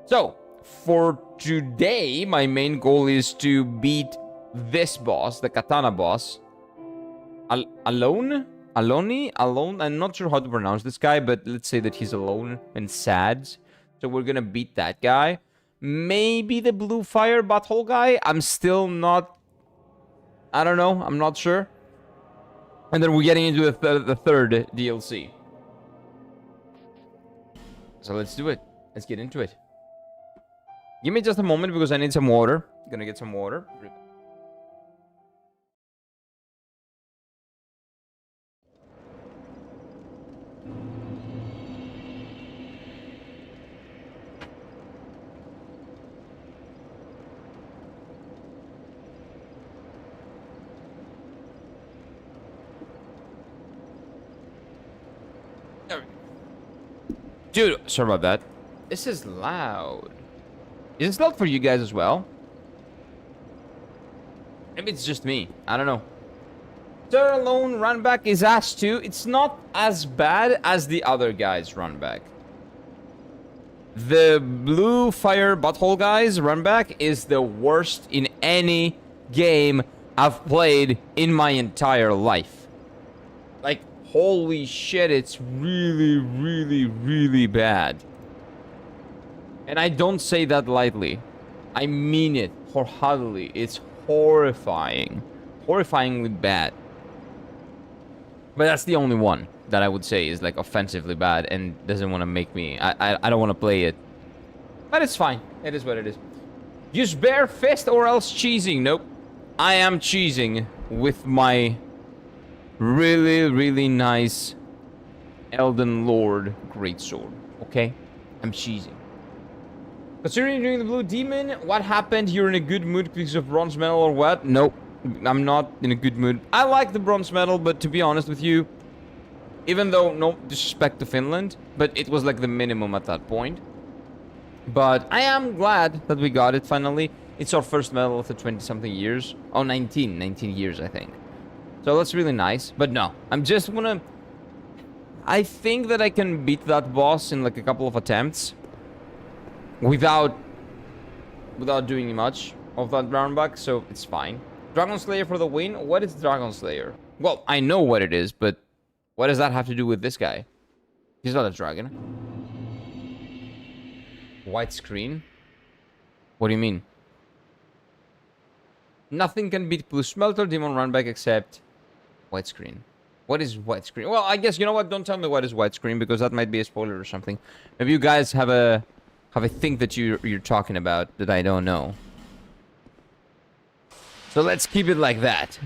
So, for today, my main goal is to beat this boss, the katana boss. Alonne? Alone? I'm not sure how to pronounce this guy, but let's say that he's alone and sad. So we're gonna beat that guy. Maybe the blue fire butthole guy. I'm still not... I don't know. I'm not sure. And then we're getting into the third DLC. So let's do it. Let's get into it. Give me just a moment because I need some water. Gonna get some water. Dude, sorry about that. This is loud. Is this loud for you guys as well? Maybe it's just me. I don't know. Sir Alone run back is ass too. It's not as bad as the other guys run back. The blue fire butthole guys run back is the worst in any game I've played in my entire life. Like, holy shit, it's really, really, really bad. And I don't say that lightly. I mean it wholeheartedly. It's horrifying. Horrifyingly bad. But that's the only one that I would say is like offensively bad and doesn't want to make me... I don't want to play it. But it's fine. It is what it is. Use bare fist or else cheesing. Nope. I am cheesing with my really, really nice Elden Lord greatsword. Okay? I'm cheesing. Considering doing the blue demon, what happened? You're in a good mood because of bronze medal or what? Nope. I'm not in a good mood. I like the bronze medal, but to be honest with you, even though no disrespect to Finland, but it was like the minimum at that point. But I am glad that we got it finally. It's our first medal after 20-something years. Oh, 19 years, I think. So that's really nice. But no, I'm just gonna... I think that I can beat that boss in like a couple of attempts. Without doing much of that round back, so it's fine. Dragon Slayer for the win? What is Dragon Slayer? Well, I know what it is, but what does that have to do with this guy? He's not a dragon. White screen? What do you mean? Nothing can beat Blue Smelter, Demon Runback except white screen. What is white screen? Well, I guess, you know what? Don't tell me what is white screen because that might be a spoiler or something. Maybe you guys have a thing that you're talking about that I don't know. So let's keep it like that.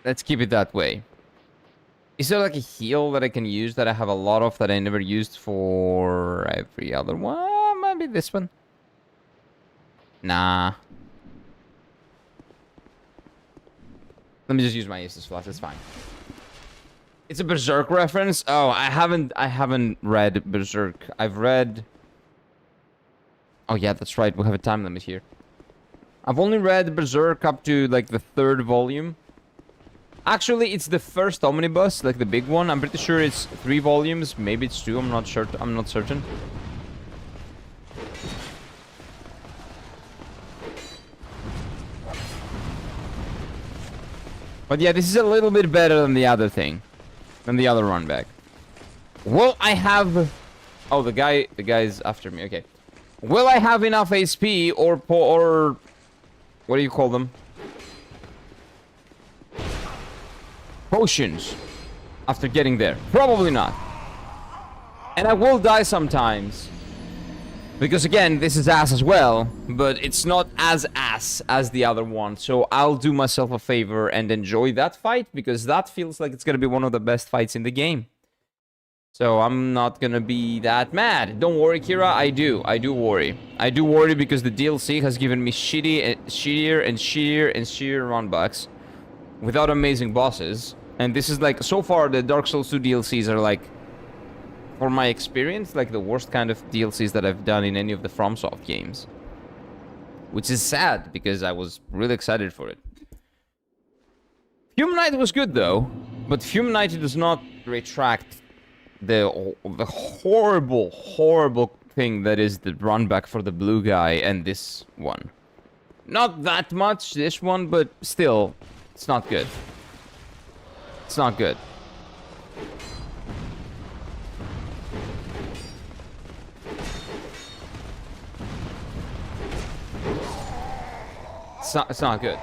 Let's keep it that way. Is there like a heal that I can use that I have a lot of that I never used for every other one? Maybe this one. Nah. Let me just use my Aces Flash. It's fine. It's a Berserk reference. Oh, I haven't read Berserk. I've read... Oh yeah, that's right. We have a time limit here. I've only read Berserk up to like the 3rd volume. Actually, it's the first omnibus, like the big one. I'm pretty sure it's 3 volumes. Maybe it's 2. I'm not sure. I'm not certain. But yeah, this is a little bit better than the other thing, than the other run back. Will I have... Oh, the guy's after me. Okay. Will I have enough HP or what do you call them? Potions after getting there? Probably not. And I will die sometimes. Because again, this is ass as well, but it's not as ass as the other one. So I'll do myself a favor and enjoy that fight because that feels like it's gonna be one of the best fights in the game. So I'm not gonna be that mad. Don't worry, Kira. I do worry. I do worry because the DLC has given me shittier and shittier runbacks without amazing bosses. And this is like, so far the Dark Souls 2 DLCs are like, for my experience, like the worst kind of DLCs that I've done in any of the FromSoft games. Which is sad because I was really excited for it. Fume Knight was good though, but Fume Knight does not retract the horrible thing that is the run back for the blue guy and this one. Not that much, this one, but still, it's not good. It's not good. It's not good.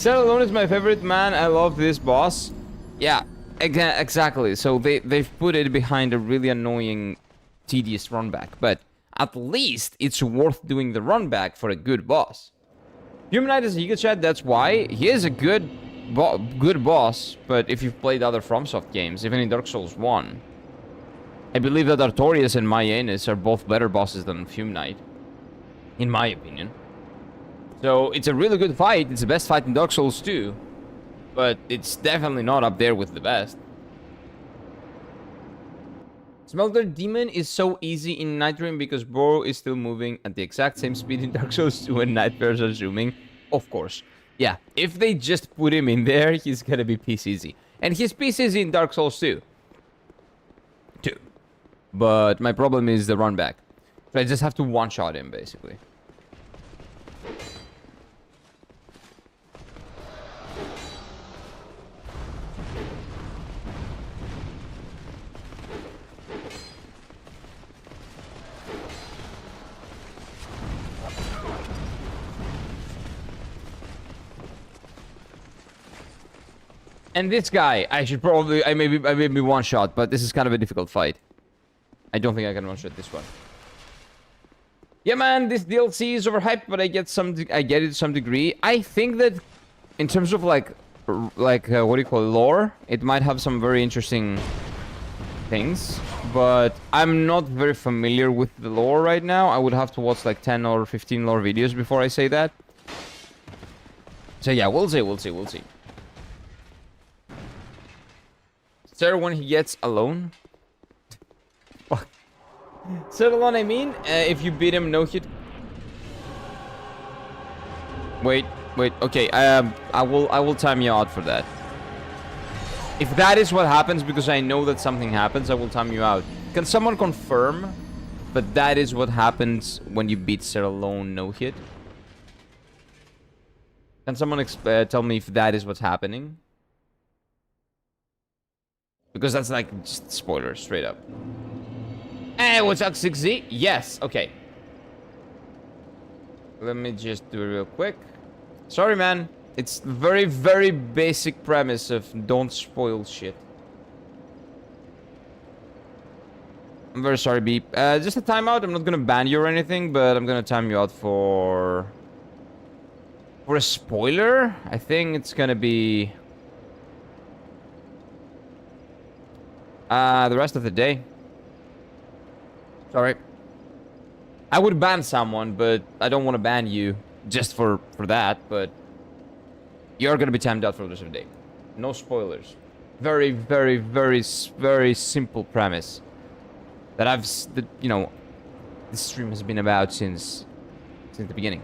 Alonne is my favorite, man. I love this boss. Yeah, exactly. So they've put it behind a really annoying, tedious run back, but at least it's worth doing the run back for a good boss. Humanite is a Giga Chat, that's why. He is a good boss, but if you've played other FromSoft games, even in Dark Souls 1, I believe that Artorias and Mayanis are both better bosses than Humanite, in my opinion. So it's a really good fight. It's the best fight in Dark Souls 2, but it's definitely not up there with the best. Smelter Demon is so easy in Night Dream because Boro is still moving at the exact same speed in Dark Souls 2 and Nightmares are zooming. Of course. Yeah, if they just put him in there, he's gonna be piece easy. And he's piece easy in Dark Souls 2. But my problem is the run back. So I just have to one-shot him, basically. And this guy, I may be one shot, but this is kind of a difficult fight. I don't think I can one shot this one. Yeah, man, this DLC is overhyped, but I get it to some degree. I think that in terms of like what do you call it, lore, it might have some very interesting things, but I'm not very familiar with the lore right now. I would have to watch like 10 or 15 lore videos before I say that. So yeah, we'll see. Sir, when he gets Alone. Fuck. Sir Alone, I mean, if you beat him, no hit. Wait. Okay, I will time you out for that. If that is what happens, because I know that something happens, I will time you out. Can someone confirm that that is what happens when you beat Sir Alone no hit? Can someone tell me if that is what's happening? Because that's like just spoilers, straight up. Hey, what's up, 6Z? Yes, okay. Let me just do it real quick. Sorry, man. It's very, very basic premise of don't spoil shit. I'm very sorry, Beep. Just a timeout. I'm not gonna ban you or anything, but I'm gonna time you out for a spoiler. I think it's gonna be the rest of the day. Sorry. I would ban someone, but I don't want to ban you just for that, but you're gonna be timed out for the rest of the day. No spoilers. Very, very, very, very simple premise that you know, this stream has been about since the beginning.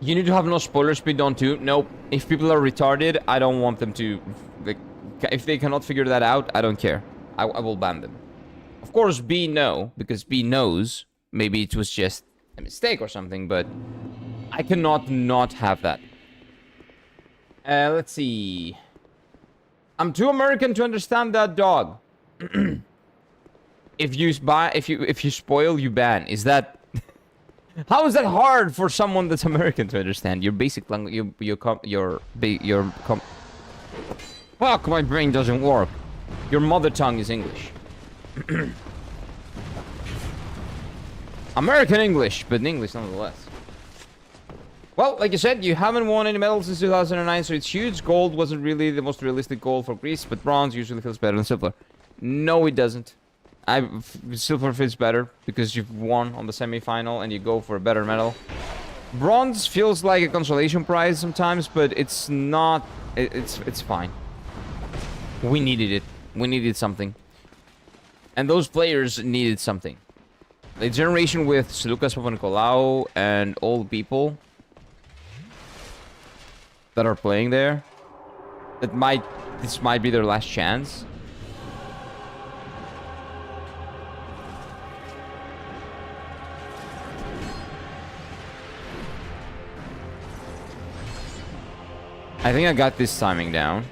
You need to have no spoiler speed on too. Nope. If people are retarded, I don't want them to. If they cannot figure that out, I don't care. I will ban them. Of course, B no, because B knows. Maybe it was just a mistake or something, but I cannot not have that. Let's see. I'm too American to understand that, dog. If you spoil, you ban. Is that? How is that hard for someone that's American to understand? Your basic language, fuck, my brain doesn't work. Your mother tongue is English. American English, but English nonetheless. Well, like you said, you haven't won any medals since 2009, so it's huge. Gold wasn't really the most realistic goal for Greece, but bronze usually feels better than silver. No, it doesn't. Silver feels better because you've won on the semi-final and you go for a better medal. Bronze feels like a consolation prize sometimes, but it's not. It's fine. We needed it. We needed something, and those players needed something. The generation with Lucas Papanikolaou and old people that are playing there, this might be their last chance. I think I got this timing down.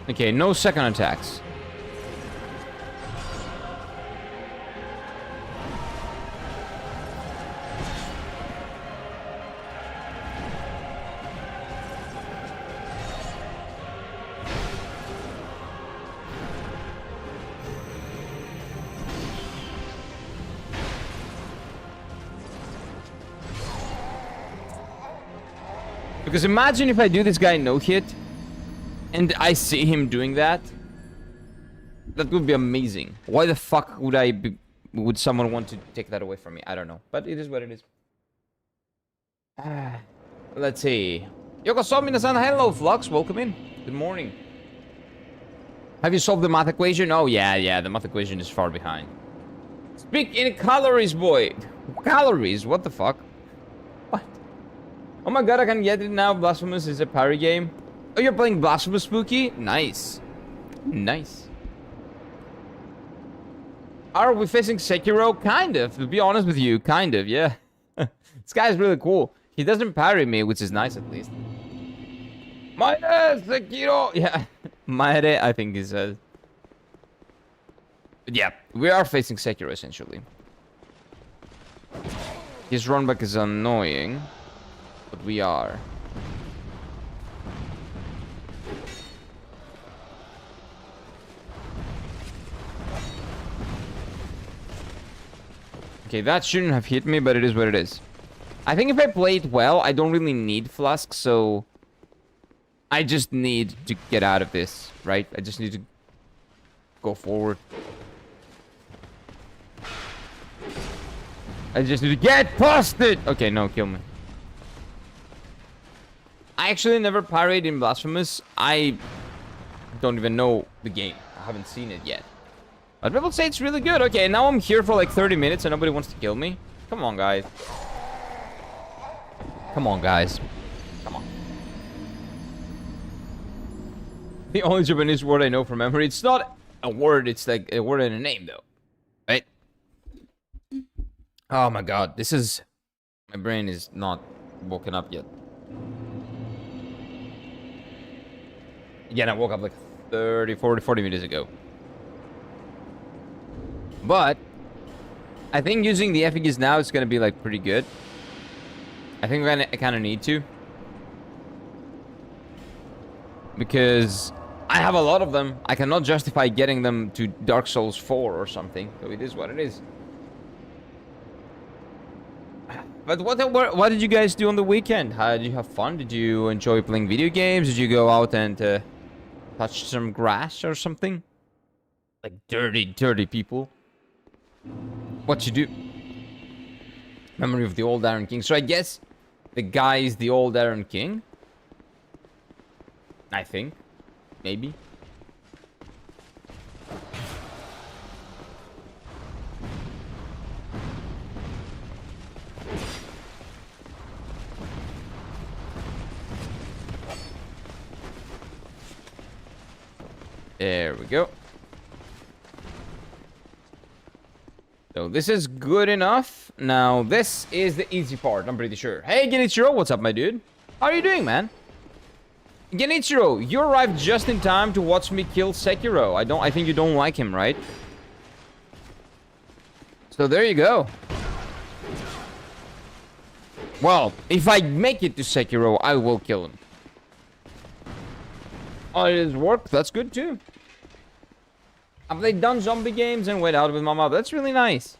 Okay, no second attacks. Because imagine if I do this guy no hit and I see him doing that. That would be amazing. Why the fuck would someone want to take that away from me? I don't know. But it is what it is. Let's see. Yokoso minasan, hello Flux, welcome in. Good morning. Have you solved the math equation? Oh yeah, the math equation is far behind. Speak in calories, boy. Calories, what the fuck? What? Oh my god, I can get it now. Blasphemous is a parry game. Oh, you're playing Blasphemous, Spooky? Nice. Nice. Are we facing Sekiro? Kind of, to be honest with you. Kind of, yeah. This guy's really cool. He doesn't parry me, which is nice at least. Maire, Sekiro! Yeah. Maire, I think he says. But yeah, we are facing Sekiro, essentially. His run back is annoying. But we are. Okay, that shouldn't have hit me, but it is what it is. I think if I play it well, I don't really need Flask, so... I just need to get out of this, right? I just need to go forward. I just need to get past it! Okay, no, kill me. I actually never parried in Blasphemous. I don't even know the game. I haven't seen it yet. But people say it's really good. Okay, now I'm here for like 30 minutes and nobody wants to kill me. Come on, guys. Come on, guys. Come on. The only Japanese word I know from memory. It's not a word, it's like a word and a name, though. Right? Oh my god, this is... My brain is not woken up yet. Again, I woke up like 40 minutes ago. But I think using the effigies now is going to be like pretty good. I think I kind of need to. Because I have a lot of them. I cannot justify getting them to Dark Souls 4 or something. So it is what it is. But what did you guys do on the weekend? How did you have fun? Did you enjoy playing video games? Did you go out and touch some grass or something? Like dirty people. What you do? Memory of the old Iron King. So I guess the guy is the old Iron King. I think. Maybe. There we go. So this is good enough. Now this is the easy part, I'm pretty sure. Hey Genichiro, what's up my dude? How are you doing, man? Genichiro, you arrived just in time to watch me kill Sekiro. I think you don't like him, right? So there you go. Well, if I make it to Sekiro, I will kill him. Oh, it has worked. That's good too. Have they done zombie games and went out with my mom? That's really nice.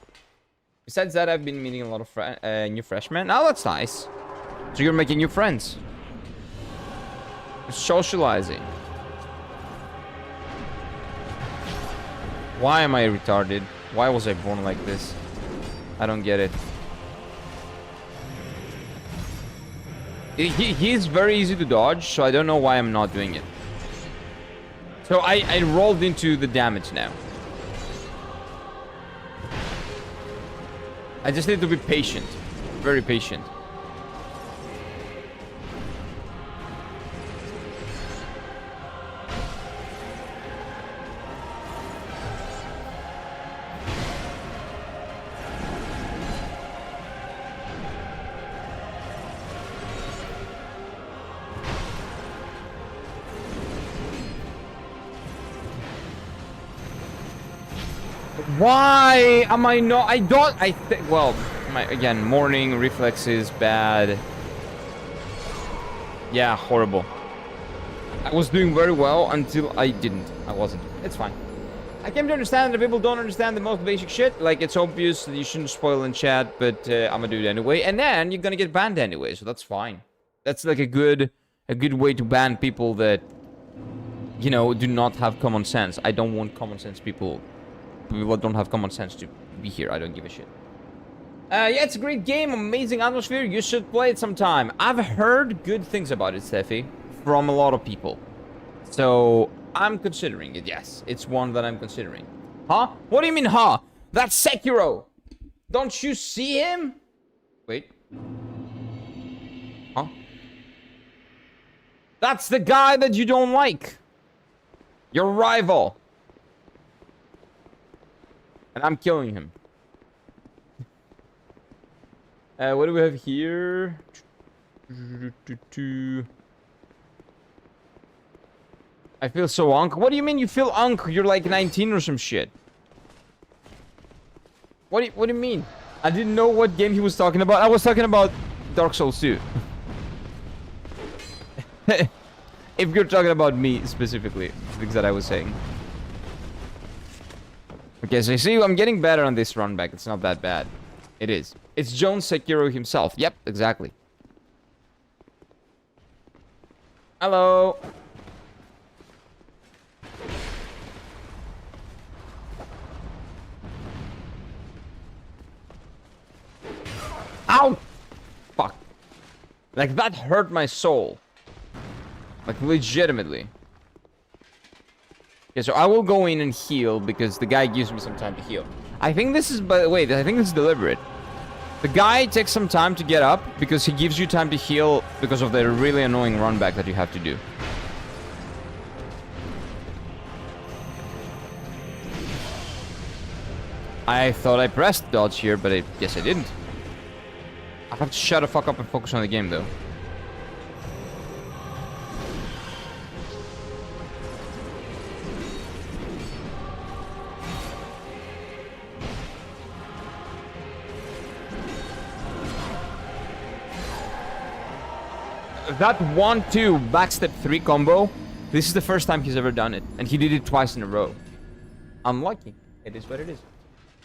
Besides that, I've been meeting a lot of new freshmen. Oh, that's nice. So you're making new friends. Socializing. Why am I retarded? Why was I born like this? I don't get it. He's very easy to dodge, so I don't know why I'm not doing it. So I rolled into the damage now. I just need to be patient. Very patient. Why am I not? I don't. I think. Well, again, morning reflexes bad. Yeah, horrible. I was doing very well until I didn't. I wasn't. It's fine. I came to understand that people don't understand the most basic shit. Like, it's obvious that you shouldn't spoil in chat, but I'm gonna do it anyway. And then you're gonna get banned anyway, so that's fine. That's like a good way to ban people that, you know, do not have common sense. I don't want common sense people that don't have common sense to be here. I don't give a shit. Yeah, it's a great game, amazing atmosphere. You should play it sometime. I've heard good things about it, Steffi, from a lot of people. So I'm considering it, yes. It's one that I'm considering. Huh? What do you mean, huh? That's Sekiro! Don't you see him? Wait. Huh? That's the guy that you don't like. Your rival. And I'm killing him. What do we have here? I feel so unk. What do you mean you feel unk? You're like 19 or some shit. What do you mean? I didn't know what game he was talking about. I was talking about Dark Souls 2. If you're talking about me specifically, things that I was saying. Okay, so you see, I'm getting better on this run back. It's not that bad. It is. It's Jones Sekiro himself. Yep, exactly. Hello. Ow! Fuck. Like, that hurt my soul. Like, legitimately. Okay, so I will go in and heal because the guy gives me some time to heal. I think this is, by the way, I think this is deliberate. The guy takes some time to get up because he gives you time to heal because of the really annoying run back that you have to do. I thought I pressed dodge here, but I guess I didn't. I have to shut the fuck up and focus on the game, though. That 1-2 backstep 3 combo, this is the first time he's ever done it. And he did it twice in a row. Unlucky. It is what it is.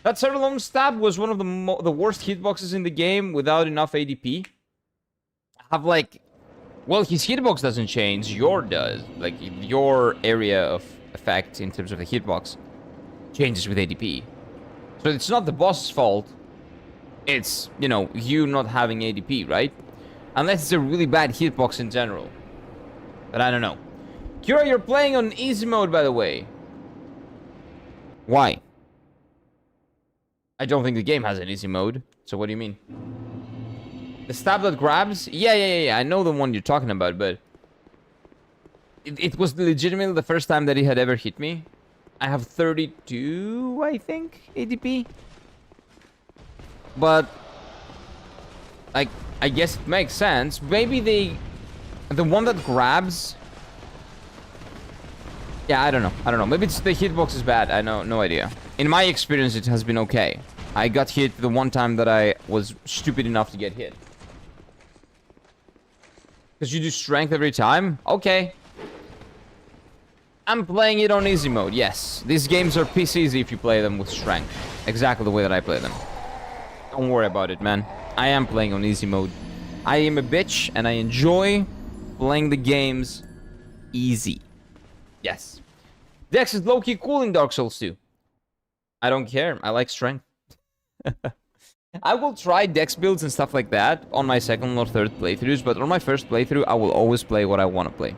That Alonne stab was one of the worst hitboxes in the game without enough ADP. I have like... Well, his hitbox doesn't change. Your does. Like, your area of effect in terms of the hitbox changes with ADP. So it's not the boss's fault. It's, you know, you not having ADP, right? Unless it's a really bad hitbox in general. But I don't know. Kira, you're playing on easy mode, by the way. Why? I don't think the game has an easy mode. So what do you mean? The stab that grabs? Yeah. I know the one you're talking about, but... It was legitimately the first time that he had ever hit me. I have 32, I think, ADP. But... like... I guess it makes sense. Maybe the one that grabs... Yeah, I don't know. Maybe it's the hitbox is bad. I know, no idea. In my experience, it has been okay. I got hit the one time that I was stupid enough to get hit. Because you do strength every time? Okay. I'm playing it on easy mode, yes. These games are piss easy if you play them with strength. Exactly the way that I play them. Don't worry about it, man. I am playing on easy mode. I am a bitch, and I enjoy playing the games easy. Yes. Dex is low-key cool in Dark Souls 2. I don't care. I like strength. I will try Dex builds and stuff like that on my second or third playthroughs, but on my first playthrough, I will always play what I want to play.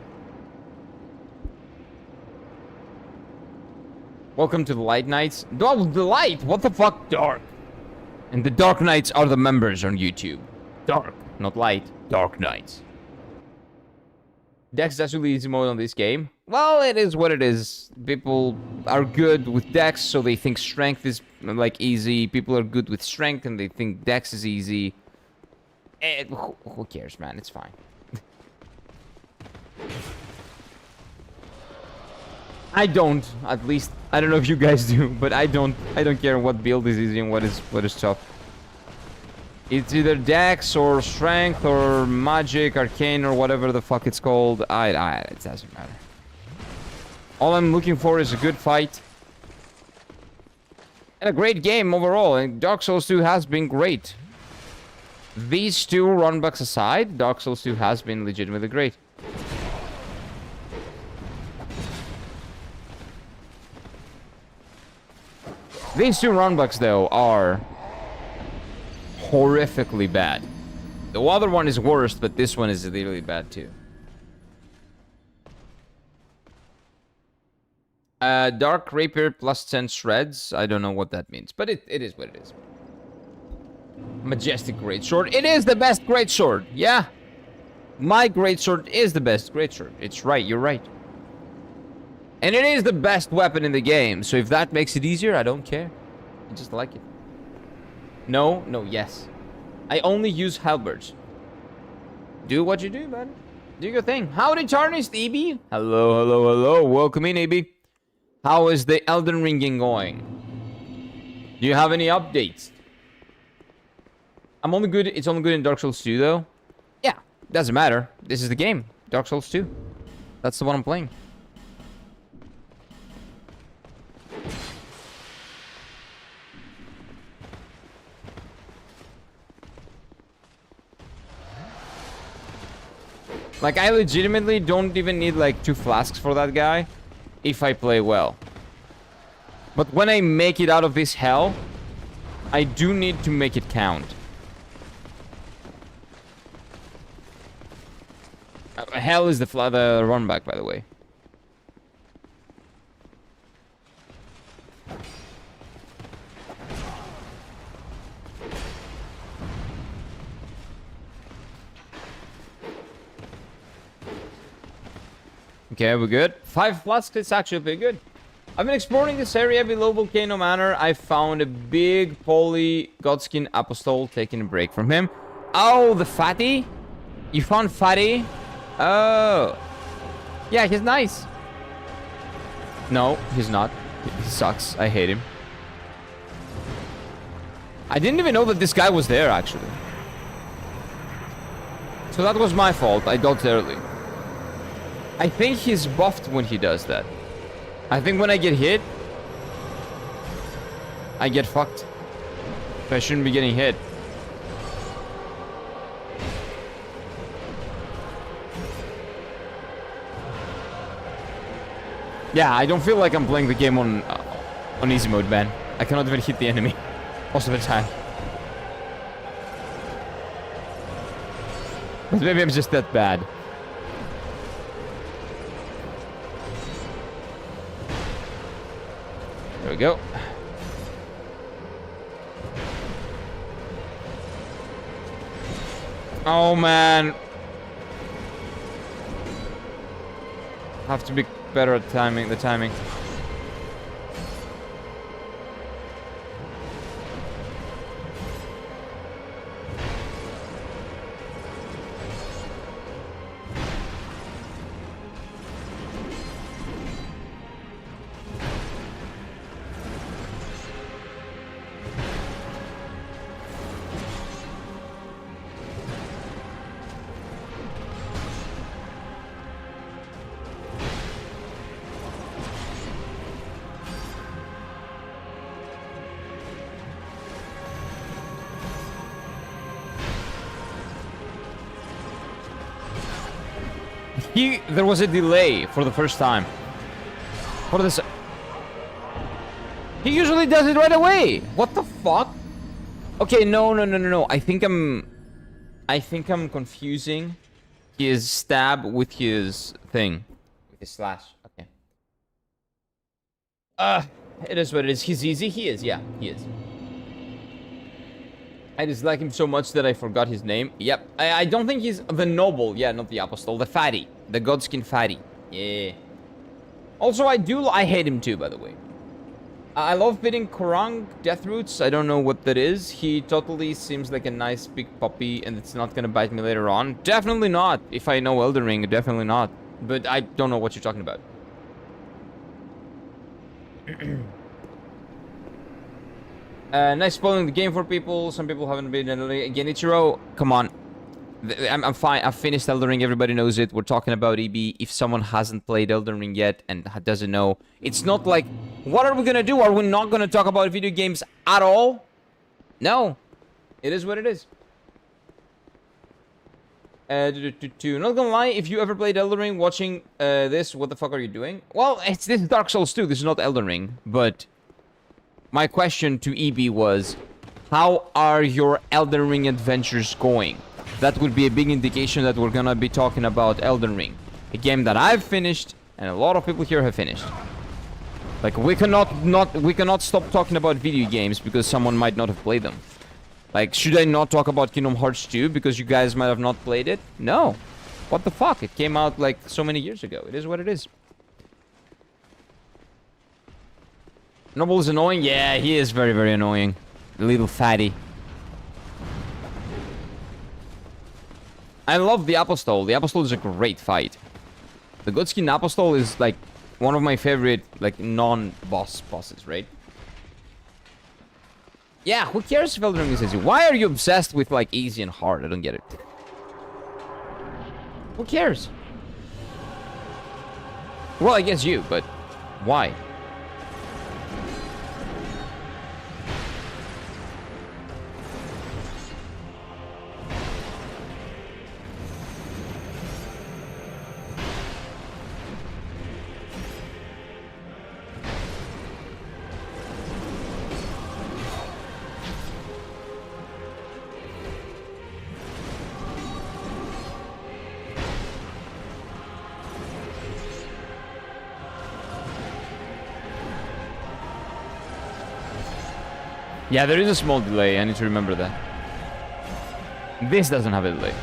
Welcome to the Light Knights. Oh, the light! What the fuck? Dark. And the Dark Knights are the members on YouTube. Dark, not light. Dark Knights. Dex is actually easy mode on this game. Well, it is what it is. People are good with Dex, so they think strength is, like, easy. People are good with strength, and they think Dex is easy. Who cares, man? It's fine. I don't, at least. I don't know if you guys do, but I don't care what build is easy and what is tough. It's either Dex or Strength or Magic, Arcane or whatever the fuck it's called. It doesn't matter. All I'm looking for is a good fight. And a great game overall. And Dark Souls 2 has been great. These two runbacks aside, Dark Souls 2 has been legitimately great. These two runbacks, though, are horrifically bad. The other one is worse, but this one is really bad, too. Dark Rapier plus 10 shreds. I don't know what that means, but it is what it is. Majestic Greatsword. It is the best Greatsword. Yeah. My Greatsword is the best Greatsword. It's right. You're right. And it is the best weapon in the game. So if that makes it easier, I don't care. I just like it. No, yes. I only use halberds. Do what you do, man. Do your thing. Howdy, Tarnished, EB. Hello. Welcome in, EB. How is the Elden Ringing going? Do you have any updates? It's only good in Dark Souls 2, though. Yeah, doesn't matter. This is the game. Dark Souls 2. That's the one I'm playing. Like, I legitimately don't even need, like, 2 flasks for that guy if I play well. But when I make it out of this hell, I do need to make it count. Hell is the run back, by the way. Okay, we're good. 5 flasks is actually pretty good. I've been exploring this area below Volcano Manor. I found a big poly Godskin Apostol, taking a break from him. Oh, the fatty? You found fatty? Oh. Yeah, he's nice. No, he's not. He sucks. I hate him. I didn't even know that this guy was there, actually. So that was my fault. I dodged early. I think he's buffed when he does that. I think when I get hit, I get fucked. But I shouldn't be getting hit. Yeah, I don't feel like I'm playing the game on easy mode, man. I cannot even hit the enemy most of the time. But maybe I'm just that bad. There we go. Oh, man. Have to be better at the timing. There was a delay for the first time. For this, he usually does it right away. What the fuck? Okay, no. I think I'm confusing his stab with his thing, with his slash. Okay. It is what it is. He's easy. He is. Yeah, he is. I dislike him so much that I forgot his name. Yep. I don't think he's the noble. Yeah, not the apostle. The fatty. The Godskin fatty. Yeah. Also, I hate him too, by the way. I love bidding Korang Death Roots. I don't know what that is. He totally seems like a nice big puppy and it's not gonna bite me later on. Definitely not. If I know Elden Ring, definitely not. But I don't know what you're talking about. Nice spoiling the game for people. Some people haven't been again. Ichiro, come on. I'm fine. I've finished Elden Ring. Everybody knows it. We're talking about EB. If someone hasn't played Elden Ring yet and doesn't know, it's not like, what are we gonna do? Are we not gonna talk about video games at all? No. It is what it is. Not gonna lie, if you ever played Elden Ring watching this, what the fuck are you doing? Well, this is Dark Souls 2. This is not Elden Ring, but my question to EB was, how are your Elden Ring adventures going? That would be a big indication that we're gonna be talking about Elden Ring. A game that I've finished, and a lot of people here have finished. Like, we cannot stop talking about video games because someone might not have played them. Like, should I not talk about Kingdom Hearts 2 because you guys might have not played it? No. What the fuck? It came out, like, so many years ago. It is what it is. Noble is annoying? Yeah, he is very, very annoying. The little fatty. I love the Apostol. The Apostol is a great fight. The Godskin Apostol is, like, one of my favorite, like, non-boss bosses, right? Yeah, who cares if Elden Ring is easy? Why are you obsessed with, like, easy and hard? I don't get it. Who cares? Well, I guess you, but why? Yeah, there is a small delay. I need to remember that. This doesn't have a delay.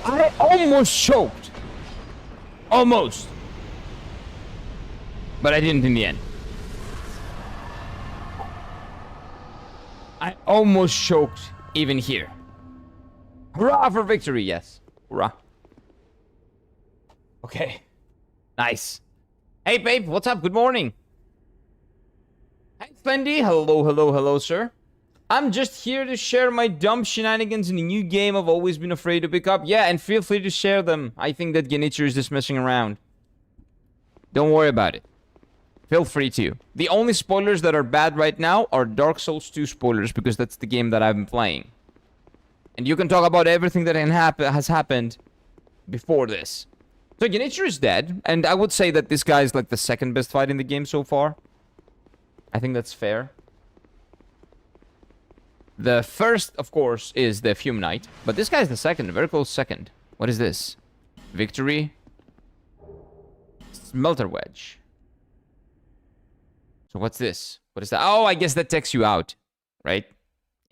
I almost choked. Almost. But I didn't in the end. I almost choked even here. Hurrah for victory, yes. Hurrah. Okay. Nice. Hey, babe, what's up? Good morning. Hey, Slendy. Hello, hello, hello, sir. I'm just here to share my dumb shenanigans in a new game I've always been afraid to pick up. Yeah, and feel free to share them. I think that Genichiro is just messing around. Don't worry about it. Feel free to. The only spoilers that are bad right now are Dark Souls 2 spoilers, because that's the game that I've been playing. And you can talk about everything that has happened before this. So Genichiro is dead, and I would say that this guy is like the second best fight in the game so far. I think that's fair. The first, of course, is the Fume Knight, but this guy is the second, a very close second. What is this? Victory. Smelter Wedge. So what's this? What is that? Oh, I guess that takes you out, right?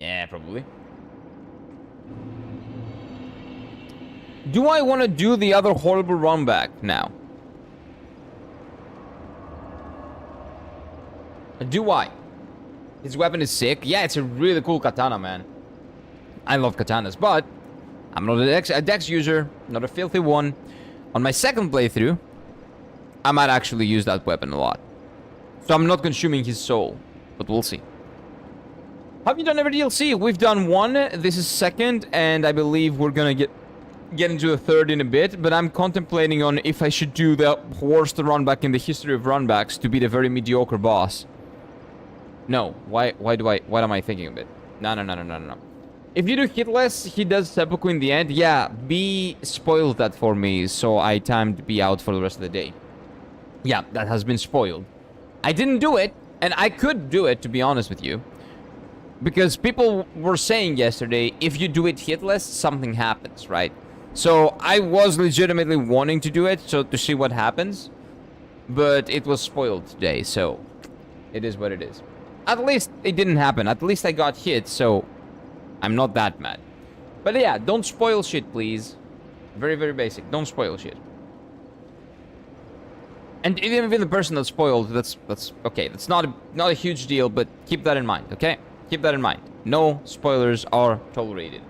Yeah, probably. Do I want to do the other horrible run back now? Do I? His weapon is sick. Yeah, it's a really cool katana, man. I love katanas, but I'm not a dex user, not a filthy one. On my second playthrough, I might actually use that weapon a lot. So I'm not consuming his soul, but we'll see. Have you done every DLC? We've done one. This is second, and I believe we're gonna get into the third in a bit, but I'm contemplating on if I should do the worst runback in the history of runbacks to beat a very mediocre boss. No, why am I thinking of it? No. If you do hitless, he does seppuku in the end. Yeah, B spoiled that for me, so I timed B out for the rest of the day. Yeah, that has been spoiled. I didn't do it, and I could do it, to be honest with you. Because people were saying yesterday, if you do it hitless, something happens, right? So I was legitimately wanting to do it, so to see what happens. But it was spoiled today, so it is what it is. At least it didn't happen. At least I got hit, so I'm not that mad. But yeah, don't spoil shit, please. Very, very basic. Don't spoil shit. And even the person that spoiled, that's okay. That's not a huge deal, but keep that in mind, okay? Keep that in mind. No spoilers are tolerated.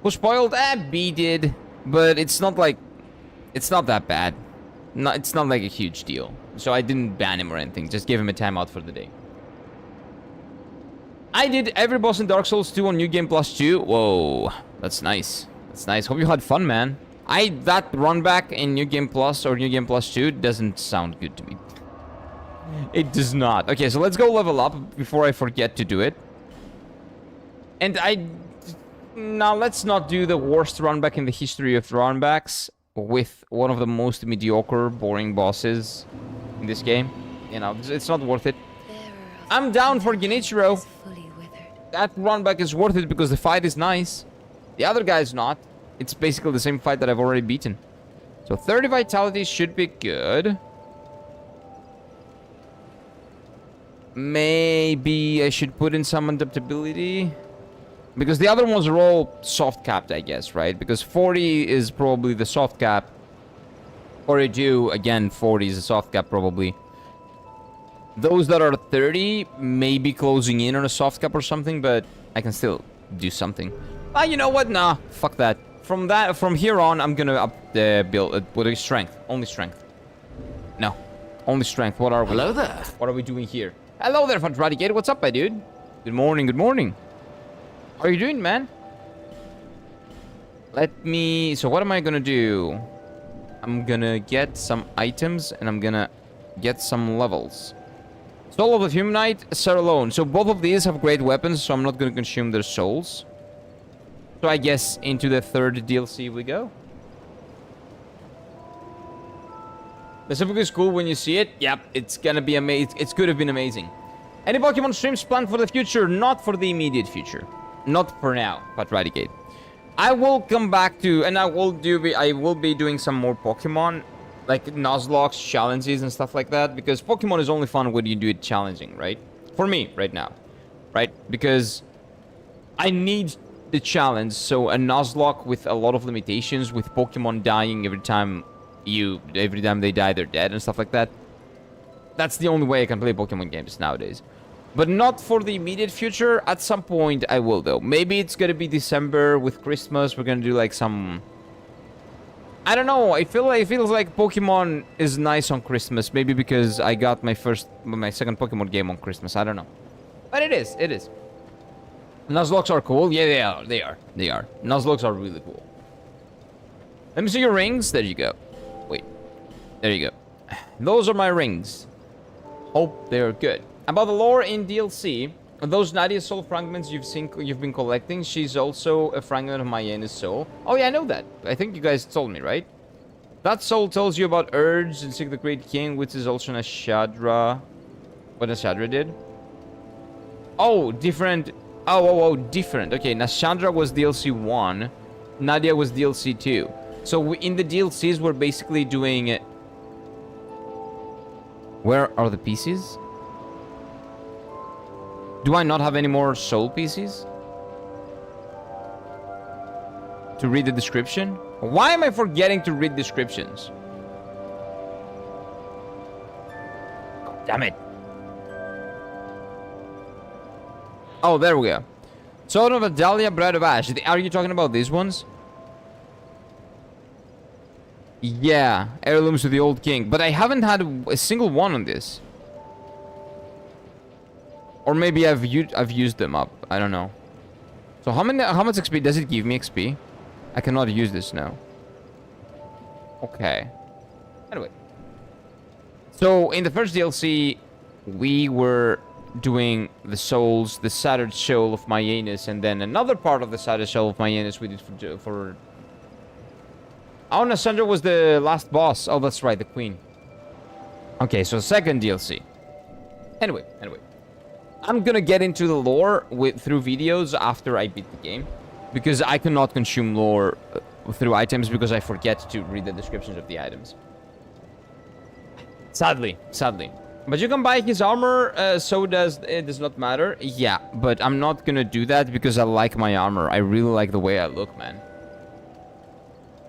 Who spoiled? B did, but it's not that bad. No, it's not like a huge deal. So I didn't ban him or anything. Just give him a timeout for the day. I did every boss in Dark Souls 2 on New Game Plus 2. Whoa, that's nice. That's nice. Hope you had fun, man. That run back in New Game Plus or New Game Plus 2 doesn't sound good to me. It does not. Okay, so let's go level up before I forget to do it. And now let's not do the worst run back in the history of run backs with one of the most mediocre, boring bosses in this game. You know, it's not worth it. I'm down for Genichiro. That run back is worth it because the fight is nice. The other guy is not. It's basically the same fight that I've already beaten. So 30 vitality should be good. Maybe I should put in some adaptability. Because the other ones are all soft capped, I guess, right? Because 40 is probably the soft cap. 42, again, 40 is a soft cap probably. Those that are 30 may be closing in on a soft cap or something, but I can still do something. You know what? Nah, fuck that. From here on, I'm gonna up the build with a strength. Only strength. No, only strength. What are we? Hello there. What are we doing here? Hello there, Fantradicator. What's up, my dude? Good morning. Good morning. How are you doing, man? So what am I gonna do? I'm gonna get some items and I'm gonna get some levels. Soul of the Humanite, Sir Alonne. So both of these have great weapons, so I'm not gonna consume their souls. So I guess into the third DLC we go. The seppuku is cool when you see it. Yep, it's gonna be amazing. It could have been amazing. Any Pokemon streams planned for the future? Not for the immediate future. Not for now, but Radicate. I will come back to, and I will be doing some more Pokemon, like Nuzlocke challenges and stuff like that, because Pokemon is only fun when you do it challenging, right? For me, right now, right? Because I need the challenge, so a Nuzlocke with a lot of limitations, with Pokemon dying every time they die, they're dead and stuff like that. That's the only way I can play Pokemon games nowadays. But not for the immediate future. At some point, I will, though. Maybe it's gonna be December with Christmas. We're gonna do, like, some... I don't know. It feels like Pokemon is nice on Christmas. Maybe because I got my second Pokemon game on Christmas. I don't know. But it is. Nuzlocks are cool. Yeah, they are. Nuzlocke are really cool. Let me see your rings. There you go. Wait. There you go. Those are my rings. Hope they're good. About the lore in DLC, those Nadia soul fragments you've been collecting, she's also a fragment of Mayena's soul. Oh yeah, I know that. I think you guys told me, right? That soul tells you about Urge and Seek the Great King, which is also Nashadra. What Nashadra did? Oh, different. Oh, different. Okay, Nashandra was DLC 1. Nadia was DLC 2. So in the DLCs, we're basically doing it. Where are the pieces? Do I not have any more soul pieces? To read the description? Why am I forgetting to read descriptions? Oh, damn it. Oh, there we go. Sword of Adalia, Bread of Ash. Are you talking about these ones? Yeah, heirlooms to the old king. But I haven't had a single one on this. Or maybe I've used them up. I don't know. So how much XP does it give me? XP? I cannot use this now. Okay. Anyway. So, in the first DLC, we were doing the souls, the shattered soul of Myanus, and then another part of the shattered soul of Myanus we did for... Oh, no, Sandra was the last boss. Oh, that's right, the queen. Okay, so second DLC. Anyway. I'm gonna get into the lore through videos after I beat the game. Because I cannot consume lore through items because I forget to read the descriptions of the items. Sadly. But you can buy his armor, so it does not matter. Yeah, but I'm not gonna do that because I like my armor. I really like the way I look, man.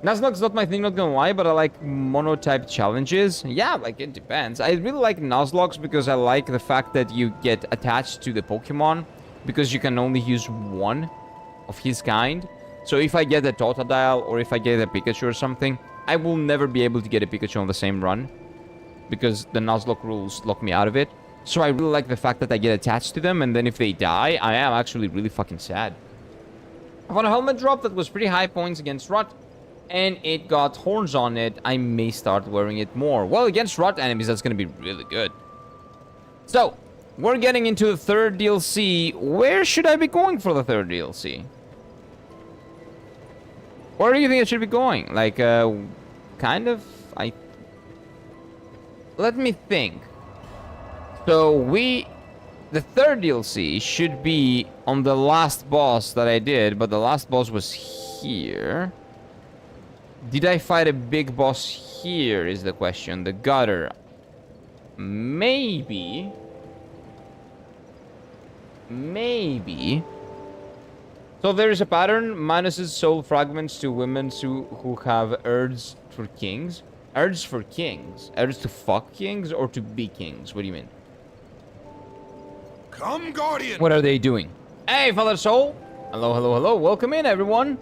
Nuzlocke's not my thing, not gonna lie, but I like monotype challenges. Yeah, like, it depends. I really like Nuzlocke's because I like the fact that you get attached to the Pokemon because you can only use one of his kind. So if I get a Totodile or if I get a Pikachu or something, I will never be able to get a Pikachu on the same run because the Nuzlocke rules lock me out of it. So I really like the fact that I get attached to them, and then if they die, I am actually really fucking sad. I found a helmet drop that was pretty high points against Rot, and it got horns on it. I may start wearing it more. Well, against Rot enemies, that's gonna be really good. So, we're getting into the third DLC. Where should I be going for the third DLC? Where do you think I should be going? Like, kind of, let me think. So, the third DLC should be on the last boss that I did, but the last boss was here. Did I fight a big boss here is the question. The gutter. Maybe. So there is a pattern. Minuses soul fragments to women who have urges for kings. Urges for kings? Urges to fuck kings or to be kings? What do you mean? Come, Guardian! What are they doing? Hey, Father Soul! Hello. Welcome in, everyone.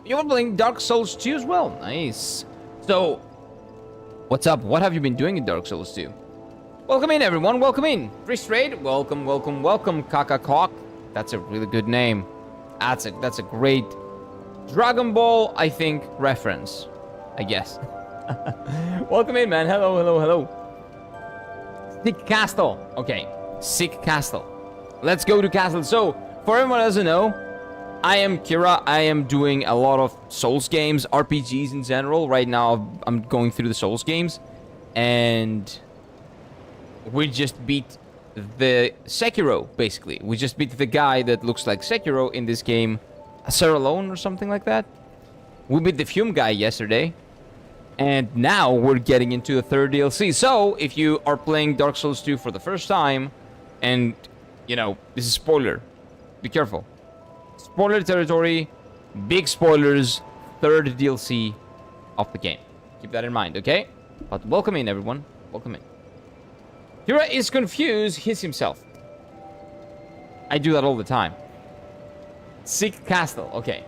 You were playing Dark Souls 2 as well. Nice. So, what's up? What have you been doing in Dark Souls 2? Welcome in, everyone. Welcome in. Priest Raid. Welcome. Kaka. That's a really good name. That's a great Dragon Ball, I think, reference. I guess. Welcome in, man. Hello. Sick Castle. Okay. Sick Castle. Let's go to Castle. So, for everyone who doesn't know, I am Kira. I am doing a lot of Souls games, RPGs in general. Right now, I'm going through the Souls games. And we just beat the Sekiro, basically. We just beat the guy that looks like Sekiro in this game. Alonne or something like that. We beat the Fume guy yesterday. And now we're getting into the third DLC. So, if you are playing Dark Souls 2 for the first time, and, you know, this is spoiler, be careful. Spoiler territory, big spoilers, third DLC of the game. Keep that in mind, okay? But welcome in, everyone. Welcome in. Kira is confused, hits himself. I do that all the time. Seek Castle, okay.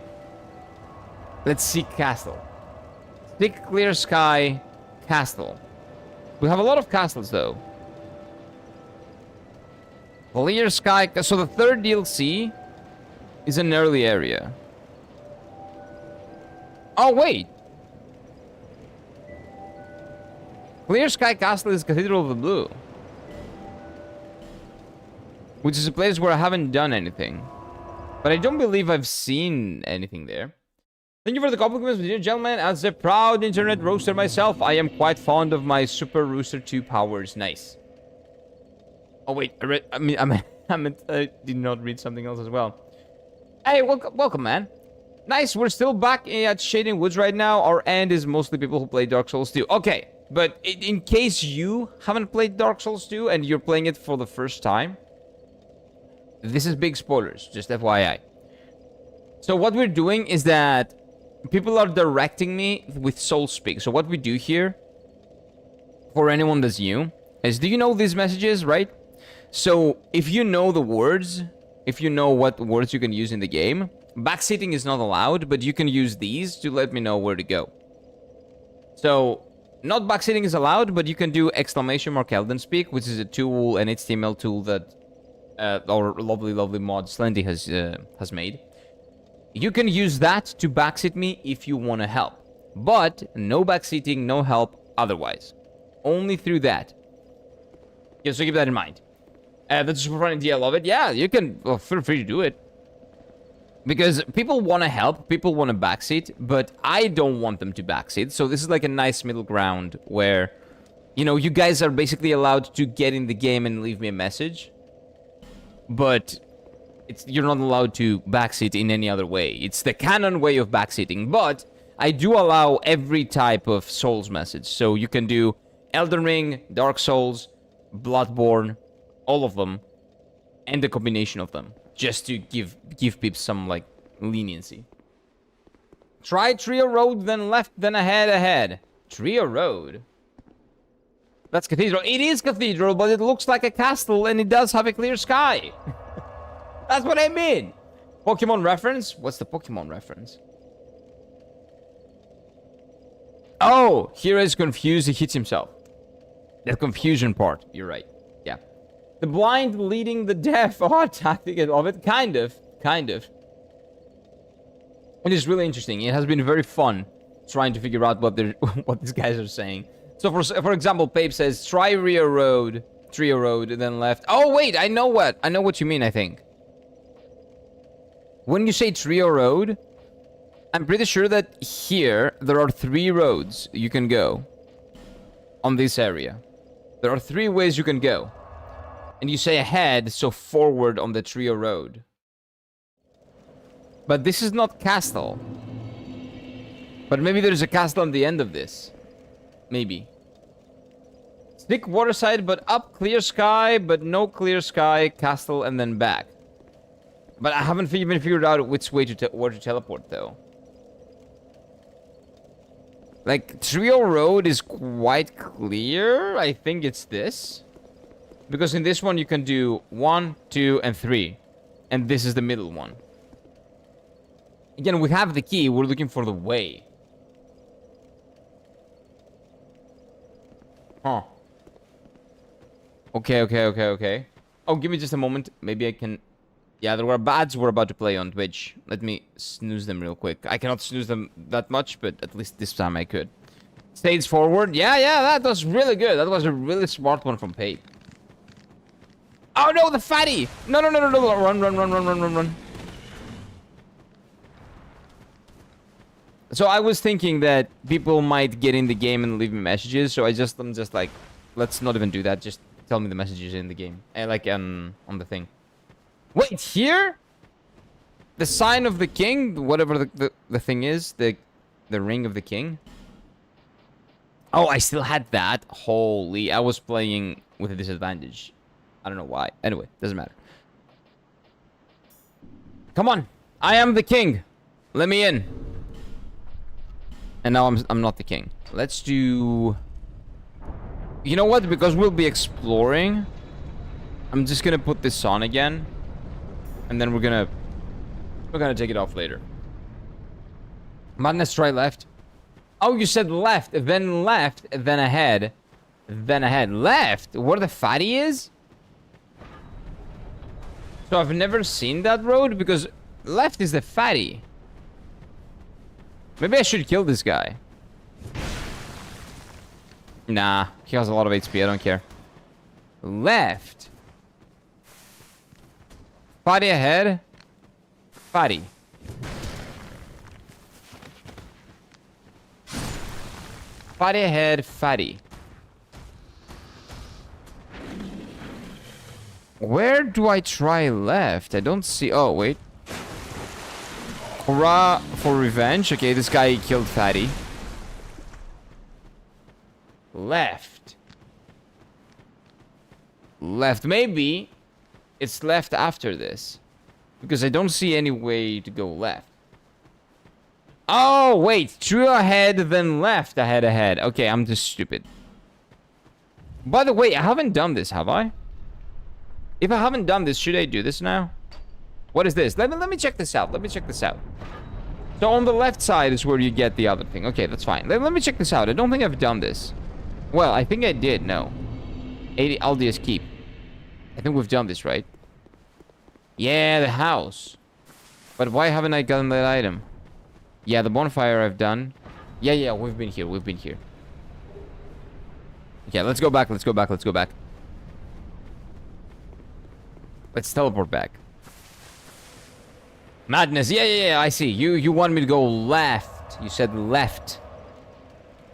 Let's seek Castle. Seek Clear Sky Castle. We have a lot of castles, though. Clear Sky, so the third DLC is an early area. Oh, wait. Clear Sky Castle is Cathedral of the Blue. Which is a place where I haven't done anything. But I don't believe I've seen anything there. Thank you for the compliments, dear gentlemen. As a proud internet roaster myself, I am quite fond of my Super Rooster 2 powers. Nice. Oh, wait. I did not read something else as well. Hey, welcome, man. Nice, we're still back at Shading Woods right now. Our end is mostly people who play Dark Souls 2. Okay, but in case you haven't played Dark Souls 2 and you're playing it for the first time, this is big spoilers, just FYI. So what we're doing is that people are directing me with Soul Speak. So what we do here, for anyone that's new, is do you know these messages, right? So if you know the words, if you know what words you can use in the game, backseating is not allowed, but you can use these to let me know where to go. So, not backseating is allowed, but you can do exclamation mark Elden Speak, which is a tool, an HTML tool that our lovely mod Slendy has made. You can use that to backseat me if you want to help. But no backseating, no help otherwise. Only through that. Yeah, so keep that in mind. That's super fun idea, I love it. Yeah, you can, well, feel free to do it. Because people want to help, people want to backseat, but I don't want them to backseat. So this is like a nice middle ground where, you know, you guys are basically allowed to get in the game and leave me a message. But you're not allowed to backseat in any other way. It's the canon way of backseating, but I do allow every type of Souls message. So you can do Elden Ring, Dark Souls, Bloodborne, all of them, and the combination of them, just to give people some, like, leniency. Try Trio Road, then left, then ahead. Trio Road? That's Cathedral. It is Cathedral, but it looks like a castle, and it does have a clear sky. That's what I mean. Pokemon reference? What's the Pokemon reference? Oh, here is confused. He hits himself. The confusion part. You're right. Yeah. The blind leading the deaf. Oh, tactic of it. Kind of. It is really interesting. It has been very fun trying to figure out what these guys are saying. So for example, Pape says, try Trio Road, and then left. Oh, wait, I know what you mean, I think. When you say Trio Road, I'm pretty sure that here, there are 3 roads you can go on this area. There are 3 ways you can go. And you say ahead, so forward on the Trio Road. But this is not castle. But maybe there's a castle on the end of this. Maybe. Stick waterside, but up clear sky, but no clear sky, castle, and then back. But I haven't even figured out which way where to teleport, though. Like, Trio Road is quite clear. I think it's this. Because in this one, you can do 1, 2, and 3. And this is the middle one. Again, we have the key. We're looking for the way. Huh. Okay. Oh, give me just a moment. Maybe I can... Yeah, there were ads we're about to play on Twitch. Let me snooze them real quick. I cannot snooze them that much, but at least this time I could. Stage forward. Yeah, that was really good. That was a really smart one from Pape. Oh no, the fatty! No. Run. So I was thinking that people might get in the game and leave me messages, so I'm just like, let's not even do that. Just tell me the messages in the game. Like, on the thing. Wait, here? The sign of the king? Whatever the thing is. The ring of the king? Oh, I still had that? Holy, I was playing with a disadvantage. I don't know why. Anyway, doesn't matter. Come on. I am the king. Let me in. And now I'm not the king. Let's do... You know what? Because we'll be exploring, I'm just gonna put this on again. And then we're gonna take it off later. Madness, try left. Oh, you said left, then ahead. Then ahead. Left? Where the fatty is? So I've never seen that road because left is the fatty. Maybe I should kill this guy. Nah, he has a lot of HP, I don't care. Left. Fatty ahead. Fatty. Fatty ahead, fatty. Where do I try left? I don't see... Oh, wait. Hurrah for revenge. Okay, this guy killed fatty. Left. Left. Maybe it's left after this. Because I don't see any way to go left. Oh, wait. True ahead, then left. Ahead. Okay, I'm just stupid. By the way, I haven't done this, have I? If I haven't done this, should I do this now? What is this? Let me check this out. So on the left side is where you get the other thing. Okay, that's fine. Let me check this out. I don't think I've done this. Well, I think I did. No. 80 Aldius Keep. I think we've done this, right? Yeah, the house. But why haven't I gotten that item? Yeah, the bonfire I've done. Yeah, we've been here. We've been here. Okay, let's go back. Let's go back. Let's go back. Let's teleport back. Madness. Yeah, I see. You want me to go left. You said left.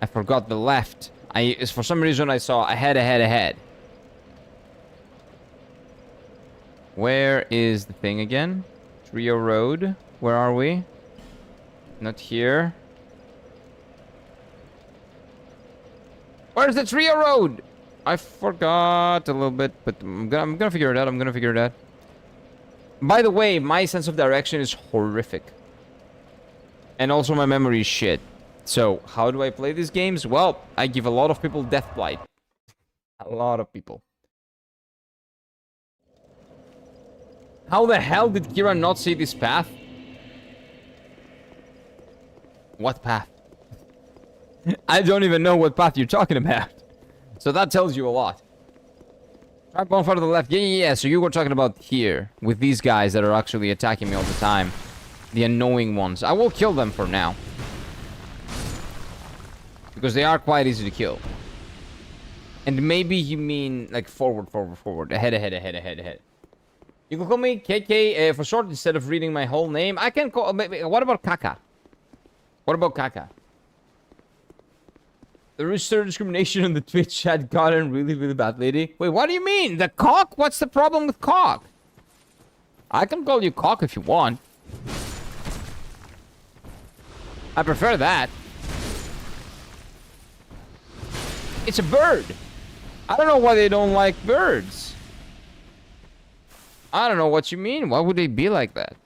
I forgot the left. For some reason I saw ahead. Where is the thing again? Trio Road. Where are we? Not here. Where's the Trio Road? I forgot a little bit, but I'm gonna figure it out. I'm gonna figure it out. By the way, my sense of direction is horrific. And also my memory is shit. So, how do I play these games? Well, I give a lot of people death blight. A lot of people. How the hell did Kira not see this path? What path? I don't even know what path you're talking about. So that tells you a lot. Try bonfire to the left. Yeah. So you were talking about here. With these guys that are actually attacking me all the time. The annoying ones. I will kill them for now. Because they are quite easy to kill. And maybe you mean like forward. Ahead. You can call me KK for short instead of reading my whole name. I can call... What about Kaka? What about Kaka? The rooster discrimination on the Twitch had gotten really bad, lady. Wait, what do you mean? The cock? What's the problem with cock? I can call you cock if you want. I prefer that. It's a bird. I don't know why they don't like birds. I don't know what you mean. Why would they be like that?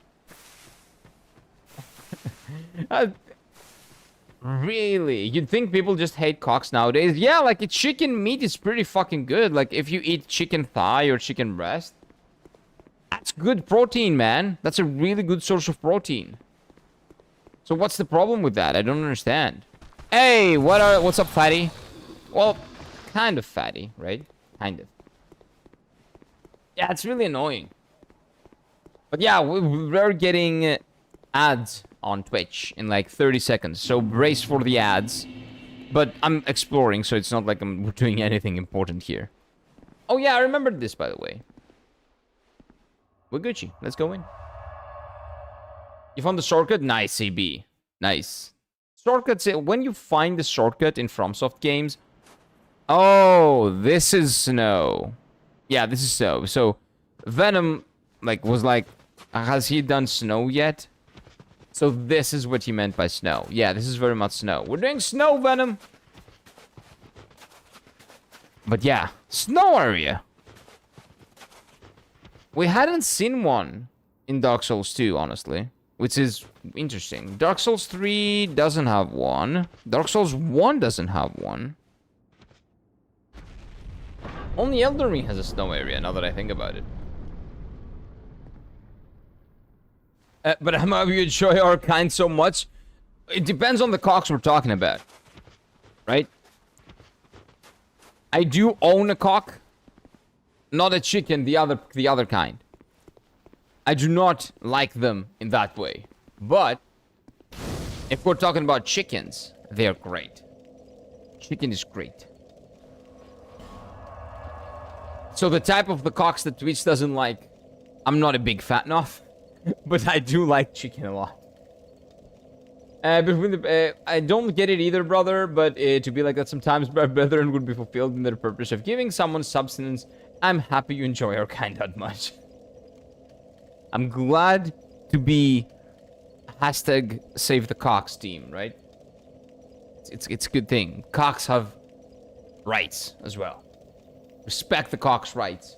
Really? You'd think people just hate cocks nowadays? Yeah, like chicken meat is pretty fucking good. Like if you eat chicken thigh or chicken breast, that's good protein, man. That's a really good source of protein. So what's the problem with that? I don't understand. Hey, what's up, fatty? Well, kind of fatty, right? Kind of. Yeah, it's really annoying. But yeah, we're getting ads on Twitch in like 30 seconds. So brace for the ads. But I'm exploring, so it's not like I'm doing anything important here. Oh yeah, I remembered this, by the way. We're Gucci. Let's go in. You found the shortcut? Nice, CB. Nice. Shortcuts, when you find the shortcut in FromSoft games... Oh, this is snow. Yeah, this is snow. So, Venom, was like, has he done snow yet? So this is what he meant by snow. Yeah, this is very much snow. We're doing snow, Venom. But yeah, snow area. We hadn't seen one in Dark Souls 2, honestly. Which is interesting. Dark Souls 3 doesn't have one. Dark Souls 1 doesn't have one. Only Elden Ring has a snow area, now that I think about it. But how about you enjoy our kind so much? It depends on the cocks we're talking about. Right? I do own a cock. Not a chicken, the other kind. I do not like them in that way. But if we're talking about chickens, they're great. Chicken is great. So the type of the cocks that Twitch doesn't like, I'm not a big fan of. But I do like chicken a lot. I don't get it either, brother. But to be like that sometimes, brethren would be fulfilled in their purpose of giving someone substance. I'm happy you enjoy our kind that much. I'm glad to be hashtag save the cocks team, right? It's a good thing. Cocks have rights as well. Respect the cocks' rights.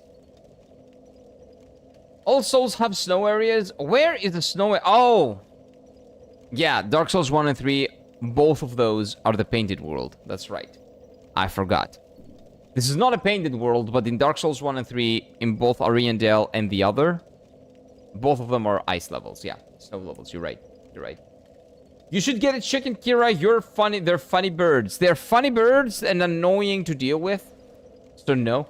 All Souls have snow areas. Where is the snow? Oh! Yeah, Dark Souls 1 and 3, both of those are the painted world. That's right. I forgot. This is not a painted world, but in Dark Souls 1 and 3, in both Ariandel and the other, both of them are ice levels. Yeah, snow levels. You're right. You're right. You should get a chicken, Kira. You're funny. They're funny birds. They're funny birds and annoying to deal with. So no.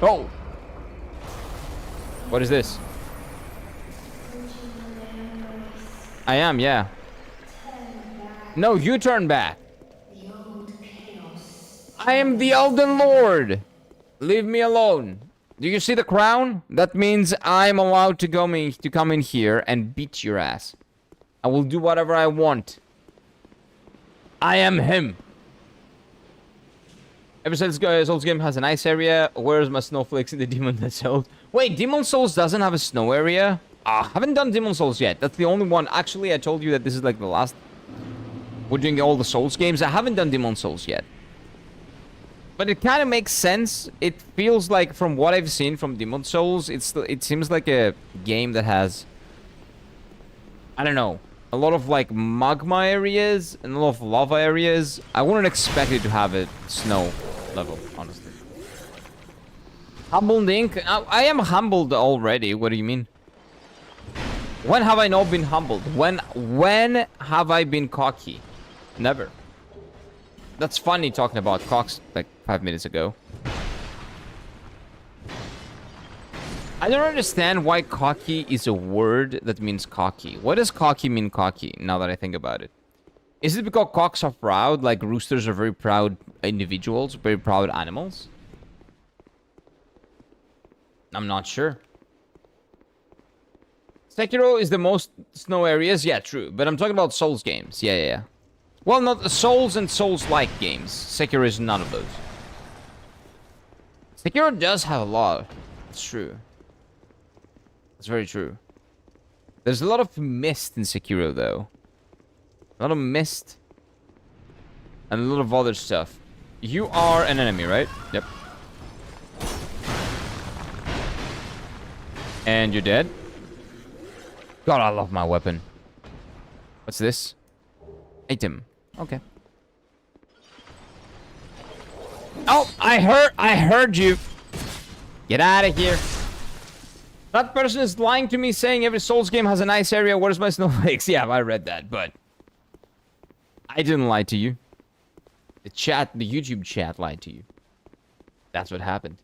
Oh! What is this? I am, yeah. No, you turn back. I am the Elden Lord. Leave me alone. Do you see the crown? That means I'm allowed to come in here and beat your ass. I will do whatever I want. I am him. Ever since Souls game has a nice area, where's my snowflakes in the Demon Souls? Wait, Demon Souls doesn't have a snow area? Haven't done Demon Souls yet. That's the only one. Actually, I told you that this is like the last. We're doing all the Souls games. I haven't done Demon Souls yet. But it kind of makes sense. It feels like, from what I've seen from Demon Souls, it seems like a game that has, I don't know, a lot of like magma areas and a lot of lava areas. I wouldn't expect it to have a snow level, honestly. Humbled Ink? I am humbled already. What do you mean? When have I not been humbled? When have I been cocky? Never. That's funny talking about cocks like 5 minutes ago. I don't understand why cocky is a word that means cocky. What does cocky mean, cocky, now that I think about it? Is it because cocks are proud, like roosters are very proud individuals, very proud animals? I'm not sure. Sekiro is the most snow areas? Yeah, true. But I'm talking about Souls games. Yeah. Well, not the Souls and Souls-like games. Sekiro is none of those. Sekiro does have a lot. It's true. It's very true. There's a lot of mist in Sekiro, though. A lot of mist. And a lot of other stuff. You are an enemy, right? Yep. And you're dead. God, I love my weapon. What's this? Item. Okay. Oh, I heard you. Get out of here. That person is lying to me saying every Souls game has a nice area. Where's my snowflakes? Yeah, I read that, but I didn't lie to you. The YouTube chat lied to you. That's what happened.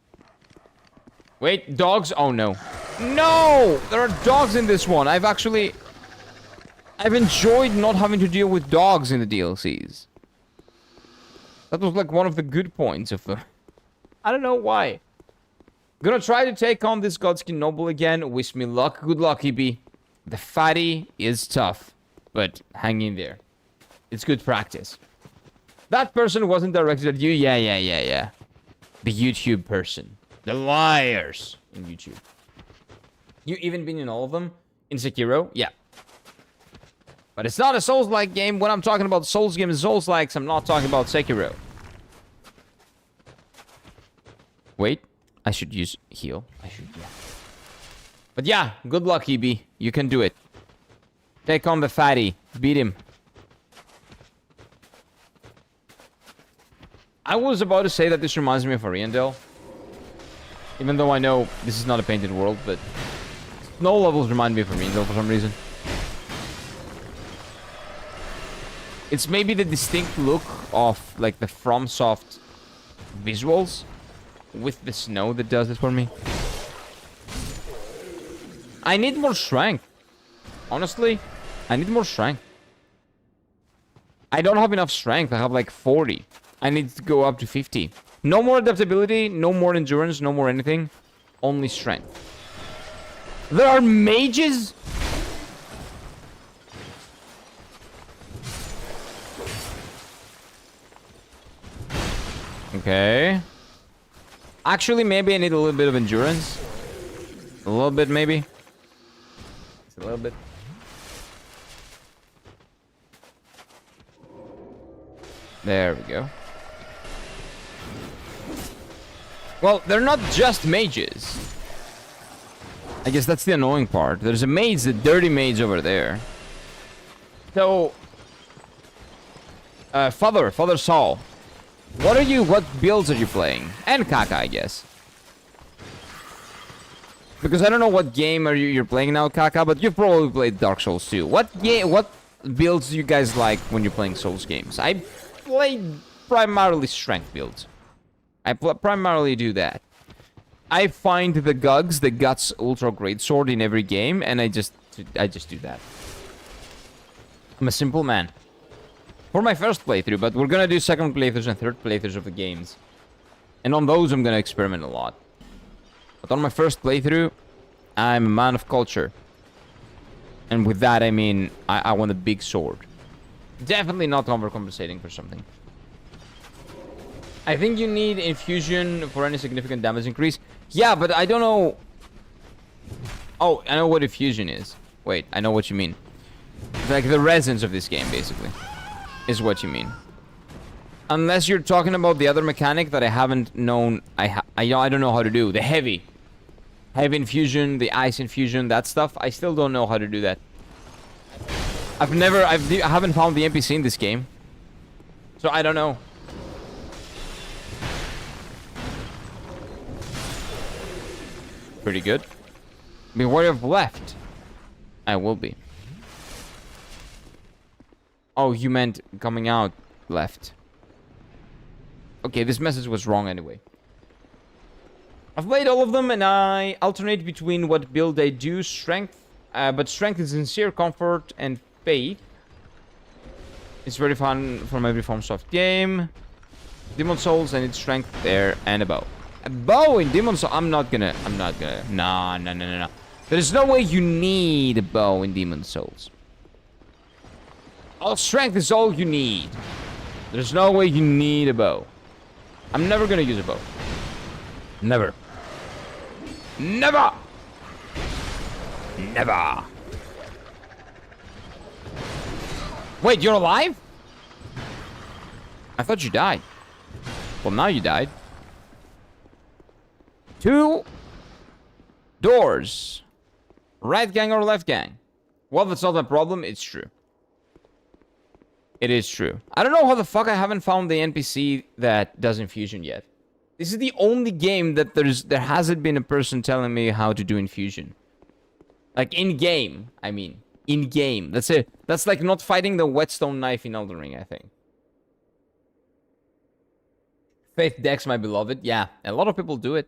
Wait, dogs? Oh, no. No! There are dogs in this one. I've enjoyed not having to deal with dogs in the DLCs. That was like one of the good points of I don't know why. Gonna try to take on this Godskin Noble again. Wish me luck. Good luck, EB. The fatty is tough, but hang in there. It's good practice. That person wasn't directed at you. Yeah. The YouTube person. The liars in YouTube. You even been in all of them? In Sekiro? Yeah. But it's not a Souls-like game. When I'm talking about Souls games, Souls-likes, I'm not talking about Sekiro. Wait. I should use heal. Yeah. But yeah, good luck, EB. You can do it. Take on the fatty. Beat him. I was about to say that this reminds me of Ariandel. Even though I know this is not a painted world, but snow levels remind me of Ariandel for some reason. It's maybe the distinct look of like the FromSoft visuals with the snow that does it for me. I need more strength. Honestly, I need more strength. I don't have enough strength. I have like 40. I need to go up to 50. No more adaptability, no more endurance, no more anything. Only strength. There are mages? Okay. Actually, maybe I need a little bit of endurance. A little bit, maybe. Just a little bit. There we go. Well, they're not just mages. I guess that's the annoying part. There's a mage, the dirty mage over there. So, Father Saul. What builds are you playing? And Kaka, I guess. Because I don't know what game you're playing now, Kaka, but you've probably played Dark Souls 2. What builds do you guys like when you're playing Souls games? I play primarily strength builds. I primarily do that. I find the Guts Ultra Greatsword in every game, and I just do that. I'm a simple man. For my first playthrough, but we're gonna do second playthroughs and third playthroughs of the games. And on those, I'm gonna experiment a lot. But on my first playthrough, I'm a man of culture. And with that, I mean, I want a big sword. Definitely not overcompensating for something. I think you need infusion for any significant damage increase. Yeah, but I don't know... Oh, I know what infusion is. Wait, I know what you mean. It's like the resins of this game, basically. Is what you mean. Unless you're talking about the other mechanic that I haven't known... I don't know how to do. The heavy. Heavy infusion, the ice infusion, that stuff. I still don't know how to do that. I haven't found the NPC in this game. So I don't know. Pretty good. Beware of left. I will be. Oh, you meant coming out left. Okay, this message was wrong anyway. I've played all of them and I alternate between what build I do, strength. But strength is sincere comfort and faith. It's very fun from every From Soft game. Demon Souls, I need strength there and a bow. A bow in Demon Souls? I'm not gonna. No. There's no way you need a bow in Demon Souls. All strength is all you need. There's no way you need a bow. I'm never gonna use a bow. Never. Never! Never! Wait, you're alive? I thought you died. Well, now you died. 2 doors. Right gang or left gang? Well, that's not a problem. It's true. It is true. I don't know how the fuck I haven't found the NPC that does infusion yet. This is the only game that there hasn't been a person telling me how to do infusion. Like in game, I mean. In game. That's it. That's like not fighting the whetstone knife in Elden Ring, I think. Faith Dex, my beloved. Yeah, a lot of people do it.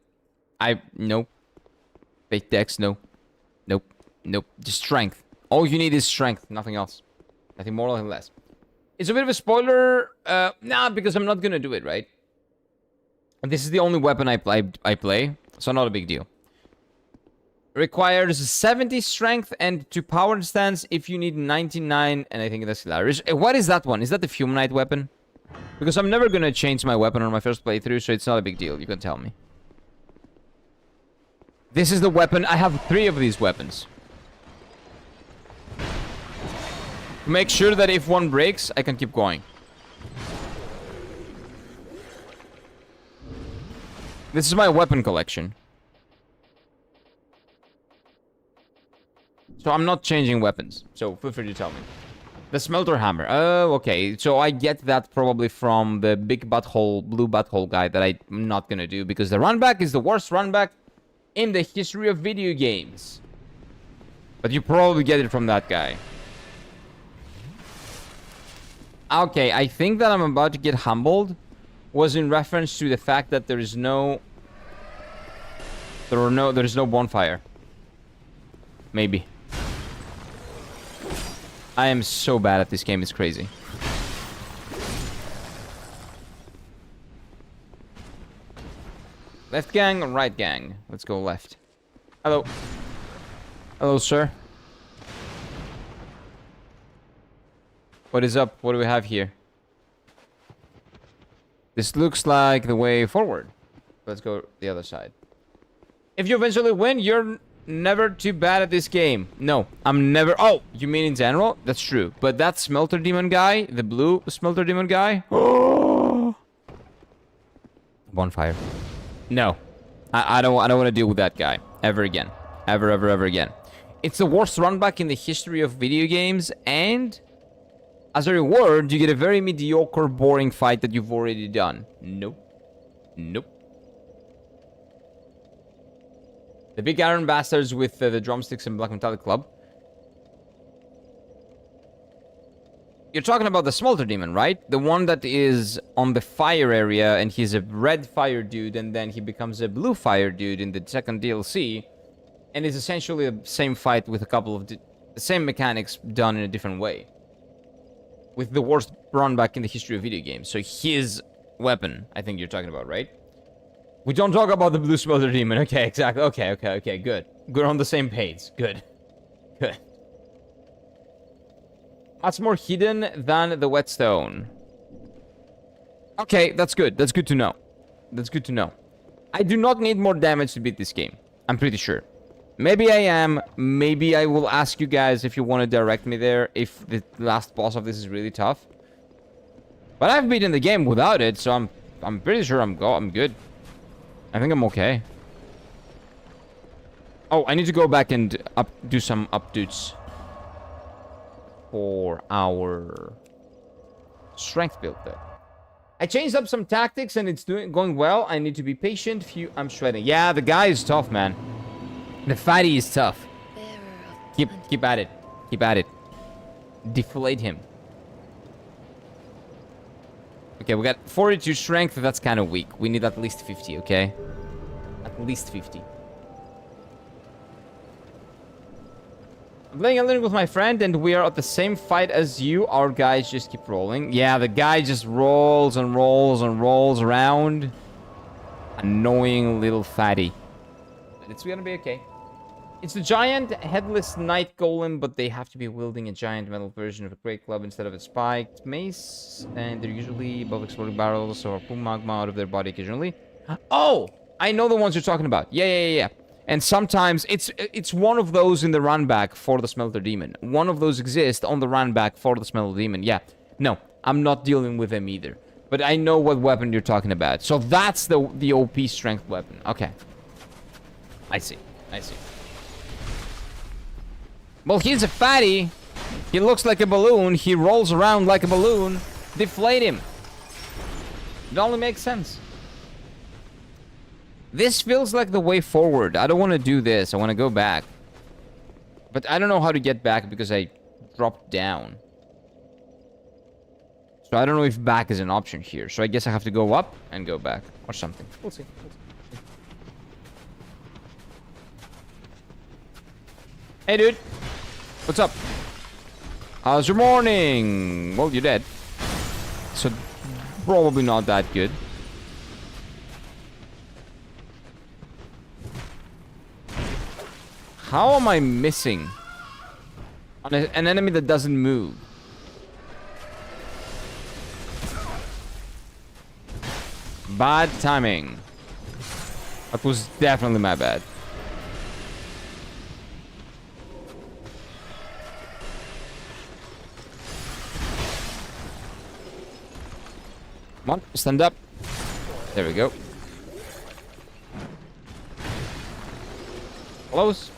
Nope. Faith Dex, no. Nope. Nope. Just strength. All you need is strength. Nothing else. Nothing more, nothing less. It's a bit of a spoiler. Nah, because I'm not gonna do it, right? And this is the only weapon I play, so not a big deal. Requires 70 strength and to power stance if you need 99, and I think that's hilarious. What is that one? Is that the Fuminite weapon? Because I'm never gonna change my weapon on my first playthrough, so it's not a big deal. You can tell me. This is the weapon. I have 3 of these weapons. Make sure that if one breaks, I can keep going. This is my weapon collection. So I'm not changing weapons. So feel free to tell me. The smelter hammer. Oh, okay. So I get that probably from the big butthole, blue butthole guy that I'm not gonna do. Because the runback is the worst runback in the history of video games. But you probably get it from that guy. Okay, I think that I'm about to get humbled was in reference to the fact that there is no bonfire. Maybe. I am so bad at this game, it's crazy. Left gang or right gang? Let's go left. Hello. Hello, sir. What is up? What do we have here? This looks like the way forward. Let's go the other side. If you eventually win, you're never too bad at this game. No, I'm never... Oh, you mean in general? That's true. But that smelter demon guy, the blue smelter demon guy... Bonfire. No. I don't want to deal with that guy. Ever again. Ever again. It's the worst runback in the history of video games, and... as a reward, you get a very mediocre, boring fight that you've already done. Nope. Nope. The big iron bastards with the drumsticks and black metallic club. You're talking about the smelter demon, right? The one that is on the fire area, and he's a red fire dude, and then he becomes a blue fire dude in the second DLC. And it's essentially the same fight with a couple of... the same mechanics done in a different way. with the worst run back in the history of video games. So his weapon, I think you're talking about, right? We don't talk about the blue smelter demon. Okay, exactly. Okay, good. We're on the same page. Good. Much more hidden than the whetstone. Okay, that's good. That's good to know. I do not need more damage to beat this game. I'm pretty sure. Maybe I am. Maybe I will ask you guys if you want to direct me there if the last boss of this is really tough. But I've beaten the game without it, so I'm pretty sure I'm good. I think I'm okay. Oh, I need to go back and do some updates for our strength build though. I changed up some tactics and it's going well. I need to be patient. I'm shredding. Yeah, the guy is tough, man. The fatty is tough. Keep at it. Deflate him. Okay, we got 42 strength. That's kind of weak. We need at least 50, okay? At least 50. I'm playing Alone with my friend, and we are at the same fight as you. Our guys just keep rolling. Yeah, the guy just rolls and rolls and rolls around. Annoying little fatty. But it's gonna be okay. It's the giant headless knight golem, but they have to be wielding a giant metal version of a great club instead of a spiked mace. And they're usually above exploding barrels or pull magma out of their body occasionally. Oh! I know the ones you're talking about. Yeah. And sometimes it's one of those in the run back for the smelter demon. One of those exists on the run back for the smelter demon. Yeah. No, I'm not dealing with them either. But I know what weapon you're talking about. So that's the OP strength weapon. Okay. I see. Well, he's a fatty. He looks like a balloon. He rolls around like a balloon. Deflate him. It only makes sense. This feels like the way forward. I don't want to do this. I want to go back. But I don't know how to get back because I dropped down. So I don't know if back is an option here. So I guess I have to go up and go back or something. We'll see. Hey, dude. What's up? How's your morning? Well, you're dead. So, probably not that good. How am I missing on an enemy that doesn't move? Bad timing. That was definitely my bad. Come on, stand up. There we go. Close.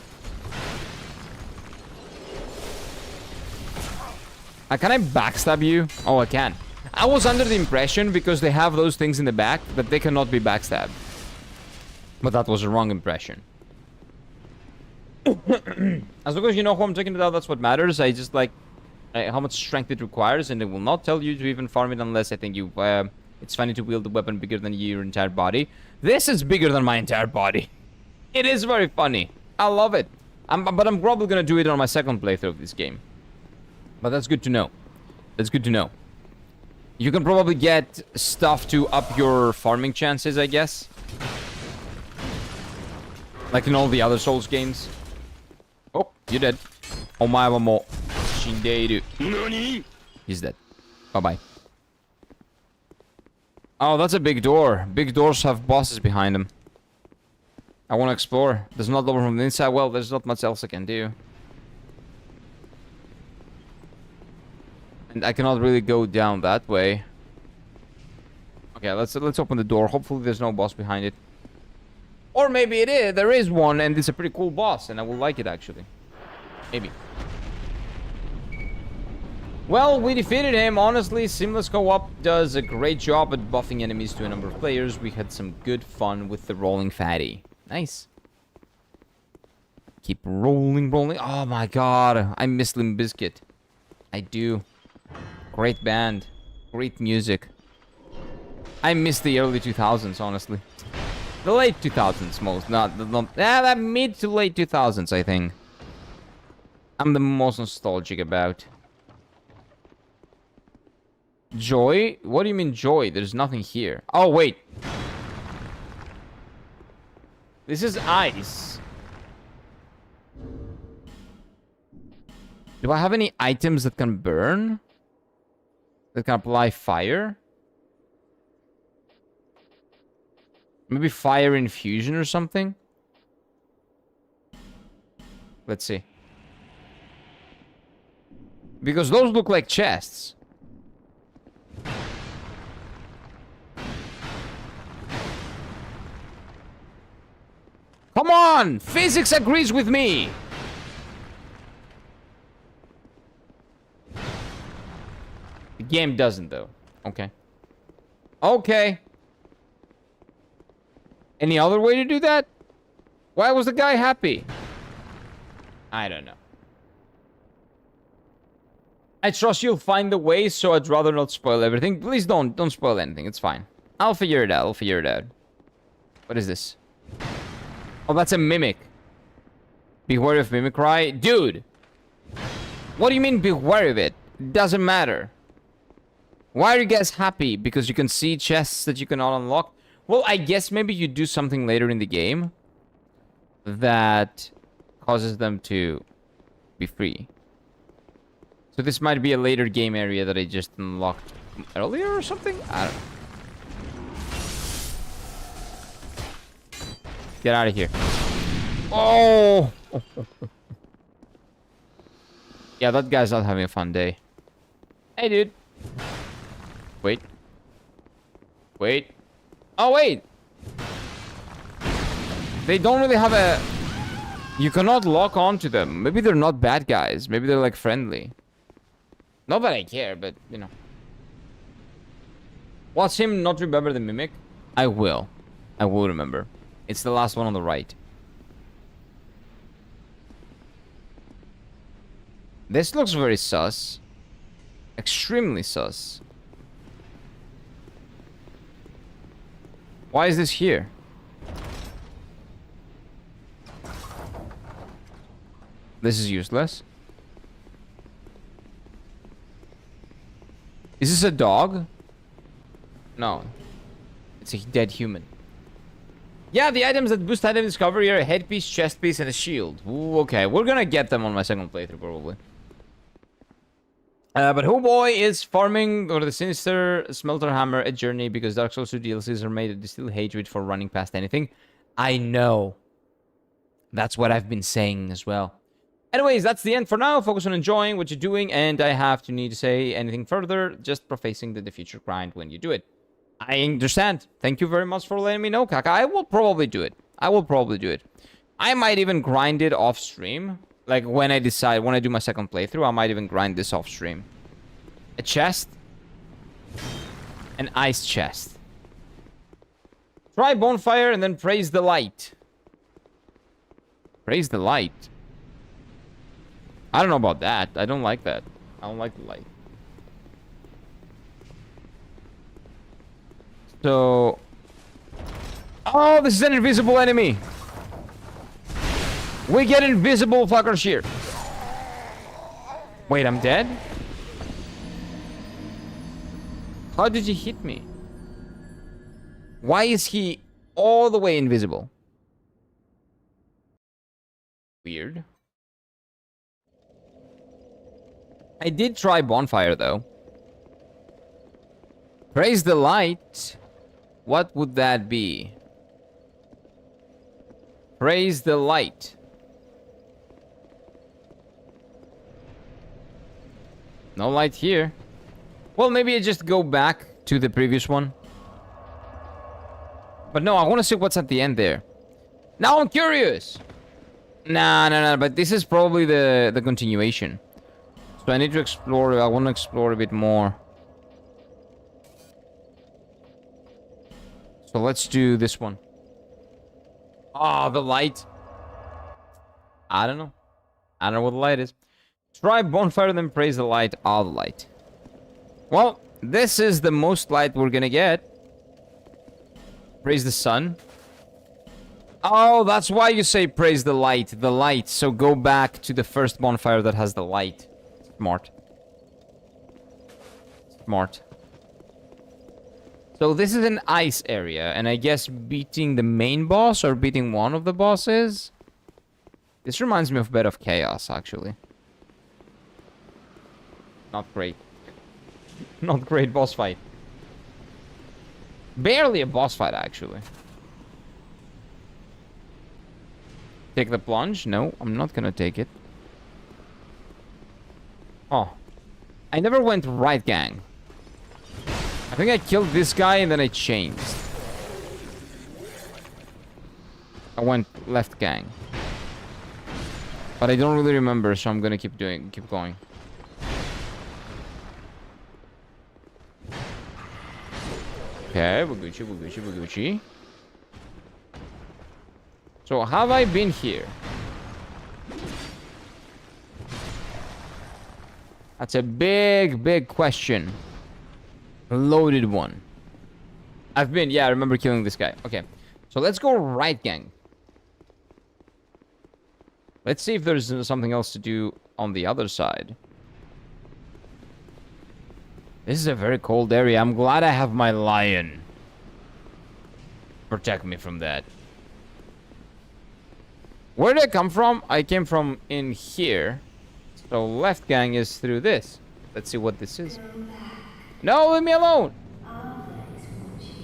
Can I backstab you? Oh, I can. I was under the impression, because they have those things in the back, that they cannot be backstabbed. But that was a wrong impression. As long as you know who I'm talking about, that's what matters. I just like how much strength it requires, and it will not tell you to even farm it unless I think you... it's funny to wield a weapon bigger than your entire body. This is bigger than my entire body. It is very funny. I love it. But I'm probably gonna do it on my second playthrough of this game. But that's good to know. That's good to know. You can probably get stuff to up your farming chances, I guess. Like in all the other Souls games. Oh, you're dead. Omae wa mo shindeiru. He's dead. Bye-bye. Oh, that's a big door. Big doors have bosses behind them. I want to explore. There's not over from the inside. Well, there's not much else I can do. And I cannot really go down that way. Okay, let's open the door. Hopefully there's no boss behind it. Or maybe it is. There is one, and it's a pretty cool boss, and I will like it, actually. Maybe. Well, we defeated him. Honestly, Seamless Co-op does a great job at buffing enemies to a number of players. We had some good fun with the rolling fatty. Nice. Keep rolling. Oh my god. I miss Limp Bizkit. I do. Great band. Great music. I miss the early 2000s, honestly. The late 2000s most. Not the mid to late 2000s, I think. I'm the most nostalgic about. Joy? What do you mean joy? There's nothing here. Oh, wait. This is ice. Do I have any items that can burn? That can apply fire? Maybe fire infusion or something? Let's see. Because those look like chests. Come on! Physics agrees with me! The game doesn't, though. Okay. Okay. Any other way to do that? Why was the guy happy? I don't know. I trust you'll find the way, so I'd rather not spoil everything. Please don't spoil anything. It's fine. I'll figure it out. What is this? Oh, that's a mimic. Beware of mimicry. Dude! What do you mean beware of it? Doesn't matter. Why are you guys happy? Because you can see chests that you cannot unlock? Well, I guess maybe you do something later in the game that causes them to be free. So this might be a later game area that I just unlocked earlier or something? I don't know. Get out of here. Oh! Yeah, that guy's not having a fun day. Hey, dude. Wait. Wait. Oh, wait! They don't really have a... You cannot lock onto them. Maybe they're not bad guys. Maybe they're, like, friendly. Not that I care, but, you know. Watch him not remember the mimic. I will. I will remember. It's the last one on the right. This looks very sus. Extremely sus. Why is this here? This is useless. Is this a dog? No. It's a dead human. Yeah, the items that boost item discovery are a headpiece, chest piece, and a shield. Ooh, okay, we're gonna get them on my second playthrough, probably. But Who Boy is farming or the Sinister Smelter Hammer a journey because Dark Souls 2 DLCs are made to distill hatred for running past anything. I know. That's what I've been saying as well. Anyways, that's the end for now. Focus on enjoying what you're doing, and I have to need to say anything further, just prefacing that the future grind when you do it. I understand. Thank you very much for letting me know, Kaka. I will probably do it. I might even grind it off stream. Like, when I do my second playthrough, I might even grind this off stream. A chest. An ice chest. Try bonfire and then praise the light. Praise the light. I don't know about that. I don't like that. I don't like the light. So... Oh, this is an invisible enemy. We get invisible fuckers here. Wait, I'm dead? How did he hit me? Why is he all the way invisible? Weird. I did try bonfire, though. Praise the light. What would that be? Praise the light. No light here. Well, maybe I just go back to the previous one. But no, I want to see what's at the end there. Now I'm curious. Nah, but this is probably the continuation. So I need to explore. I want to explore a bit more. So let's do this one. Ah, the light. I don't know. I don't know what the light is. Try bonfire, then praise the light. All the light. Well, this is the most light we're gonna get. Praise the sun. Oh, that's why you say praise the light. The light. So go back to the first bonfire that has the light. Smart. Smart. So this is an ice area, and I guess beating the main boss or beating one of the bosses. This reminds me of Bed of Chaos, actually. Not great. Not great boss fight. Barely a boss fight, actually. Take the plunge? No, I'm not gonna take it. Oh. I never went right, gang. I think I killed this guy and then I changed. I went left, gang. But I don't really remember, so I'm gonna keep going. Okay, Waguchi. So, have I been here? That's a big question. A loaded one. I've been, yeah, I remember killing this guy. Okay, so let's go right, gang. Let's see if there's something else to do on the other side. This is a very cold area. I'm glad I have my lion. Protect me from that. Where did I come from? I came from in here. So left, gang, is through this. Let's see what this is. No, leave me alone.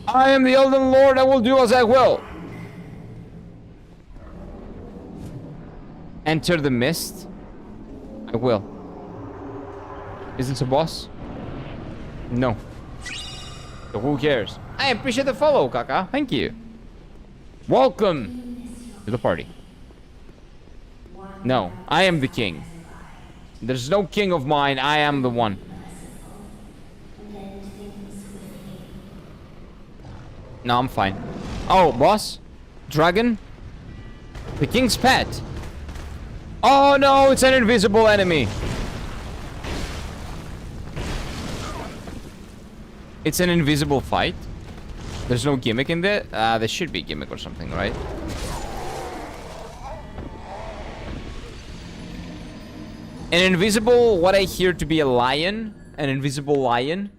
I am the Elden Lord. I will do as I will. Enter the mist. I will. Is this a boss? No. So who cares? I appreciate the follow, Kaka. Thank you. Welcome to the party. No, I am the king. There's no king of mine. I am the one. No, I'm fine. Oh, boss? Dragon? The king's pet. Oh no, it's an invisible enemy. It's an invisible fight. There's no gimmick in there. There should be a gimmick or something, right? An invisible, what I hear to be a lion. An invisible lion.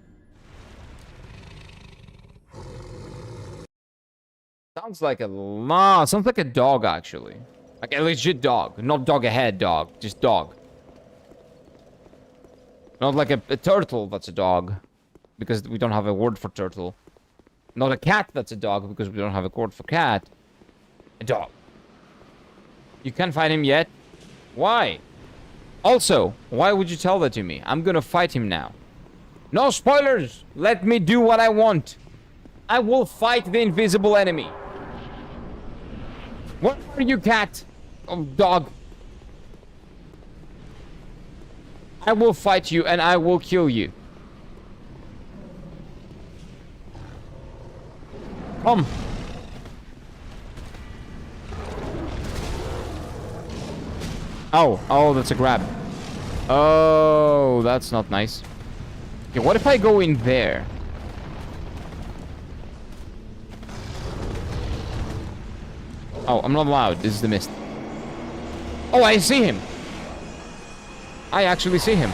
Sounds like a... Nah, sounds like a dog, actually. Like a legit dog. Not dog ahead dog. Just dog. Not like a turtle that's a dog. Because we don't have a word for turtle. Not a cat that's a dog. Because we don't have a word for cat. A dog. You can't find him yet? Why? Also, why would you tell that to me? I'm gonna fight him now. No spoilers! Let me do what I want. I will fight the invisible enemy. Where are you, cat? Oh, dog. I will fight you and I will kill you. Come. Oh, that's a grab. Oh, that's not nice. Okay, what if I go in there? Oh, I'm not allowed. This is the mist. Oh, I see him. I actually see him.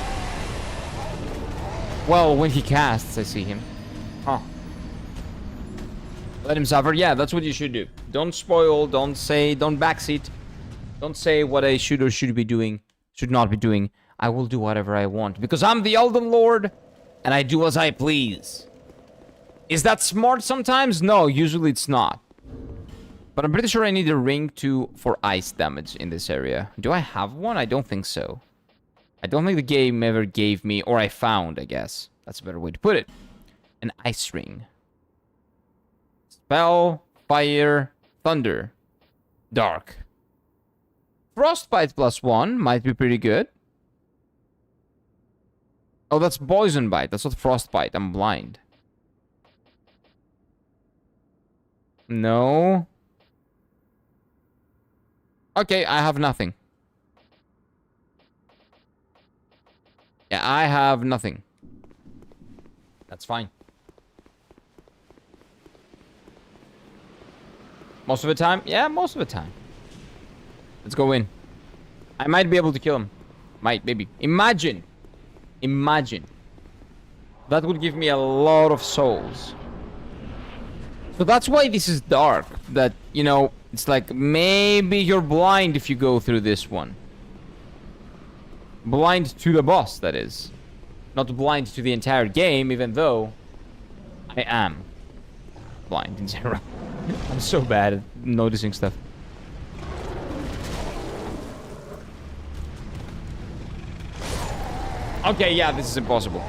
Well, when he casts, I see him. Huh. Let him suffer. Yeah, that's what you should do. Don't spoil, don't say, don't backseat. Don't say what I should or should be doing, should not be doing. I will do whatever I want. Because I'm the Elden Lord, and I do as I please. Is that smart sometimes? No, usually it's not. But I'm pretty sure I need a ring for ice damage in this area. Do I have one? I don't think so. I don't think the game ever gave me, or I found, I guess. That's a better way to put it. An ice ring. Spell, fire, thunder, dark. Frostbite +1 might be pretty good. Oh, that's poison bite. That's not frostbite. I'm blind. No. Okay, I have nothing. Yeah, I have nothing. That's fine. Most of the time? Yeah, most of the time. Let's go in. I might be able to kill him. Might, maybe. Imagine. Imagine. That would give me a lot of souls. So that's why this is dark. That, you know, it's like maybe you're blind if you go through this one. Blind to the boss, that is. Not blind to the entire game, even though I am blind in general. I'm so bad at noticing stuff. Okay, yeah, this is impossible.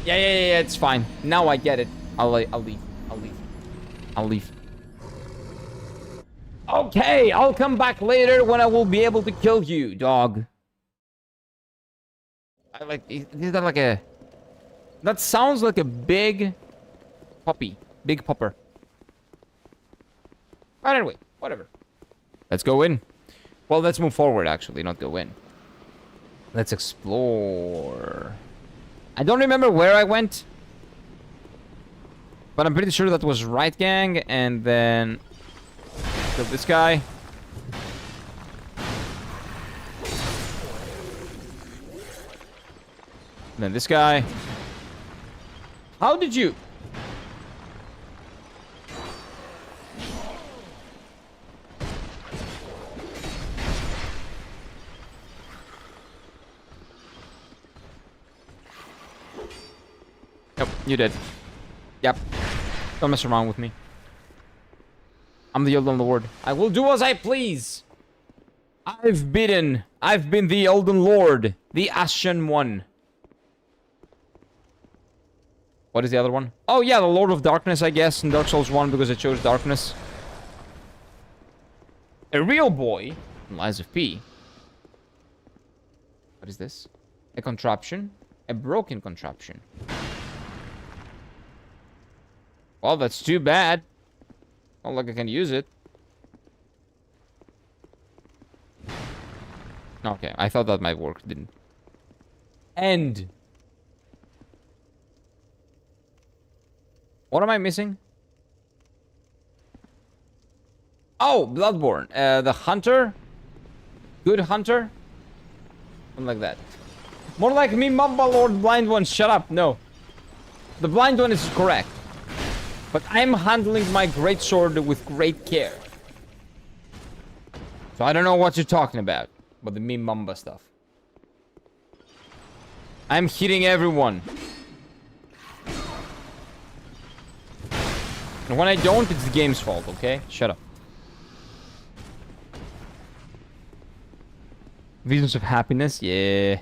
Yeah, it's fine. Now I get it. I'll leave. I'll leave. Okay, I'll come back later when I will be able to kill you, dog. I like, is that like a... That sounds like a big puppy. Big pupper. But anyway, whatever. Let's go in. Well, let's move forward, actually, not go in. Let's explore. I don't remember where I went. But I'm pretty sure that was right, gang. And then... kill this guy. And then this guy. How did you... Nope, you did. Yep. Don't mess around with me. I'm the Elden Lord. I will do as I please. I've been the Elden Lord. The Ashen One. What is the other one? Oh yeah, the Lord of Darkness, I guess, in Dark Souls 1 because I chose darkness. A real boy. Lies of P. What is this? A contraption. A broken contraption. Well, that's too bad. Not like I can use it. Okay, I thought that might work. Didn't. End. What am I missing? Oh, Bloodborne. The hunter? Good hunter? Something like that. More like me, Mamba Lord Blind One. Shut up. No. The blind one is correct. But I'm handling my greatsword with great care. So I don't know what you're talking about. But the meme mamba stuff. I'm hitting everyone. And when I don't, it's the game's fault, okay? Shut up. Visions of happiness? Yeah.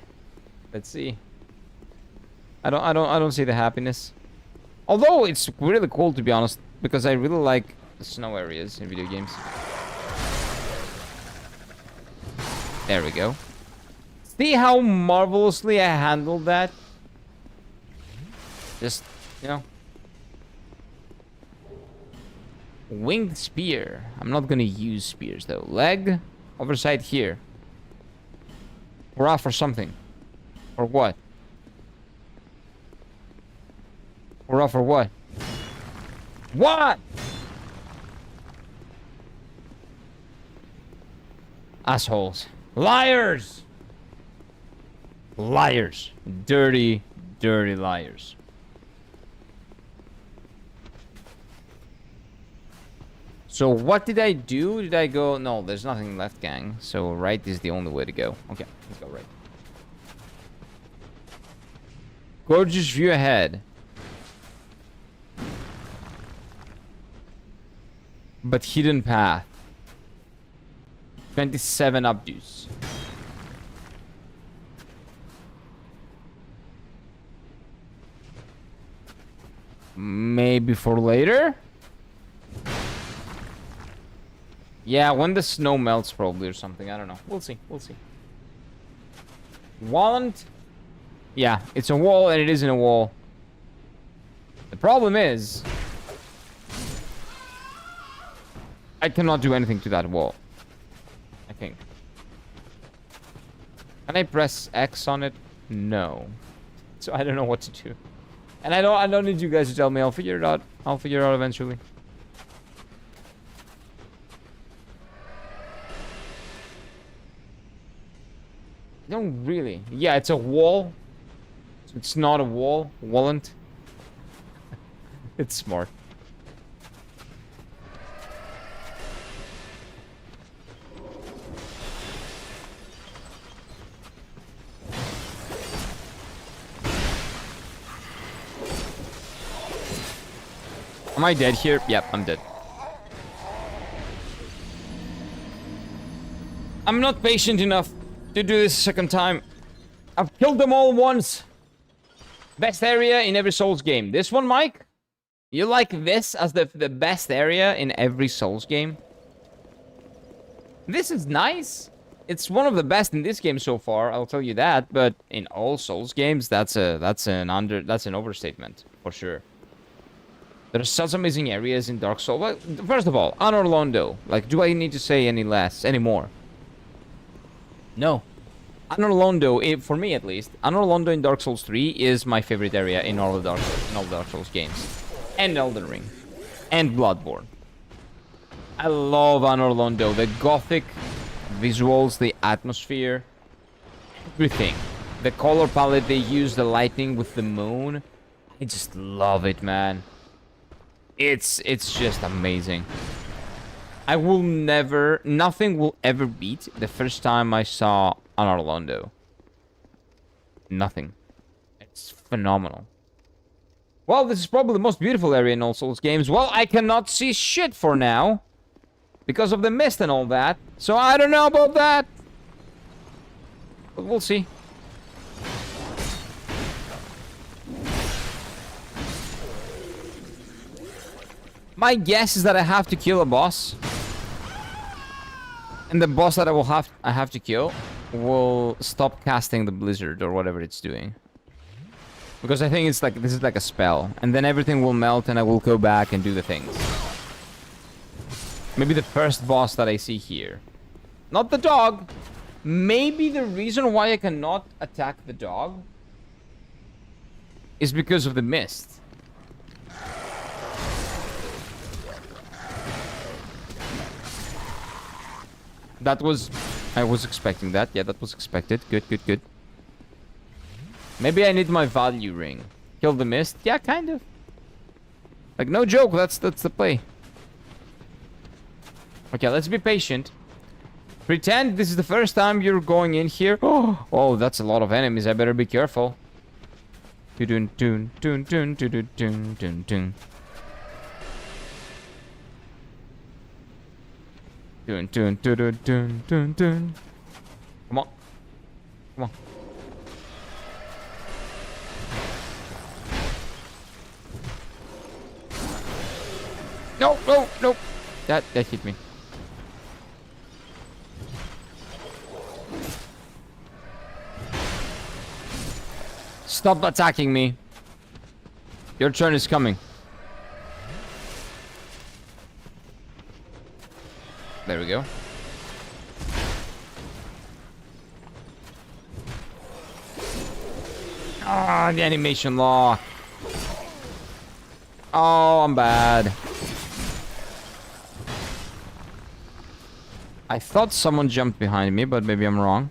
Let's see. I don't see the happiness. Although it's really cool, to be honest, because I really like the snow areas in video games. There we go. See how marvelously I handled that? Just, you know. Winged spear. I'm not gonna use spears, though. Leg. Oversight here. Hurrah for something. Or what? Hurrah for what? What? Assholes. Liars! Liars. Dirty, dirty liars. So what did I do? Did I go? No, there's nothing left, gang. So right is the only way to go. Okay, let's go right. Gorgeous view ahead. But hidden path. 27 updos. Maybe for later? Yeah, when the snow melts probably or something. I don't know. We'll see. We'll see. Wallant? Yeah, it's a wall and it isn't a wall. The problem is... I cannot do anything to that wall. I think. Can I press X on it? No. So I don't know what to do. And I don't need you guys to tell me. I'll figure it out. I'll figure it out eventually. No, really. Yeah, it's a wall. So it's not a wall. Wallant. It's smart. Am I dead here? Yep, I'm dead. I'm not patient enough to do this a second time. I've killed them all once. Best area in every Souls game. This one, Mike? You like this as the best area in every Souls game? This is nice. It's one of the best in this game so far, I'll tell you that. But in all Souls games, that's an overstatement for sure. There's such amazing areas in Dark Souls. Well, first of all, Anor Londo. Like, do I need to say any more? No. Anor Londo, for me at least, Anor Londo in Dark Souls 3 is my favorite area in all the Dark Souls games. And Elden Ring. And Bloodborne. I love Anor Londo. The gothic visuals, the atmosphere, everything. The color palette they use, the lightning with the moon. I just love it, man. It's just amazing. I will never... Nothing will ever beat the first time I saw Anor Londo. Nothing. It's phenomenal. Well, this is probably the most beautiful area in all Souls games. Well, I cannot see shit for now. Because of the mist and all that. So I don't know about that. But we'll see. My guess is that I have to kill a boss. And the boss that I have to kill will stop casting the blizzard or whatever it's doing. Because I think it's like this is like a spell. And then everything will melt and I will go back and do the things. Maybe the first boss that I see here. Not the dog. Maybe the reason why I cannot attack the dog is because of the mist. That was... I was expecting that. Yeah, that was expected. Good, good, good. Maybe I need my value ring. Kill the mist? Yeah, kind of. Like, no joke. That's the play. Okay, let's be patient. Pretend this is the first time you're going in here. Oh, that's a lot of enemies. I better be careful. Dun dun dun dun dun dun dun dun. Dun dun dun dun dun dun dun. Come on. Come on. No, no, no. That hit me. Stop attacking me. Your turn is coming. There we go. Ah, the animation lock. Oh, I'm bad. I thought someone jumped behind me, but maybe I'm wrong.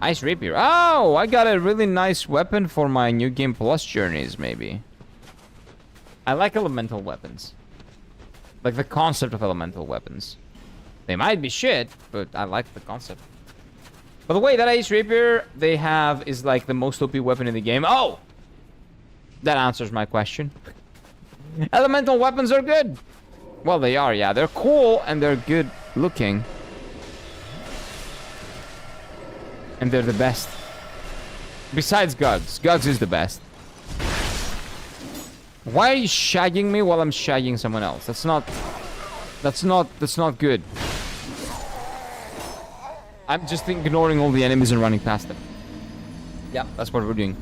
Ice Rapier. Oh, I got a really nice weapon for my New Game Plus journeys, maybe. I like elemental weapons. Like the concept of elemental weapons. They might be shit, but I like the concept. By the way, that Ice Rapier they have is like the most OP weapon in the game. Oh! That answers my question. Elemental weapons are good. Well, they are, yeah. They're cool and they're good looking. And they're the best. Besides Gugs. Gugs is the best. Why are you shagging me while I'm shagging someone else? That's not good. I'm just ignoring all the enemies and running past them. Yeah, that's what we're doing.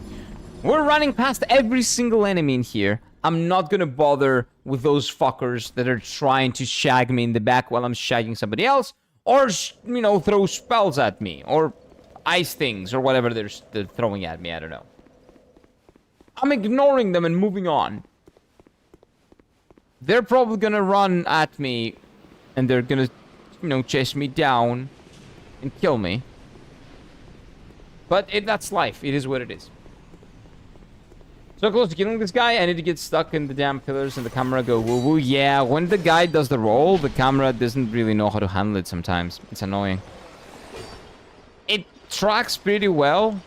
We're running past every single enemy in here. I'm not gonna bother with those fuckers that are trying to shag me in the back while I'm shagging somebody else. Or, you know, throw spells at me. Or ice things or whatever they're throwing at me. I don't know. I'm ignoring them and moving on. They're probably gonna run at me and they're gonna, you know, chase me down and kill me. But that's life. It is what it is. So close to killing this guy, I need to get stuck in the damn pillars and the camera go woo-woo. Yeah, when the guy does the roll, the camera doesn't really know how to handle it sometimes. It's annoying. It tracks pretty well.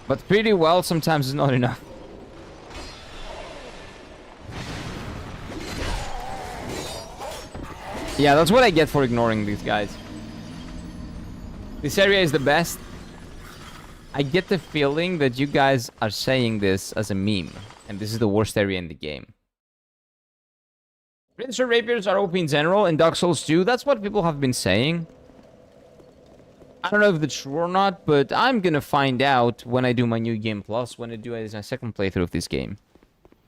But pretty well sometimes is not enough. Yeah, that's what I get for ignoring these guys. This area is the best. I get the feeling that you guys are saying this as a meme, and this is the worst area in the game. Prince rapiers are OP in general, in Dark Souls 2. That's what people have been saying. I don't know if it's true or not, but I'm gonna find out when I do my New Game Plus, when I do my second playthrough of this game.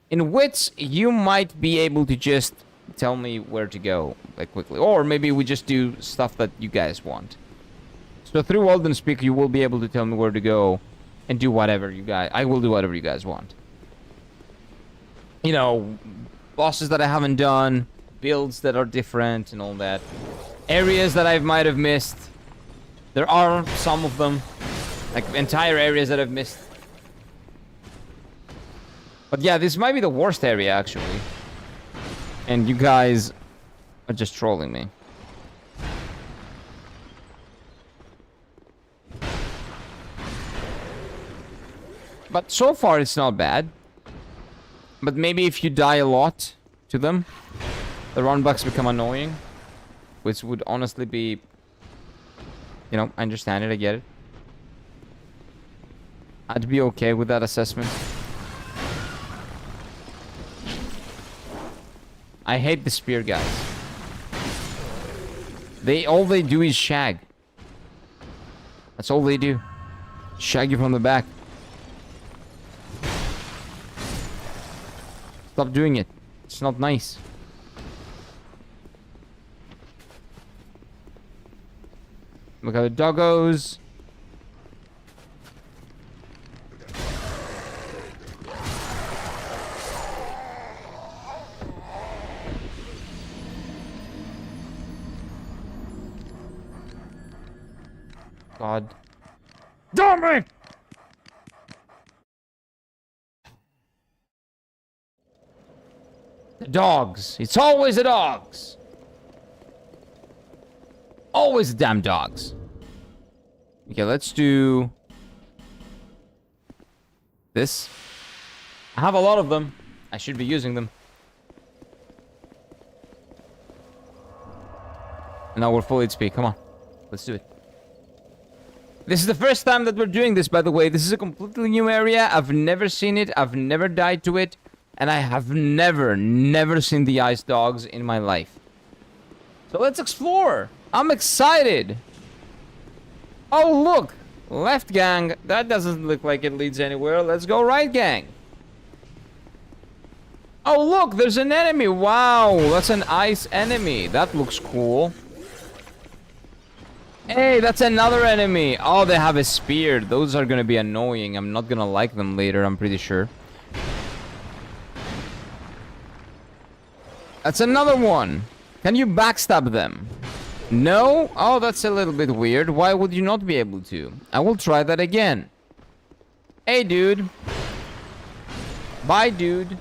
In which, you might be able to just tell me where to go, like, quickly. Or maybe we just do stuff that you guys want. So through Walden Speak, you will be able to tell me where to go and do whatever you guys... I will do whatever you guys want. You know, bosses that I haven't done, builds that are different and all that. Areas that I might have missed. There are some of them. Like, entire areas that I've missed. But yeah, this might be the worst area, actually. And you guys are just trolling me. But so far, it's not bad. But maybe if you die a lot to them, the runbacks become annoying. Which would honestly be... You know, I understand it, I get it. I'd be okay with that assessment. I hate the spear guys. All they do is shag. That's all they do. Shag you from the back. Stop doing it. It's not nice. Look at the doggos. God. Damn me! The dogs. It's always the dogs. Always the damn dogs. Okay, let's do this. I have a lot of them. I should be using them. And now we're full HP. Come on. Let's do it. This is the first time that we're doing this, by the way. This is a completely new area. I've never seen it. I've never died to it. And I have never seen the ice dogs in my life. So let's explore. I'm excited. Oh, look. Left, gang. That doesn't look like it leads anywhere. Let's go right, gang. Oh, look. There's an enemy. Wow. That's an ice enemy. That looks cool. Hey, that's another enemy. Oh, they have a spear. Those are gonna be annoying. I'm not gonna like them later, I'm pretty sure. That's another one. Can you backstab them? No? Oh, that's a little bit weird. Why would you not be able to? I will try that again. Hey, dude. Bye, dude.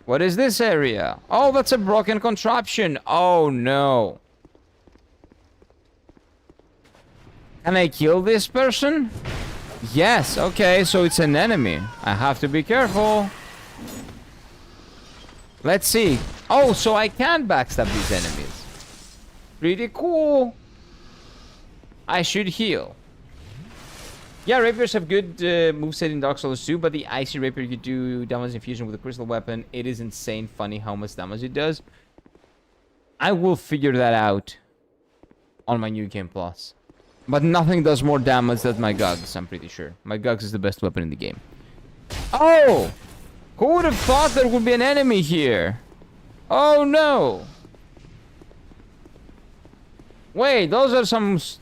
What is this area? Oh, that's a broken contraption. Oh, no. Can I kill this person? Yes, okay, so it's an enemy. I have to be careful. Let's see. Oh, so I can backstab these enemies. Pretty cool. I should heal. Yeah, rapiers have good moveset in Dark Souls 2, but the icy rapier you do damage infusion with a crystal weapon. It is insane funny how much damage it does. I will figure that out on my New Game Plus. But nothing does more damage than my Gugs, I'm pretty sure. My Gugs is the best weapon in the game. Oh! Who would have thought there would be an enemy here? Oh no! Wait, those are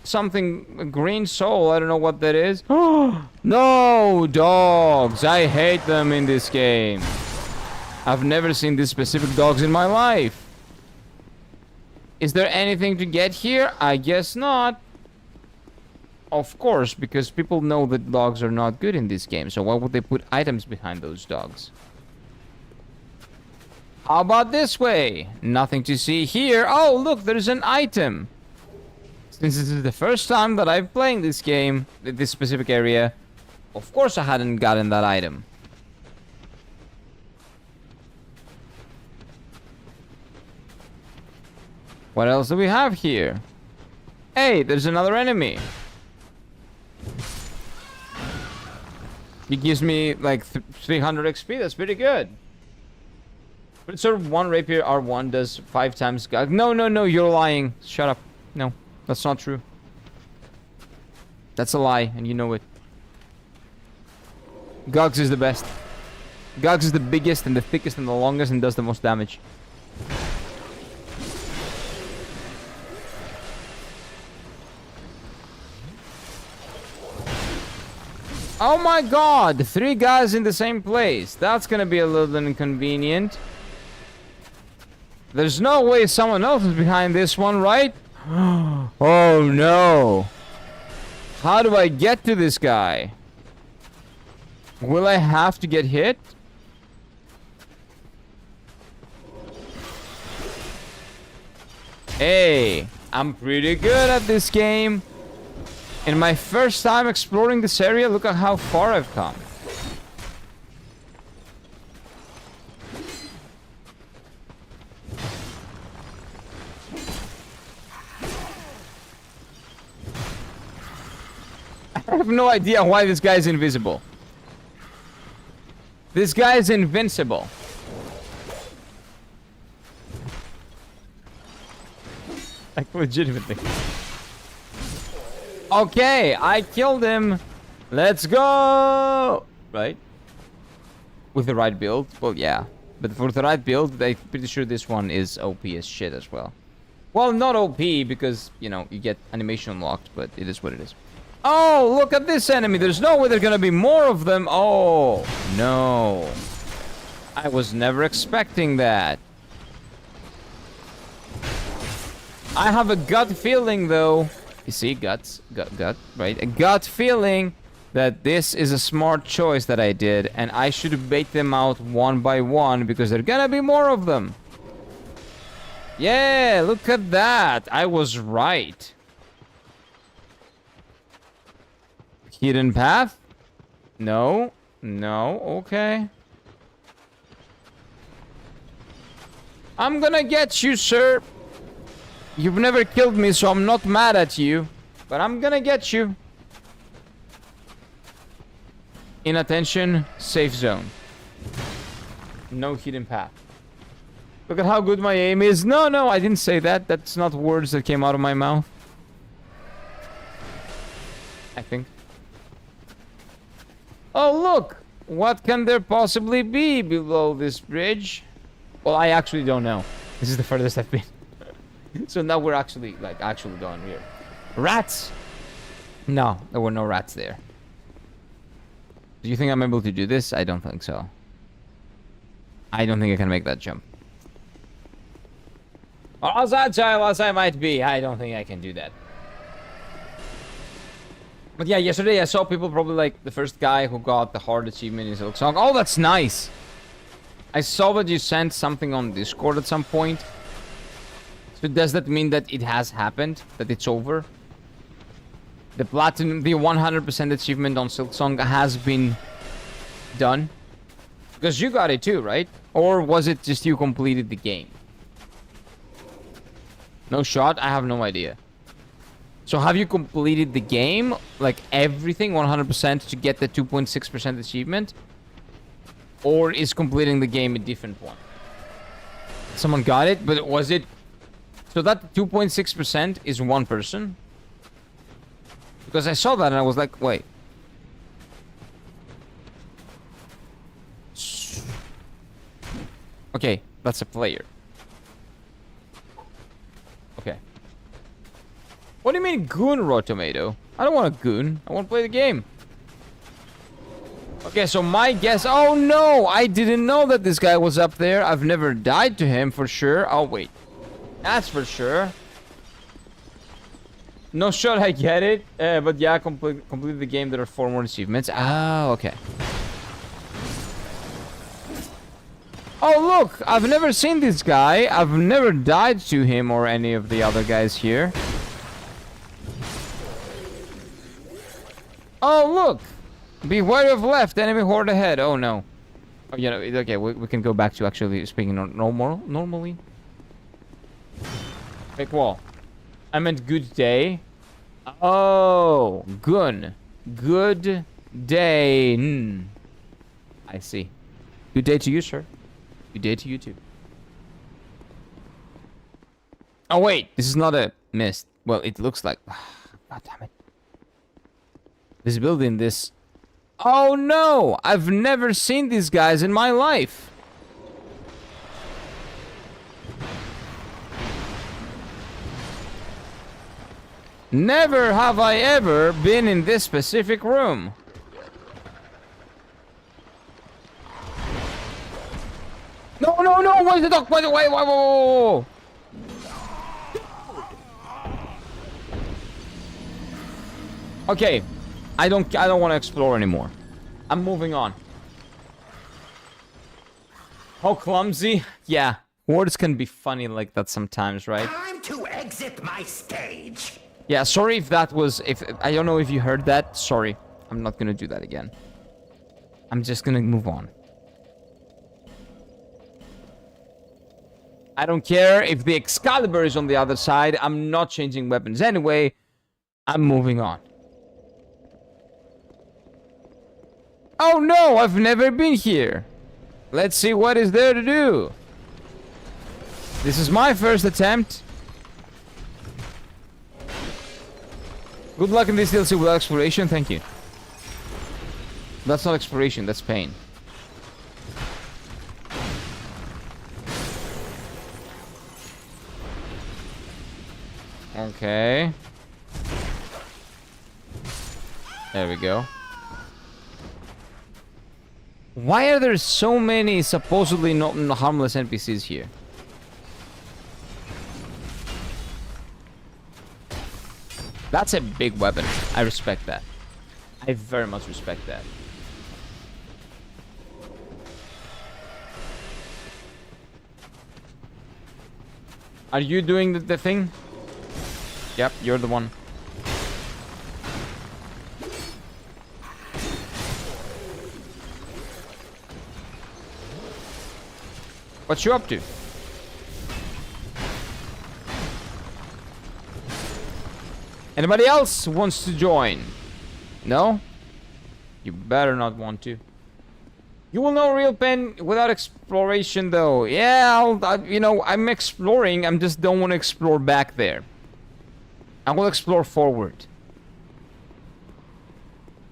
something green soul. I don't know what that is. No, dogs. I hate them in this game. I've never seen these specific dogs in my life. Is there anything to get here? I guess not. Of course, because people know that dogs are not good in this game. So why would they put items behind those dogs? How about this way? Nothing to see here. Oh, look, there's an item. Since this is the first time that I'm playing this game, this specific area, of course I hadn't gotten that item. What else do we have here? Hey, there's another enemy. He gives me like 300 XP. That's pretty good. But sort of one rapier R1 does 5 times. No, no, no, you're lying. Shut up. No, that's not true. That's a lie, and you know it. Gogs is the best. Gogs is the biggest and the thickest and the longest and does the most damage. Oh my god! 3 guys in the same place. That's gonna be a little inconvenient. There's no way someone else is behind this one, right? Oh no. How do I get to this guy? Will I have to get hit? Hey, I'm pretty good at this game. In my first time exploring this area, look at how far I've come. I have no idea why this guy is invisible. This guy is invincible. Like, legitimately. Okay, I killed him. Let's go! Right? With the right build? Well, yeah. But for the right build, I'm pretty sure this one is OP as shit as well. Well, not OP because, you know, you get animation unlocked, but it is what it is. Oh, look at this enemy. There's no way there's gonna be more of them. Oh, no. I was never expecting that. I have a gut feeling, though. You see, gut, right? A gut feeling that this is a smart choice that I did, and I should bait them out one by one because there's gonna be more of them. Yeah, look at that. I was right. Hidden path? No. No, okay. I'm gonna get you, sir. You've never killed me, so I'm not mad at you. But I'm gonna get you. Inattention, safe zone. No hidden path. Look at how good my aim is. No, no, I didn't say that. That's not words that came out of my mouth. I think. Oh, look! What can there possibly be below this bridge? Well, I actually don't know. This is the furthest I've been. So now we're actually going here. Rats! No, there were no rats there. Do you think I'm able to do this? I don't think so. I don't think I can make that jump. As agile as I might be, I don't think I can do that. But yeah, yesterday I saw people probably like the first guy who got the hard achievement in Silk Song. Oh, that's nice! I saw that you sent something on Discord at some point. So does that mean that it has happened? That it's over? The platinum, the 100% achievement on Silk Song has been done? Because you got it too, right? Or was it just you completed the game? No shot? I have no idea. So have you completed the game? Like everything 100% to get the 2.6% achievement? Or is completing the game a different one? Someone got it, but was it... So that 2.6% is one person? Because I saw that and I was like, wait. Okay, that's a player. Okay. What do you mean goon, raw tomato? I don't want a goon. I want to play the game. Okay, so my guess... Oh no! I didn't know that this guy was up there. I've never died to him for sure. Oh wait. That's for sure. No shot, I get it. But yeah, complete the game. There are 4 more achievements. Oh, okay. Oh, look! I've never seen this guy. I've never died to him or any of the other guys here. Oh, look! Beware of left. Enemy horde ahead. Oh, no. Oh, yeah, okay, we can go back to actually speaking normally. Fake wall. I meant good day. Oh, good. Good day. I see. Good day to you, sir. Good day to you, too. Oh, wait. This is not a mist. Well, it looks like... God damn it. This building, this... Oh, no! I've never seen these guys in my life. Never have I ever been in this specific room. No, no, no! Where's the dog? Wait, wait, wait, whoa. Okay, I don't want to explore anymore. I'm moving on. How clumsy? Yeah, words can be funny like that sometimes, right? Time to exit my stage. Yeah, sorry if that was... I don't know if you heard that. Sorry. I'm not gonna do that again. I'm just gonna move on. I don't care if the Excalibur is on the other side. I'm not changing weapons anyway. I'm moving on. Oh no, I've never been here. Let's see what is there to do. This is my first attempt. Good luck in this DLC without exploration, thank you. That's not exploration, that's pain. Okay. There we go. Why are there so many supposedly not harmless NPCs here? That's a big weapon. I respect that. I very much respect that. Are you doing the thing? Yep, you're the one. What you up to? Anybody else wants to join? No? You better not want to. You will know real pain without exploration, though. Yeah, you know, I'm exploring. I just don't want to explore back there. I will explore forward.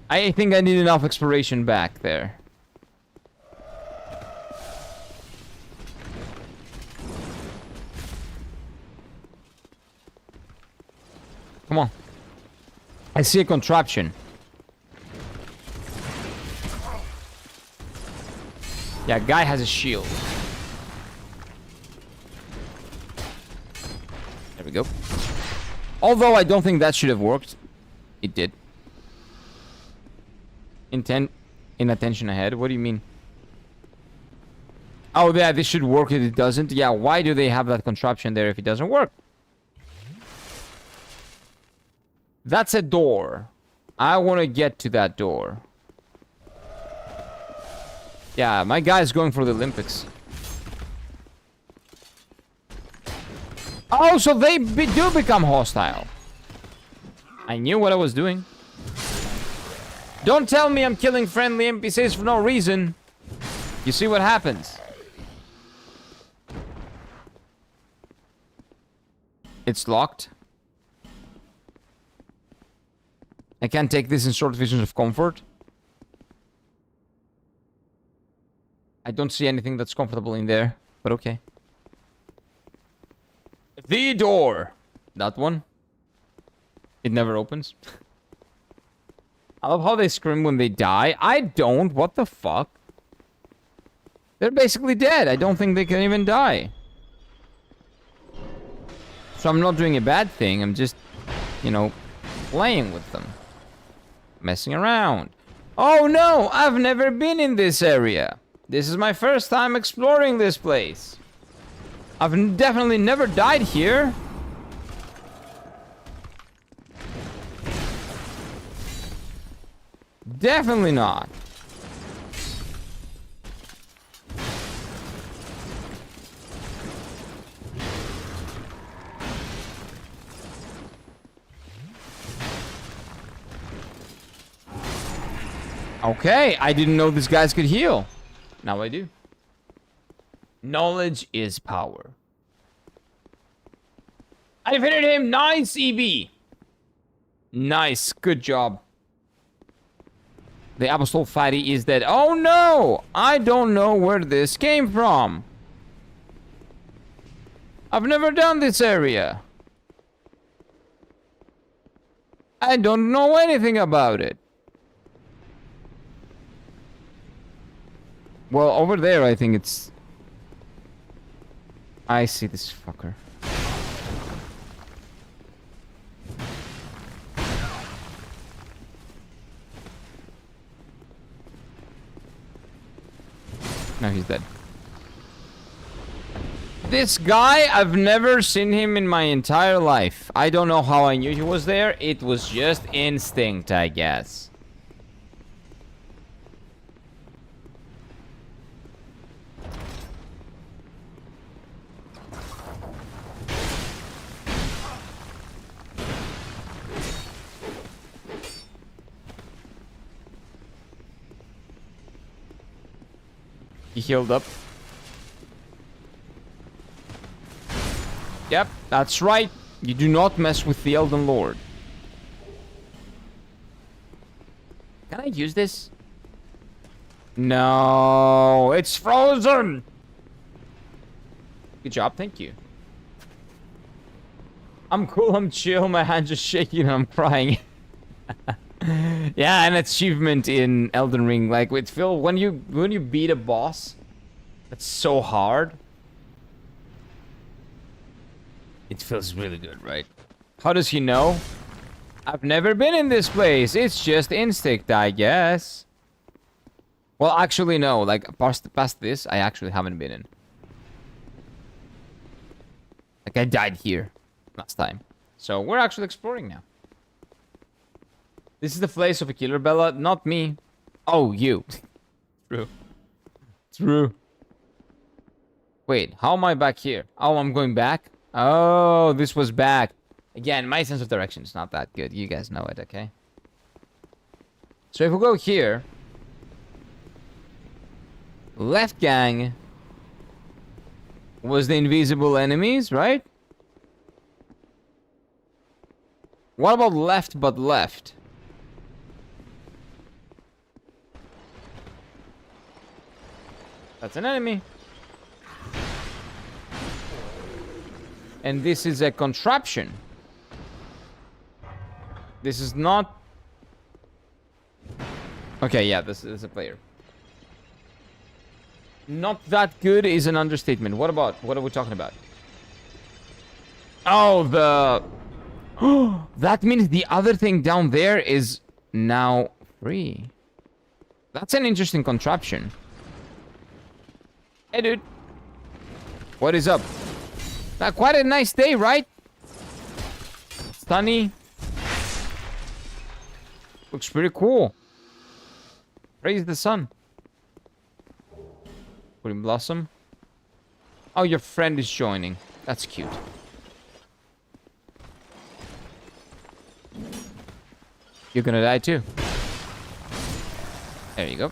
I think I need enough exploration back there. Come on. I see a contraption. Yeah, guy has a shield. There we go. Although I don't think that should have worked. It did. Inattention ahead. What do you mean? Oh, yeah, this should work if it doesn't. Yeah, why do they have that contraption there if it doesn't work? That's a door. I want to get to that door. Yeah, my guy's going for the Olympics. Oh, so they do become hostile. I knew what I was doing. Don't tell me I'm killing friendly NPCs for no reason. You see what happens. It's locked. I can't take this in short visions of comfort. I don't see anything that's comfortable in there, but okay. The door. That one. It never opens. I love how they scream when they die. I don't. What the fuck? They're basically dead. I don't think they can even die. So I'm not doing a bad thing. I'm just, you know, playing with them. Messing around. Oh no! I've never been in this area. This is my first time exploring this place. I've definitely never died here. Definitely not. Okay, I didn't know these guys could heal. Now I do. Knowledge is power. I defeated him. Nice, EB. Nice. Good job. The Apostle Fatty is dead. Oh no! I don't know where this came from. I've never done this area. I don't know anything about it. Well, over there, I think it's... I see this fucker. No, he's dead. This guy, I've never seen him in my entire life. I don't know how I knew he was there. It was just instinct, I guess. He healed up. Yep, that's right. You do not mess with the Elden Lord. Can I use this? No, it's frozen. Good job, thank you. I'm cool, I'm chill, my hand's just shaking and I'm crying. Yeah, an achievement in Elden Ring, like with Phil, when you beat a boss that's so hard, it feels really good, right? How does he know? I've never been in this place. It's just instinct, I guess. Well, actually, no. Like past this, I actually haven't been in. Like I died here last time, so we're actually exploring now. This is the place of a killer, Bella, not me. Oh, you. True. True. Wait, how am I back here? Oh, I'm going back? Oh, this was back. Again, my sense of direction is not that good. You guys know it, okay? So if we go here... Left gang... was the invisible enemies, right? What about left but left? That's an enemy. And this is a contraption. This is not... Okay, yeah, this is a player. Not that good is an understatement. What are we talking about? Oh, that means the other thing down there is now free. That's an interesting contraption. Hey, dude. What is up? Quite a nice day, right? Sunny. Looks pretty cool. Praise the sun. Green Blossom. Oh, your friend is joining. That's cute. You're gonna die too. There you go.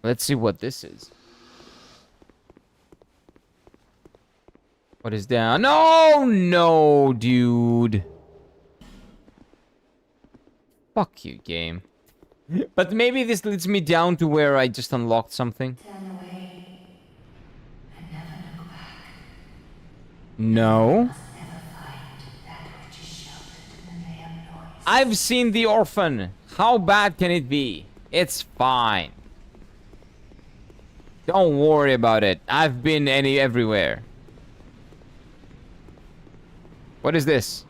Let's see what this is. What is down? No, no, dude. Fuck you, game. But maybe this leads me down to where I just unlocked something. Turn away and never look back. No. Must never find that which is sheltered in the layer of noise. I've seen The Orphan. How bad can it be? It's fine. Don't worry about it. I've been everywhere. What is this?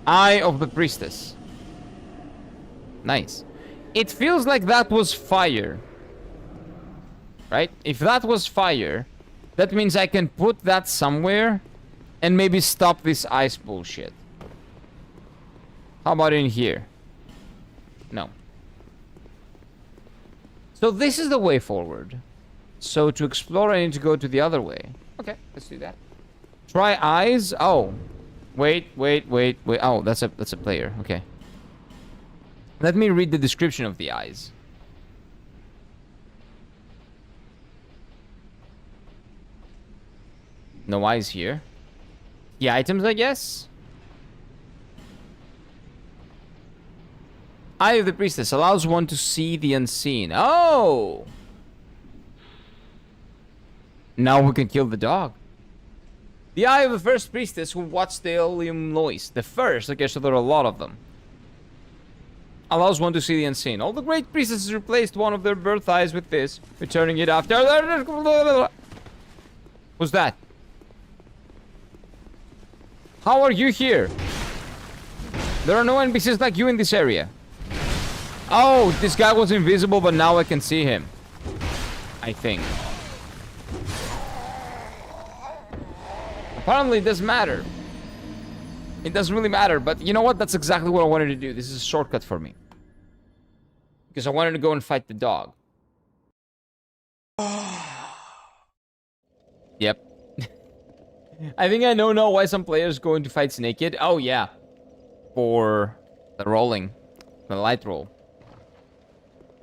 Eye of the Priestess. Nice. It feels like that was fire. Right? If that was fire, that means I can put that somewhere and maybe stop this ice bullshit. How about in here? No. So this is the way forward. So to explore, I need to go to the other way. Okay, let's do that. Try eyes. Oh. Wait. Oh, that's a player. Okay. Let me read the description of the eyes. No eyes here. The items, I guess? Eye of the Priestess allows one to see the unseen. Oh! Now we can kill the dog. The Eye of the First Priestess who watched the Ilium Lois. The first, okay, so there are a lot of them. Allows one to see the unseen. All the great priestesses replaced one of their birth eyes with this, returning it after... Who's that? How are you here? There are no NPCs like you in this area. Oh, this guy was invisible, but now I can see him. I think. Apparently it doesn't matter. It doesn't really matter, but you know what? That's exactly what I wanted to do. This is a shortcut for me. Because I wanted to go and fight the dog. Yep. I think I know now why some players go into fights naked. Oh, yeah. For the rolling. The light roll.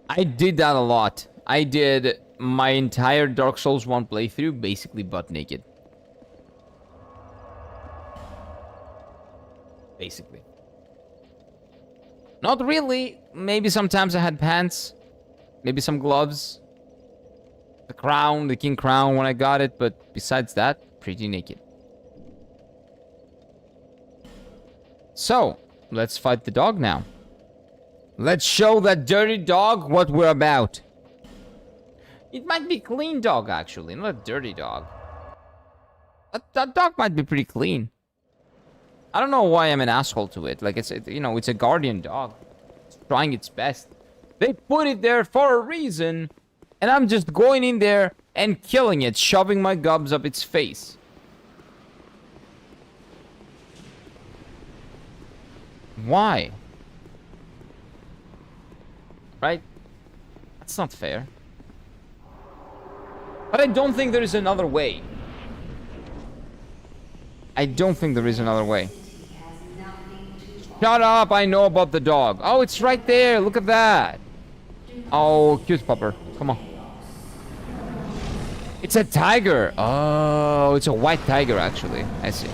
I did that a lot. I did my entire Dark Souls 1 playthrough basically butt naked. Basically. Not really. Maybe sometimes I had pants. Maybe some gloves. The crown, the king crown when I got it. But besides that, pretty naked. So, let's fight the dog now. Let's show that dirty dog what we're about. It might be clean dog, actually. Not a dirty dog. That dog might be pretty clean. I don't know why I'm an asshole to it. Like, it's a guardian dog. It's trying its best. They put it there for a reason. And I'm just going in there and killing it. Shoving my gobs up its face. Why? Right? That's not fair. But I don't think there is another way. I don't think there is another way. Shut up, I know about the dog. Oh, it's right there, look at that. Oh, cute pupper, come on. It's a tiger. Oh, it's a white tiger, actually. I see.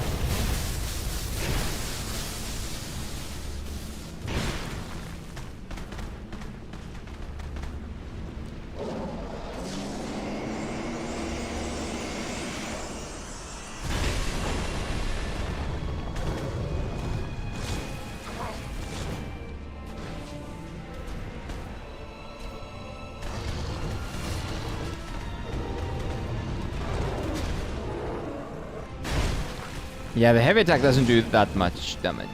Yeah, the heavy attack doesn't do that much damage.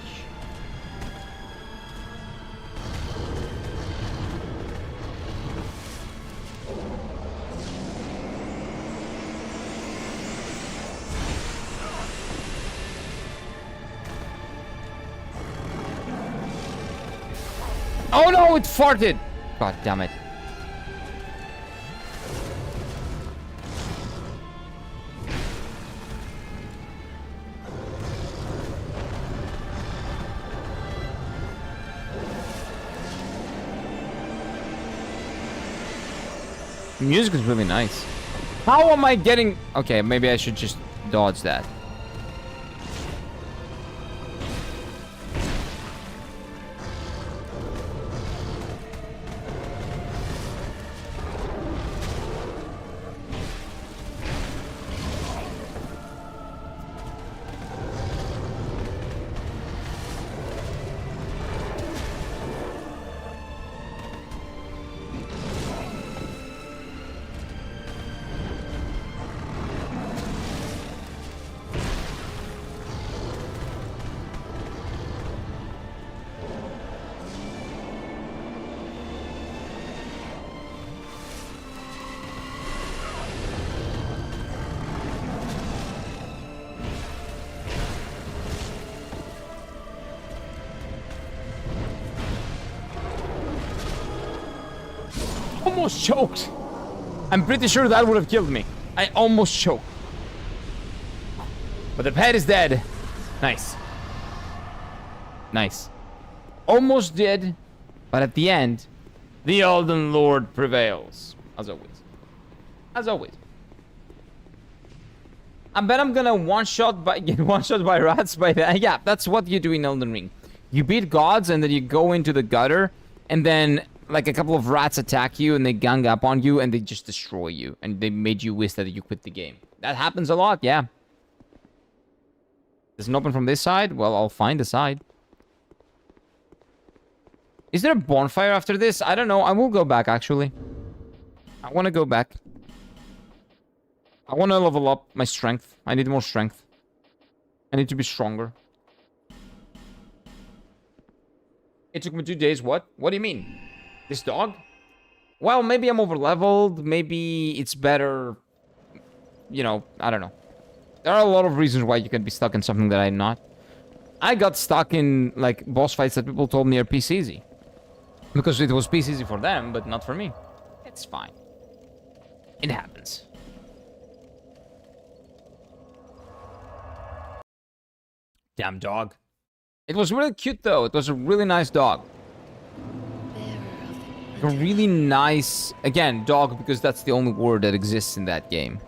Oh no, it farted! God damn it. The music is really nice. How am I getting... Okay, maybe I should just dodge that. Almost choked. I'm pretty sure that would have killed me. I almost choked. But the pet is dead. Nice. Nice. Almost dead. But at the end, the Elden Lord prevails. As always. As always. I bet I'm gonna get one-shot by rats by that. Yeah, that's what you do in Elden Ring. You beat gods and then you go into the gutter and then like a couple of rats attack you and they gang up on you and they just destroy you. And they made you wish that you quit the game. That happens a lot, yeah. Doesn't open from this side? Well, I'll find a side. Is there a bonfire after this? I don't know. I will go back, actually. I want to go back. I want to level up my strength. I need more strength. I need to be stronger. It took me 2 days. What? What do you mean? This dog? Well, maybe I'm over-leveled. Maybe it's better... You know, I don't know. There are a lot of reasons why you can be stuck in something that I'm not. I got stuck in, like, boss fights that people told me are piece easy. Because it was piece easy for them, but not for me. It's fine. It happens. Damn dog. It was really cute, though. It was a really nice dog. A really nice... Again, dog, because that's the only word that exists in that game.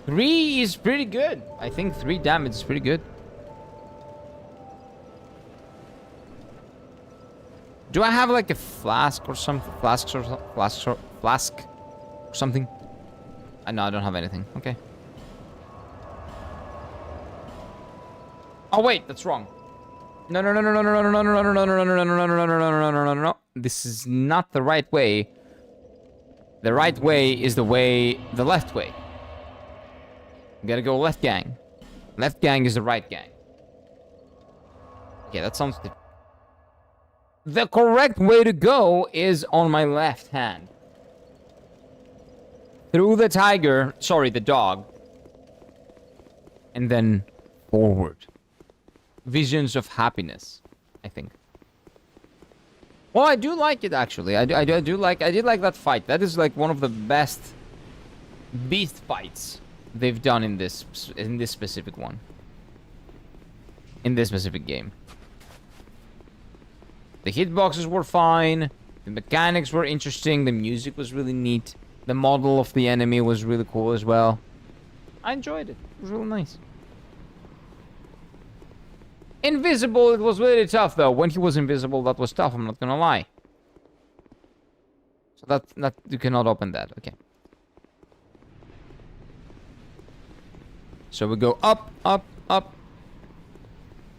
3 is pretty good. I think 3 damage is pretty good. Do I have like a flask or something? Flask or something? No, I don't have anything. Okay. Oh wait, that's wrong. No. This is not the right way. The right way is the left way. We gotta go left gang. Left gang is the right gang. Okay, that sounds good. The correct way to go is on my left hand. Through the tiger, sorry, the dog. And then forward. Visions of happiness, I think. Well, I do like it actually. I did like that fight. That is like one of the best beast fights they've done in this specific one. In this specific game. The hitboxes were fine. The mechanics were interesting. The music was really neat. The model of the enemy was really cool as well. I enjoyed it. It was really nice. Invisible, it was really tough though. When he was invisible, that was tough. I'm not gonna lie. So that you cannot open that. Okay. So we go up, up, up.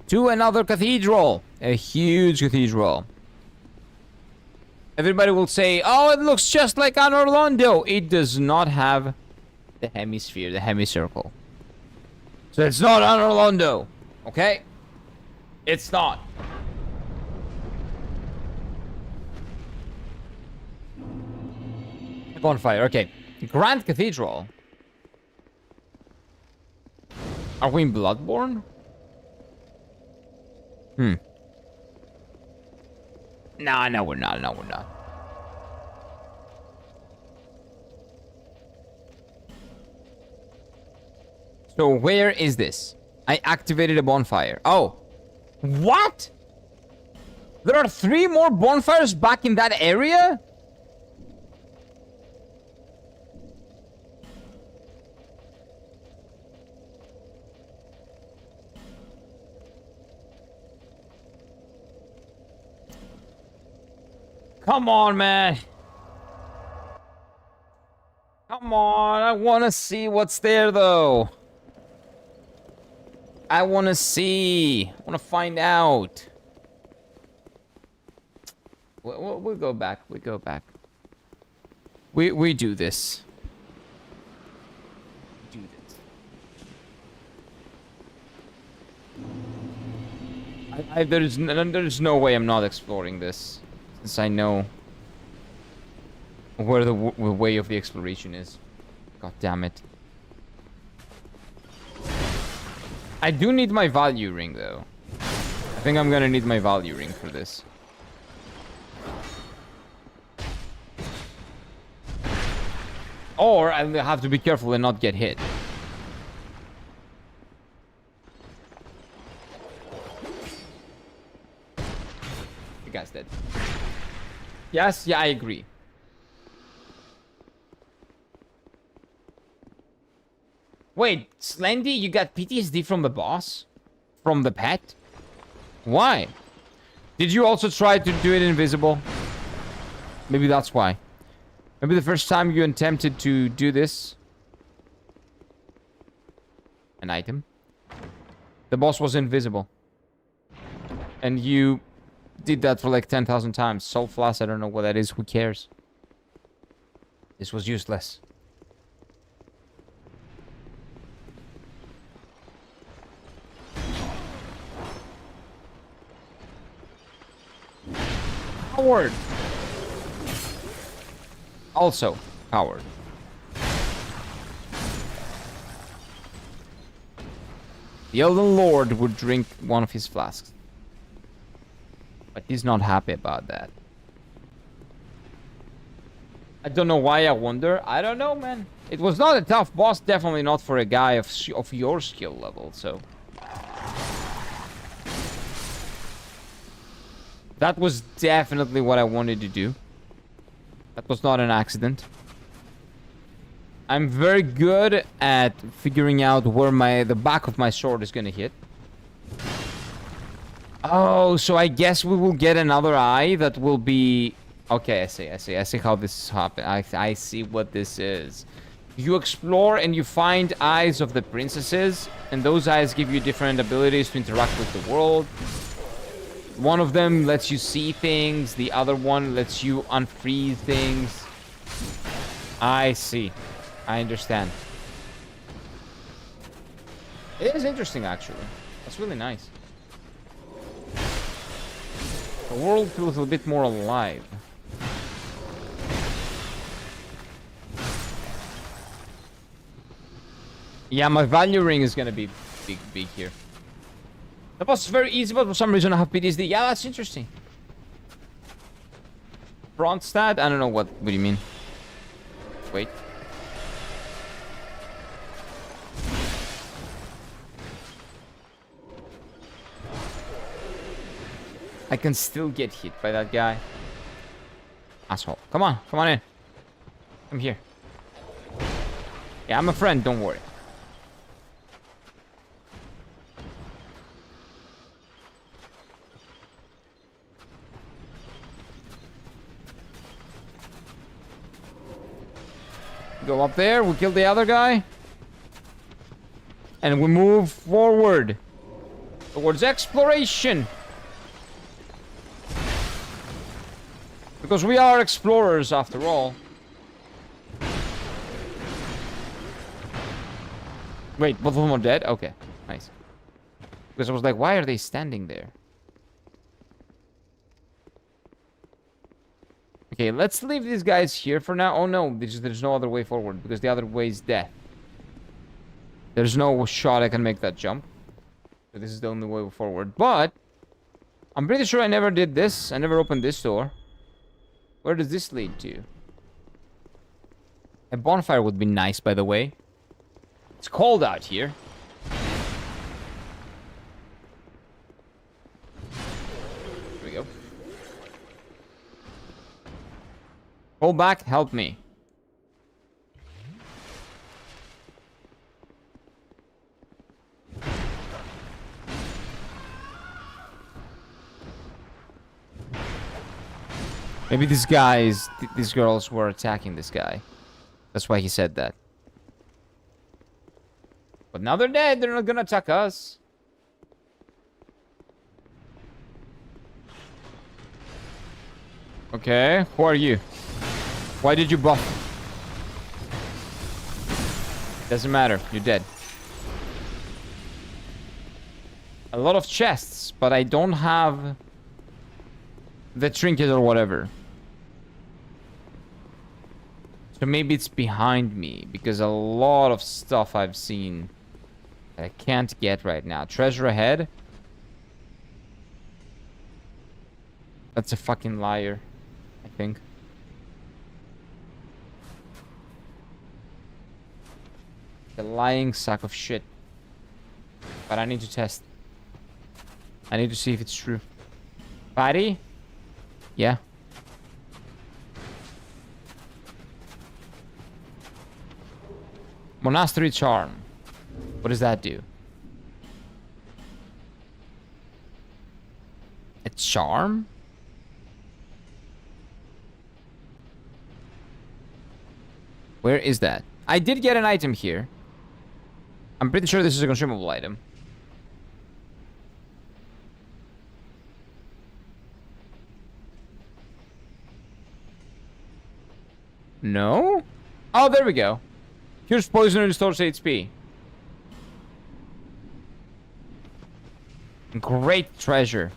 To another cathedral. A huge cathedral. Everybody will say, oh, it looks just like an Orlando. It does not have the hemisphere, the semicircle. So it's not an Orlando. Okay? It's not. A bonfire, okay. Grand Cathedral. Are we in Bloodborne? No, we're not. No, we're not. So where is this? I activated a bonfire. Oh. What? There are 3 more bonfires back in that area? Come on, man. Come on. I want to see what's there, though. I want to see. I want to find out. We'll go back. We go back. We do this. Do this. There's no way I'm not exploring this. Since I know where the way of the exploration is. God damn it. I do need my value ring, though. I think I'm gonna need my value ring for this. Or I'll have to be careful and not get hit. it. Yes, yeah, I agree. Wait, Slendy, you got PTSD from the boss? From the pet? Why? Did you also try to do it invisible? Maybe that's why. Maybe the first time you attempted to do this. An item. The boss was invisible. And you did that for like 10,000 times. Soul Flask, I don't know what that is. Who cares? This was useless. Howard. Also, Howard. The Elden Lord would drink one of his flasks. But he's not happy about that. I don't know why, I wonder. I don't know, man. It was not a tough boss, definitely not for a guy of your skill level, so... That was definitely what I wanted to do. That was not an accident. I'm very good at figuring out where the back of my sword is gonna hit. Oh, so I guess we will get another eye that will be... Okay, I see how this happens. I see what this is. You explore and you find eyes of the princesses, and those eyes give you different abilities to interact with the world. One of them lets you see things, the other one lets you unfreeze things. I see. I understand. It is interesting, actually. That's really nice. The world feels a bit more alive. Yeah, my value ring is gonna be big here. That was very easy, but for some reason I have PTSD. Yeah, that's interesting. Front stat? I don't know what do you mean. Wait. I can still get hit by that guy. Asshole. Come on in. I'm here. Yeah, I'm a friend, don't worry. Go up there, we kill the other guy. And we move forward. Towards exploration. Because we are explorers after all. Wait, both of them are dead? Okay, nice. Because I was like, why are they standing there? Okay, let's leave these guys here for now. Oh no, there's no other way forward because the other way is death. There's no shot I can make that jump. So this is the only way forward. But I'm pretty sure I never did this. I never opened this door. Where does this lead to? A bonfire would be nice, by the way. It's cold out here. Here we go. Hold back, help me. Maybe these guys, these girls were attacking this guy. That's why he said that. But now they're dead, they're not gonna attack us. Okay, who are you? Why did you buff? Doesn't matter, you're dead. A lot of chests, but I don't have the trinket or whatever. So maybe it's behind me, because a lot of stuff I've seen that I can't get right now. Treasure ahead? That's a fucking liar, I think. The lying sack of shit. But I need to test. I need to see if it's true. Patty? Yeah. Monastery Charm. What does that do? A charm? Where is that? I did get an item here. I'm pretty sure this is a consumable item. No? Oh, there we go. Here's poison and restores HP. Great treasure.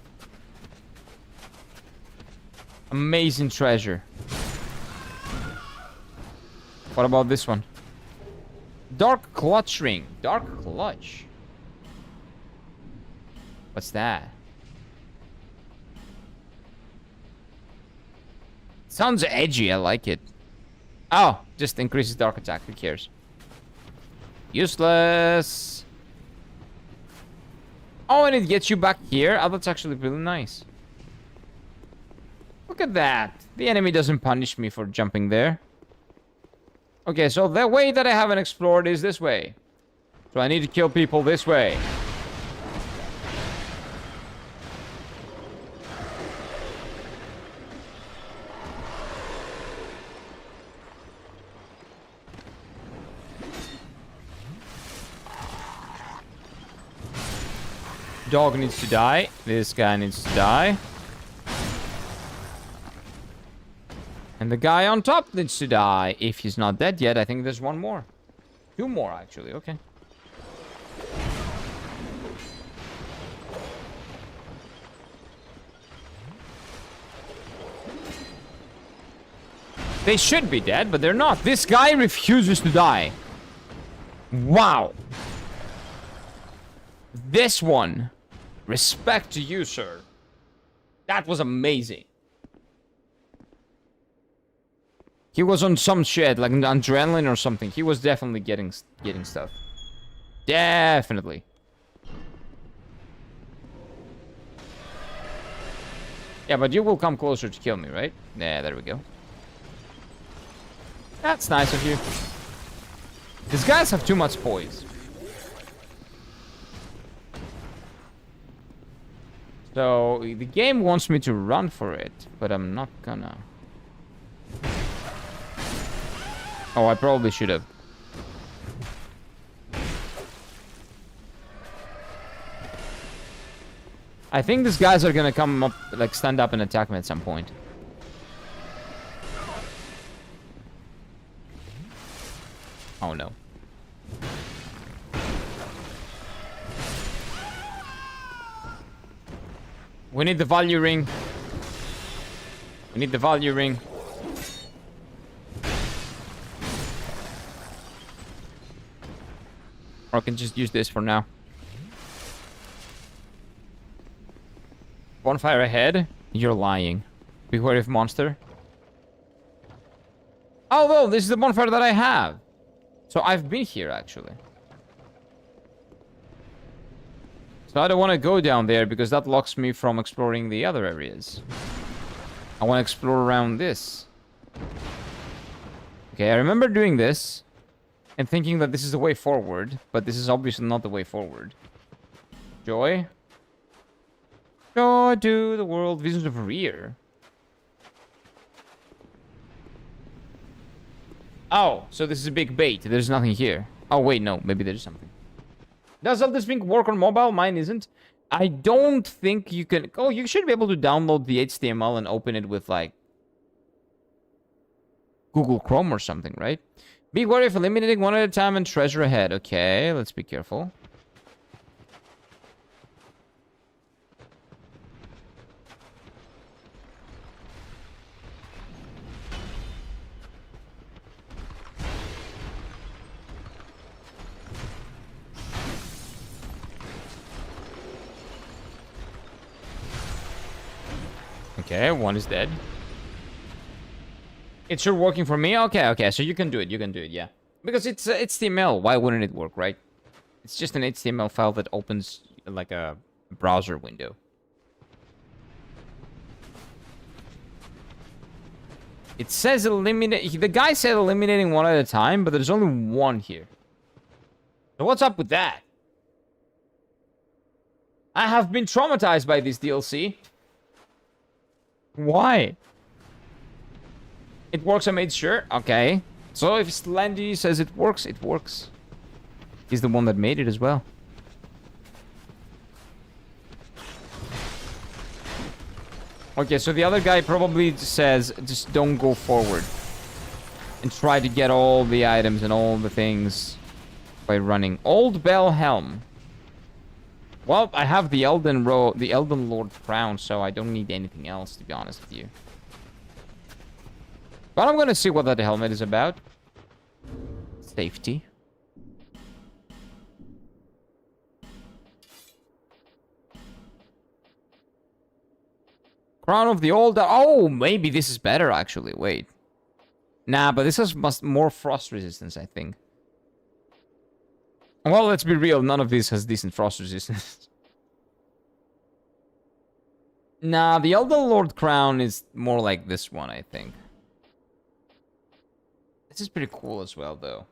Amazing treasure. What about this one? Dark Clutch Ring. Dark Clutch. What's that? Sounds edgy. I like it. Oh, just increases dark attack. Who cares? Useless. Oh, and it gets you back here. Oh, that's actually really nice. Look at that. The enemy doesn't punish me for jumping there. Okay, so the way that I haven't explored is this way. So I need to kill people this way. Dog needs to die. This guy needs to die. And the guy on top needs to die. If he's not dead yet, I think there's one more. Two more, actually. Okay. They should be dead, but they're not. This guy refuses to die. Wow. This one. Respect to you, sir. That was amazing. He was on some shit, like adrenaline or something. He was definitely getting stuff. Definitely. Yeah, but you will come closer to kill me, right? Yeah, there we go. That's nice of you. These guys have too much poise. So, the game wants me to run for it, but I'm not gonna. Oh, I probably should have. I think these guys are gonna come up, like, stand up and attack me at some point. Oh, no. We need the value ring. We need the value ring. Or I can just use this for now. Bonfire ahead? You're lying. Beware of monster. Oh, well, this is the bonfire that I have. So I've been here, actually. So I don't want to go down there because that locks me from exploring the other areas. I want to explore around this. Okay, I remember doing this and thinking that this is the way forward, but this is obviously not the way forward. Joy? Joy to the world, visions of rear. Oh, so this is a big bait. There's nothing here. Oh, wait, no. Maybe there's something. Does all this thing work on mobile? Mine isn't. I don't think you can... Oh, you should be able to download the HTML and open it with, like, Google Chrome or something, right? Be wary of eliminating one at a time and treasure ahead. Okay, let's be careful. Okay, one is dead. It's sure working for me? Okay, okay, so you can do it, yeah. Because it's HTML, why wouldn't it work, right? It's just an HTML file that opens like a browser window. It says eliminate. The guy said eliminating one at a time, but there's only one here. So what's up with that? I have been traumatized by this DLC. Why? It works, I made sure. Okay. So if Slendy says it works, it works. He's the one that made it as well. Okay, so the other guy probably says, just don't go forward. And try to get all the items and all the things by running. Old Bell Helm. Well, I have the Elden Lord crown, so I don't need anything else, to be honest with you. But I'm gonna see what that helmet is about. Safety. Crown of the Old... Oh, maybe this is better, actually. Wait. Nah, but this has more frost resistance, I think. Well, let's be real. None of this has decent frost resistance. Nah, the Elden Lord crown is more like this one, I think. This is pretty cool as well, though.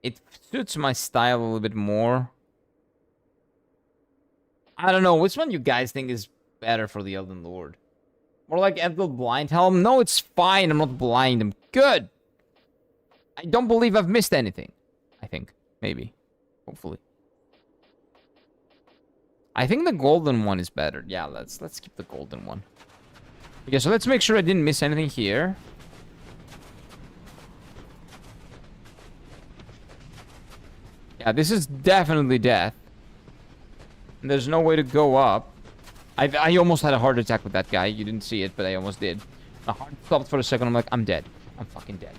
It suits my style a little bit more. I don't know. Which one you guys think is better for the Elden Lord? More like Elden Blind Helm? No, it's fine. I'm not blind. I'm good. I don't believe I've missed anything. I think. Maybe. Hopefully. I think the golden one is better. Yeah, let's keep the golden one. Okay, so let's make sure I didn't miss anything here. Yeah, this is definitely death. And there's no way to go up. I almost had a heart attack with that guy. You didn't see it, but I almost did. My heart stopped for a second. I'm like, I'm dead. I'm fucking dead.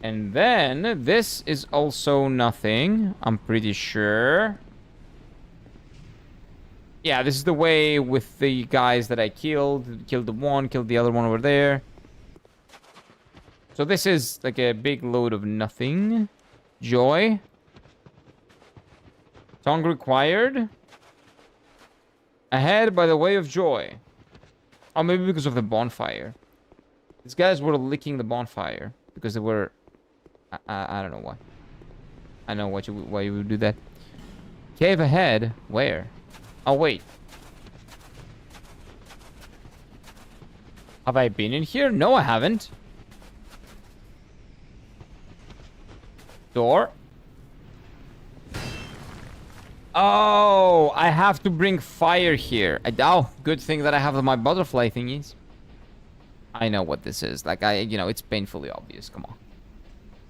And then, this is also nothing. I'm pretty sure. Yeah, this is the way with the guys that I killed. Killed the one, killed the other one over there. So this is like a big load of nothing. Joy. Song required. Ahead by the way of joy. Oh, maybe because of the bonfire. These guys were licking the bonfire. Because they were... I don't know why. I know why you would do that. Cave ahead. Where? Oh, wait. Have I been in here? No, I haven't. Door. Oh, I have to bring fire here. Oh, good thing that I have my butterfly thingies. I know what this is. Like, it's painfully obvious. Come on.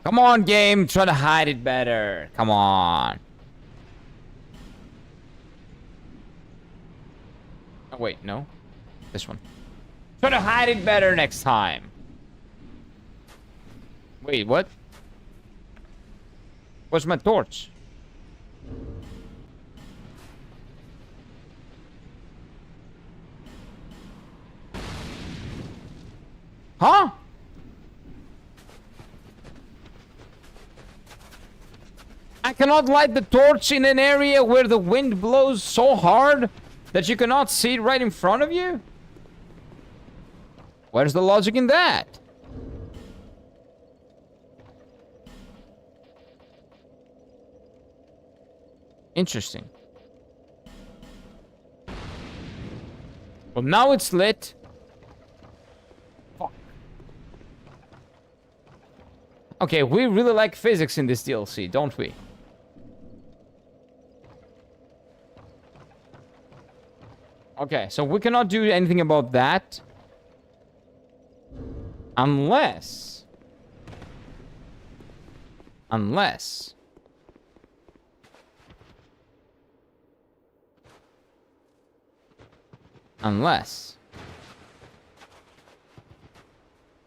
Come on, game. Try to hide it better. Come on. Oh, wait. No. This one. Try to hide it better next time. Wait, what? Where's my torch? Huh? I cannot light the torch in an area where the wind blows so hard that you cannot see it right in front of you? Where's the logic in that? Interesting. Well, now it's lit. Fuck. Okay, we really like physics in this DLC, don't we? Okay, so we cannot do anything about that. Unless...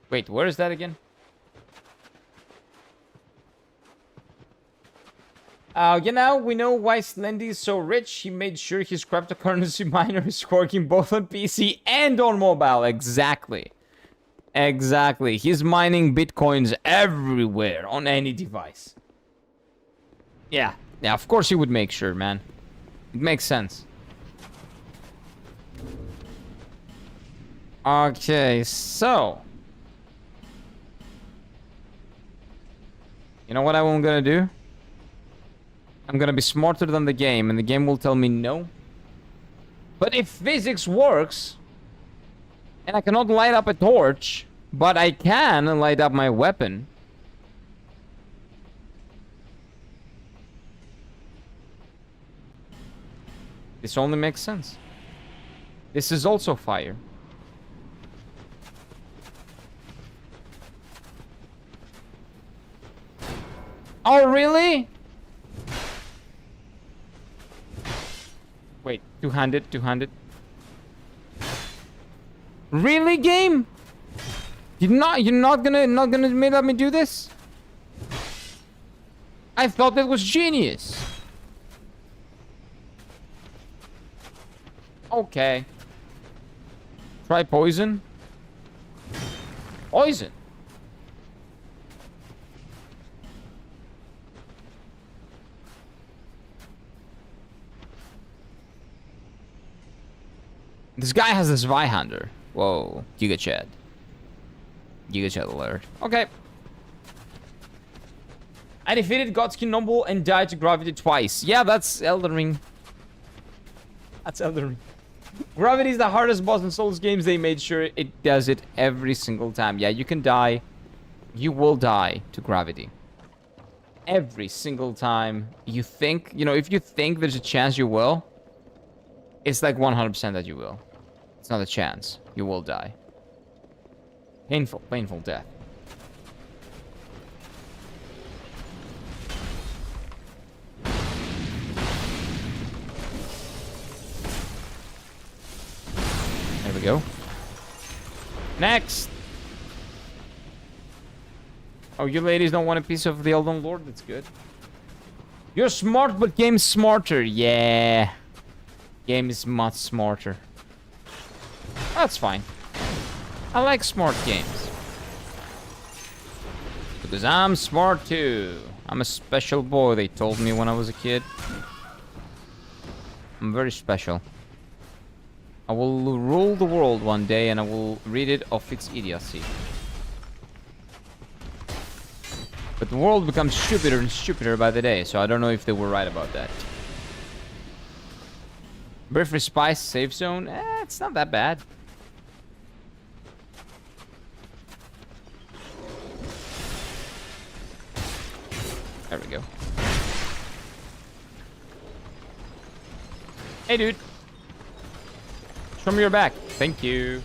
Wait, where is that again? We know why Slendy is so rich. He made sure his cryptocurrency miner is working both on PC and on mobile. Exactly. Exactly. He's mining bitcoins everywhere on any device. Yeah, of course he would make sure, man. It makes sense. Okay, so. You know what I'm gonna do? I'm gonna be smarter than the game, and the game will tell me no. But if physics works, and I cannot light up a torch, but I can light up my weapon. This only makes sense. This is also fire. Oh, really? Wait, two-handed, two-handed. Really, game? You're not gonna let me do this? I thought that was genius. Okay. Try poison. Poison. This guy has a Zweihander. Whoa, Giga Chad. Giga Chad alert. Okay. I defeated Godskin Noble and died to Gravity twice. Yeah, that's Elden Ring. That's Elden Ring. Gravity is the hardest boss in Souls games. They made sure it does it every single time. Yeah, you can die. You will die to Gravity. Every single time you think, you know, if you think there's a chance you will, it's like 100% that you will. It's not a chance. You will die. Painful, painful death. There we go. Next! Oh, you ladies don't want a piece of the Elden Lord? That's good. You're smart, but game's smarter. Yeah. Game is much smarter. That's fine. I like smart games. Because I'm smart too. I'm a special boy, they told me when I was a kid. I'm very special. I will rule the world one day and I will rid it of its idiocy. But the world becomes stupider and stupider by the day, so I don't know if they were right about that. Briefly Spice safe zone? It's not that bad. There we go. Hey, dude. Show me your back. Thank you.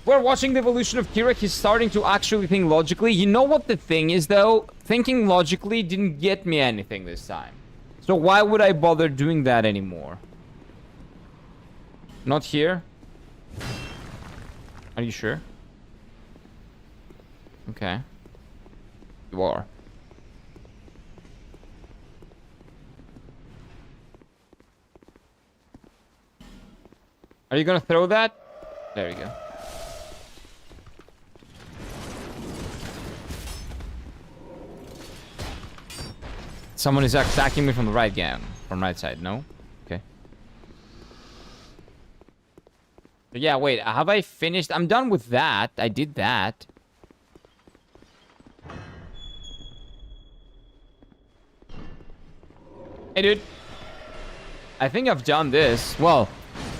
We're watching the evolution of Kira. He's starting to actually think logically. You know what the thing is, though? Thinking logically didn't get me anything this time. So why would I bother doing that anymore? Not here? Are you sure? Okay. You are. Are you gonna throw that? There you go. Someone is attacking me from the right gang. From right side, no? Okay. But yeah, wait, have I finished? I'm done with that. I did that. Hey, dude. I think I've done this. Well,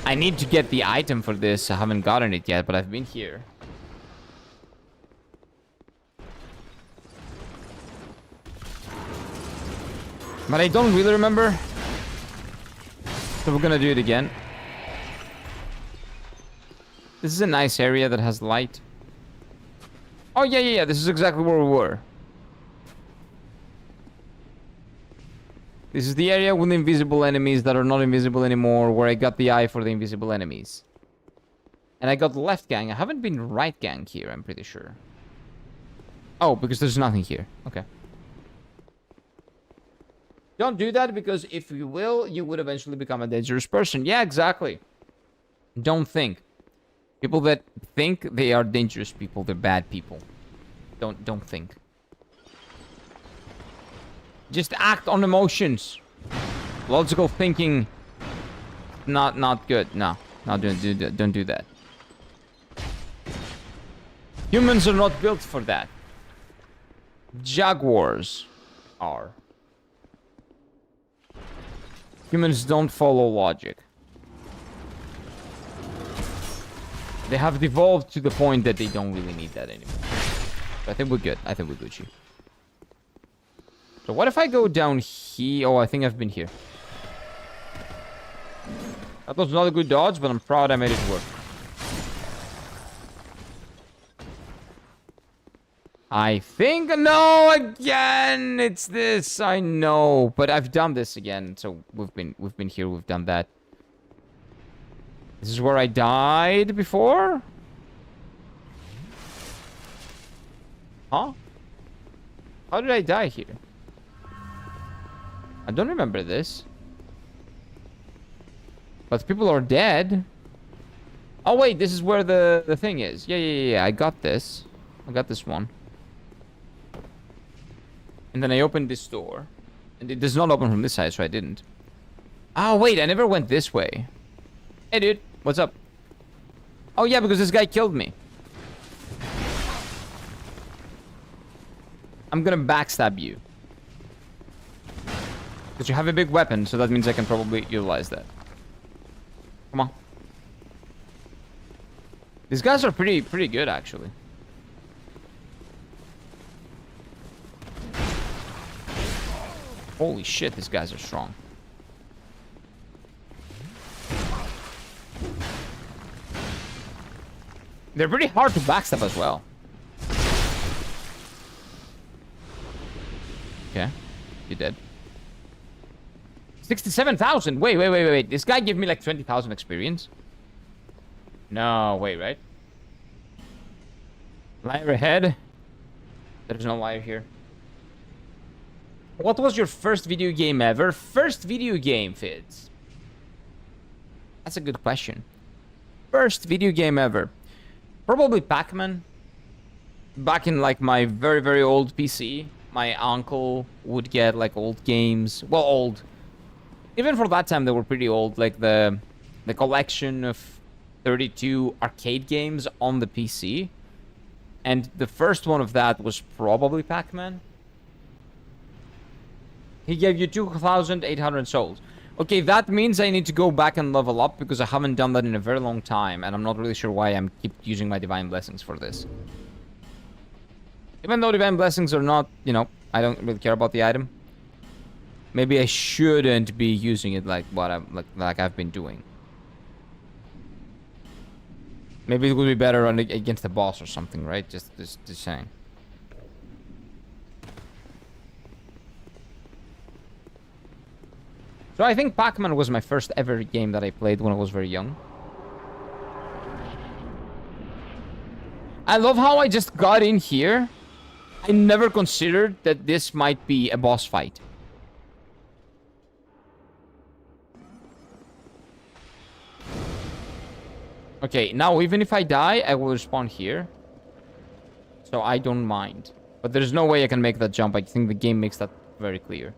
I need to get the item for this. I haven't gotten it yet, but I've been here. But I don't really remember. So we're gonna do it again. This is a nice area that has light. Oh, yeah. This is exactly where we were. This is the area with invisible enemies that are not invisible anymore, where I got the eye for the invisible enemies. And I got the left gang. I haven't been right gang here, I'm pretty sure. Oh, because there's nothing here. Okay. Don't do that, because if you will, you would eventually become a dangerous person. Yeah, exactly. Don't think. People that think they are dangerous people, they're bad people. Don't think. Just act on emotions. Logical thinking, not good. No, don't do that. Humans are not built for that. Jaguars are. Humans don't follow logic. They have devolved to the point that they don't really need that anymore. But I think we're good. I think we're Gucci. So what if I go down here? Oh, I think I've been here. That was not a good dodge, but I'm proud I made it work. I think... No, again! It's this, I know. But I've done this again, so we've been here, we've done that. This is where I died before? Huh? How did I die here? I don't remember this. But people are dead. Oh, wait, this is where the thing is. Yeah, I got this. I got this one. And then I opened this door. And it does not open from this side, so I didn't. Oh, wait, I never went this way. Hey, dude, what's up? Oh, yeah, because this guy killed me. I'm gonna backstab you. Because you have a big weapon, so that means I can probably utilize that. Come on. These guys are pretty good, actually. Holy shit, these guys are strong. They're pretty hard to backstab as well. Okay, you dead. 67,000. Wait. This guy gave me like 20,000 experience. No, wait, right? Liar ahead. There's no liar here. What was your first video game ever? First video game, Fitz? That's a good question. First video game ever. Probably Pac-Man. Back in like my very old PC. My uncle would get like old games. Well, old. Even for that time, they were pretty old. Like the collection of 32 arcade games on the PC. And the first one of that was probably Pac-Man. He gave you 2,800 souls. Okay, that means I need to go back and level up because I haven't done that in a very long time. And I'm not really sure why I'm keep using my Divine Blessings for this. Even though Divine Blessings are not, you know, I don't really care about the item. Maybe I shouldn't be using it like what like I've been doing. Maybe it would be better on against the boss or something, right? Just saying. So I think Pac-Man was my first ever game that I played when I was very young. I love how I just got in here. I never considered that this might be a boss fight. Okay, now even if I die, I will respawn here. So I don't mind. But there's no way I can make that jump. I think the game makes that very clear.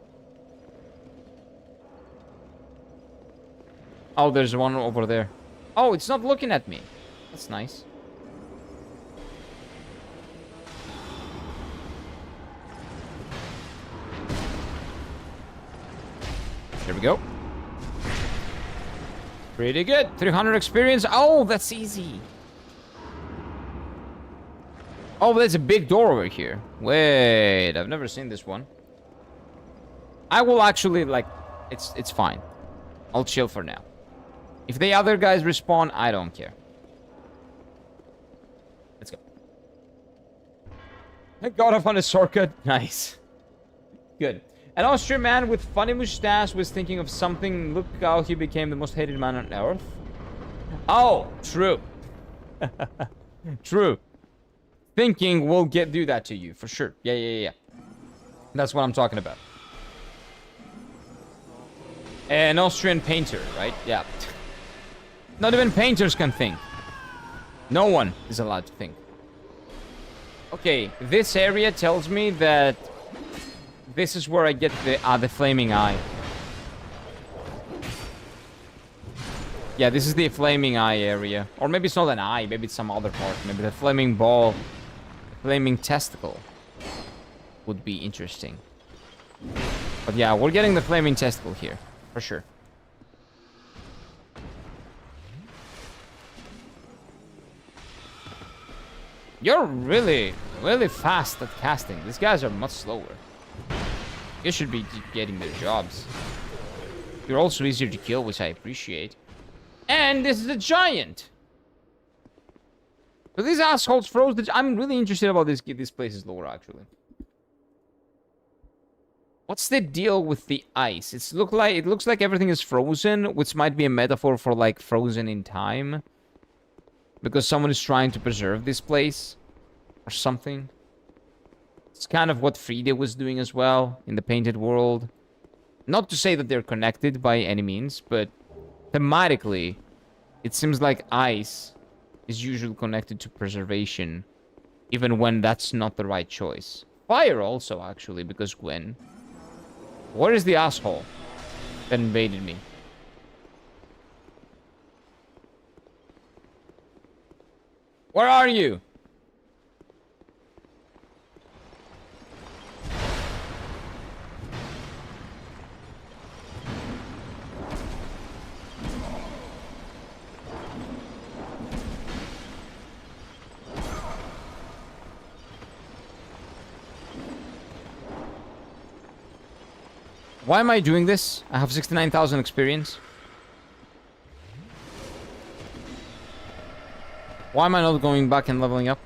Oh, there's one over there. Oh, it's not looking at me. That's nice. There we go. Pretty good. 300 experience. Oh, that's easy. Oh, there's a big door over here. Wait, I've never seen this one. I will actually, like, it's fine. I'll chill for now. If the other guys respawn, I don't care. Let's go. I got off on a shortcut. Nice. Good. An Austrian man with funny mustache was thinking of something. Look how he became the most hated man on earth. Oh, true. True. Thinking will do that to you, for sure. Yeah. That's what I'm talking about. An Austrian painter, right? Yeah. Not even painters can think. No one is allowed to think. Okay, this area tells me that this is where I get the flaming eye. Yeah, this is the flaming eye area. Or maybe it's not an eye, maybe it's some other part. Maybe the flaming ball flaming testicle would be interesting. But yeah, we're getting the flaming testicle here, for sure. You're really, really fast at casting. These guys are much slower. You should be getting their jobs. You're also easier to kill, which I appreciate. And this is a giant. So these assholes froze the... I'm really interested about this place's lore, actually. What's the deal with the ice? It looks like everything is frozen, which might be a metaphor for, like, frozen in time. Because someone is trying to preserve this place. Or something. It's kind of what Frida was doing as well in the painted world. Not to say that they're connected by any means, but thematically, it seems like ice is usually connected to preservation, even when that's not the right choice. Fire also, actually, because Gwen. Where is the asshole that invaded me? Where are you? Why am I doing this? I have 69,000 experience. Why am I not going back and leveling up?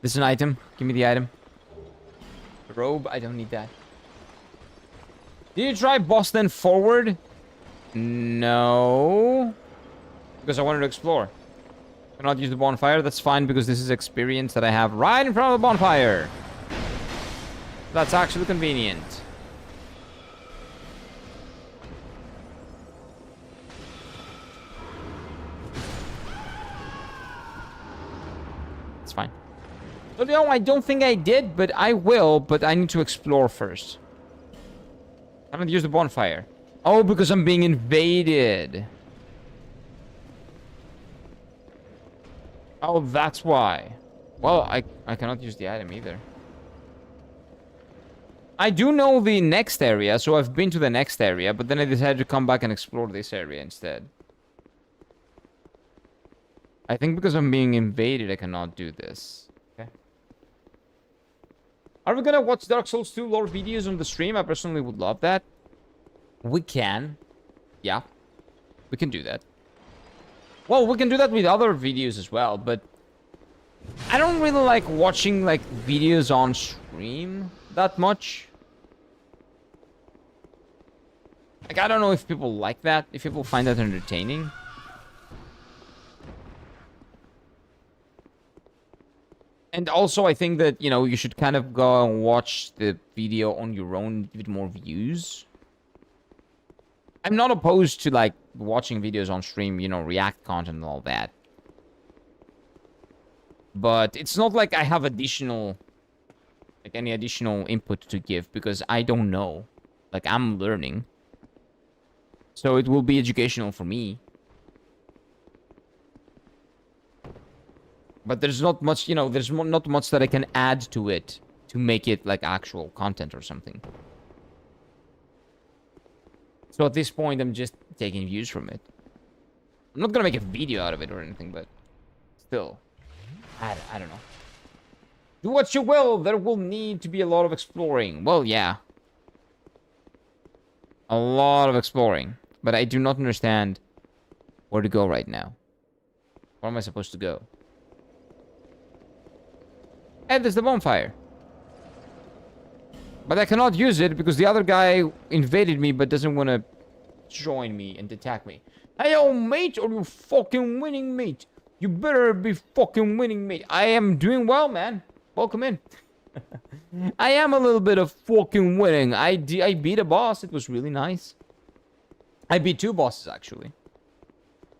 This is an item. Give me the item. The robe. I don't need that. Did you try Boston forward? No. Because I wanted to explore. Cannot use the bonfire. That's fine because this is experience that I have right in front of the bonfire. That's actually convenient. It's fine. But no, I don't think I did, but I will, but I need to explore first. I haven't used the bonfire. Oh, because I'm being invaded. Oh, that's why. Well, I cannot use the item either. I do know the next area, so I've been to the next area, but then I decided to come back and explore this area instead. I think because I'm being invaded, I cannot do this. Okay. Are we gonna watch Dark Souls 2 lore videos on the stream? I personally would love that. We can. Yeah. We can do that. Well, we can do that with other videos as well, but... I don't really like watching, like, videos on stream that much. Like, I don't know if people like that, if people find that entertaining. And also, I think that, you know, you should kind of go and watch the video on your own, give it more views. I'm not opposed to, like, watching videos on stream, you know, react content and all that. But it's not like I have additional... like, any additional input to give, because I don't know. Like, I'm learning. So it will be educational for me. But there's not much, you know, there's not much that I can add to it to make it, like, actual content or something. So at this point, I'm just taking views from it. I'm not gonna make a video out of it or anything, but still. I don't know. Do what you will, there will need to be a lot of exploring. Well, yeah. A lot of exploring. But I do not understand where to go right now. Where am I supposed to go? And there's the bonfire. But I cannot use it because the other guy invaded me but doesn't want to join me and attack me. Hey, yo, mate, are you fucking winning, mate? You better be fucking winning, mate. I am doing well, man. Welcome in. I am a little bit of fucking winning. I beat a boss. It was really nice. I beat 2 bosses, actually.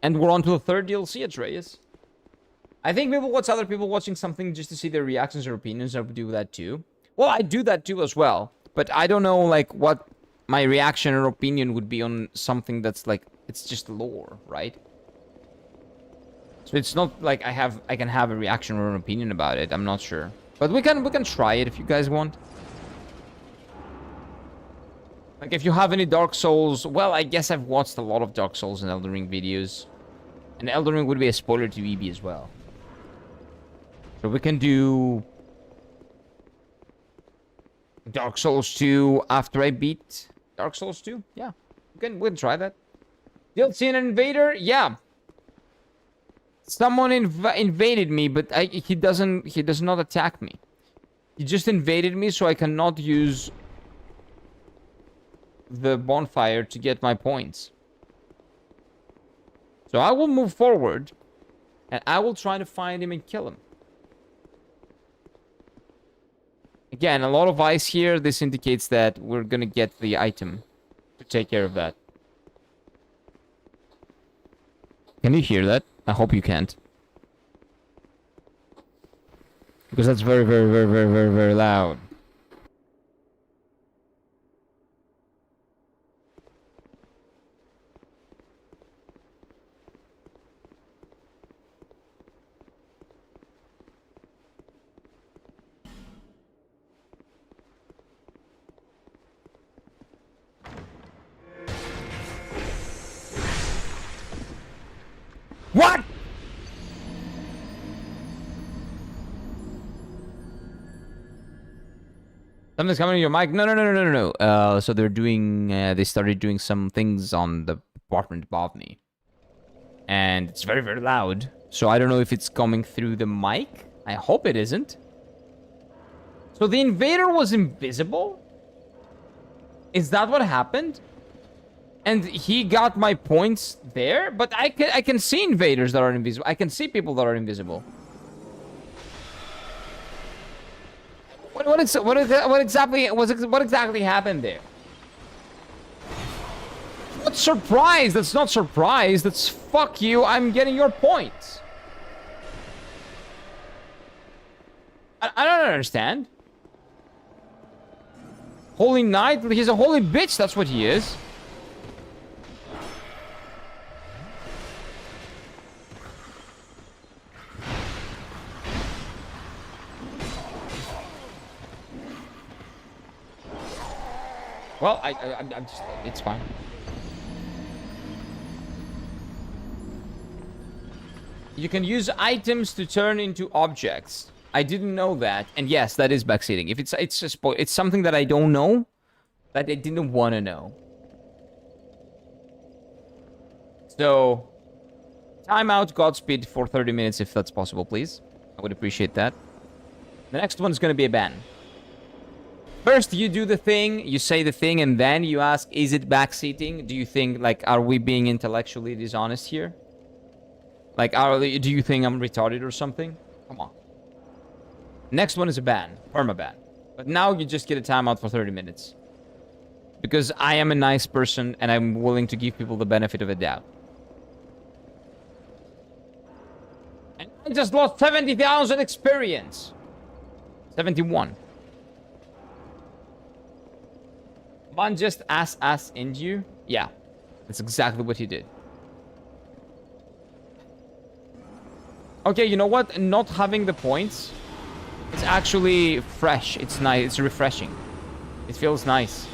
And we're on to the 3rd DLC at Reyes. I think maybe watch other people watching something just to see their reactions or opinions. I would do that too. Well, I do that too as well. But I don't know, like, what my reaction or opinion would be on something that's, like, it's just lore, right? So it's not like I can have a reaction or an opinion about it. I'm not sure. But we can try it if you guys want. Like if you have any Dark Souls, well, I guess I've watched a lot of Dark Souls and Elden Ring videos. And Elden Ring would be a spoiler to EB as well. So we can do Dark Souls 2 after I beat Dark Souls 2. Yeah, we can try that. DLC an invader? Yeah. Someone invaded me, but he does not attack me. He just invaded me, so I cannot use the bonfire to get my points. So I will move forward, and I will try to find him and kill him. Again, a lot of ice here. This indicates that we're gonna get the item to take care of that. Can you hear that? I hope you can't. Because that's very, very, very, very, very, very loud. What? Something's coming to your mic? No. So they're doing, they started doing some things on the apartment above me. And it's very, very loud. So I don't know if it's coming through the mic. I hope it isn't. So the invader was invisible? Is that what happened? And he got my points there? But I can see invaders that are invisible. I can see people that are invisible. What exactly happened there? What surprise? That's not surprise. That's fuck you. I'm getting your points. I don't understand. Holy knight? He's a holy bitch. That's what he is. Well, I'm just, it's fine. You can use items to turn into objects. I didn't know that. And yes, that is backseating. If it's something that I don't know, that I didn't want to know. So, timeout, Godspeed for 30 minutes if that's possible, please. I would appreciate that. The next one is going to be a ban. First, you do the thing, you say the thing, and then you ask, is it backseating? Do you think, like, are we being intellectually dishonest here? Like, do you think I'm retarded or something? Come on. Next one is a ban, permaban. But now you just get a timeout for 30 minutes. Because I am a nice person, and I'm willing to give people the benefit of a doubt. And I just lost 70,000 experience. 71. Man just ass into you? Yeah. That's exactly what he did. Okay, you know what? Not having the points, it's actually fresh. It's nice. It's refreshing. It feels nice.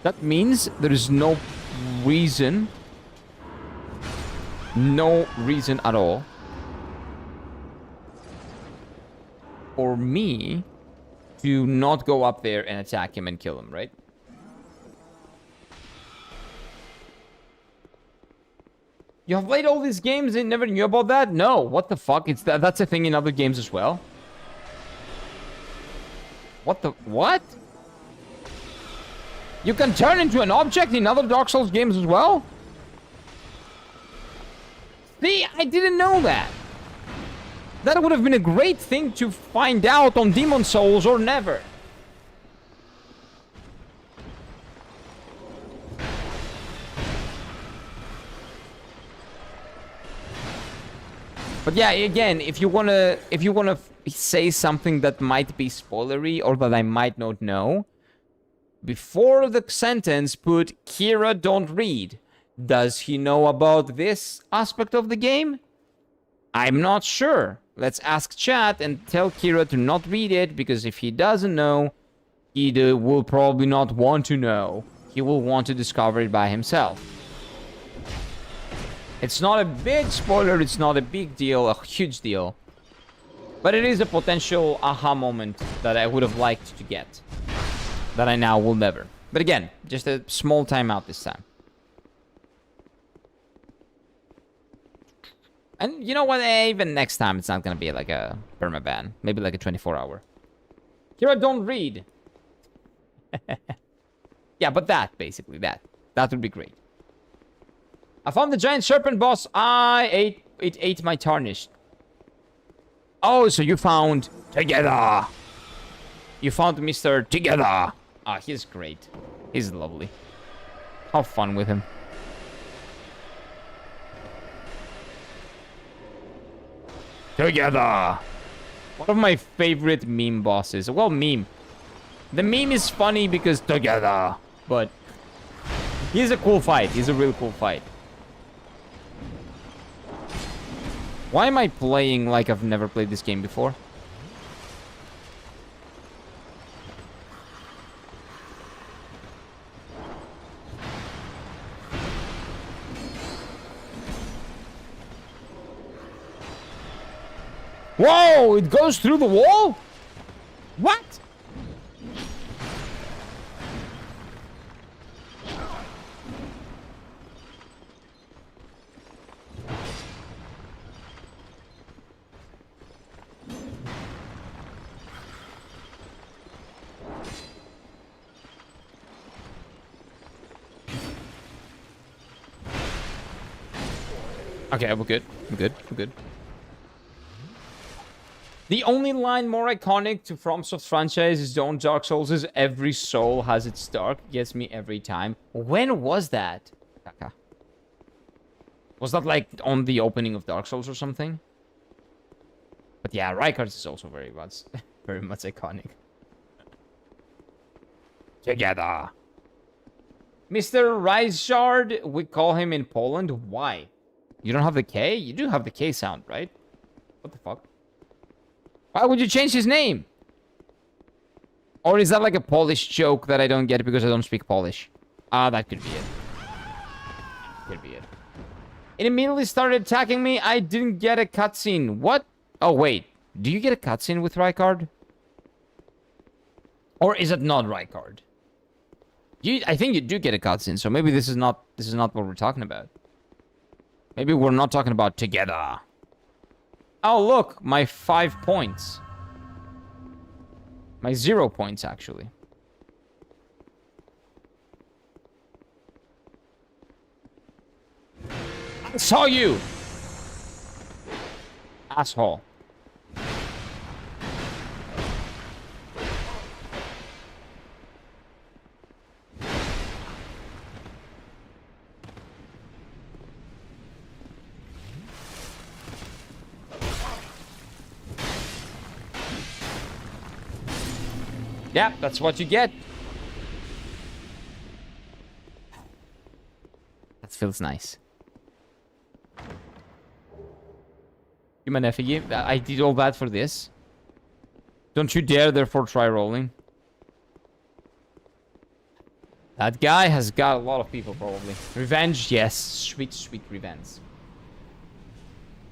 That means there is no reason at all for me to not go up there and attack him and kill him, right? You have played all these games and never knew about that? No, what the fuck? That's a thing in other games as well. What? You can turn into an object in other Dark Souls games as well? See, I didn't know that. That would have been a great thing to find out on Demon Souls or never. But yeah, again, if you wanna say something that might be spoilery or that I might not know, before the sentence put Kira don't read. Does he know about this aspect of the game? I'm not sure. Let's ask chat and tell Kira to not read it, because if he doesn't know, he will probably not want to know. He will want to discover it by himself. It's not a big spoiler, it's not a big deal, a huge deal. But it is a potential aha moment that I would have liked to get. That I now will never. But again, just a small timeout this time. And you know what? Even next time, it's not going to be like a permaban. Maybe like a 24-hour. Kira, don't read. Yeah, but that, basically, that. That would be great. I found the giant serpent boss. It ate my tarnished. Oh, so you found Together. You found Mr. Together. Ah, he's great. He's lovely. Have fun with him. Together. One of my favorite meme bosses. Well, meme. The meme is funny because together. But he's a cool fight. He's a really cool fight. Why am I playing like I've never played this game before? Whoa! It goes through the wall? What? Okay, we're good. We're good. We're good. The only line more iconic to FromSoft franchise is Don't Dark Souls is every soul has its dark. Gets me every time. When was that? Kaka. Was that like on the opening of Dark Souls or something? But yeah, Rykard is also very much, very much iconic. Together. Mr. Rijsard, we call him in Poland. Why? You don't have the K? You do have the K sound, right? What the fuck? Why would you change his name? Or is that like a Polish joke that I don't get because I don't speak Polish? Ah, that could be it. Could be it. It immediately started attacking me. I didn't get a cutscene. What? Oh, wait. Do you get a cutscene with Rykard? Or is it not Rykard? I think you do get a cutscene, so maybe this is not what we're talking about. Maybe we're not talking about together. Oh, look, my 5 points. My 0 points, actually. I saw you! Asshole. Yeah, that's what you get. That feels nice. Human effigy. I did all that for this. Don't you dare therefore try rolling. That guy has got a lot of people probably. Revenge, yes. Sweet, sweet revenge.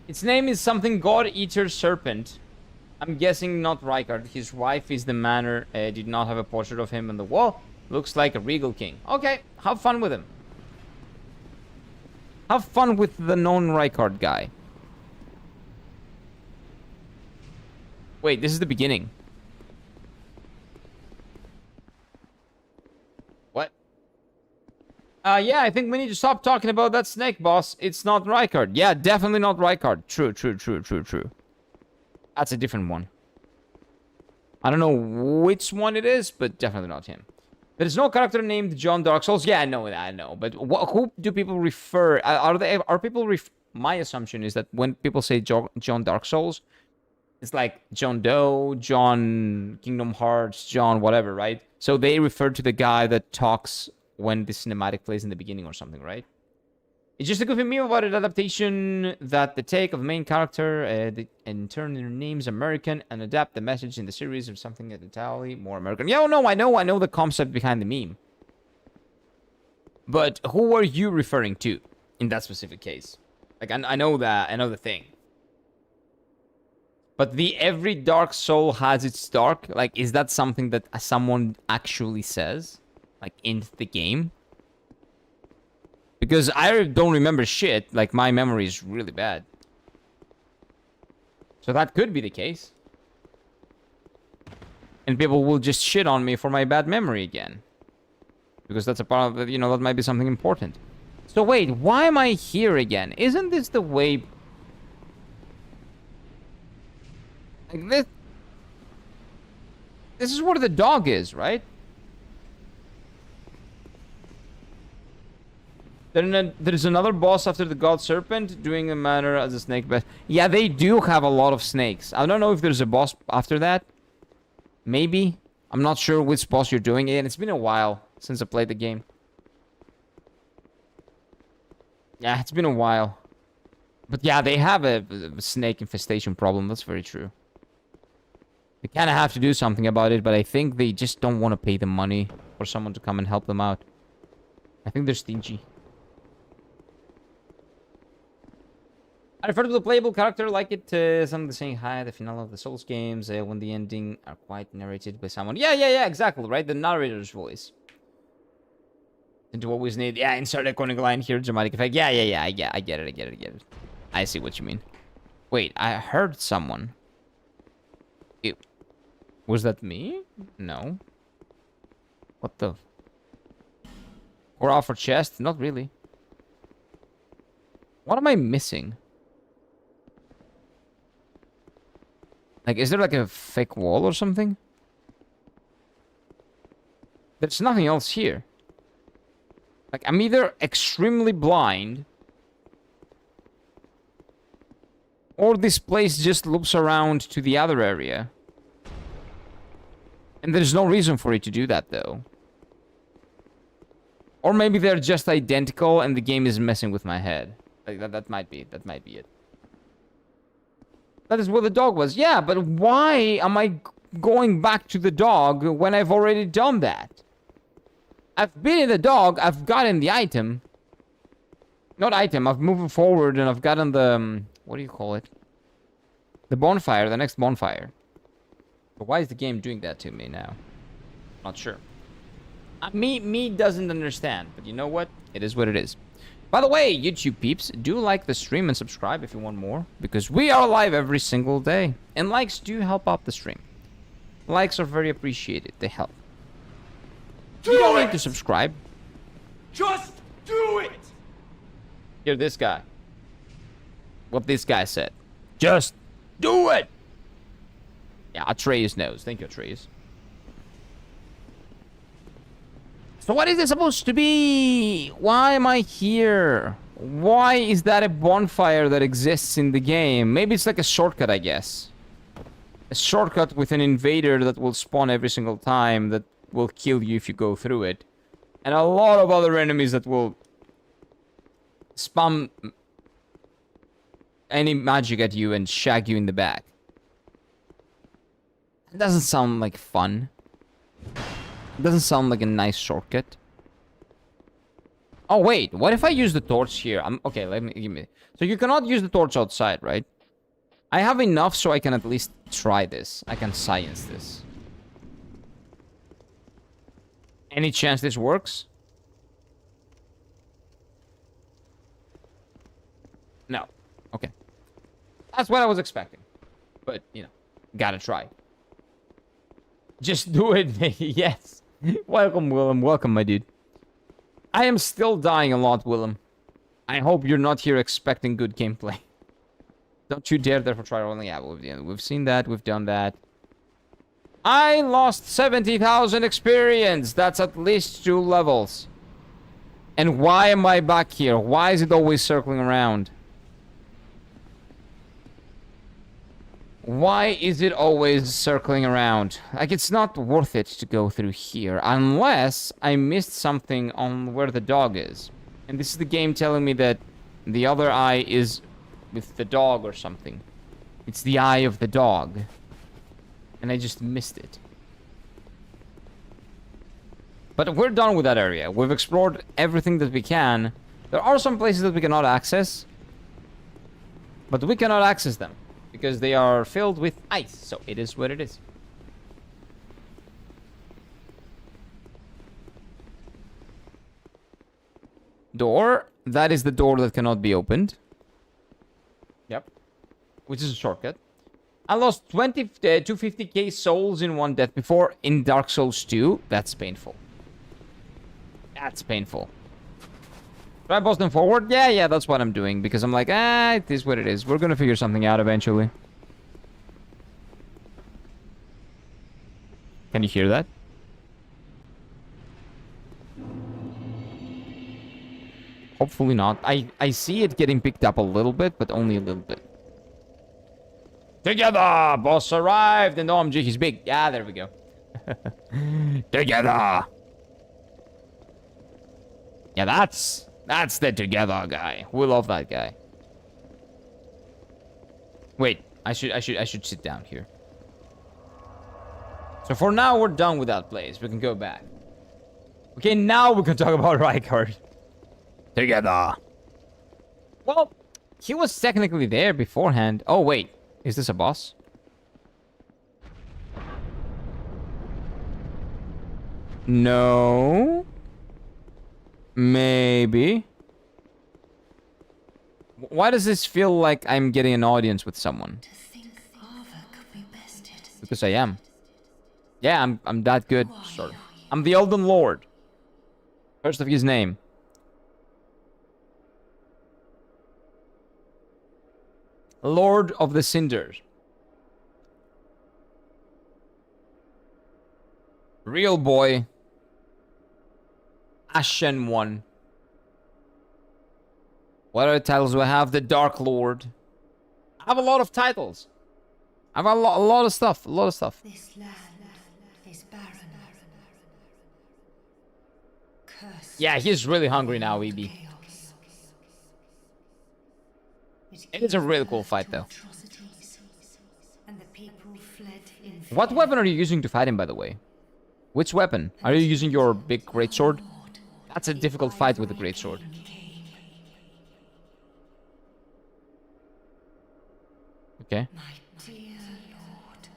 Its name is something God Eater Serpent. I'm guessing not Rykard. His wife is the manor. Did not have a portrait of him on the wall. Looks like a regal king. Okay, have fun with him. Have fun with the non-Rykard guy. Wait, this is the beginning. What? Yeah, I think we need to stop talking about that snake boss. It's not Rykard. Yeah, definitely not Rykard. True, true, true, true, true. That's a different one. I don't know which one it is, but definitely not him. There's no character named John Dark Souls. Yeah, I know that, I know. But who do people refer? Are people my assumption is that when people say John Dark Souls, it's like John Doe, John Kingdom Hearts, John whatever, right? So they refer to the guy that talks when the cinematic plays in the beginning or something, right? It's just a goofy meme about an adaptation that the take of the main character and turn their names American and adapt the message in the series of something that entirely more American. Yeah, no, I know the concept behind the meme. But who are you referring to in that specific case? Like, I know the thing. But the every dark soul has its dark, like, is that something that someone actually says? Like, in the game? Because I don't remember shit. Like, my memory is really bad. So that could be the case. And people will just shit on me for my bad memory again. Because that's a part of it, you know, that might be something important. So wait, why am I here again? Isn't this the way... Like this... This is where the dog is, right? Then there's another boss after the God Serpent, doing a manner as a snake best. Yeah, they do have a lot of snakes. I don't know if there's a boss after that. Maybe. I'm not sure which boss you're doing. And it's been a while since I played the game. Yeah, it's been a while. But yeah, they have a snake infestation problem. That's very true. They kind of have to do something about it, but I think they just don't want to pay the money for someone to come and help them out. I think they're stingy. I refer to the playable character like it something saying hi at the finale of the Souls games when the ending are quite narrated by someone. Yeah, exactly, right? The narrator's voice. And to always need, yeah, insert a iconic line here, dramatic effect. Yeah, I get it. I see what you mean. Wait, I heard someone. Ew. Was that me? No. What the? Or offer chest? Not really. What am I missing? Like, is there like a fake wall or something? There's nothing else here. Like, I'm either extremely blind, or this place just loops around to the other area. And there's no reason for it to do that, though. Or maybe they're just identical and the game is messing with my head. Like, that might be it. That is where the dog was. Yeah, but why am I going back to the dog when I've already done that? I've been in the dog, I've gotten the item. Not item, I've moved forward and I've gotten the... what do you call it? The bonfire, the next bonfire. But why is the game doing that to me now? Not sure. Me doesn't understand, but you know what? It is what it is. By the way, YouTube peeps, do like the stream and subscribe if you want more, because we are live every single day, and likes do help out the stream. Likes are very appreciated, they help. You don't need to subscribe. Just do it! Hear this guy. What this guy said. Just do it! Yeah, Atreus knows. Thank you, Atreus. So what is it supposed to be? Why am I here? Why is that a bonfire that exists in the game? Maybe it's like a shortcut, I guess. A shortcut with an invader that will spawn every single time, that will kill you if you go through it. And a lot of other enemies that will spam any magic at you and shag you in the back. It doesn't sound like fun. It doesn't sound like a nice shortcut. Oh wait, what if I use the torch here? Okay, give me. So you cannot use the torch outside, right? I have enough so I can at least try this. I can science this. Any chance this works? No. Okay. That's what I was expecting. But, you know, gotta try. Just do it. Yes. Welcome, Willem. Welcome, my dude. I am still dying a lot, Willem. I hope you're not here expecting good gameplay. Don't you dare therefore try rolling. Yeah, we've seen that. We've done that. I lost 70,000 experience. That's at least 2 levels. And why am I back here? Why is it always circling around? Why is it always circling around? Like, it's not worth it to go through here. Unless I missed something on where the dog is. And this is the game telling me that The other eye is with the dog or something. It's the eye of the dog. And I just missed it. But we're done with that area. We've explored everything that we can. There are some places that we cannot access. But we cannot access them. Because they are filled with ice. So it is what it is. Door. That is the door that cannot be opened. Yep. Which is a shortcut. I lost 250k souls in one death before in Dark Souls 2. That's painful. That's painful. Try boss them forward? Yeah, that's what I'm doing. Because I'm like, it is what it is. We're gonna figure something out eventually. Can you hear that? Hopefully not. I see it getting picked up a little bit, but only a little bit. Together! Boss arrived! And OMG, he's big. Yeah, there we go. Together! Yeah, that's the together guy. We love that guy. Wait, I should sit down here. So for now, we're done with that place. We can go back. Okay, now we can talk about Rykard. Together. Well, he was technically there beforehand. Oh, wait. Is this a boss? No. Maybe. Why does this feel like I'm getting an audience with someone? To think Aava could be bested. Because I am. Yeah, I'm that good, sort of. I'm the Elden Lord. First of his name. Lord of the Cinders. Real boy. Ashen one. What other titles do I have? The Dark Lord. I have a lot of titles. I have a lot of stuff. A lot of stuff. This land is barren. Cursed. Yeah, he's really hungry now, EB. Chaos. It is a really cool fight, though. Atrocities, and the people fled in What fear. weapon are you using to fight him, by the way? Which weapon? Are you using your big greatsword? That's a difficult fight with a greatsword. Okay. My dear Lord.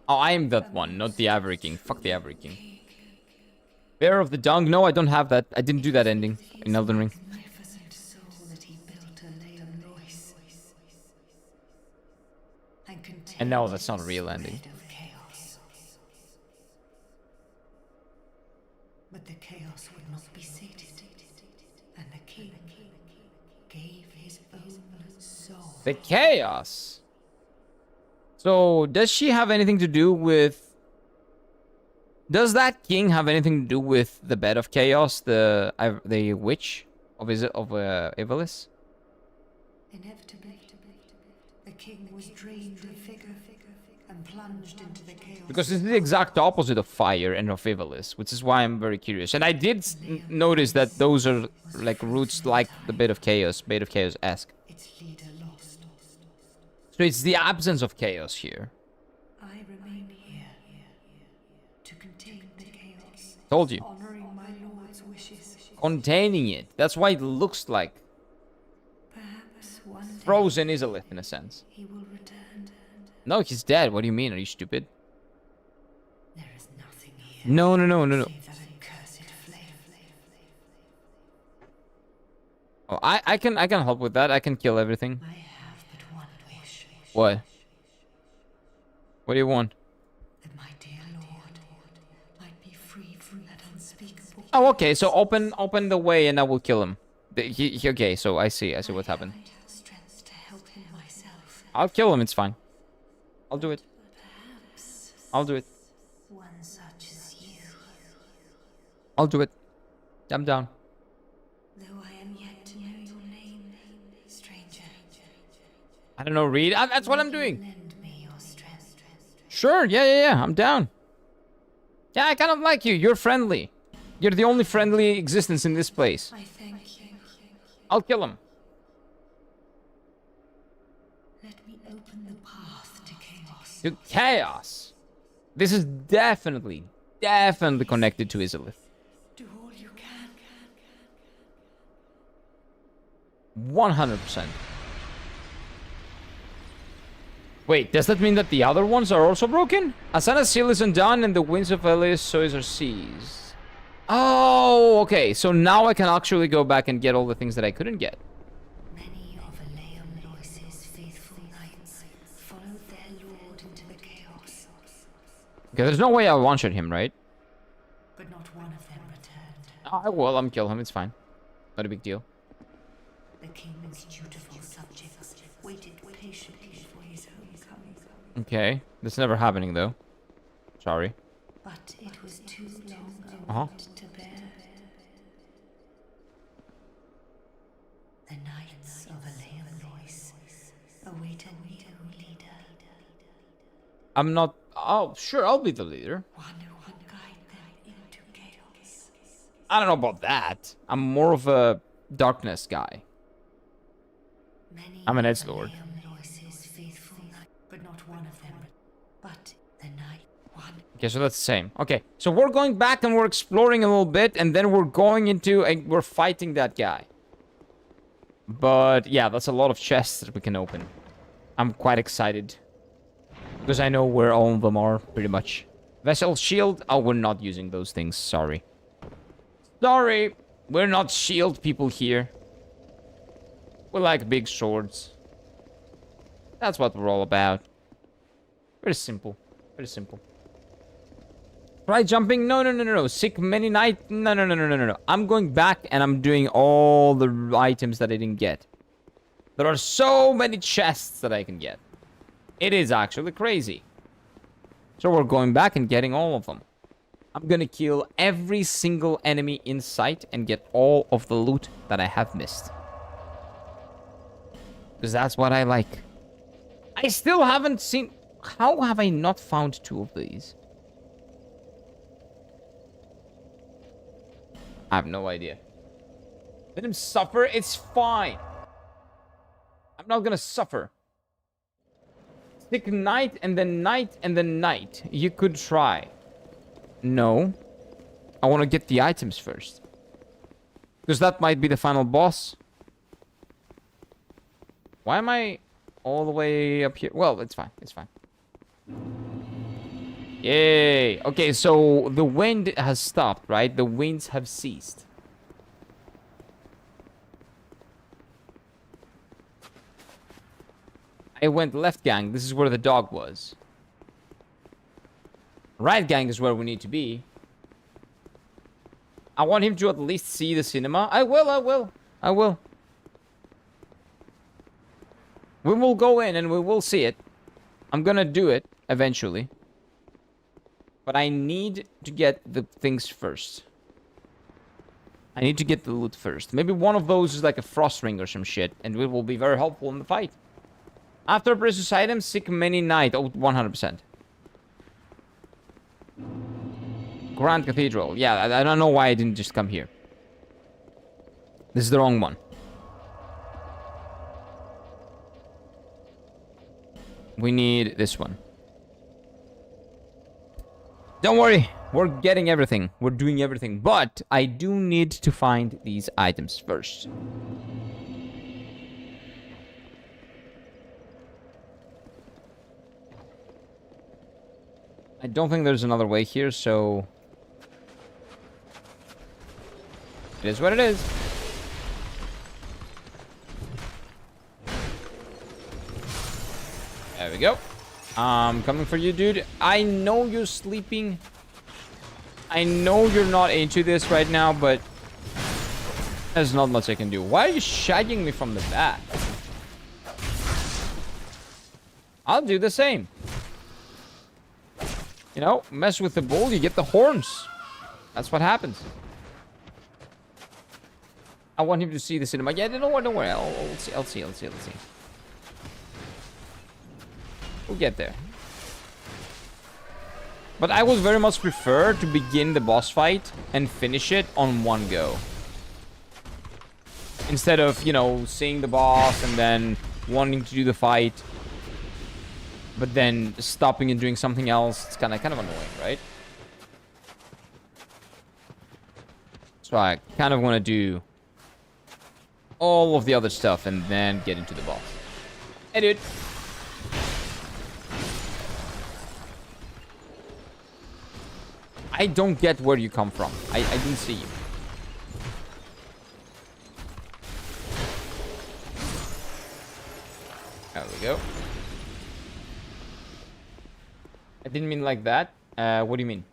Oh, I am that one, not the Ivory King. Fuck the Ivory King. Bearer of the Dung? No, I don't have that. I didn't do that ending in Elden Ring. Magnificent soul that he built a Leon Royce. And no, that's not a real contained ending. rid of chaos. But the chaos would not be sated, and the king gave his own soul. The Chaos! So, does she have anything to do with... Does that king have anything to do with the bed of chaos, the witch of Ivalice? Inevitably, the king was drained of vigor and plunged into the chaos. Because it's the exact opposite of fire and of Ivalice, which is why I'm very curious. And I did notice that those are like roots like the bed of chaos-esque. Its leader lost. So it's the absence of chaos here. I remain here to contain the chaos, Told you. honoring my lord's wishes. Containing it. That's why it looks like Perhaps one day frozen Izalith in a sense. he will return. No, he's dead. What do you mean? Are you stupid? There is nothing here No. save that accursed flame. Oh, I can help with that. I can kill everything. I have but one wish. What? What do you want? That my dear lord might be free from that unspeakable. Oh, okay. So open the way, and I will kill him. Okay. So I see what happened. I haven't strength to help him myself. I'll kill him. It's fine. I'll do it. Perhaps I'll do it. one such as you, I'll do it. I'm down. though I am yet to know your name, stranger. I don't know. Read. That's what I'm doing. Lend me your strength. Sure. Yeah. I'm down. Yeah, I kind of like you. You're friendly. You're the only friendly existence in this place. I thank you. I'll kill him. Let me open the path to chaos. To chaos. This is definitely connected to Izalith. Do all you can. 100%. Wait, does that mean that the other ones are also broken? Asana's seal is undone and the winds of Elias sois are seized. Oh, okay. So now I can actually go back and get all the things that I couldn't get. Many of Lois's faithful knights followed their lord into the chaos, Okay, there's no way I'll one-shot him, right? but not one of them returned. I will. I'm kill him. It's fine. Not a big deal. The king's dutiful subjects waited patiently for his homecoming. Okay. That's never happening, though. Sorry. But it was too long a Uh-huh. wait to bear. The knights of Lois await a new leader. I'm not... Oh, sure. I'll be the leader. One who will guide them into chaos. I don't know about that. I'm more of a darkness guy. Many I'm an of edgelord. Lois's faithful knights, but not one of them. But the knight, one. Okay, so that's the same. Okay, so we're going back and we're exploring a little bit, and then we're going into... we're fighting that guy. But, yeah, that's a lot of chests that we can open. I'm quite excited. Because I know where all of them are, pretty much. Vessel shield. Oh, we're not using those things. Sorry. Sorry. We're not shield people here. We like big swords. That's what we're all about. Very simple. Very simple. Try jumping? No. Sick many night? No. I'm going back and I'm doing all the items that I didn't get. There are so many chests that I can get. It is actually crazy. So we're going back and getting all of them. I'm gonna kill every single enemy in sight and get all of the loot that I have missed. Because that's what I like. I still haven't seen... How have I not found 2 of these? I have no idea. Let him suffer. It's fine. I'm not gonna suffer. Stick knight and then knight and then knight. You could try. No. I want to get the items first. Because that might be the final boss. Why am I all the way up here? Well, it's fine. It's fine. Yay. Okay, so the wind has stopped, right? The winds have ceased. I went left, gang. This is where the dog was. Right, gang, is where we need to be. I want him to at least see the cinema. I will. We will go in and we will see it. I'm gonna do it eventually. But I need to get the things first. I need to get the loot first. Maybe one of those is like a frost ring or some shit. And it will be very helpful in the fight. After precious items, seek many night. Oh, 100%. Grand Cathedral. Yeah, I don't know why I didn't just come here. This is the wrong one. We need this one. Don't worry. We're getting everything. We're doing everything. But I do need to find these items first. I don't think there's another way here, so... It is what it is. There we go. Coming for you, dude. I know you're sleeping. I know you're not into this right now, but... There's not much I can do. Why are you shagging me from the back? I'll do the same. You know, mess with the bull, you get the horns. That's what happens. I want him to see the cinema. Yeah, don't worry. I'll see. We'll get there. But I would very much prefer to begin the boss fight and finish it on one go. Instead of, you know, seeing the boss and then wanting to do the fight. but then stopping and doing something else, it's kind of annoying, right? So I kind of want to do all of the other stuff and then get into the boss. Hey, dude. I don't get where you come from. I didn't see you. There we go. I didn't mean like that. What do you mean?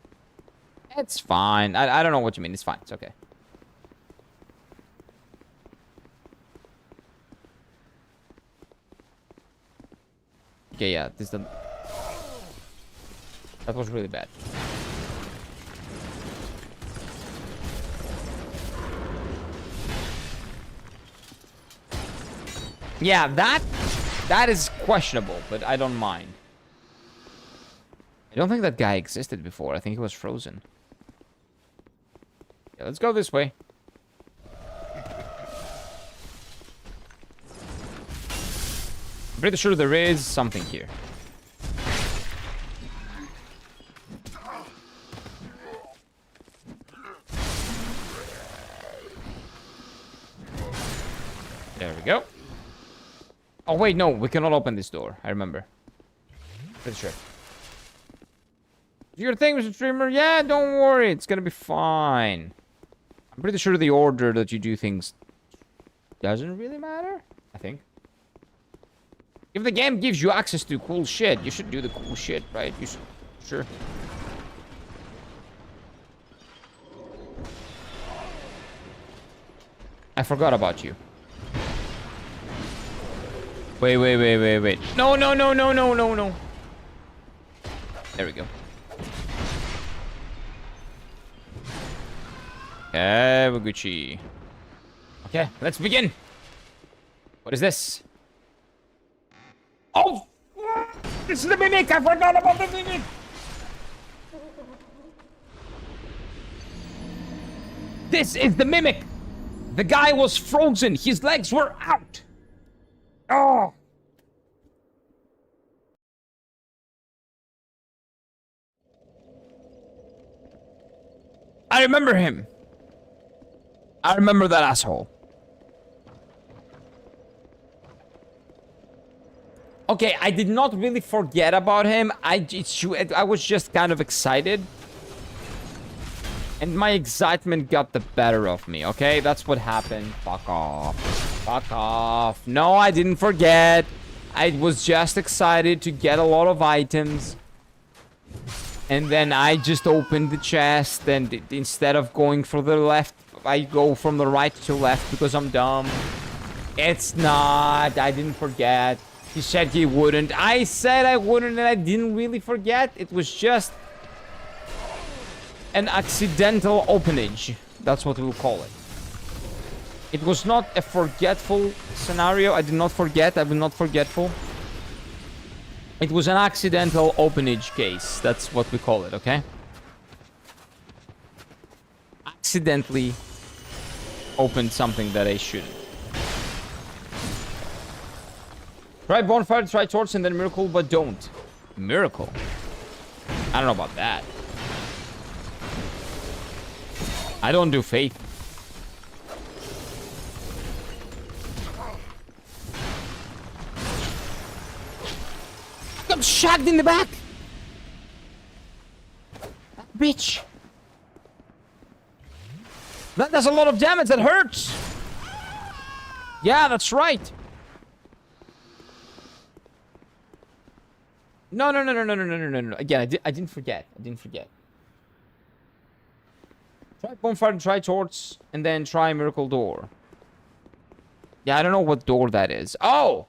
It's fine. I don't know what you mean. It's fine. It's okay. Okay, yeah. That was really bad. Yeah, that is questionable, but I don't mind. I don't think that guy existed before. I think he was frozen. Yeah, let's go this way. I'm pretty sure there is something here. There we go. Oh, wait, no. We cannot open this door. I remember. Pretty sure. Your thing, Mr. Streamer? Yeah, don't worry. It's gonna be fine. I'm pretty sure the order that you do things doesn't really matter. I think. If the game gives you access to cool shit, you should do the cool shit, right? You should. Sure. I forgot about you. Wait. No. There we go. Gucci. Okay, let's begin. What is this? Oh! This is the mimic! I forgot about the mimic! This is the mimic! The guy was frozen. His legs were out. Oh! I remember him. I remember that asshole. Okay, I did not really forget about him. I was just kind of excited. And my excitement got the better of me, okay? That's what happened. Fuck off. Fuck off. No, I didn't forget. I was just excited to get a lot of items. And then I just opened the chest, and instead of going for the left, I go from the right to left because I'm dumb. It's not. I didn't forget. He said he wouldn't. I said I wouldn't, and I didn't really forget. It was just an accidental openage. That's what we'll call it. It was not a forgetful scenario. I did not forget. I've been not forgetful. It was an accidental openage case. That's what we call it, okay? Accidentally opened something that I shouldn't. Try bonfire, try torch, and then miracle, but don't. Miracle? I don't know about that. I don't do faith. Got shagged in the back. That bitch. That does a lot of damage. That hurts. Yeah, that's right. No. Again, I didn't forget. Try bonfire, try torch, and then try miracle door. Yeah, I don't know what door that is. Oh!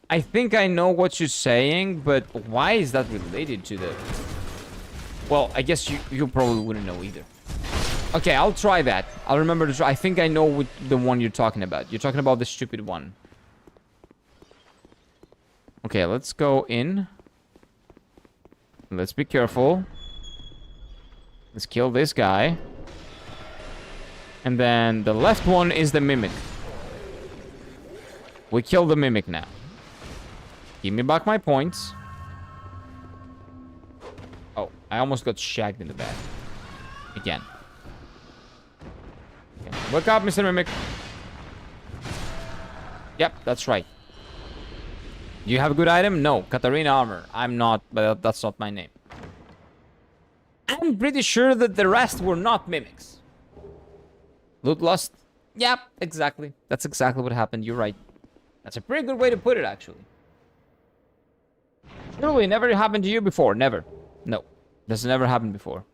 I think I know what you're saying, but why is that related to the... Well, I guess you probably wouldn't know either. Okay, I'll try that. I'll remember to try. I think I know what the one you're talking about. You're talking about the stupid one. Okay, let's go in. Let's be careful. Let's kill this guy. And then the left one is the mimic. We kill the mimic now. Give me back my points. Oh, I almost got shagged in the back. Again. Okay. Wake up, Mr. Mimic. Yep, that's right. Do you have a good item? No. Katarina armor. I'm not, but that's not my name. I'm pretty sure that the rest were not mimics. Loot lost? Yep, exactly. That's exactly what happened. You're right. That's a pretty good way to put it, actually. Surely never happened to you before. Never. No. That's never happened before.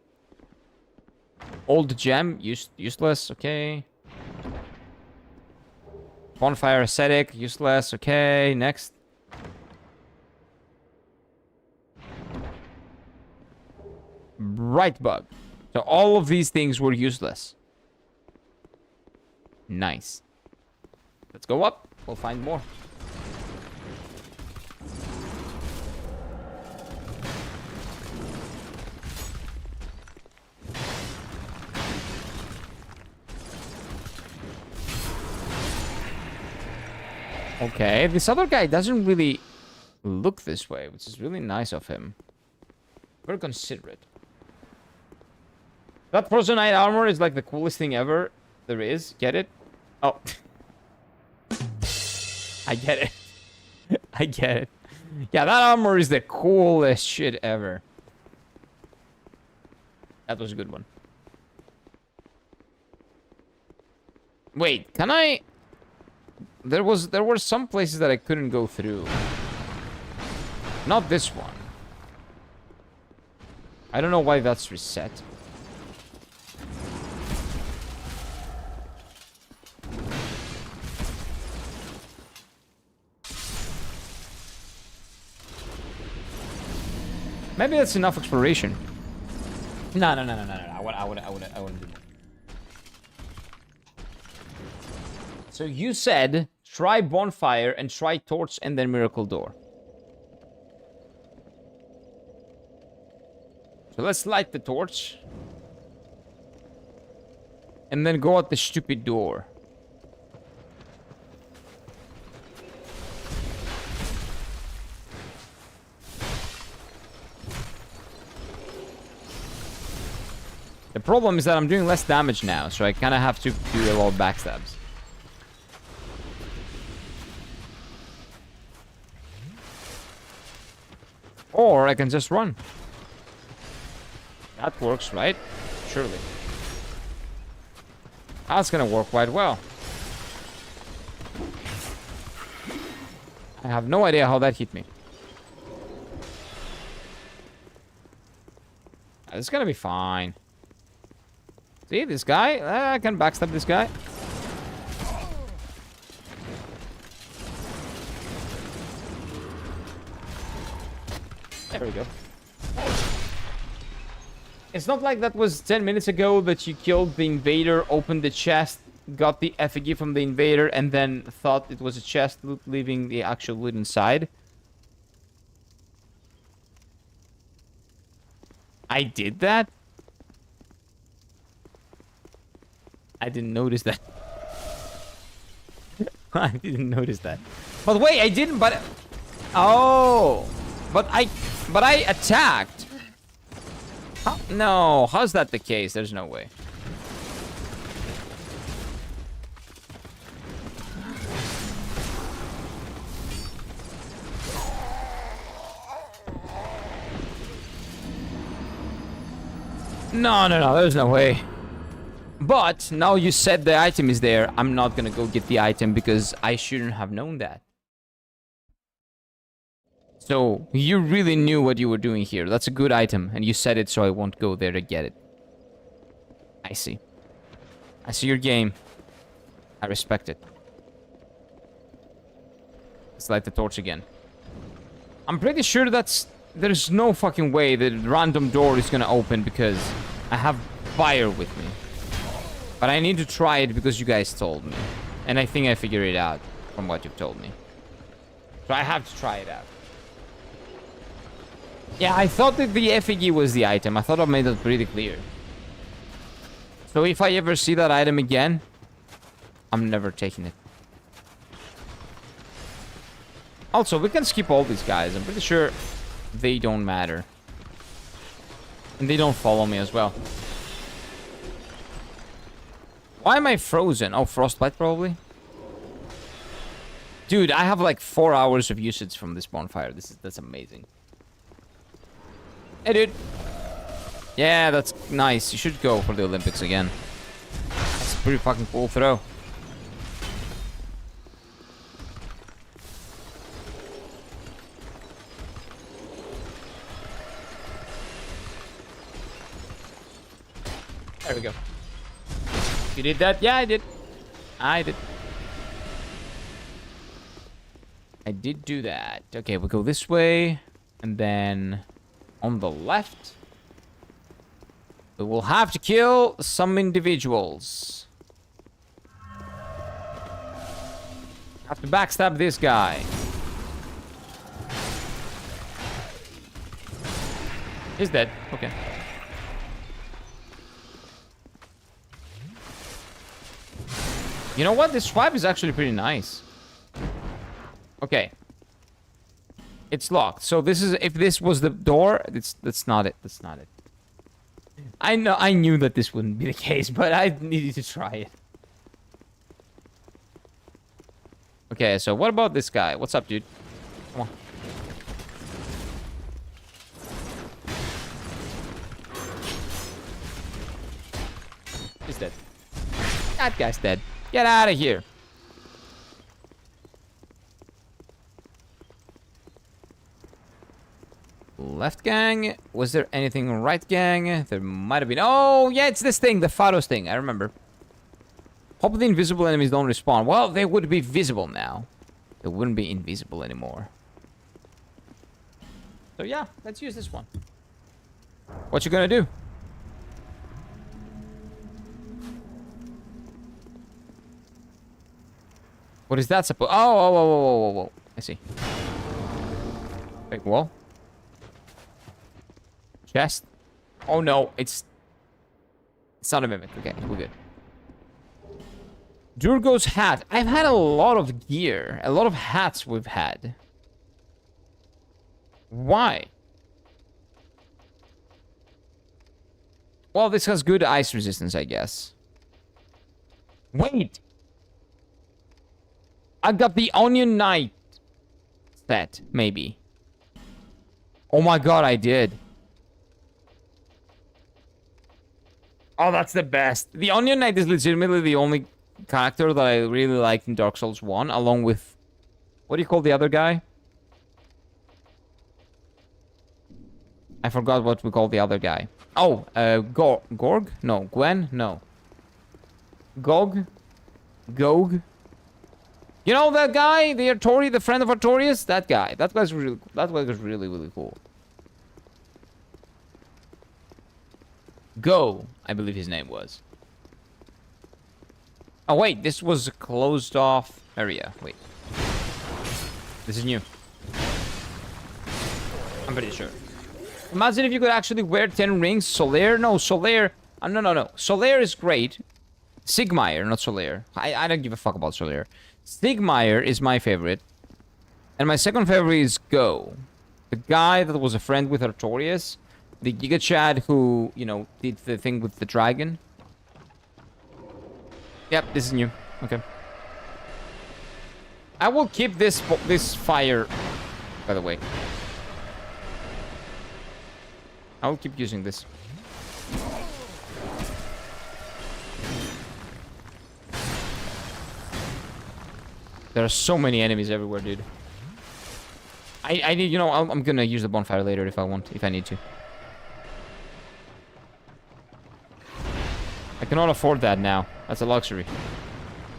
Old gem. Useless. Okay. Bonfire ascetic. Useless. Okay. Next. Bright bug. So all of these things were useless. Nice. Let's go up. We'll find more. Okay, this other guy doesn't really look this way, which is really nice of him. Very considerate. That Frozen Knight armor is like the coolest thing ever there is. Get it? Oh. I get it. I get it. Yeah, that armor is the coolest shit ever. That was a good one. Wait, can I... There were some places that I couldn't go through. Not this one. I don't know why that's reset. Maybe that's enough exploration. No. I wouldn't do that. So you said try bonfire and try torch and then miracle door. So let's light the torch. And then go out the stupid door. The problem is that I'm doing less damage now, so I kind of have to do a lot of backstabs. Or I can just run. That works, right? Surely. That's gonna work quite well. I have no idea how that hit me. It's gonna be fine. See, this guy? I can backstab this guy. There we go. It's not like that was 10 minutes ago that you killed the invader, opened the chest, got the effigy from the invader, and then thought it was a chest loot, leaving the actual loot inside. I did that? I didn't notice that. I didn't notice that. But wait, I didn't, but... Oh! But I attacked. How? No, how's that the case? There's no way. No, there's no way. But now you said the item is there. I'm not gonna go get the item because I shouldn't have known that. So, you really knew what you were doing here. That's a good item, and you said it so I won't go there to get it. I see. I see your game. I respect it. Let's light the torch again. I'm pretty sure there's no fucking way that a random door is gonna open because I have fire with me. But I need to try it because you guys told me. And I think I figured it out from what you've told me. So I have to try it out. Yeah, I thought that the effigy was the item. I thought I made that pretty clear. So if I ever see that item again, I'm never taking it. Also, we can skip all these guys. I'm pretty sure they don't matter. And they don't follow me as well. Why am I frozen? Oh, frostbite probably. Dude, I have like 4 hours of usage from this bonfire. That's amazing. Hey, dude. Yeah, that's nice. You should go for the Olympics again. That's a pretty fucking cool throw. There we go. You did that? Yeah, I did. I did. I did do that. Okay, we go this way. And then on the left, we will have to kill some individuals. Have to backstab this guy. He's dead. Okay. You know what? This swipe is actually pretty nice. Okay. It's locked. So this is, if this was the door, that's not it. That's not it. I knew that this wouldn't be the case, but I needed to try it. Okay, so what about this guy? What's up, dude? Come on. He's dead. That guy's dead. Get out of here. Left gang. Was there anything right gang? There might have been. Oh, yeah, it's this thing. The photos thing. I remember. Hope the invisible enemies don't respawn. Well, they would be visible now. They wouldn't be invisible anymore. So yeah, let's use this one. What you gonna do? What is that supposed? Oh. I see. Big wall. Chest. Oh no, it's not a mimic. Okay, we're good. Durgo's hat. I've had a lot of gear. A lot of hats we've had. Why? Well, this has good ice resistance, I guess. Wait! I got the Onion Knight set, maybe. Oh my god, I did. Oh, that's the best. The Onion Knight is legitimately the only character that I really liked in Dark Souls 1, along with... What do you call the other guy? I forgot what we call the other guy. Oh, Gorg? No, Gwen? No. Gog? Gog? You know that guy? The Artori, the friend of Artorias? That guy. That guy was really, really cool. Go, I believe his name was. Oh, wait, this was a closed off area. Wait. This is new. I'm pretty sure. Imagine if you could actually wear 10 rings. Solaire? No, Solaire. No. Solaire is great. Sigmire, not Solaire. I don't give a fuck about Solaire. Sigmire is my favorite. And my second favorite is Go. The guy that was a friend with Artorias. The Giga Chad who, you know, did the thing with the dragon. Yep, this is new. Okay. I will keep this fire, by the way. I will keep using this. There are so many enemies everywhere, dude. I need, you know, I'm gonna use the bonfire later if I need to. I cannot afford that now. That's a luxury.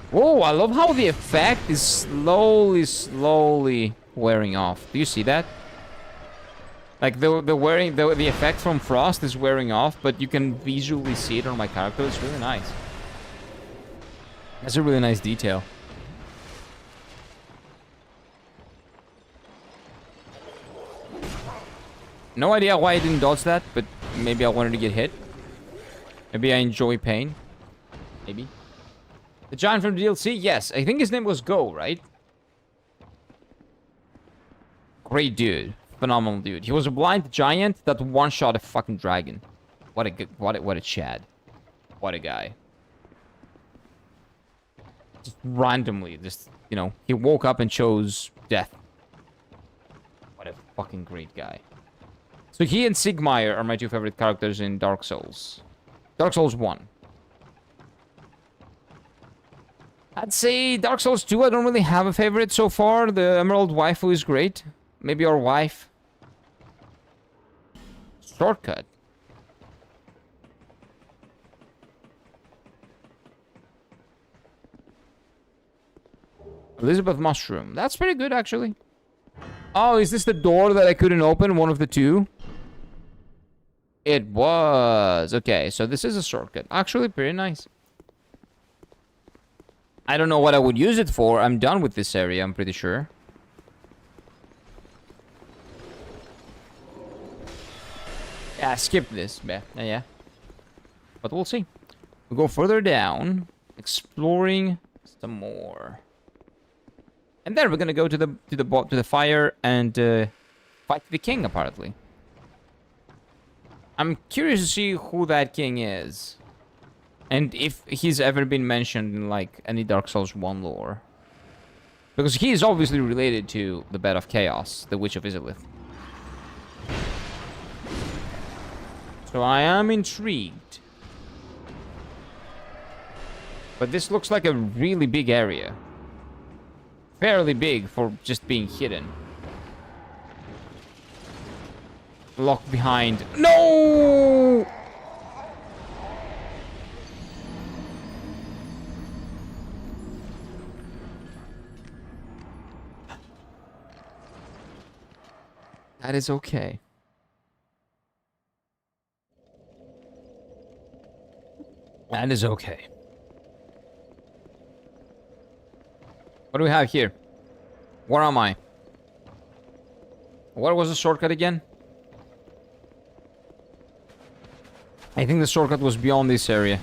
Whoa, I love how the effect is slowly wearing off. Do you see that? Like the effect from Frost is wearing off, but you can visually see it on my character. It's really nice. That's a really nice detail. No idea why I didn't dodge that, but maybe I wanted to get hit. Maybe I enjoy pain. Maybe. The giant from the DLC? Yes. I think his name was Go, right? Great dude. Phenomenal dude. He was a blind giant that one-shot a fucking dragon. What a Chad. What a guy. Just randomly, just, you know, he woke up and chose death. What a fucking great guy. So he and Sigmire are my two favorite characters in Dark Souls. Dark Souls 1. I'd say Dark Souls 2, I don't really have a favorite so far. The Emerald Waifu is great. Maybe our wife. Shortcut. Elizabeth Mushroom. That's pretty good, actually. Oh, is this the door that I couldn't open? One of the two? It was. Okay, so this is a shortcut. Actually, pretty nice. I don't know what I would use it for. I'm done with this area, I'm pretty sure. Yeah, skip this. Yeah. But we'll see. We'll go further down. Exploring some more. And then we're gonna go to the fire and fight the king, apparently. I'm curious to see who that king is. And if he's ever been mentioned in, like, any Dark Souls 1 lore. Because he is obviously related to the Bed of Chaos, the Witch of Izalith. So I am intrigued. But this looks like a really big area. Fairly big for just being hidden. Locked behind. No! That is okay. That is okay. What do we have here? Where am I? What was the shortcut again? I think the shortcut was beyond this area.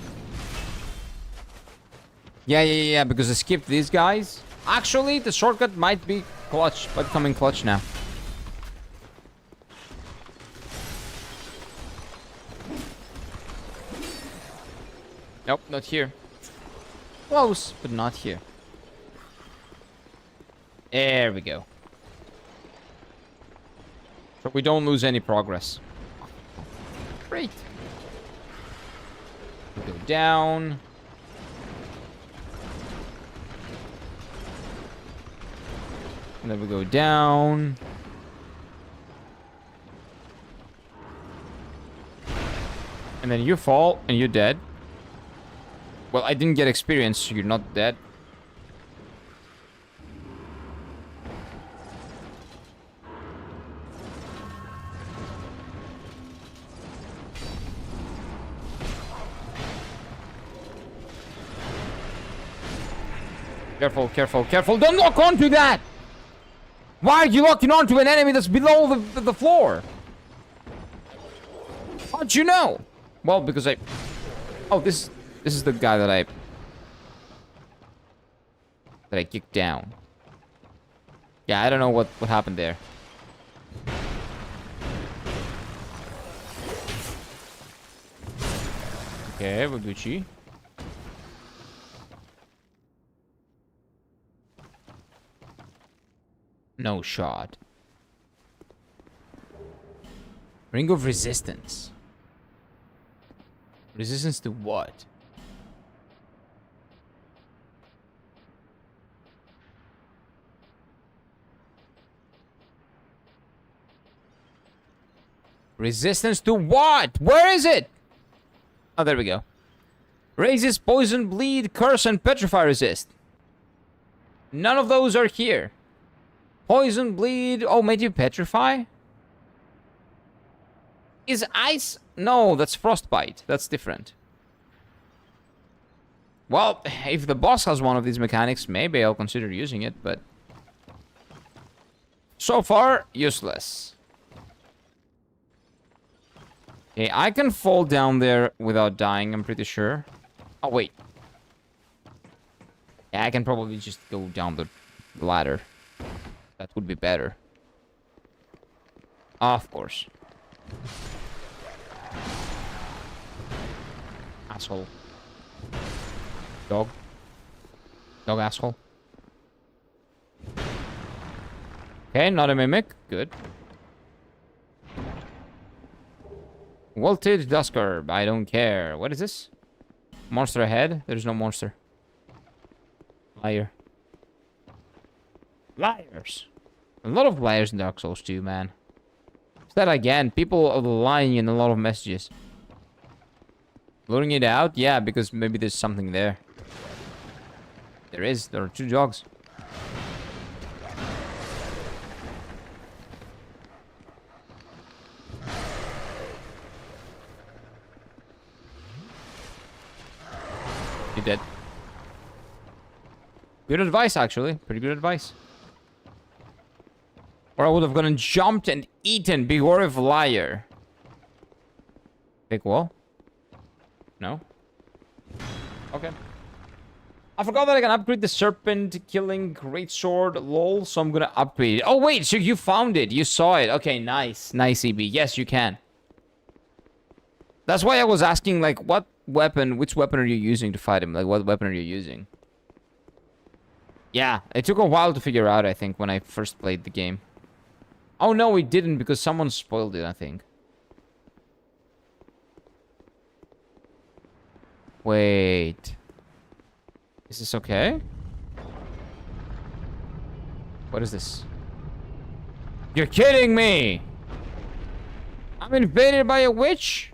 Yeah, because I skipped these guys. Actually, the shortcut might be clutch, but coming clutch now. Nope, not here. Close, but not here. There we go. So we don't lose any progress. Great. We go down. And then we go down. And then you fall and you're dead. Well, I didn't get experience, so you're not dead. Careful, careful, careful. Don't lock onto that! Why are you locking onto an enemy that's below the floor? How'd you know? Well, because I... Oh, this is the guy that I kicked down. Yeah, I don't know what happened there. Okay, Waguchi. No shot. Ring of Resistance. Resistance to what? Resistance to what? Where is it? Oh, there we go. Raises poison, bleed, curse, and petrify resist. None of those are here. Poison, bleed. Oh, made you petrify? Is ice? No, that's frostbite. That's different. Well, if the boss has one of these mechanics, maybe I'll consider using it, but... So far, useless. Okay, I can fall down there without dying, I'm pretty sure. Oh, wait. Yeah, I can probably just go down the ladder. That would be better. Of course. Asshole. Dog. Dog asshole. Okay, not a mimic. Good. Wilted Duskherb. I don't care. What is this? Monster ahead? There's no monster. Liar. Liars. A lot of liars in Dark Souls 2, man. Is that again? People are lying in a lot of messages. Loading it out? Yeah, because maybe there's something there. There is. There are 2 dogs. You're dead. Good advice, actually. Pretty good advice. Or I would have gone and jumped and eaten. Beware of liar. Big wall? No? Okay. I forgot that I can upgrade the serpent killing greatsword, lol, so I'm gonna upgrade it. Oh wait, so you found it. You saw it. Okay, nice. Nice, EB. Yes, you can. That's why I was asking, like, which weapon are you using to fight him? Like, what weapon are you using? Yeah, it took a while to figure out, I think, when I first played the game. Oh no, it didn't, because someone spoiled it, I think. Wait. Is this okay? What is this? You're kidding me! I'm invaded by a witch?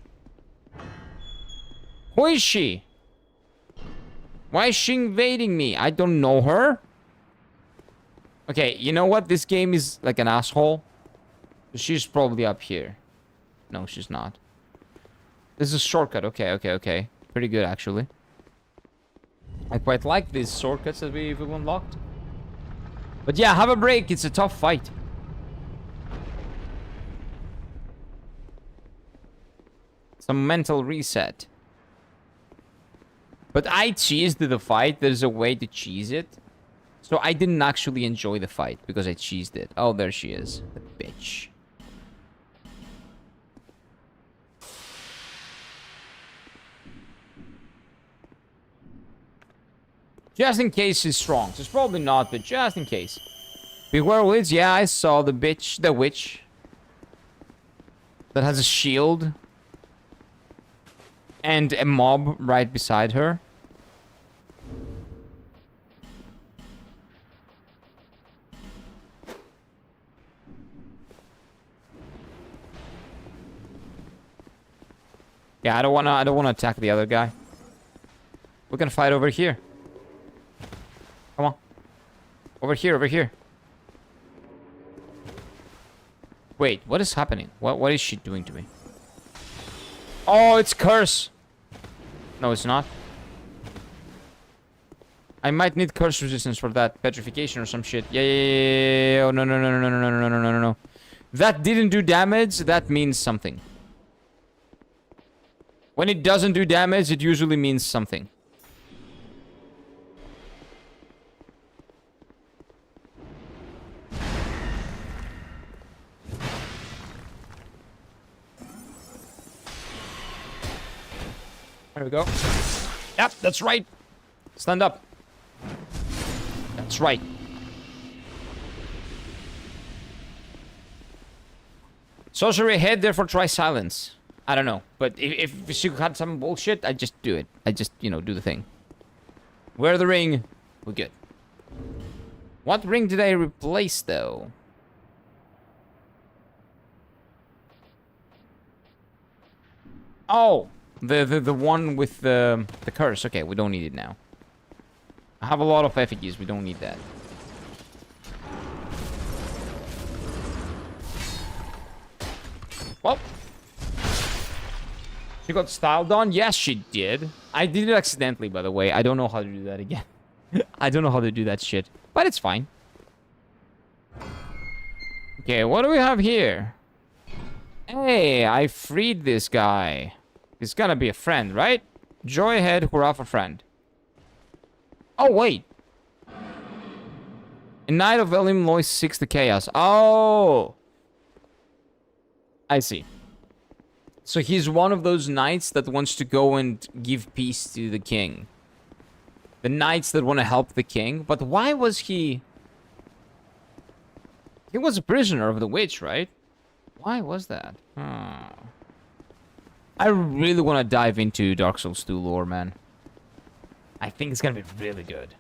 Who is she? Why is she invading me? I don't know her. Okay, you know what? This game is like an asshole. She's probably up here. No, she's not. This is a shortcut. Okay, okay, okay. Pretty good, actually. I quite like these shortcuts that we've unlocked. But yeah, have a break. It's a tough fight. Some mental reset. But I cheesed the fight. There's a way to cheese it. So I didn't actually enjoy the fight because I cheesed it. Oh, there she is. The bitch. Just in case she's strong. She's probably not, but just in case. Beware witch. Yeah, I saw the bitch. The witch. That has a shield. And a mob right beside her. Yeah, I don't wanna attack the other guy. We can fight over here. Come on. Over here, over here. Wait, what is happening? What is she doing to me? Oh, it's curse. No, it's not. I might need curse resistance for that. Petrification or some shit. Yeah. Oh, no. No. That didn't do damage. That means something. When it doesn't do damage, it usually means something. There we go. Yep, that's right. Stand up. That's right. Sorcery ahead, therefore try silence. I don't know. But if she had some bullshit, I just do it. I just, you know, do the thing. Wear the ring. We're good. What ring did I replace, though? Oh! The one with the curse. Okay, we don't need it now. I have a lot of effigies. We don't need that. Well. She got styled on? Yes, she did. I did it accidentally, by the way. I don't know how to do that again. I don't know how to do that shit. But it's fine. Okay, what do we have here? Hey, I freed this guy. He's gonna be a friend, right? Joy ahead, hurrah for friend. Oh, wait. A Knight of Elim Lois seeks the chaos. Oh! I see. So he's one of those knights that wants to go and give peace to the king. The knights that want to help the king. But why was he... He was a prisoner of the witch, right? Why was that? I really want to dive into Dark Souls 2 lore, man. I think it's going to be really good.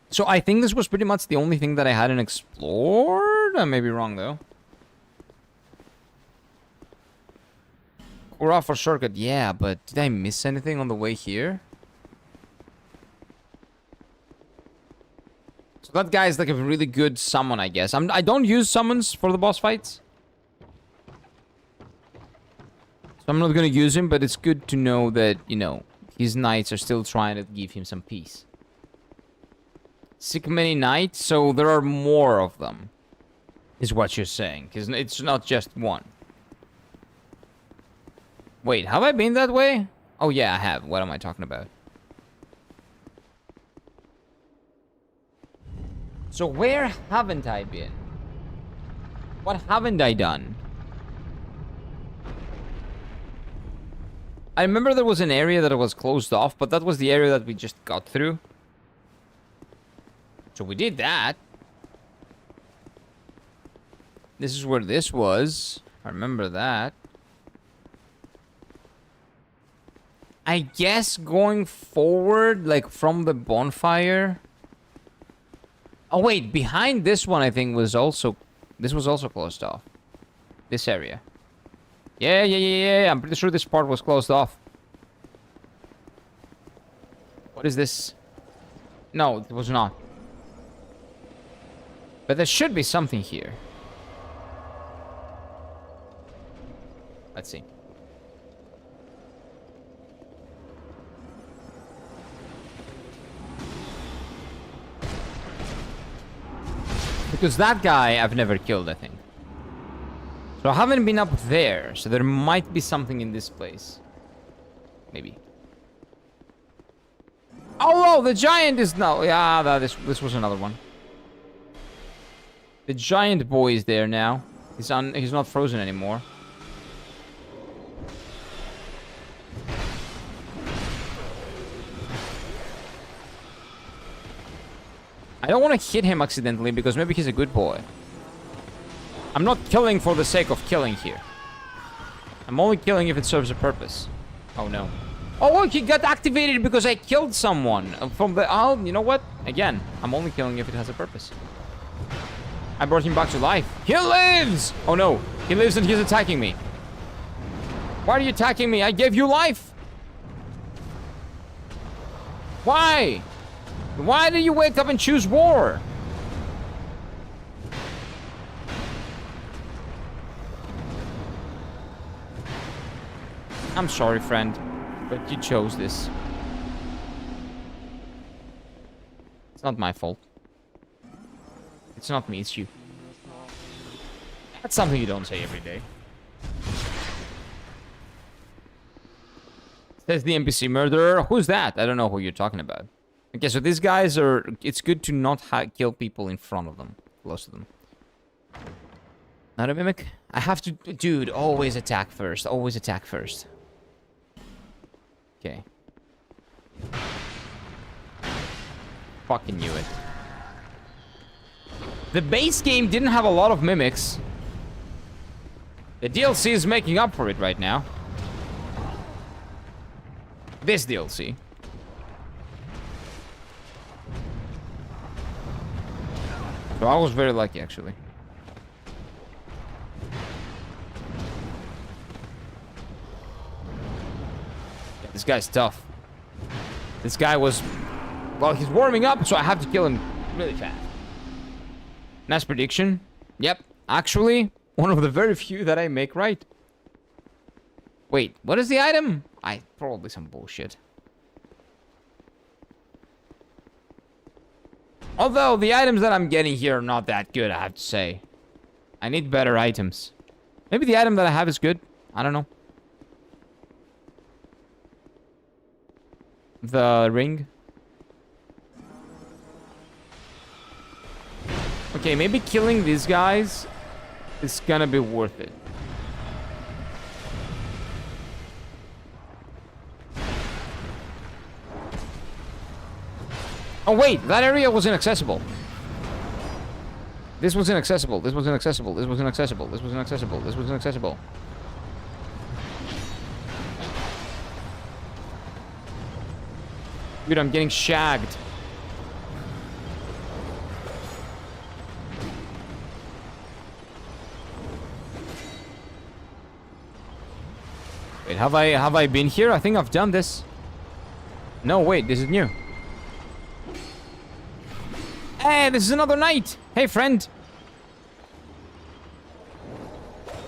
So I think this was pretty much the only thing that I hadn't explored. I may be wrong, though. We're off for shortcut. Yeah, but did I miss anything on the way here? So that guy is like a really good summon, I guess. I don't use summons for the boss fights. So I'm not going to use him, but it's good to know that, you know, his knights are still trying to give him some peace. Sick many knights, so there are more of them, is what you're saying, because it's not just one. Wait, have I been that way? Oh yeah, I have. What am I talking about? So where haven't I been? What haven't I done? I remember there was an area that was closed off, but that was the area that we just got through. So we did that. This is where this was. I remember that. I guess going forward, like from the bonfire. Oh wait, behind this one I think was also... This was also closed off. This area. Yeah. I'm pretty sure this part was closed off. What is this? No, it was not. But there should be something here. Let's see. Because that guy I've never killed, I think. So I haven't been up there, so there might be something in this place. Maybe. Oh, the giant is now... Yeah, this was another one. The giant boy is there now. He's not frozen anymore. I don't want to hit him accidentally because maybe he's a good boy. I'm not killing for the sake of killing here. I'm only killing if it serves a purpose. Oh no. Oh look, he got activated because I killed someone from the... Oh, you know what? Again, I'm only killing if it has a purpose. I brought him back to life. He lives! Oh no, he lives and he's attacking me. Why are you attacking me? I gave you life. Why? Why did you wake up and choose war? I'm sorry, friend, but you chose this. It's not my fault. It's not me, it's you. That's something you don't say every day. Says the NPC murderer. Who's that? I don't know who you're talking about. Okay, so these guys are... It's good to not kill people in front of them. Close to them. Not a mimic? I have to... Dude, always attack first. Always attack first. Okay. Fucking knew it. The base game didn't have a lot of mimics. The DLC is making up for it right now. This DLC. So I was very lucky, actually. Yeah, this guy's tough. This guy was... Well, he's warming up, so I have to kill him really fast. Nice prediction. Yep. Actually, one of the very few that I make right. Wait, what is the item? Probably some bullshit. Although, the items that I'm getting here are not that good, I have to say. I need better items. Maybe the item that I have is good. I don't know. The ring. Okay, maybe killing these guys is gonna be worth it. Oh wait, that area was inaccessible. This was inaccessible. This was inaccessible. This was inaccessible. This was inaccessible. This was inaccessible. Dude, I'm getting shagged. Wait, have I been here? I think I've done this. No, wait, this is new. Hey, this is another night. Hey, friend.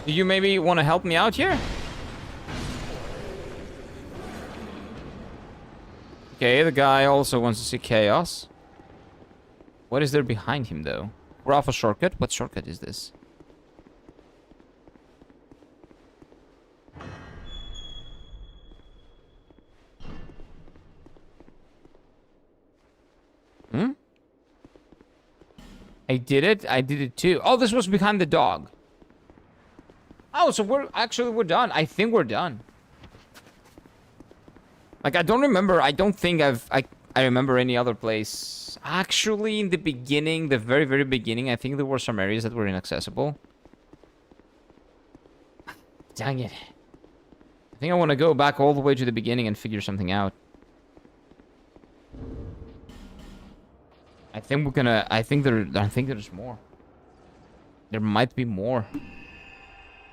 Do you maybe want to help me out here? Okay, the guy also wants to see chaos. What is there behind him, though? We're off a shortcut. What shortcut is this? Hmm? I did it. I did it too. Oh, this was behind the dog. Oh, so we're done. I think we're done. Like, I don't remember. I don't think I remember any other place. Actually, in the beginning, the very, very beginning, I think there were some areas that were inaccessible. Dang it. I think I want to go back all the way to the beginning and figure something out. I think we're gonna... I think there's more. There might be more.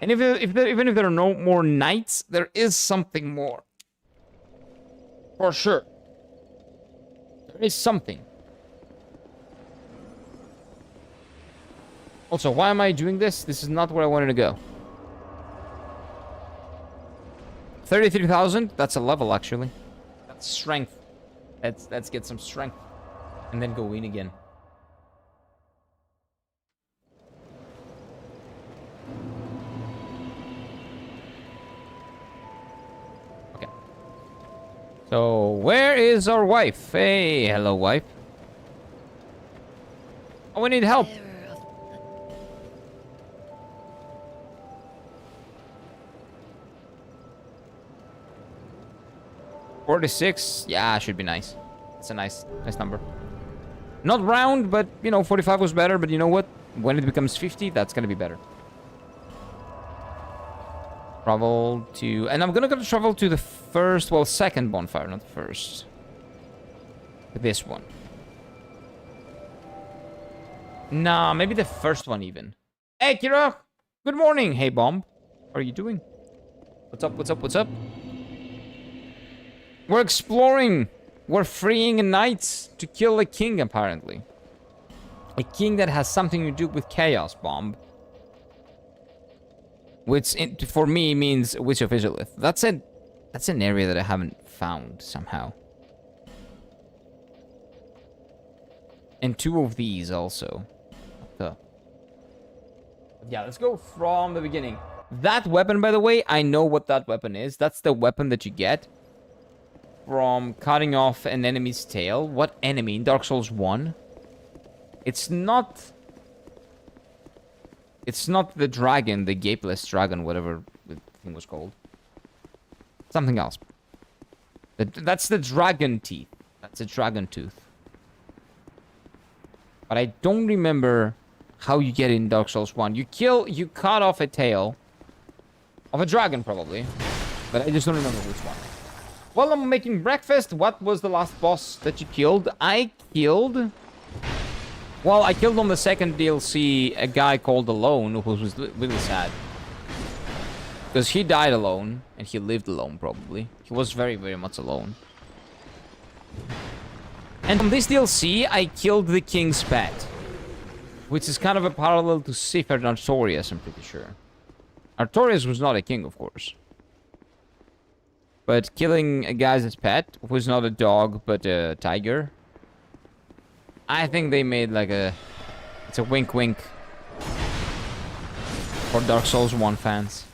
And even if there are no more nights, there is something more. For sure. There is something. Also, why am I doing this? This is not where I wanted to go. 33,000? That's a level, actually. That's strength. Let's get some strength. And then go in again. Okay. So, where is our wife? Hey, hello, wife. Oh, we need help. 46? Yeah, should be nice. It's a nice number. Not round, but, you know, 45 was better. But you know what? When it becomes 50, that's gonna be better. Travel to... And I'm gonna travel to the first... Well, second bonfire, not the first. This one. Nah, maybe the first one even. Hey, Kira! Good morning! Hey, Bomb. How are you doing? What's up, what's up, what's up? We're exploring! We're freeing knights to kill a king, apparently. A king that has something to do with Chaos Bomb. Which, for me, means Witch of Izalith. That's an area that I haven't found, somehow. And 2 of these, also. Yeah, let's go from the beginning. That weapon, by the way, I know what that weapon is. That's the weapon that you get from cutting off an enemy's tail. What enemy? In Dark Souls 1? It's not the dragon, the gapeless dragon, whatever the thing was called. Something else. That's the dragon teeth. That's a dragon tooth. But I don't remember how you get it in Dark Souls 1. You cut off a tail of a dragon, probably. But I just don't remember which one. While I'm making breakfast, what was the last boss that you killed? I killed on the second DLC a guy called Alonne, who was really sad. Because he died alone, and he lived alone, probably. He was very, very much alone. And on this DLC, I killed the king's pet. Which is kind of a parallel to Sif and Artorias, I'm pretty sure. Artorias was not a king, of course. But killing a guy's pet, who's not a dog, but a tiger. I think they made like it's a wink wink. For Dark Souls 1 fans.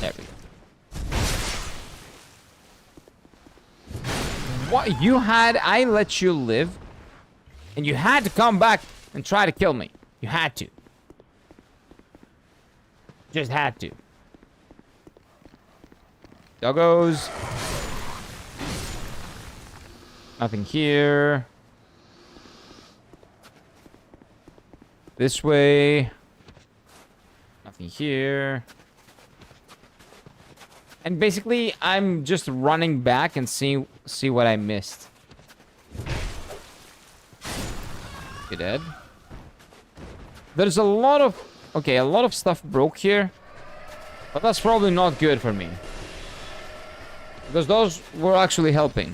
There we go. What? I let you live, and you had to come back and try to kill me. You had to. Just had to. Doggos. Nothing here. This way. Nothing here. And basically, I'm just running back and see what I missed. You dead? There's a lot of... Okay, a lot of stuff broke here. But that's probably not good for me. Because those were actually helping.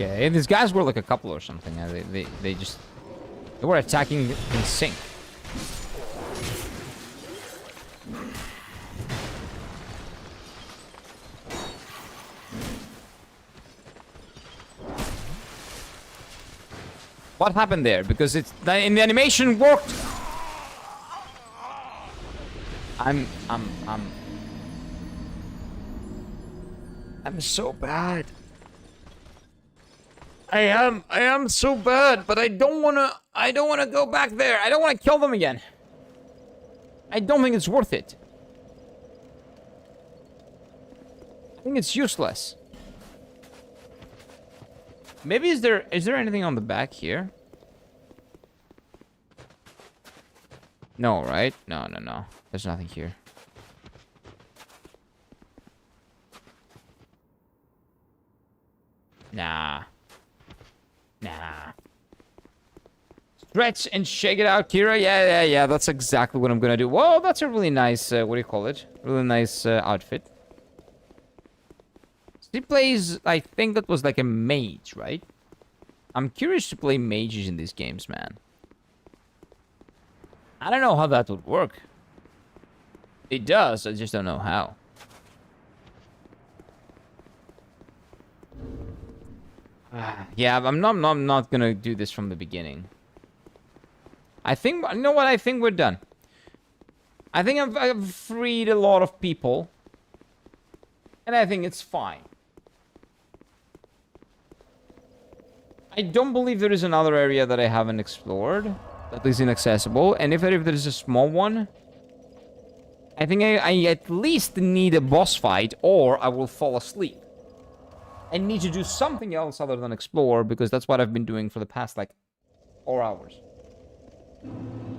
Okay, these guys were like a couple or something. They were attacking in sync. What happened there? Because it's in the animation worked. I'm so bad. I am so bad, but I don't wanna go back there. I don't wanna kill them again. I don't think it's worth it. I think it's useless. Maybe is there anything on the back here? No, right? No. There's nothing here. Nah. Stretch and shake it out, Kira. Yeah. That's exactly what I'm gonna do. Whoa, that's a really nice, what do you call it? Really nice outfit. He plays, I think that was like a mage, right? I'm curious to play mages in these games, man. I don't know how that would work. It does, I just don't know how. Yeah, I'm not gonna do this from the beginning. I think, you know what? I think we're done. I think I've freed a lot of people. And I think it's fine. I don't believe there is another area that I haven't explored. That is inaccessible. And if there is a small one, I think I at least need a boss fight or I will fall asleep. I need to do something else other than explore because that's what I've been doing for the past, like, 4 hours.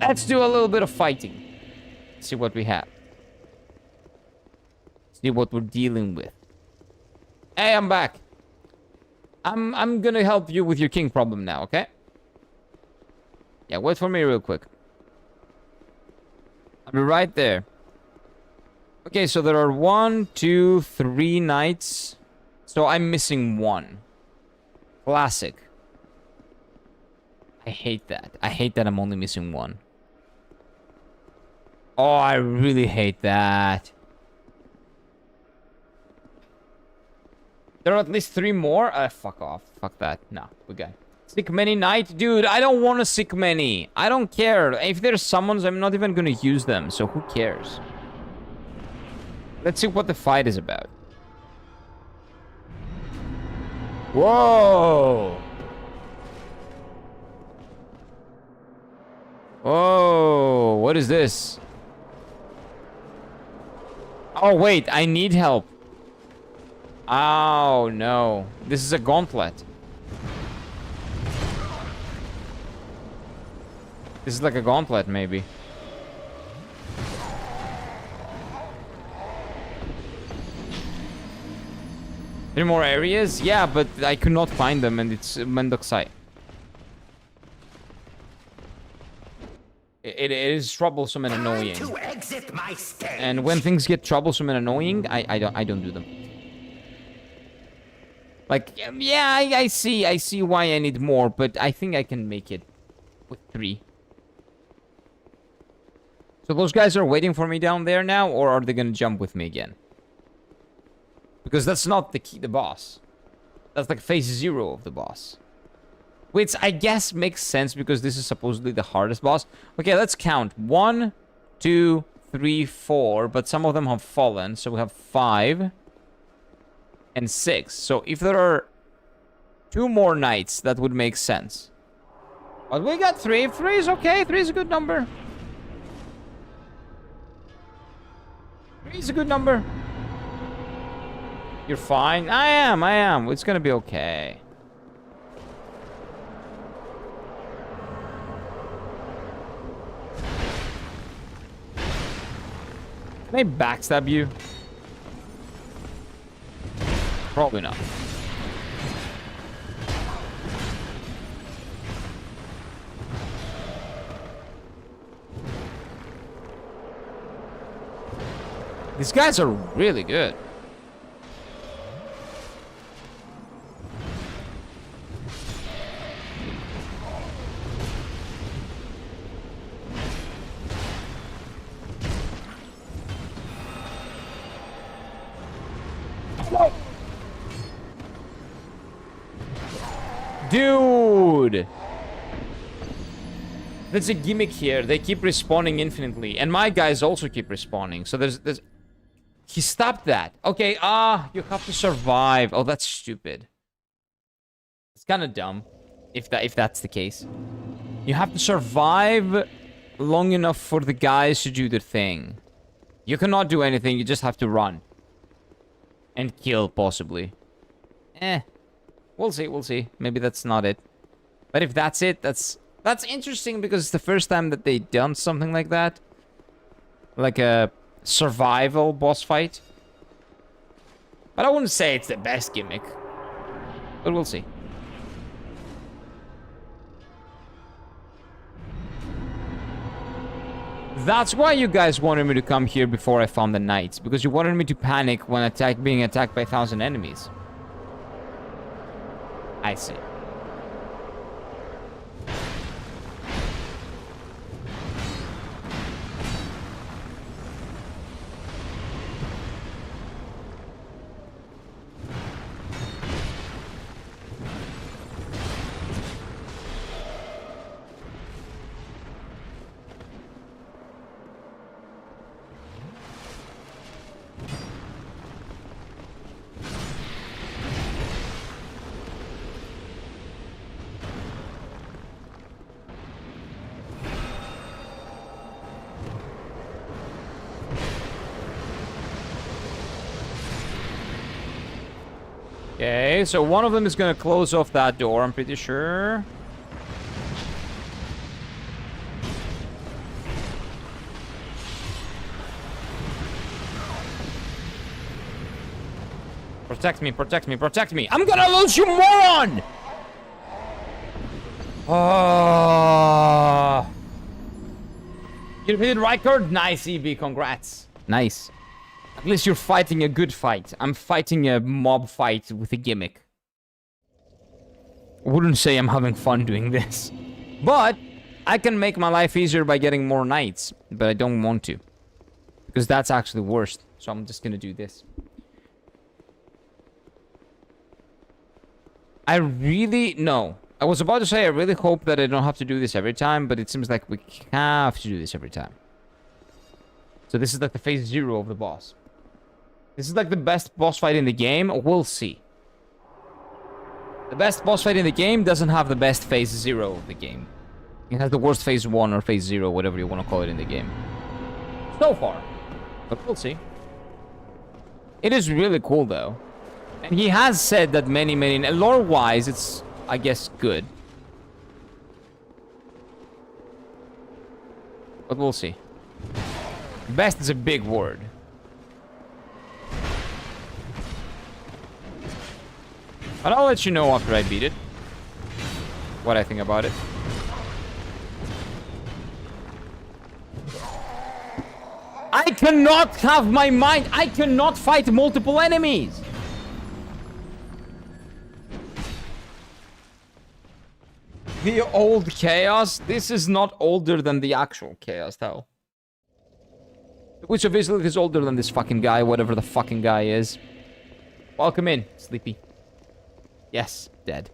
Let's do a little bit of fighting. See what we have. See what we're dealing with. Hey, I'm back. I'm gonna help you with your king problem now, okay? Yeah, wait for me real quick. I'll be right there. Okay, so there are 1, 2, 3 knights. So I'm missing 1. Classic. I hate that. I hate that I'm only missing 1. Oh, I really hate that. There are at least 3 more? Fuck off. Fuck that. No, we're good. Sick many knight? Dude, I don't want to sick many. I don't care. If there's summons, I'm not even gonna use them, so who cares? Let's see what the fight is about. Whoa! Whoa, what is this? Oh, wait, I need help. Oh, no. This is a gauntlet. This is like a gauntlet, maybe. There are more areas? Yeah, but I could not find them, and it's Mendoxai. It is troublesome and annoying. And when things get troublesome and annoying, I don't do them. Like, yeah, I see why I need more, but I think I can make it with 3. So those guys are waiting for me down there now, or are they gonna jump with me again? Because that's not the boss. That's like phase 0 of the boss. Which I guess makes sense because this is supposedly the hardest boss. Okay, let's count. 1, 2, 3, 4, but some of them have fallen, so we have 5 and 6. So if there are 2 more knights, that would make sense. But we got 3. 3 is okay. 3 is a good number. 3 is a good number. You're fine. I am. It's gonna be okay. Can I backstab you? Probably not. These guys are really good. Dude! There's a gimmick here. They keep respawning infinitely. And my guys also keep respawning. So there's... He stopped that. Okay, you have to survive. Oh, that's stupid. It's kind of dumb. If that's the case. You have to survive long enough for the guys to do the thing. You cannot do anything. You just have to run. And kill, possibly. We'll see. Maybe that's not it. But if that's it, that's interesting because it's the first time that they've done something like that. Like a survival boss fight. But I wouldn't say it's the best gimmick. But we'll see. That's why you guys wanted me to come here before I found the knights. Because you wanted me to panic when being attacked by 1,000 enemies. I see. Okay, so one of them is gonna close off that door, I'm pretty sure. Protect me, protect me, protect me! I'm gonna lose, you moron! Oh. You defeated Rykard? Nice, EB, congrats. Nice. At least you're fighting a good fight. I'm fighting a mob fight with a gimmick. I wouldn't say I'm having fun doing this. But I can make my life easier by getting more knights. But I don't want to. Because that's actually worst. So I'm just gonna do this. I was about to say I really hope that I don't have to do this every time. But it seems like we have to do this every time. So this is like the phase 0 of the boss. This is like the best boss fight in the game. We'll see. The best boss fight in the game doesn't have the best phase 0 of the game. It has the worst phase 1 or phase 0, whatever you want to call it in the game. So far. But we'll see. It is really cool though. And he has said that many, lore-wise, it's, I guess, good. But we'll see. Best is a big word. But I'll let you know after I beat it. What I think about it. I cannot have my mind. I cannot fight multiple enemies. The old chaos? This is not older than the actual chaos, though. Which obviously is older than this fucking guy, whatever the fucking guy is. Welcome in, Sleepy. Yes, dead.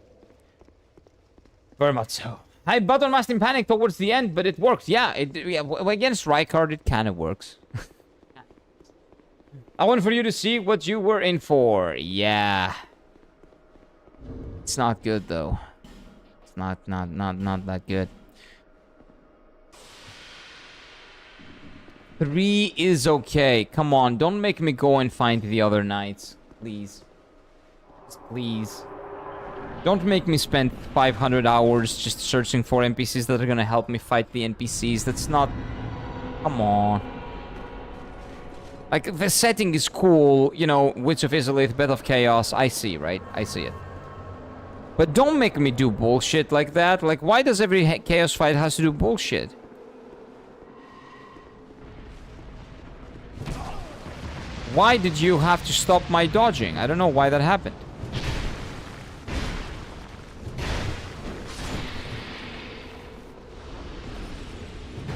Very much so. I button mashed in panic towards the end, but it works. Yeah, against Rykard, it kind of works. I want for you to see what you were in for. Yeah. It's not good, though. It's not that good. 3 is okay. Come on, don't make me go and find the other knights. Please. Please. Don't make me spend 500 hours just searching for NPCs that are gonna help me fight the NPCs. That's not... Come on. Like, the setting is cool, you know, Witch of Izalith, Bed of Chaos, I see, right? I see it. But don't make me do bullshit like that. Like, why does every Chaos fight has to do bullshit? Why did you have to stop my dodging? I don't know why that happened.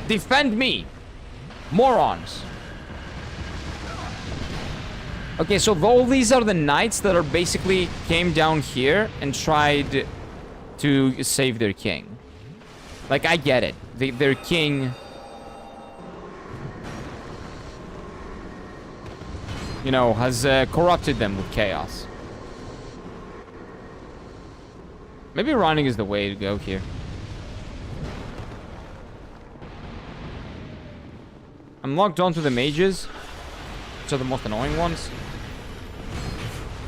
Defend me! Morons! Okay, so all these are the knights that are basically came down here and tried to save their king. Like, I get it. Their king... you know, has corrupted them with chaos. Maybe running is the way to go here. I'm locked onto the mages, which are the most annoying ones.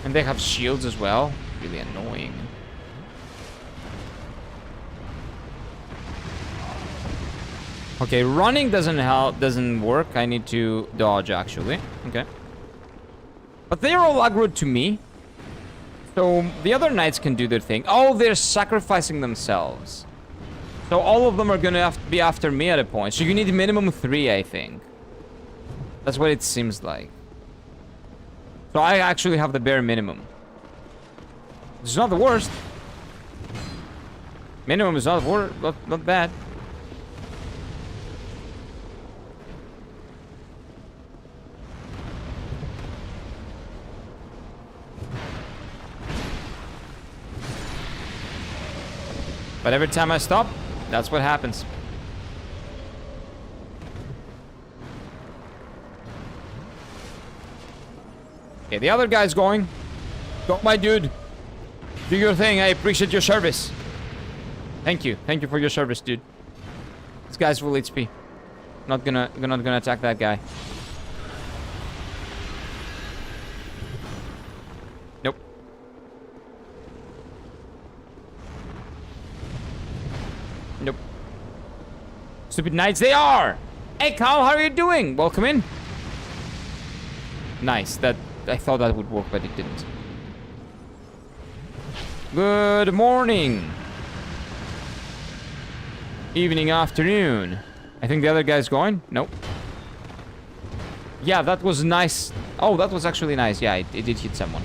And they have shields as well. Really annoying. Okay, running doesn't work. I need to dodge, actually. Okay. But they're all aggroed to me. So the other knights can do their thing. Oh, they're sacrificing themselves. So all of them are gonna have to be after me at a point. So you need minimum 3, I think. That's what it seems like. So I actually have the bare minimum. It's not the worst. Minimum is not bad. But every time I stop, that's what happens. Okay, the other guy's going. Go, my dude. Do your thing. I appreciate your service. Thank you. Thank you for your service, dude. This guy's full HP. Not gonna attack that guy. Nope. Nope. Stupid knights they are! Hey, Kyle, how are you doing? Welcome in. Nice. I thought that would work, but it didn't. Good morning. Evening, afternoon. I think the other guy's going. Nope. Yeah, that was nice. Oh, that was actually nice. Yeah, it did hit someone.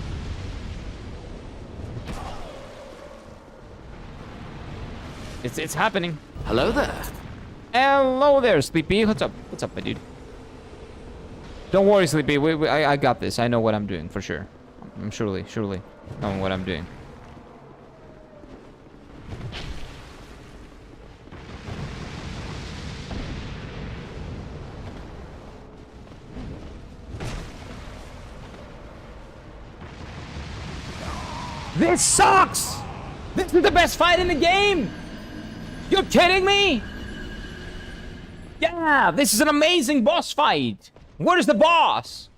It's happening. Hello there. Hello there, Sleepy. What's up? What's up, my dude? Don't worry, Sleepy. I got this. I know what I'm doing for sure. I'm surely knowing what I'm doing. This sucks! This is the best fight in the game! You're kidding me? Yeah, this is an amazing boss fight! Where's the boss?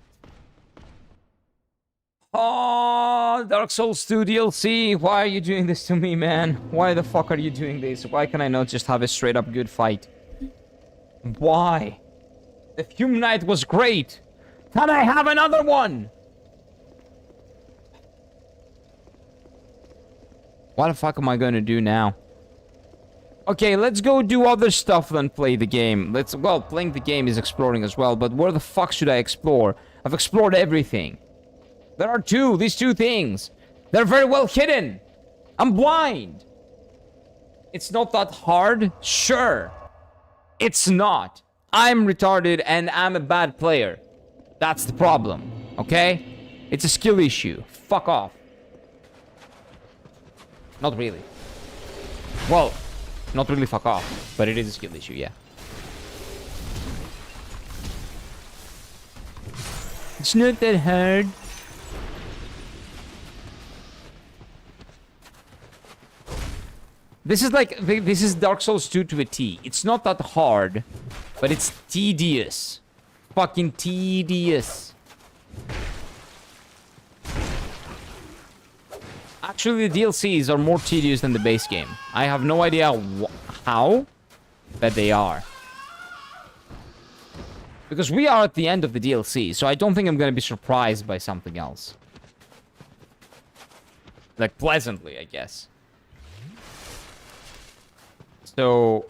Oh, Dark Souls 2 DLC, why are you doing this to me, man? Why the fuck are you doing this? Why can I not just have a straight up good fight? Why? The Fume Knight was great! Can I have another one? What the fuck am I gonna do now? Okay, let's go do other stuff than play the game. Well, playing the game is exploring as well, but where the fuck should I explore? I've explored everything. There are these two things. They're very well hidden. I'm blind. It's not that hard? Sure. It's not. I'm retarded and I'm a bad player. That's the problem, okay? It's a skill issue. Fuck off. Not really. Well, not really fuck off, but it is a skill issue, yeah. It's not that hard. This is like, this is Dark Souls 2 to a T. It's not that hard, but it's tedious. Fucking tedious. Actually, the DLCs are more tedious than the base game. I have no idea how, but they are. Because we are at the end of the DLC, so I don't think I'm gonna be surprised by something else. Like, pleasantly, I guess. So...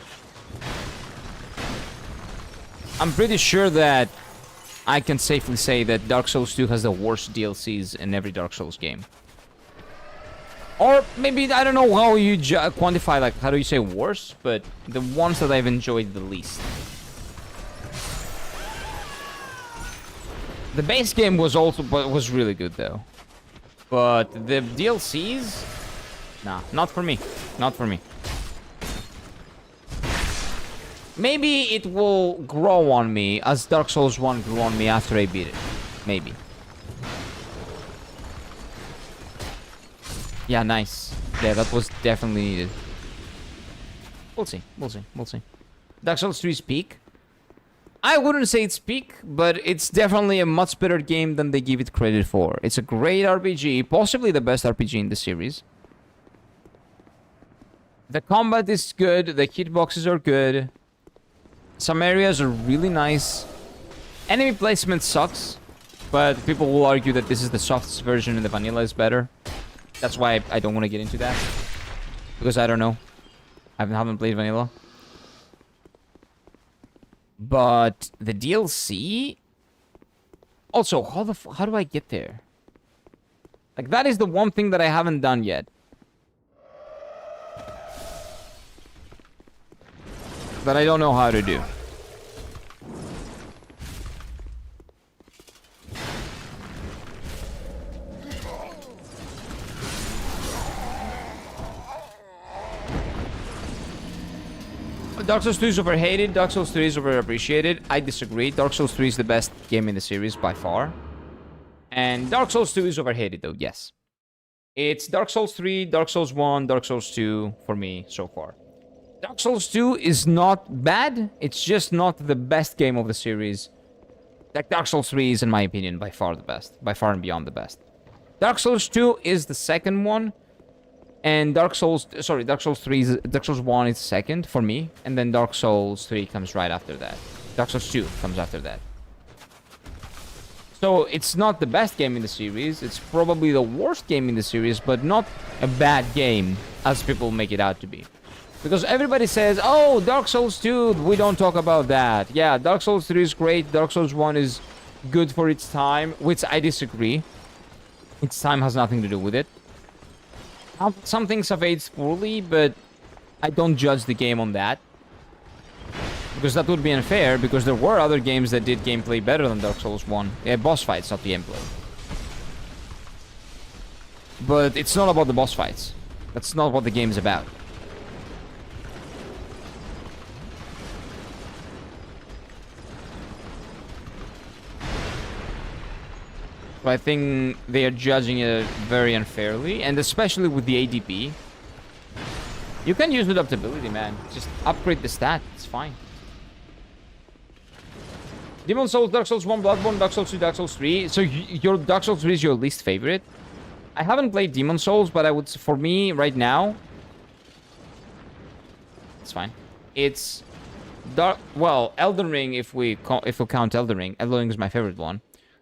I'm pretty sure that I can safely say that Dark Souls 2 has the worst DLCs in every Dark Souls game. Or maybe, I don't know how you quantify, like, how do you say worse? But the ones that I've enjoyed the least. The base game was was really good, though. But the DLCs? Nah, not for me. Not for me. Maybe it will grow on me as Dark Souls 1 grew on me after I beat it. Maybe. Yeah, nice. Yeah, that was definitely needed. We'll see. We'll see. We'll see. Dark Souls 3's peak. I wouldn't say it's peak, but it's definitely a much better game than they give it credit for. It's a great RPG, possibly the best RPG in the series. The combat is good, the hitboxes are good. Some areas are really nice. Enemy placement sucks, but people will argue that this is the softest version and the vanilla is better. That's why I don't want to get into that. Because I don't know. I haven't played vanilla. But the DLC... Also, how do I get there? Like, that is the one thing that I haven't done yet. That I don't know how to do. Dark Souls 2 is overhated, Dark Souls 3 is overappreciated. I disagree. Dark Souls 3 is the best game in the series by far. And Dark Souls 2 is overhated though, yes. It's Dark Souls 3, Dark Souls 1, Dark Souls 2 for me so far. Dark Souls 2 is not bad, it's just not the best game of the series. Like Dark Souls 3 is, in my opinion, by far the best. By far and beyond the best. Dark Souls 2 is the second one. And Dark Souls 1 is second for me, and then Dark Souls 3 comes right after that. Dark Souls 2 comes after that. So it's not the best game in the series, it's probably the worst game in the series, but not a bad game as people make it out to be. Because everybody says, oh, Dark Souls 2, we don't talk about that. Yeah, Dark Souls 3 is great, Dark Souls 1 is good for its time, which I disagree. Its time has nothing to do with it. Some things have aged poorly, but I don't judge the game on that. Because that would be unfair, because there were other games that did gameplay better than Dark Souls 1. Yeah, boss fights, not the gameplay. But it's not about the boss fights. That's not what the game is about. So I think they are judging it very unfairly, and especially with the ADP. You can use adaptability, man. Just upgrade the stat. It's fine. Demon Souls, Dark Souls 1, Bloodborne, Dark Souls 2, Dark Souls 3. So your Dark Souls 3 is your least favorite? I haven't played Demon Souls, but I would, for me, right now... It's fine. It's... Well, Elden Ring, if we count Elden Ring. Elden Ring is my favorite one.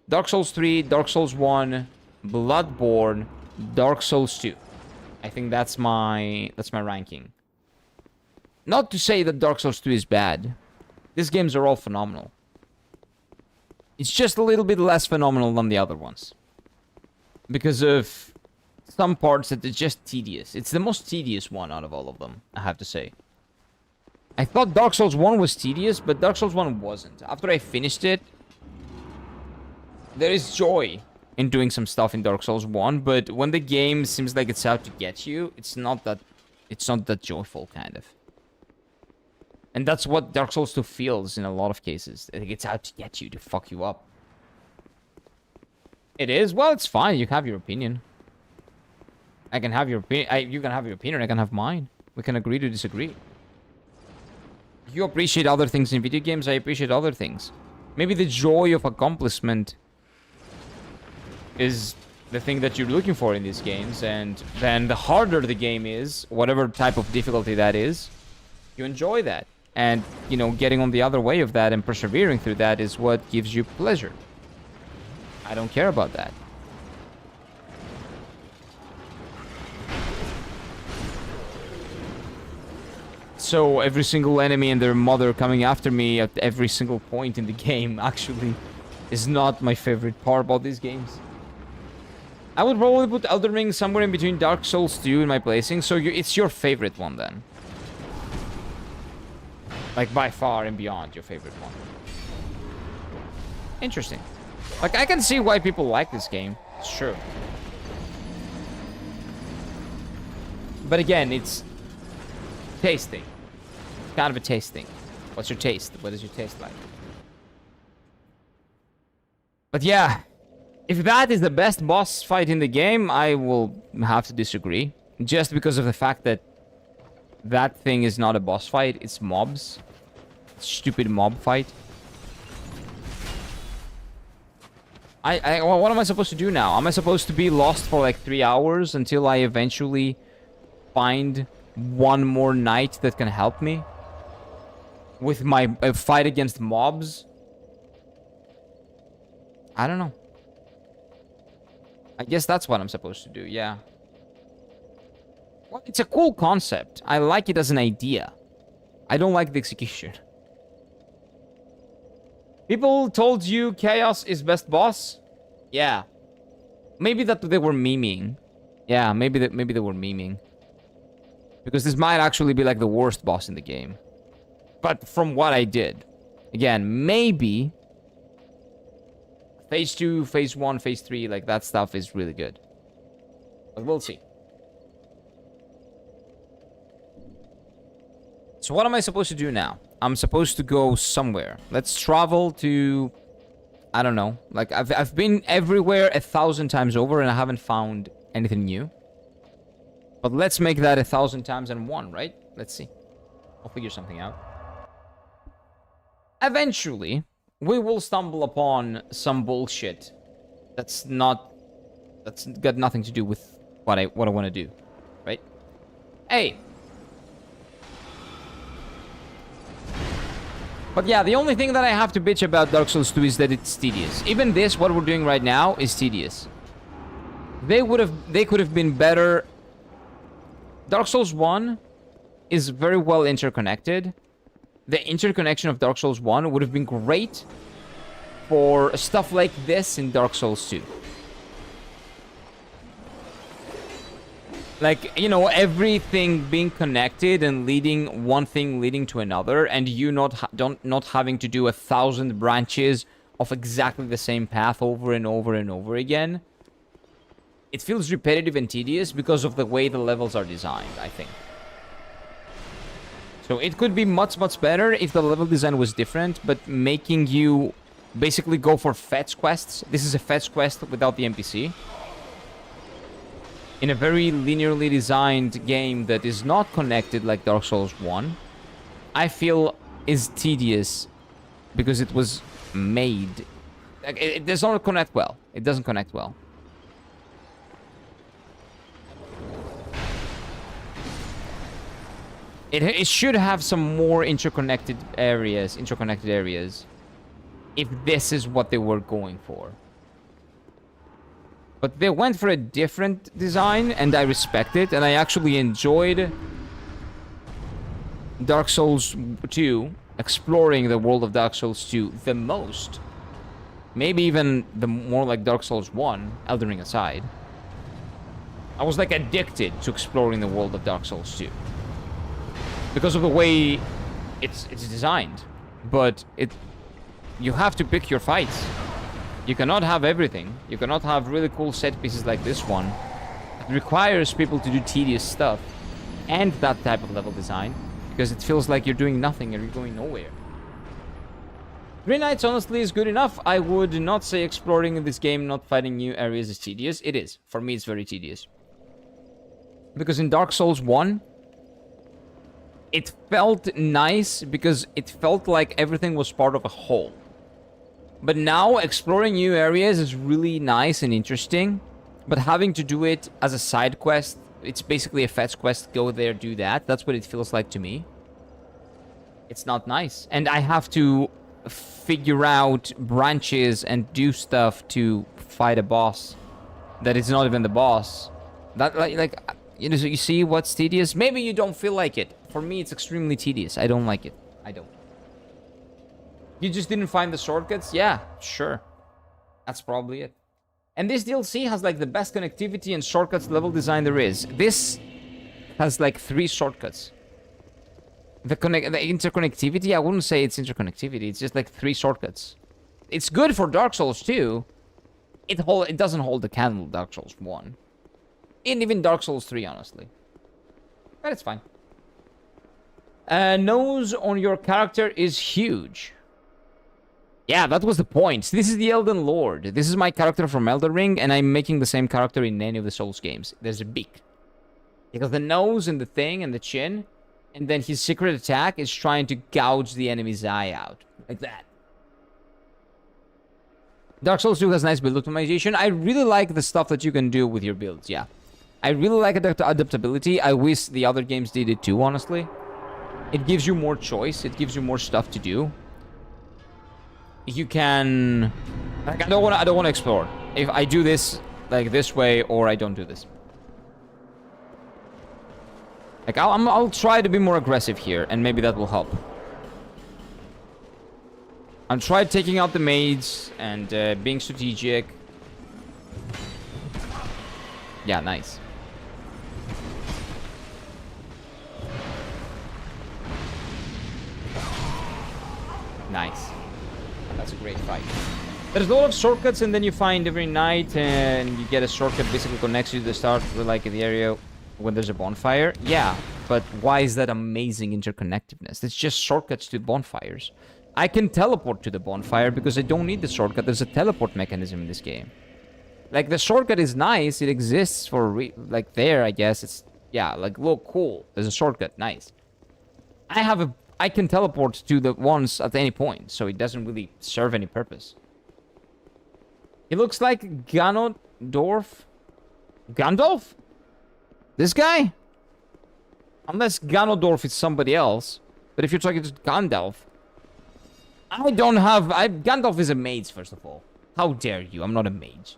Dark Souls 3, Dark Souls 1, Bloodborne, Dark Souls 2. I think that's my ranking. Not to say that Dark Souls 2 is bad. These games are all phenomenal. It's just a little bit less phenomenal than the other ones. Because of some parts that are just tedious. It's the most tedious one out of all of them, I have to say. I thought Dark Souls 1 was tedious, but Dark Souls 1 wasn't. After I finished it, there is joy in doing some stuff in Dark Souls 1, but when the game seems like it's out to get you, it's not that joyful, kind of. And that's what Dark Souls 2 feels in a lot of cases. It's out to get you, to fuck you up. It is? Well, it's fine. You can have your opinion. I can have your opinion. You can have your opinion. I can have mine. We can agree to disagree. You appreciate other things in video games. I appreciate other things. Maybe the joy of accomplishment is the thing that you're looking for in these games. And then the harder the game is, whatever type of difficulty that is, you enjoy that. And, you know, getting on the other way of that and persevering through that is what gives you pleasure. I don't care about that. So every single enemy and their mother coming after me at every single point in the game actually is not my favorite part about these games. I would probably put Elden Ring somewhere in between Dark Souls 2 in my placing, so it's your favorite one then. Like by far and beyond your favorite one. Interesting. Like I can see why people like this game. It's true. But again, it's tasting. Kind of a taste thing. What's your taste? What does your taste like? But yeah, if that is the best boss fight in the game, I will have to disagree. Just because of the fact that that thing is not a boss fight, it's mobs. Stupid mob fight. Well, what am I supposed to do now? Am I supposed to be lost for like 3 hours until I eventually find one more knight that can help me? With my fight against mobs? I don't know. I guess that's what I'm supposed to do, yeah. Well, it's a cool concept. I like it as an idea. I don't like the execution. People told you Chaos is best boss? Yeah. Maybe that they were memeing. Yeah, maybe they were memeing. Because this might actually be like the worst boss in the game. But from what I did. Again, maybe Phase 2, Phase 1, Phase 3, like that stuff is really good. But we'll see. So what am I supposed to do now? I'm supposed to go somewhere. Let's travel to... I don't know. Like, I've been everywhere 1,000 times over and I haven't found anything new. But let's make that 1,000 times and 1, right? Let's see. I'll figure something out. Eventually, we will stumble upon some bullshit that's got nothing to do with what I want to do, right? Hey. But yeah, the only thing that I have to bitch about Dark Souls 2 is that it's tedious. Even this, what we're doing right now, is tedious. They could have been better. Dark Souls 1 is very well interconnected. The interconnection of Dark Souls 1 would have been great for stuff like this in Dark Souls 2. Like, you know, everything being connected and leading one thing leading to another, and you not having to do 1,000 branches of exactly the same path over and over and over again. It feels repetitive and tedious because of the way the levels are designed, I think. So it could be much, much better if the level design was different, but making you basically go for fetch quests. This is a fetch quest without the NPC. In a very linearly designed game that is not connected like Dark Souls 1, I feel is tedious because it was made. Like, it does not connect well. It doesn't connect well. It should have some more interconnected areas, if this is what they were going for. But they went for a different design, and I respect it, and I actually enjoyed Dark Souls 2, exploring the world of Dark Souls 2 the most. Maybe even the more like Dark Souls 1, Elden Ring aside. I was like addicted to exploring the world of Dark Souls 2. Because of the way it's designed, but you have to pick your fights. You cannot have everything. You cannot have really cool set pieces like this one. It requires people to do tedious stuff and that type of level design, because it feels like you're doing nothing and you're going nowhere. 3 nights honestly is good enough. I would not say exploring in this game, not fighting new areas is tedious. It is. For me, it's very tedious. Because in Dark Souls 1, it felt nice because it felt like everything was part of a whole. But now, exploring new areas is really nice and interesting. But having to do it as a side quest, it's basically a fetch quest. Go there, do that. That's what it feels like to me. It's not nice. And I have to figure out branches and do stuff to fight a boss that is not even the boss. That like you know, so you see what's tedious? Maybe you don't feel like it. For me, it's extremely tedious. I don't like it. I don't. You just didn't find the shortcuts? Yeah, sure. That's probably it. And this DLC has like the best connectivity and shortcuts level design there is. This has like 3 shortcuts. The interconnectivity, I wouldn't say it's interconnectivity. It's just like 3 shortcuts. It's good for Dark Souls 2. It doesn't hold the candle of Dark Souls 1. And even Dark Souls 3, honestly. But it's fine. Nose on your character is huge. Yeah, that was the point. This is the Elden Lord. This is my character from Elden Ring, and I'm making the same character in any of the Souls games. There's a beak. Because the nose and the thing and the chin, and then his secret attack is trying to gouge the enemy's eye out. Like that. Dark Souls 2 has nice build optimization. I really like the stuff that you can do with your builds, yeah. I really like adaptability. I wish the other games did it too, honestly. It gives you more choice. It gives you more stuff to do. You can... Like, I don't want to explore. If I do this, like, this way, or I don't do this. Like, I'll try to be more aggressive here, and maybe that will help. I'll try taking out the maids, and being strategic. Yeah, nice. Nice. That's a great fight. There's a lot of shortcuts, and then you find every night, and you get a shortcut basically connects you to the start, like in the area when there's a bonfire. Yeah, but why is that amazing interconnectiveness? It's just shortcuts to bonfires. I can teleport to the bonfire because I don't need the shortcut. There's a teleport mechanism in this game. Like, the shortcut is nice. It exists for, like, there, I guess. It's, yeah, like, look, cool. There's a shortcut. Nice. I can teleport to the ones at any point, so it doesn't really serve any purpose. He looks like Ganondorf. Gandalf? This guy? Unless Ganondorf is somebody else. But if you're talking to Gandalf... I don't have... Gandalf is a mage, first of all. How dare you? I'm not a mage.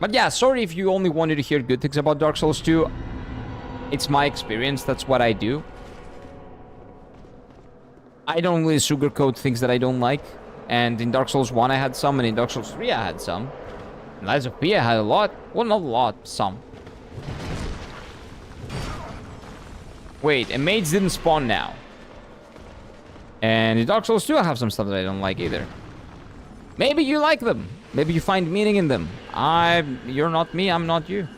But yeah, sorry if you only wanted to hear good things about Dark Souls 2. It's my experience. That's what I do. I don't really sugarcoat things that I don't like. And in Dark Souls 1 I had some, and in Dark Souls 3 I had some. In Lies of P I had a lot. Well, not a lot. Some. Wait, and maids didn't spawn now. And in Dark Souls 2 I have some stuff that I don't like either. Maybe you like them. Maybe you find meaning in them. You're not me, I'm not you.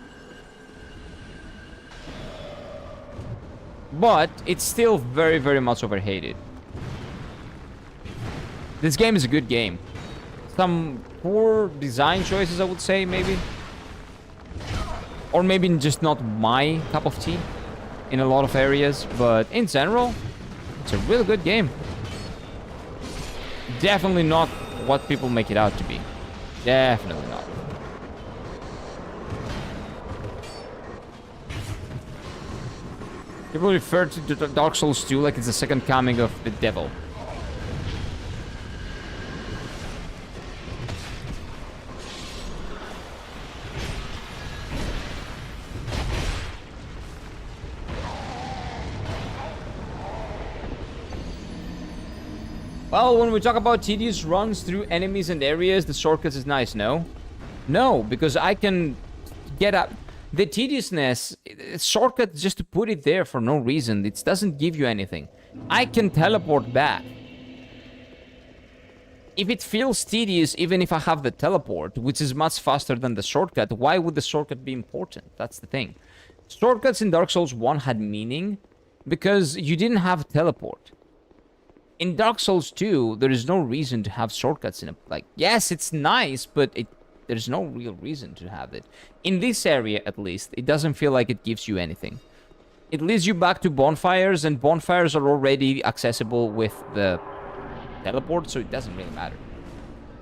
But it's still very, very much overhated. This game is a good game. Some poor design choices, I would say, maybe. Or maybe just not my cup of tea in a lot of areas. But in general, it's a really good game. Definitely not what people make it out to be. Definitely not. People refer to Dark Souls 2 like it's the second coming of the devil. Well, when we talk about tedious runs through enemies and areas, the shortcuts is nice, no? No, because I can get up. The tediousness, it's shortcut just to put it there for no reason. It doesn't give you anything. I can teleport back. If it feels tedious, even if I have the teleport, which is much faster than the shortcut, why would the shortcut be important? That's the thing. Shortcuts in Dark Souls 1 had meaning because you didn't have teleport. In Dark Souls 2, there is no reason to have shortcuts in it. Like, yes, it's nice, but there's no real reason to have it. In this area, at least, it doesn't feel like it gives you anything. It leads you back to bonfires, and bonfires are already accessible with the teleport, so it doesn't really matter.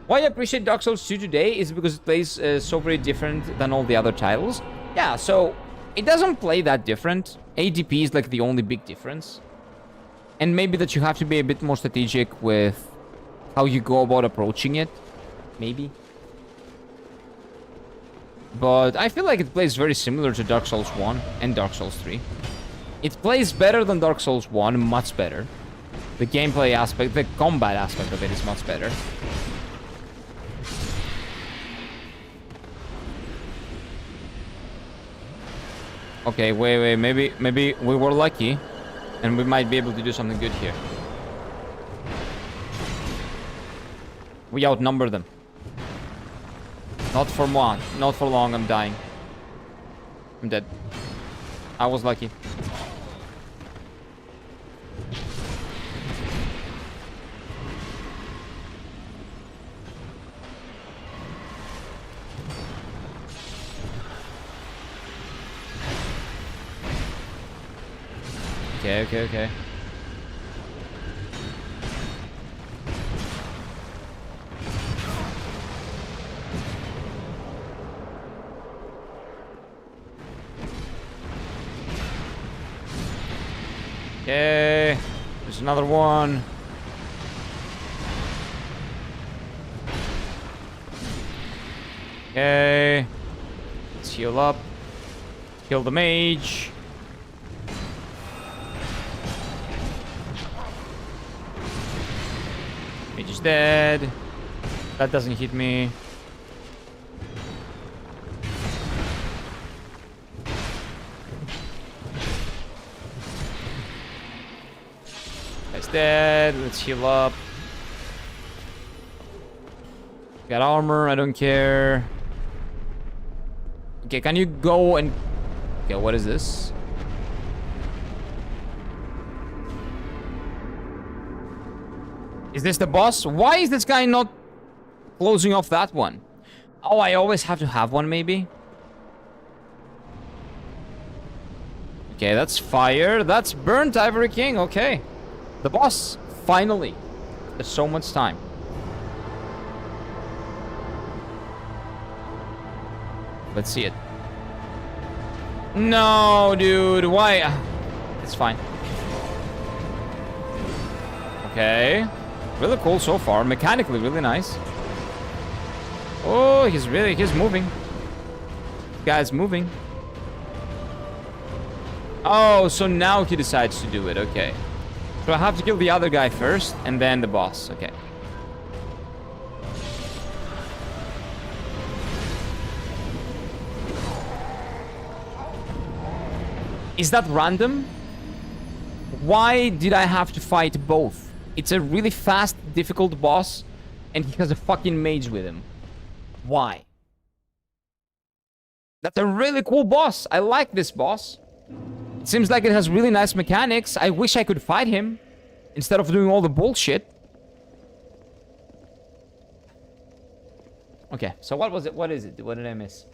Why I appreciate Dark Souls 2 today is because it plays so very different than all the other titles. Yeah, so it doesn't play that different. ADP is like the only big difference. And maybe that you have to be a bit more strategic with how you go about approaching it. Maybe. But I feel like it plays very similar to Dark Souls 1 and Dark Souls 3. It plays better than Dark Souls 1, much better. The gameplay aspect, the combat aspect of it is much better. Okay, wait, maybe we were lucky, and we might be able to do something good here. We outnumber them. Not for long, I'm dying. I'm dead. I was lucky. Okay. Okay, there's another one. Okay, let's heal up. Kill the mage. Mage is dead. That doesn't hit me. Guy's dead. Let's heal up. Got armor. I don't care. Okay, can you go and... Okay, what is this? Is this the boss? Why is this guy not closing off that one? Oh, I always have to have one, maybe? Okay, that's fire. That's burnt Ivory King. Okay. The boss. Finally. There's so much time. Let's see it. No, dude. Why? It's fine. Okay. Really cool so far. Mechanically, really nice. Oh, he's moving. Guy's moving. Oh, so now he decides to do it. Okay. So I have to kill the other guy first, and then the boss. Okay. Is that random? Why did I have to fight both? It's a really fast, difficult boss, and he has a fucking mage with him. Why? That's a really cool boss. I like this boss. It seems like it has really nice mechanics. I wish I could fight him instead of doing all the bullshit. Okay, so what was it? What is it? What did I miss?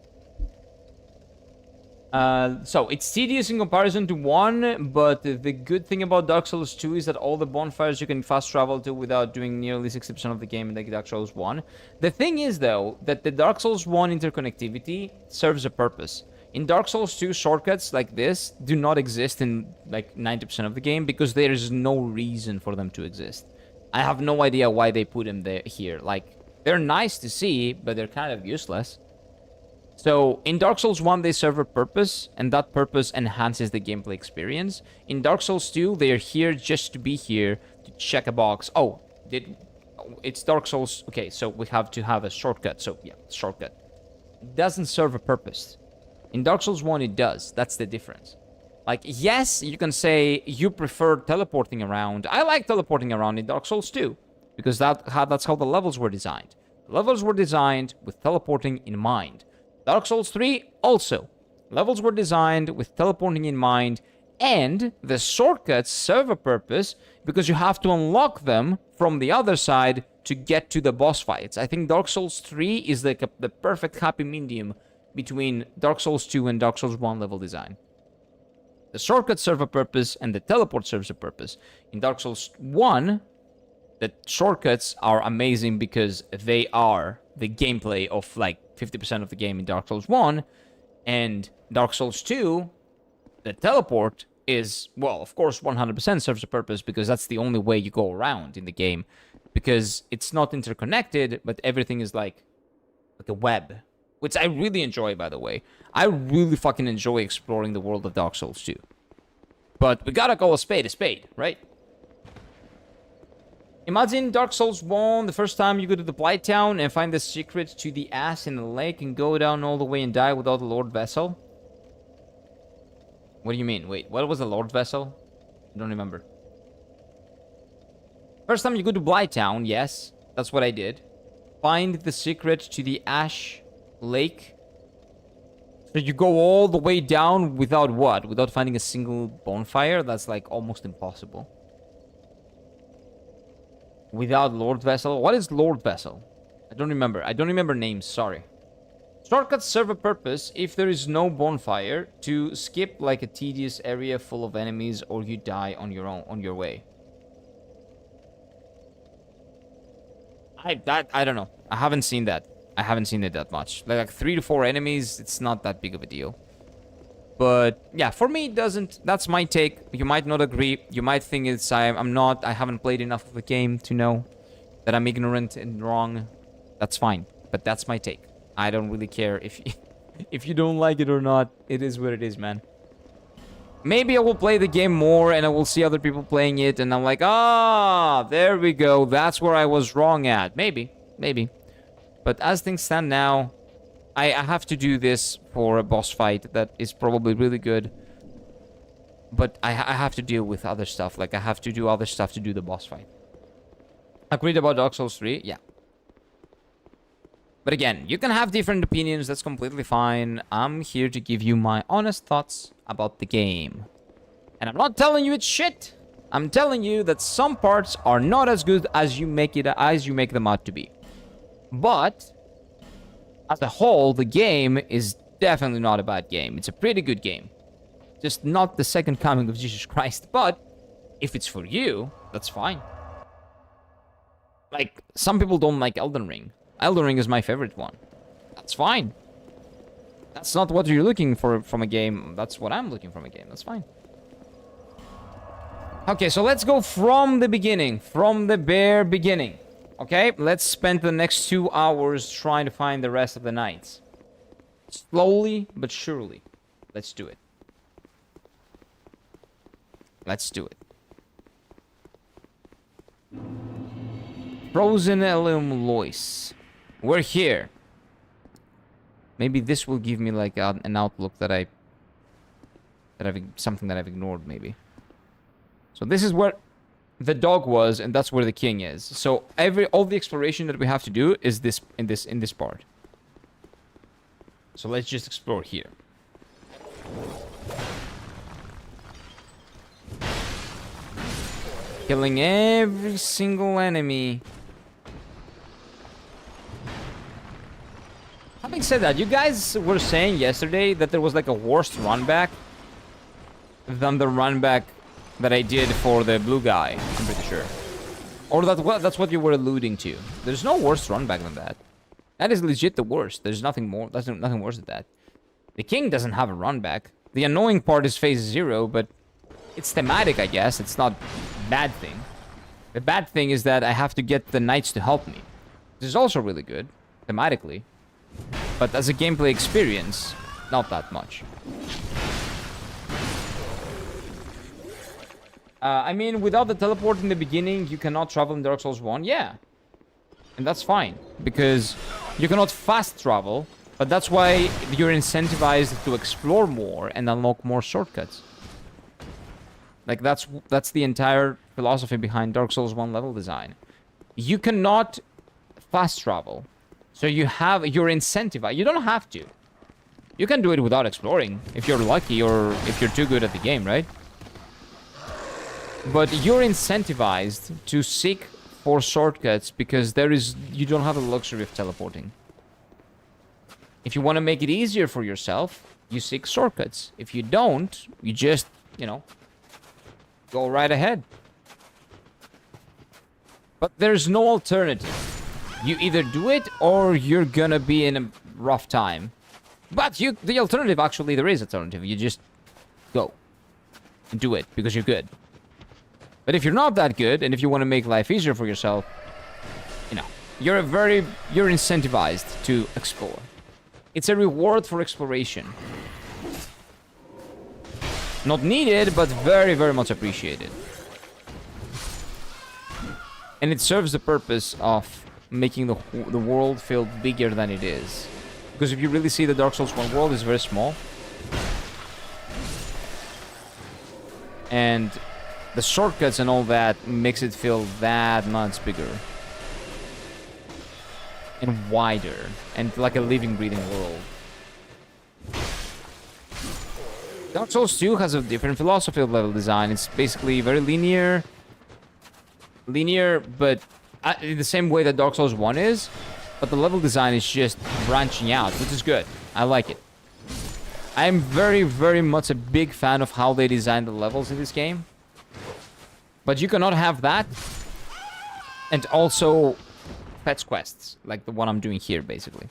So it's tedious in comparison to 1, but the good thing about Dark Souls 2 is that all the bonfires you can fast travel to without doing nearly 60% of the game in Dark Souls 1. The thing is, though, that the Dark Souls 1 interconnectivity serves a purpose. In Dark Souls 2, shortcuts like this do not exist in like 90% of the game because there is no reason for them to exist. I have no idea why they put them there here. Like, they're nice to see, but they're kind of useless. So, in Dark Souls 1, they serve a purpose, and that purpose enhances the gameplay experience. In Dark Souls 2, they are here just to be here, to check a box. Oh, it's Dark Souls... Okay, so we have to have a shortcut. So, yeah, shortcut. It doesn't serve a purpose. In Dark Souls 1, it does. That's the difference. Like, yes, you can say you prefer teleporting around. I like teleporting around in Dark Souls 2, because that's how the levels were designed. The levels were designed with teleporting in mind. Dark Souls 3, also. Levels were designed with teleporting in mind, and the shortcuts serve a purpose because you have to unlock them from the other side to get to the boss fights. I think Dark Souls 3 is like the perfect happy medium between Dark Souls 2 and Dark Souls 1 level design. The shortcuts serve a purpose, and the teleport serves a purpose. In Dark Souls 1, the shortcuts are amazing because they are the gameplay of like 50% of the game in Dark Souls 1, and Dark Souls 2, the teleport is, well, of course, 100% serves a purpose because that's the only way you go around in the game. Because it's not interconnected, but everything is like a web. Which I really enjoy, by the way. I really fucking enjoy exploring the world of Dark Souls 2. But we gotta call a spade, right? Imagine Dark Souls 1, the first time you go to the Blight Town and find the secret to the ass in the lake and go down all the way and die without the Lord Vessel. What do you mean? Wait, what was the Lord Vessel? I don't remember. First time you go to Blight Town, yes, that's what I did. Find the secret to the Ash Lake. So you go all the way down without what? Without finding a single bonfire? That's like almost impossible. Without Lord Vessel? What is Lord Vessel? I don't remember. I don't remember names, sorry. Shortcuts serve a purpose if there is no bonfire to skip like a tedious area full of enemies or you die on your way. I don't know. I haven't seen that. I haven't seen it that much. Like 3 to 4 enemies, it's not that big of a deal. But yeah, for me it doesn't. That's my take. You might not agree. You might think it's I haven't played enough of the game to know that I'm ignorant and wrong. That's fine. But that's my take. I don't really care if if you don't like it or not. It is what it is, man. Maybe I will play the game more and I will see other people playing it and I'm like, ah, there we go. That's where I was wrong at. Maybe. But as things stand now, I have to do this for a boss fight that is probably really good. But I have to deal with other stuff. Like, I have to do other stuff to do the boss fight. Agreed about Dark Souls 3? Yeah. But again, you can have different opinions. That's completely fine. I'm here to give you my honest thoughts about the game. And I'm not telling you it's shit. I'm telling you that some parts are not as good as you make them out to be. But as a whole, the game is definitely not a bad game. It's a pretty good game. Just not the second coming of Jesus Christ. But if it's for you, that's fine. Like, some people don't like Elden Ring. Elden Ring is my favorite one. That's fine. That's not what you're looking for from a game. That's what I'm looking from a game. That's fine. Okay, so let's go from the beginning. From the bare beginning. Okay, let's spend the next 2 hours trying to find the rest of the knights. Slowly, but surely. Let's do it. Let's do it. Frozen Elum Lois. We're here. Maybe this will give me like an outlook that something that I've ignored maybe. So this is where the dog was, and that's where the king is. So all the exploration that we have to do is in this part. So let's just explore here. Killing every single enemy. Having said that, you guys were saying yesterday that there was like a worse run back than the run back that I did for the blue guy, I'm pretty sure. Or that's what you were alluding to. There's no worse run back than that. That is legit the worst. There's nothing more. There's nothing worse than that. The king doesn't have a run back. The annoying part is phase 0, but it's thematic, I guess. It's not a bad thing. The bad thing is that I have to get the knights to help me. This is also really good, thematically. But as a gameplay experience, not that much. I mean, without the teleport in the beginning, you cannot travel in Dark Souls 1. Yeah. And that's fine. Because you cannot fast travel. But that's why you're incentivized to explore more and unlock more shortcuts. Like, that's the entire philosophy behind Dark Souls 1 level design. You cannot fast travel. So you're incentivized. You don't have to. You can do it without exploring, if you're lucky or if you're too good at the game, right? But you're incentivized to seek for shortcuts because you don't have the luxury of teleporting. If you want to make it easier for yourself, you seek shortcuts. If you don't, you just, go right ahead. But there's no alternative. You either do it or you're gonna be in a rough time. But the alternative, actually, there is alternative. You just go and do it because you're good. But if you're not that good, and if you want to make life easier for yourself, you're incentivized to explore. It's a reward for exploration. Not needed, but very, very much appreciated. And it serves the purpose of making the world feel bigger than it is. Because if you really see the Dark Souls 1 world is very small. And the shortcuts and all that makes it feel that much bigger. And wider. And like a living, breathing world. Dark Souls 2 has a different philosophy of level design. It's basically very linear. But in the same way that Dark Souls 1 is. But the level design is just branching out, which is good. I like it. I'm very, very much a big fan of how they designed the levels in this game. But you cannot have that. And also fetch quests, like the one I'm doing here, basically.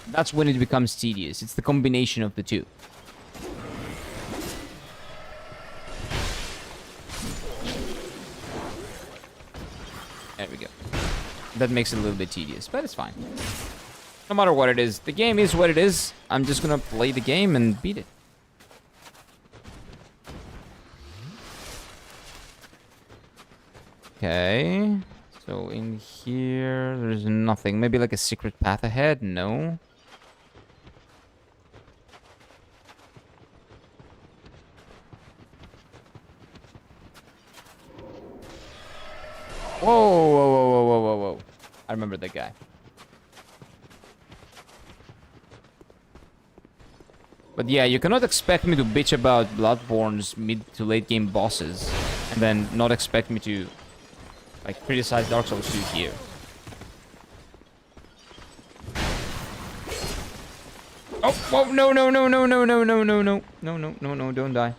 That's when it becomes tedious. It's the combination of the two. There we go. That makes it a little bit tedious, but it's fine. No matter what it is, the game is what it is. I'm just gonna play the game and beat it. Okay. So in here, there's nothing. Maybe like a secret path ahead? No. Whoa, whoa, whoa, whoa, whoa, whoa, whoa. I remember that guy. But yeah, you cannot expect me to bitch about Bloodborne's mid to late game bosses and then not expect me to like criticize Dark Souls 2 here. Oh, whoa, no, no, no, no, no, no, no, no, no, no, no, no, no, don't die.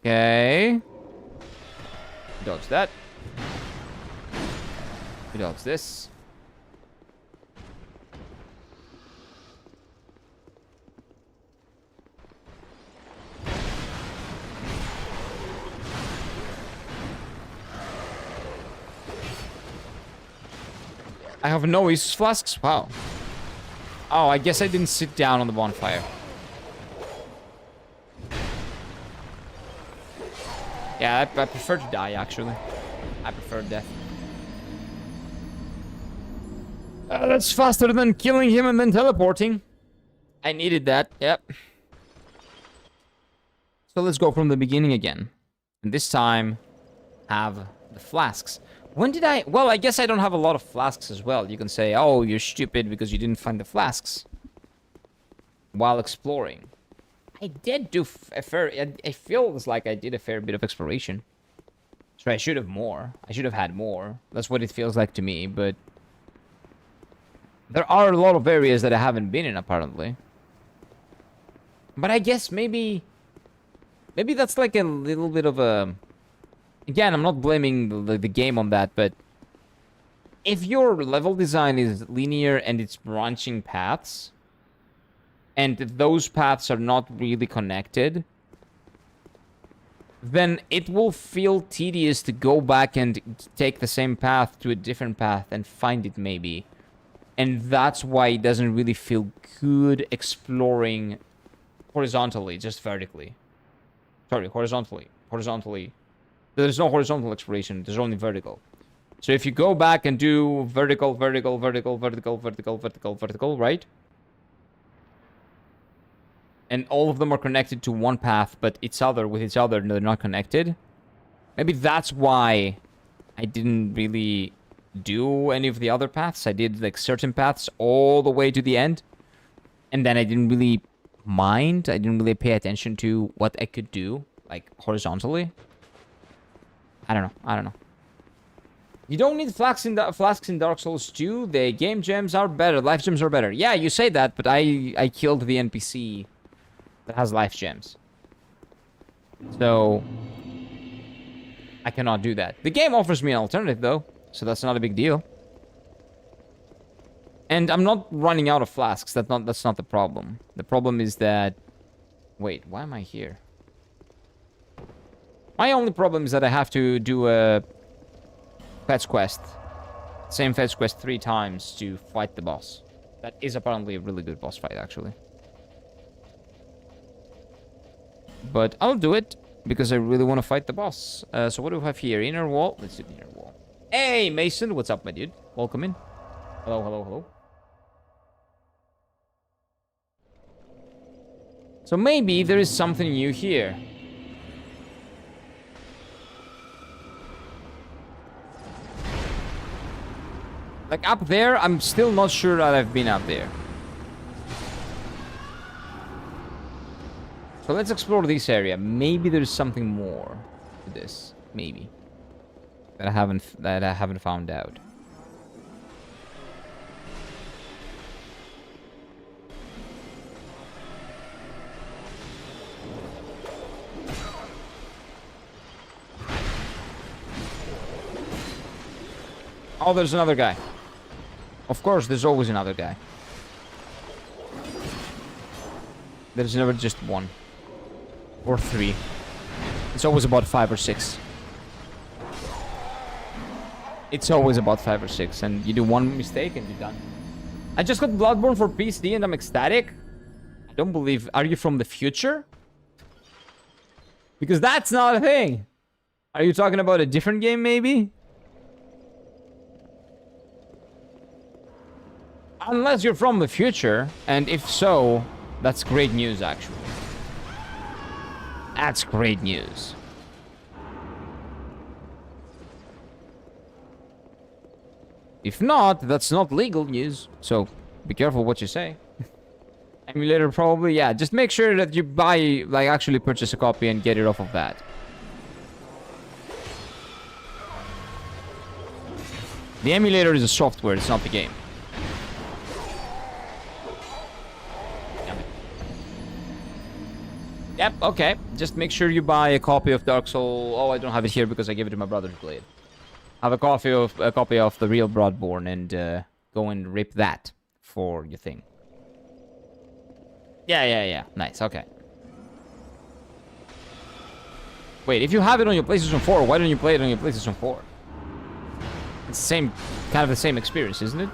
Okay. Dodge that. We dodge this. I have no Asus flasks? Wow. Oh, I guess I didn't sit down on the bonfire. Yeah, I prefer to die, actually. I prefer death. That's faster than killing him and then teleporting. I needed that, yep. So let's go from the beginning again. And this time, have the flasks. When did I... Well, I guess I don't have a lot of flasks as well. You can say, oh, you're stupid because you didn't find the flasks while exploring. I did do a fair... It feels like I did a fair bit of exploration. So I should have more. I should have had more. That's what it feels like to me, but... There are a lot of areas that I haven't been in, apparently. But I guess maybe... Maybe that's like a little bit of a... Again, I'm not blaming the game on that, but... If your level design is linear and it's branching paths... and those paths are not really connected, then it will feel tedious to go back and take the same path to a different path and find it, maybe. And that's why it doesn't really feel good exploring horizontally, just vertically. Sorry, horizontally. Horizontally. There's no horizontal exploration. There's only vertical. So if you go back and do vertical, vertical, vertical, vertical, vertical, vertical, vertical, right? And all of them are connected to one path, but with each other, they're not connected. Maybe that's why I didn't really do any of the other paths. I did like certain paths all the way to the end. And then I didn't really mind. I didn't really pay attention to what I could do, like horizontally. I don't know. You don't need flasks in Dark Souls 2. The game gems are better. Life gems are better. Yeah, you say that, but I killed the NPC that has life gems. So I cannot do that. The game offers me an alternative though, so that's not a big deal. And I'm not running out of flasks. That's not the problem. The problem is that... Wait, why am I here? My only problem is that I have to do a fetch quest. Same fetch quest 3 times to fight the boss. That is apparently a really good boss fight, actually. But I'll do it because I really want to fight the boss. So what do we have here? Inner wall. Let's do the inner wall. Hey, Mason. What's up, my dude? Welcome in. Hello, hello, hello. So maybe there is something new here. Like up there, I'm still not sure that I've been up there. So let's explore this area. Maybe there's something more to this. Maybe. That I haven't found out. Oh, there's another guy. Of course, there's always another guy. There's never just one. Or 3. It's always about 5 or 6. It's always about 5 or 6. And you do one mistake and you're done. I just got Bloodborne for PC and I'm ecstatic. I don't believe... Are you from the future? Because that's not a thing. Are you talking about a different game, maybe? Unless you're from the future, and if so, that's great news, actually. That's great news. If not, that's not legal news, so be careful what you say. Emulator probably, yeah, just make sure that you buy, like, actually purchase a copy and get it off of that. The emulator is a software, it's not the game. Yep, okay. Just make sure you buy a copy of Dark Souls. Oh, I don't have it here because I gave it to my brother to play it. Have a copy of the real Bloodborne and go and rip that for your thing. Yeah. Nice, okay. Wait, if you have it on your PlayStation 4, why don't you play it on your PlayStation 4? It's the same, kind of the same experience, isn't it?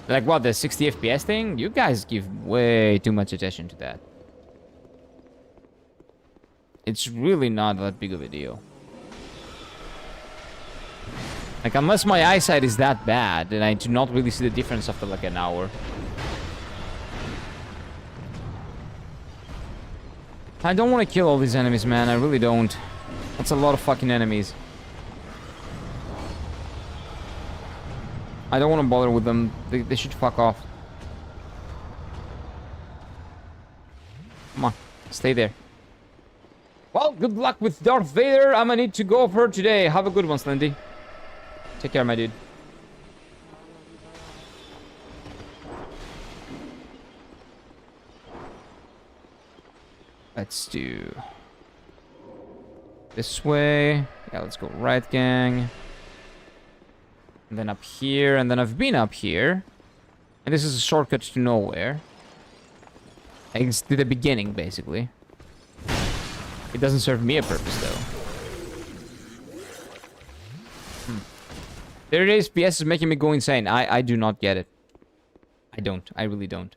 Like what, the 60 FPS thing? You guys give way too much attention to that. It's really not that big of a deal. Like, unless my eyesight is that bad, then I do not really see the difference after like an hour. I don't want to kill all these enemies, man. I really don't. That's a lot of fucking enemies. I don't want to bother with them. They should fuck off. Come on. Stay there. Well, good luck with Darth Vader. I'm gonna need to go for today. Have a good one, Slendy. Take care, my dude. Let's do... this way. Yeah, let's go right, gang. And then up here, and then I've been up here. And this is a shortcut to nowhere. It's to the beginning, basically. It doesn't serve me a purpose, though. 30 FPS is making me go insane. I do not get it. I don't. I really don't.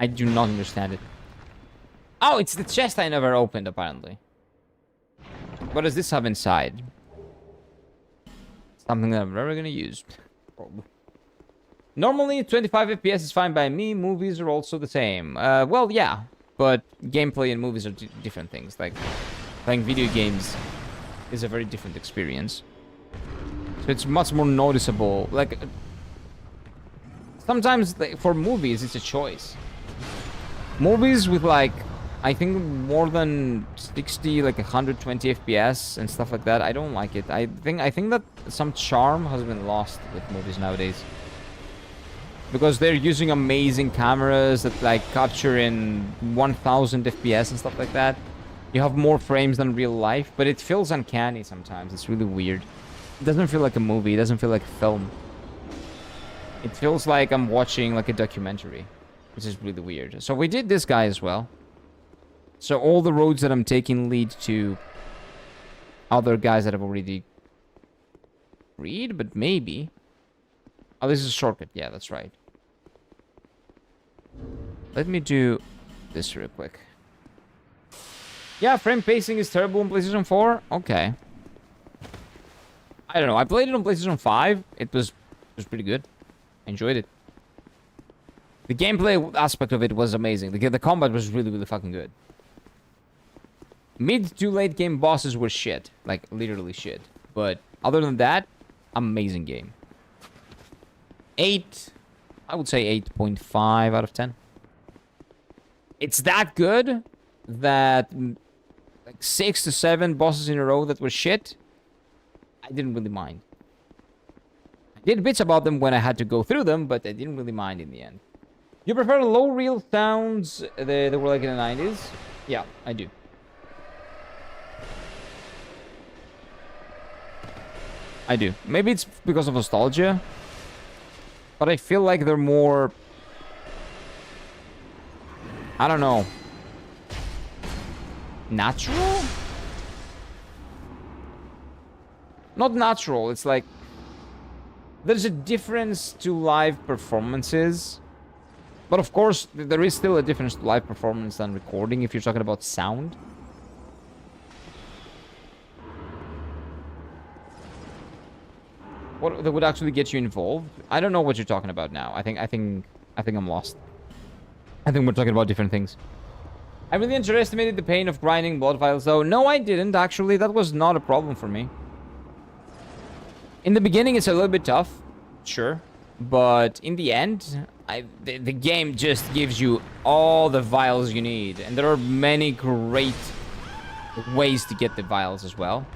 I do not understand it. Oh, it's the chest I never opened, apparently. What does this have inside? Something that I'm never gonna use. Probably. Normally, 25 FPS is fine by me. Movies are also the same. Well, yeah. But gameplay and movies are different things. Like, playing video games is a very different experience. So it's much more noticeable. Like, sometimes like, for movies, it's a choice. Movies with, like, I think more than 60, like 120 FPS and stuff like that, I don't like it. I think that some charm has been lost with movies nowadays. Because they're using amazing cameras that like capture in 1000 FPS and stuff like that. You have more frames than real life, but it feels uncanny sometimes. It's really weird. It doesn't feel like a movie. It doesn't feel like a film. It feels like I'm watching like a documentary, which is really weird. So we did this guy as well. So all the roads that I'm taking lead to other guys that I've already read, but maybe. Oh, this is a shortcut. Yeah, that's right. Let me do this real quick. Yeah, frame pacing is terrible on PlayStation 4. Okay. I don't know. I played it on PlayStation 5. It was pretty good. I enjoyed it. The gameplay aspect of it was amazing. The combat was really, really fucking good. Mid to late game bosses were shit. Like, literally shit. But other than that, amazing game. 8. I would say 8.5 out of 10. It's that good that like 6 to 7 bosses in a row that were shit, I didn't really mind. I did bits about them when I had to go through them, but I didn't really mind in the end. You prefer low real sounds that were like in the 90s? Yeah, I do. I do. Maybe it's because of nostalgia, but I feel like they're more... I don't know. Natural? Not natural. It's like... there's a difference to live performances. But of course, there is still a difference to live performance than recording if you're talking about sound. What that would actually get you involved? I don't know what you're talking about now. I think I'm lost. I think we're talking about different things. I really underestimated the pain of grinding blood vials though. No, I didn't actually. That was not a problem for me. In the beginning, it's a little bit tough. Sure. But in the end, the game just gives you all the vials you need. And there are many great ways to get the vials as well.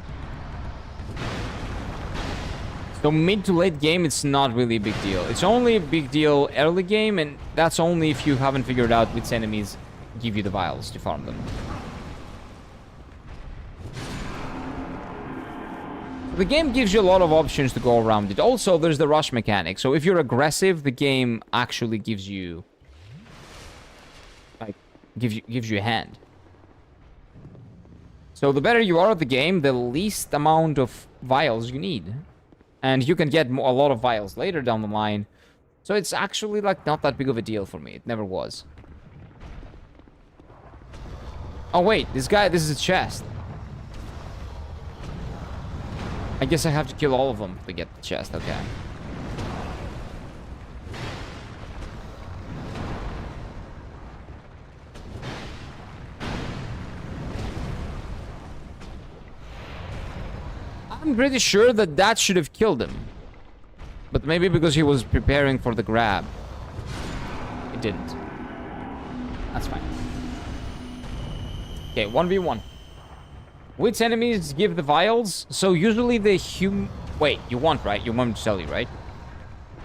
So mid to late game, it's not really a big deal. It's only a big deal early game, and that's only if you haven't figured out which enemies give you the vials to farm them. The game gives you a lot of options to go around it. Also, there's the rush mechanic. So if you're aggressive, the game actually gives you... like, gives you a hand. So the better you are at the game, the least amount of vials you need. And you can get a lot of vials later down the line. So it's actually, like, not that big of a deal for me. It never was. Oh, wait. This is a chest. I guess I have to kill all of them to get the chest. Okay. I'm pretty sure that should have killed him. But maybe because he was preparing for the grab. It didn't. That's fine. Okay, 1v1. Which enemies give the vials? So usually the wait, you want, right? You want me to tell you, right?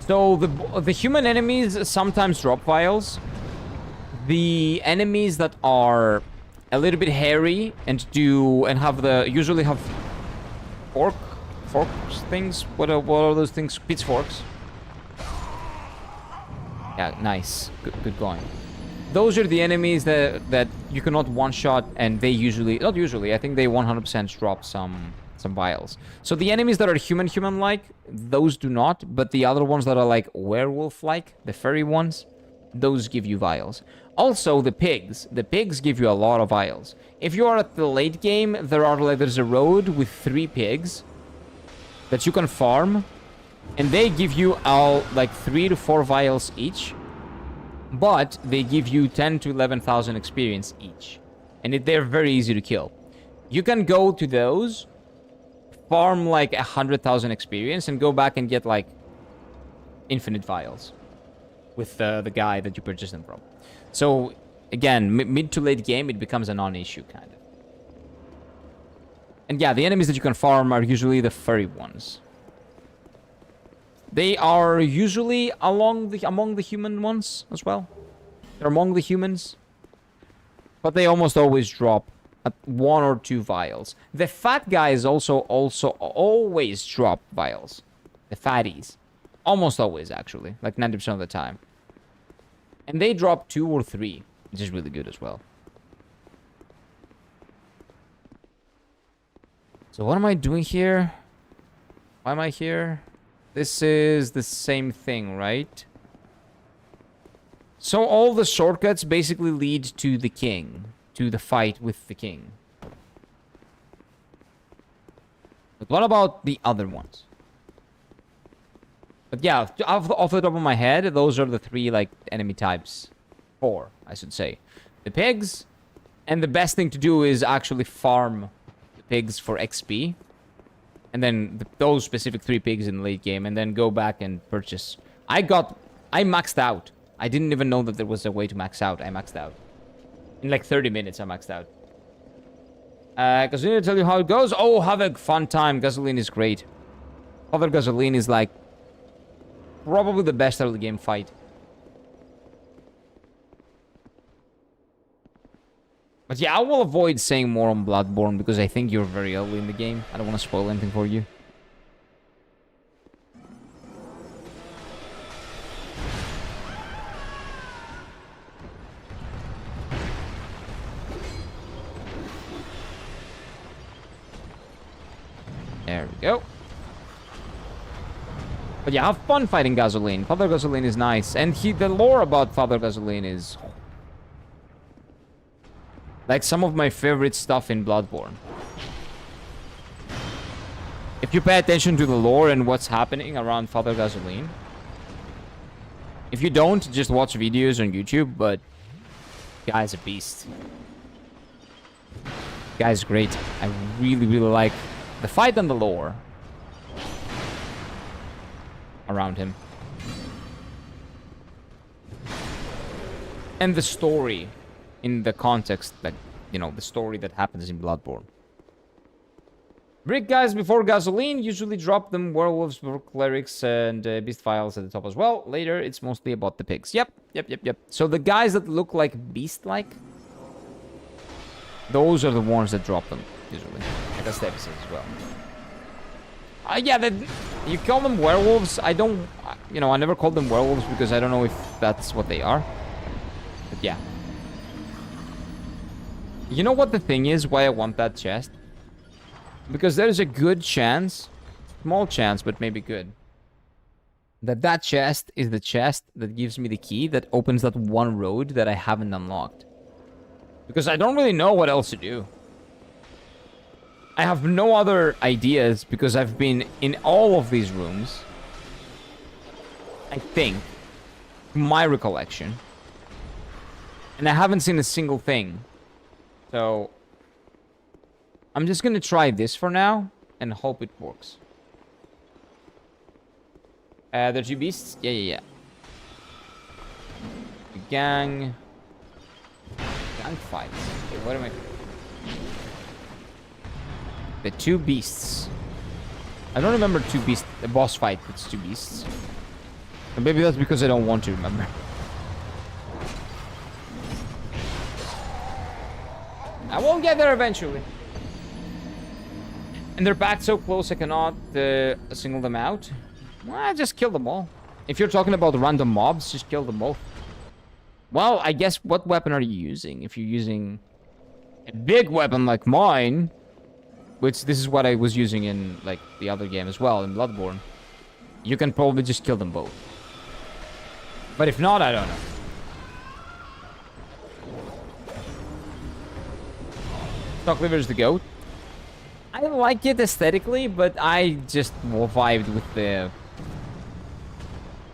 So the human enemies sometimes drop vials. The enemies that are a little bit hairy and usually have forks things. What are those things? Pitchforks. Yeah, nice. Good going. Those are the enemies that you cannot one-shot, and they usually... not usually, I think they 100% drop some vials. So the enemies that are human-like, those do not, but the other ones that are like werewolf-like, the furry ones, those give you vials. Also, the pigs. The pigs give you a lot of vials. If you are at the late game, there's a road with 3 pigs that you can farm, and they give you like 3 to 4 vials each, but they give you 10 to 11,000 experience each, and they're very easy to kill. You can go to those, farm like 100,000 experience, and go back and get like infinite vials with the guy that you purchased them from. So again, mid to late game, it becomes a non-issue kind of. And yeah, the enemies that you can farm are usually the furry ones. They are usually among the human ones as well. They're among the humans, but they almost always drop at 1 or 2 vials. The fat guys also always drop vials. The fatties, almost always actually, like 90% of the time. And they drop 2 or 3, which is really good as well. So what am I doing here? Why am I here? This is the same thing, right? So all the shortcuts basically lead to the king, to the fight with the king. But what about the other ones? But yeah, off the top of my head, those are the 3 like enemy types. 4, I should say. The pigs, and the best thing to do is actually farm the pigs for XP. And then those specific 3 pigs in the late game, and then go back and purchase. I maxed out. I didn't even know that there was a way to max out. I maxed out. In like 30 minutes, I maxed out. Gasoline, to tell you how it goes. Oh, have a fun time. Gasoline is great. Other Gasoline is like probably the best early game fight. But yeah, I will avoid saying more on Bloodborne because I think you're very early in the game. I don't want to spoil anything for you. There we go. But yeah, have fun fighting Gasoline. Father Gasoline is nice. And the lore about Father Gasoline is like some of my favorite stuff in Bloodborne. If you pay attention to the lore and what's happening around Father Gasoline. If you don't, just watch videos on YouTube, but guy's a beast. Guy's great. I really, really like the fight and the lore around him. And the story in the context, like, you know, the story that happens in Bloodborne. Brick guys before Gasoline usually drop them werewolves for clerics and beast files at the top as well. Later, it's mostly about the pigs. Yep. So the guys that look like beast-like, those are the ones that drop them, usually. Like that's the episode as well. Yeah, you call them werewolves. I don't, you know, I never called them werewolves because I don't know if that's what they are. But yeah. You know what the thing is, why I want that chest? Because there's a good chance, small chance, but maybe good, that chest is the chest that gives me the key that opens that one road that I haven't unlocked. Because I don't really know what else to do. I have no other ideas because I've been in all of these rooms. I think. My recollection. And I haven't seen a single thing. So I'm just gonna try this for now and hope it works. The 2 beasts? Yeah. The gang fights. Okay, what am I... The 2 beasts. I don't remember 2 beasts. The boss fight, it's 2 beasts. Or maybe that's because I don't want to remember. I won't get there eventually. And they're back so close I cannot single them out. Well, just kill them all. If you're talking about random mobs, just kill them all. Well, I guess what weapon are you using? If you're using a big weapon like mine, which this is what I was using in like the other game as well, in Bloodborne, you can probably just kill them both. But if not, I don't know. Stock liver's the goat. I like it aesthetically, but I just vibed with the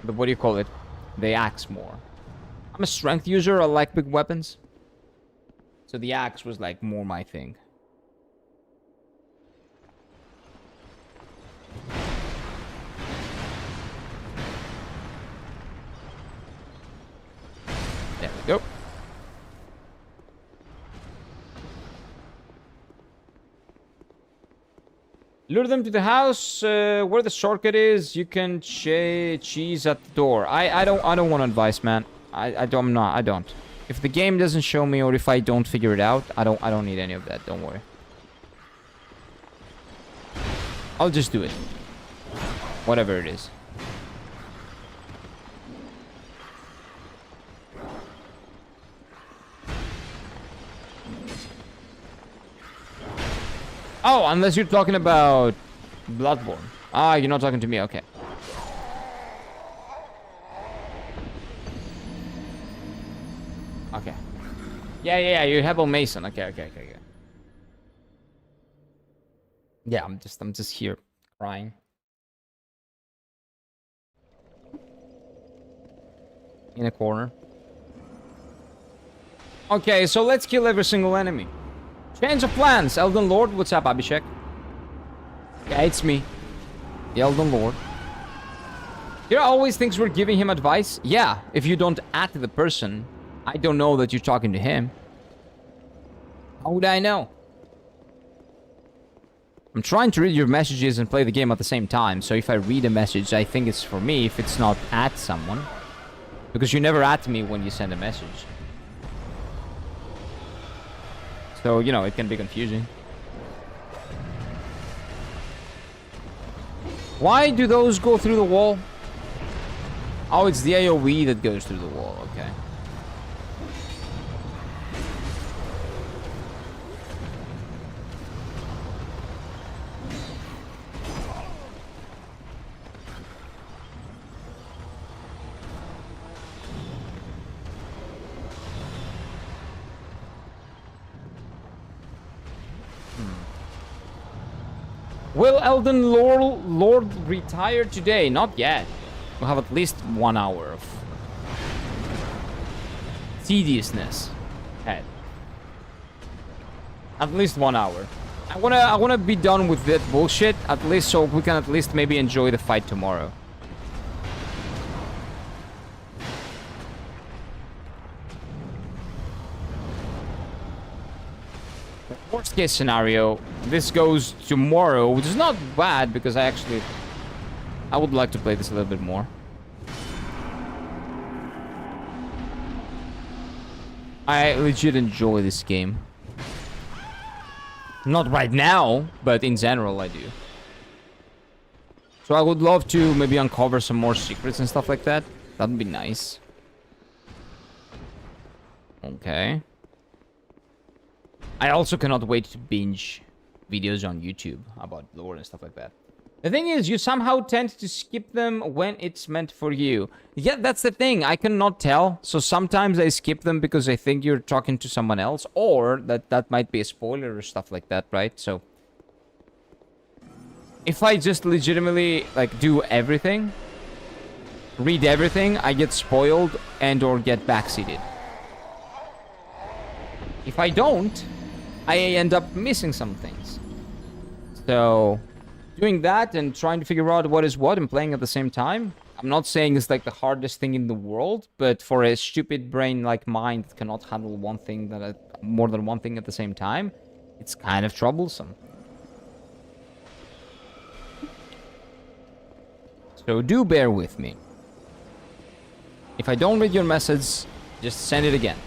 what do you call it? The axe more. I'm a strength user. I like big weapons. So the axe was like more my thing. There we go. Lure them to the house where the shortcut is. You can cheese at the door. I don't want advice, man. I don't. If the game doesn't show me or if I don't figure it out, I don't need any of that. Don't worry. I'll just do it. Whatever it is. Oh, unless you're talking about Bloodborne. Ah, you're not talking to me. Okay. Okay. Yeah. You're Hebel Mason. Okay. Yeah, I'm just here crying. In a corner. Okay, so let's kill every single enemy. Change of plans. Elden Lord, what's up, Abhishek? Yeah, it's me. The Elden Lord. Kira always thinks we're giving him advice. Yeah, if you don't add the person, I don't know that you're talking to him. How would I know? I'm trying to read your messages and play the game at the same time, so if I read a message, I think it's for me if it's not at someone. Because you never at me when you send a message. So, you know, it can be confusing. Why do those go through the wall? Oh, it's the AoE that goes through the wall. Okay. Will Elden Lord retire today? Not yet. We'll have at least 1 hour of tediousness ahead. At least 1 hour. I wanna be done with that bullshit at least, so we can at least maybe enjoy the fight tomorrow. Worst case scenario, this goes tomorrow, which is not bad because I would like to play this a little bit more. I legit enjoy this game. Not right now, but in general I do. So I would love to maybe uncover some more secrets and stuff like that. That'd be nice. Okay. I also cannot wait to binge videos on YouTube about lore and stuff like that. The thing is, you somehow tend to skip them when it's meant for you. Yeah, that's the thing. I cannot tell. So sometimes I skip them because I think you're talking to someone else. Or that might be a spoiler or stuff like that, right? So if I just legitimately like do everything, read everything, I get spoiled and or get backseated. If I don't, I end up missing some things. So doing that and trying to figure out what is what and playing at the same time, I'm not saying it's like the hardest thing in the world, but for a stupid brain like mine that cannot handle one thing more than one thing at the same time, it's kind of troublesome. So do bear with me. If I don't read your message, just send it again.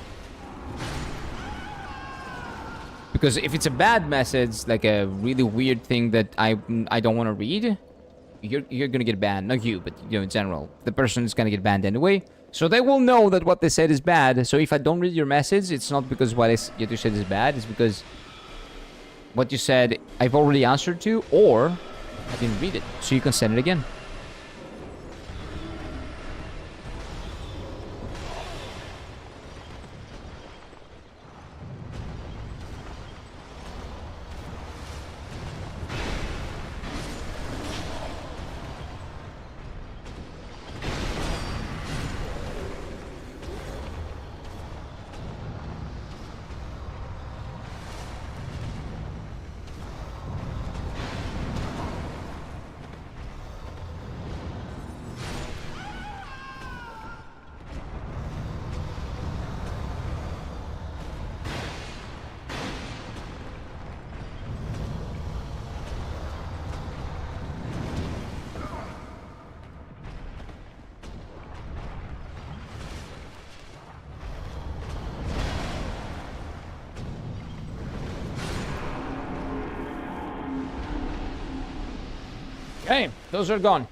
Because if it's a bad message, like a really weird thing that I don't want to read, you're gonna get banned. Not you, but you know, in general. The person is gonna get banned anyway. So they will know that what they said is bad. So if I don't read your message, it's not because what you said is bad. It's because what you said I've already answered to, or I didn't read it. So you can send it again. Okay, those are gone.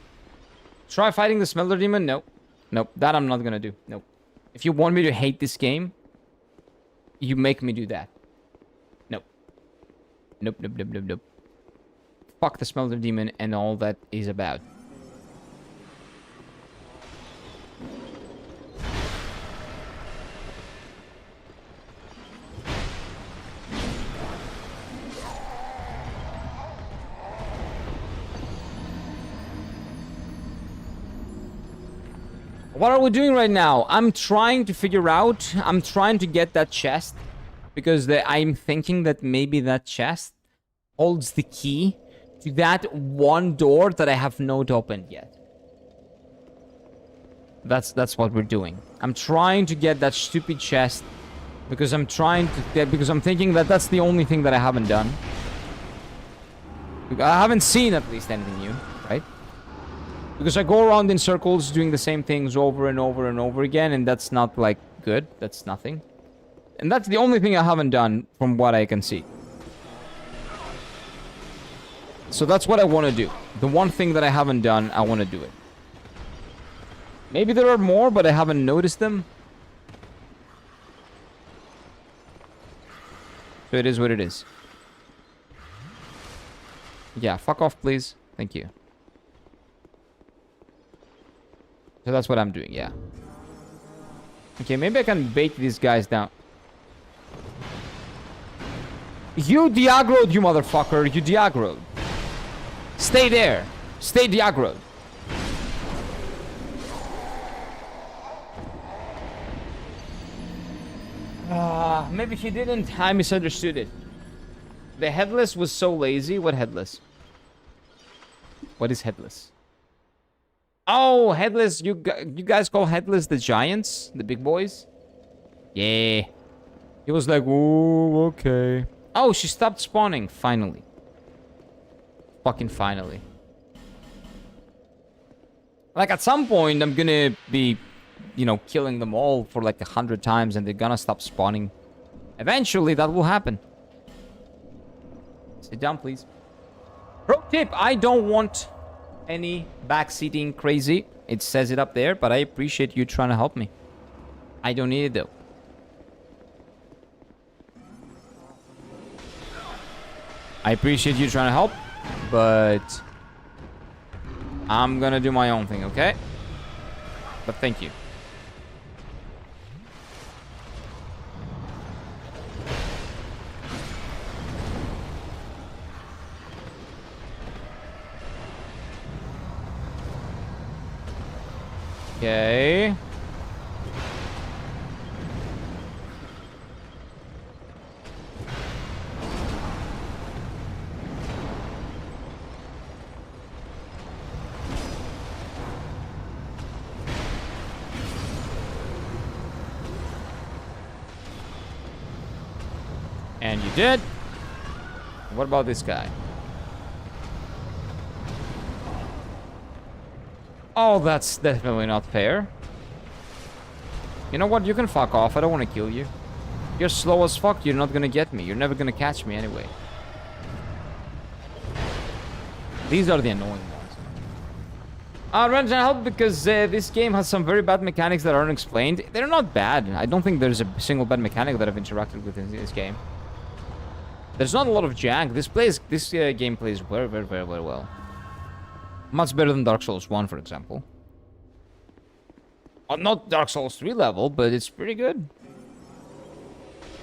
Try fighting the smelter demon? Nope. Nope, that I'm not gonna do. Nope. If you want me to hate this game, you make me do that. Nope. Nope, nope, nope, nope, nope. Fuck the smelter demon and all that is about. What are we doing right now? I'm trying to figure out... I'm trying to get that chest. Because I'm thinking that maybe that chest holds the key to that one door that I have not opened yet. That's what we're doing. I'm trying to get that stupid chest because I'm thinking that that's the only thing that I haven't done. I haven't seen at least anything new, right? Because I go around in circles doing the same things over and over and over again, and that's not like good. That's nothing. And that's the only thing I haven't done from what I can see. So that's what I want to do. The one thing that I haven't done, I want to do it. Maybe there are more, but I haven't noticed them. So it is what it is. Yeah, fuck off, please. Thank you. So that's what I'm doing, yeah. Okay, maybe I can bait these guys down. You de-aggroed, you motherfucker. You de-aggroed. Stay there. Stay de-aggroed. Maybe he didn't. I misunderstood it. The headless was so lazy. What headless? What is headless? Oh, headless. You guys call headless the giants? The big boys? Yeah. He was like, ooh, okay. Oh, she stopped spawning. Finally. Fucking finally. Like, at some point, I'm gonna be, you know, killing them all for like 100 times and they're gonna stop spawning. Eventually, that will happen. Sit down, please. Pro tip, I don't want any backseating crazy. It says it up there, but I appreciate you trying to help me. I don't need it, though. I appreciate you trying to help, but I'm gonna do my own thing, okay? But thank you. Okay. And you did. What about this guy? Oh, that's definitely not fair. You know what? You can fuck off. I don't want to kill you. You're slow as fuck. You're not gonna get me. You're never gonna catch me anyway. These are the annoying ones. Ranjan, help because this game has some very bad mechanics that aren't explained. They're not bad. I don't think there's a single bad mechanic that I've interacted with in this game. There's not a lot of jank. This game plays very, very, very, very well. Much better than Dark Souls 1, for example. Not Dark Souls 3 level, but it's pretty good.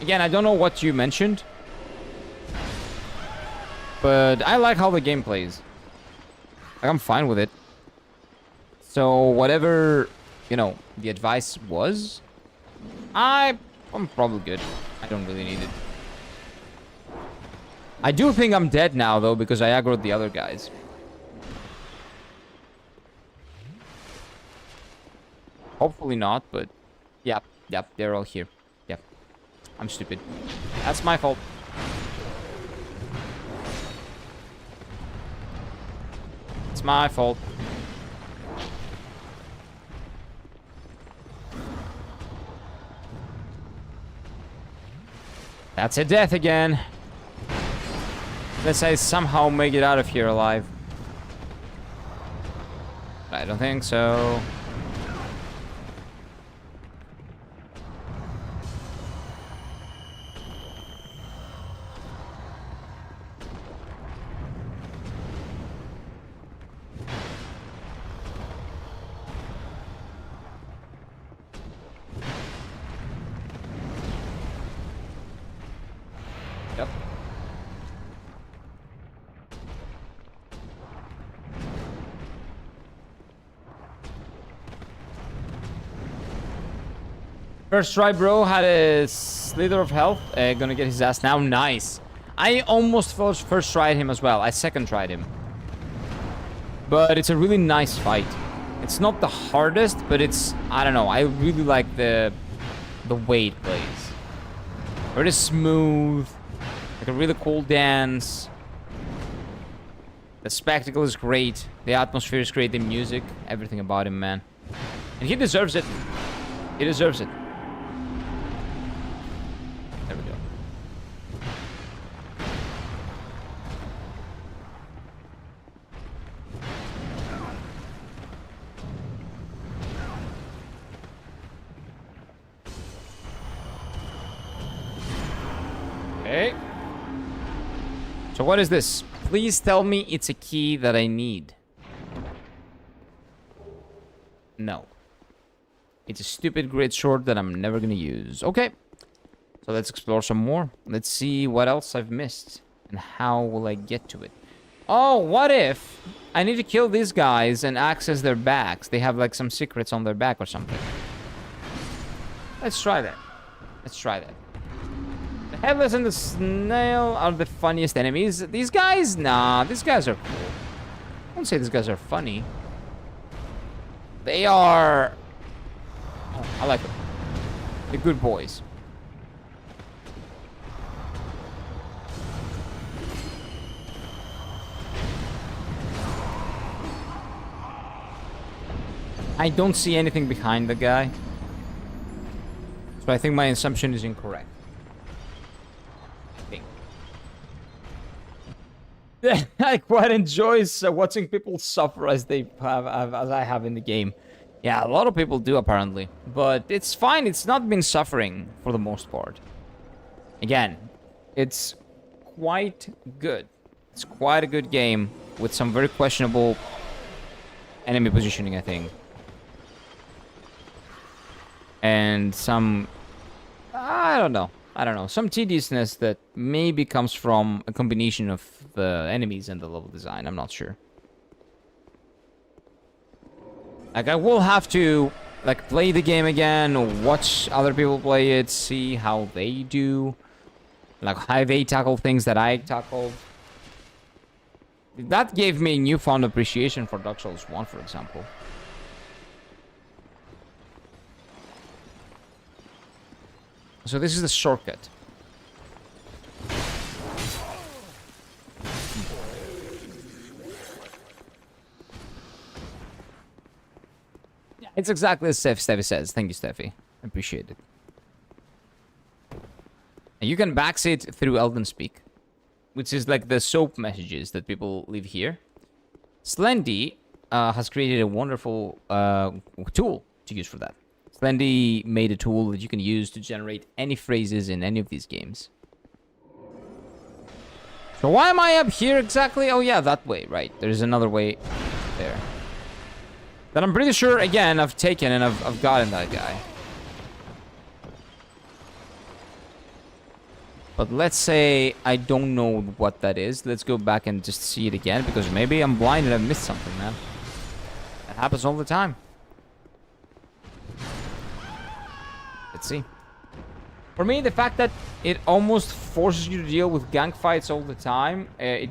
Again, I don't know what you mentioned. But I like how the game plays. Like, I'm fine with it. So, whatever, you know, the advice was, I'm probably good. I don't really need it. I do think I'm dead now, though, because I aggroed the other guys. Hopefully not, but... Yep, they're all here. Yep. I'm stupid. That's my fault. It's my fault. That's a death again. Unless I somehow make it out of here alive. I don't think so. Yep. First try, bro. Had a slither of health. Gonna get his ass now. Nice. I almost first tried him as well. I second tried him. But it's a really nice fight. It's not the hardest, but it's... I don't know. I really like the way it plays. Very smooth. Like a really cool dance. The spectacle is great. The atmosphere is great. The music. Everything about him, man. And he deserves it. He deserves it. There we go. Okay. So what is this? Please tell me it's a key that I need. No. It's a stupid great sword that I'm never gonna use. Okay. So let's explore some more. Let's see what else I've missed. And how will I get to it? Oh, what if I need to kill these guys and access their backs? They have like some secrets on their back or something. Let's try that. Let's try that. The headless and the snail are the funniest enemies. These guys? Nah, these guys are cool. I won't say these guys are funny. They are... Oh, I like them. They're good boys. I don't see anything behind the guy. So I think my assumption is incorrect. I quite enjoy watching people suffer as they have, as I have in the game. Yeah, a lot of people do apparently, but it's fine. It's not been suffering for the most part. Again, it's quite good. It's quite a good game with some very questionable enemy positioning, I think, and some I don't know, some tediousness that maybe comes from a combination of the enemies and the level design. I'm not sure. Like, I will have to, like, play the game again, watch other people play it, see how they do, like, how they tackle things that I tackled. That gave me newfound appreciation for Dark Souls 1, for example. So this is the shortcut. Yeah, it's exactly as Steffi says. Thank you, Steffi. I appreciate it. And you can backseat through Elden Speak, which is like the soap messages that people leave here. Slendy has created a wonderful tool to use for that. Slendy made a tool that you can use to generate any phrases in any of these games. So why am I up here exactly? Oh yeah, that way, right. There's another way there. That I'm pretty sure, again, I've taken and I've gotten that guy. But let's say I don't know what that is. Let's go back and just see it again, because maybe I'm blind and I've missed something, man. That happens all the time. Let's see. For me, the fact that it almost forces you to deal with gank fights all the time, it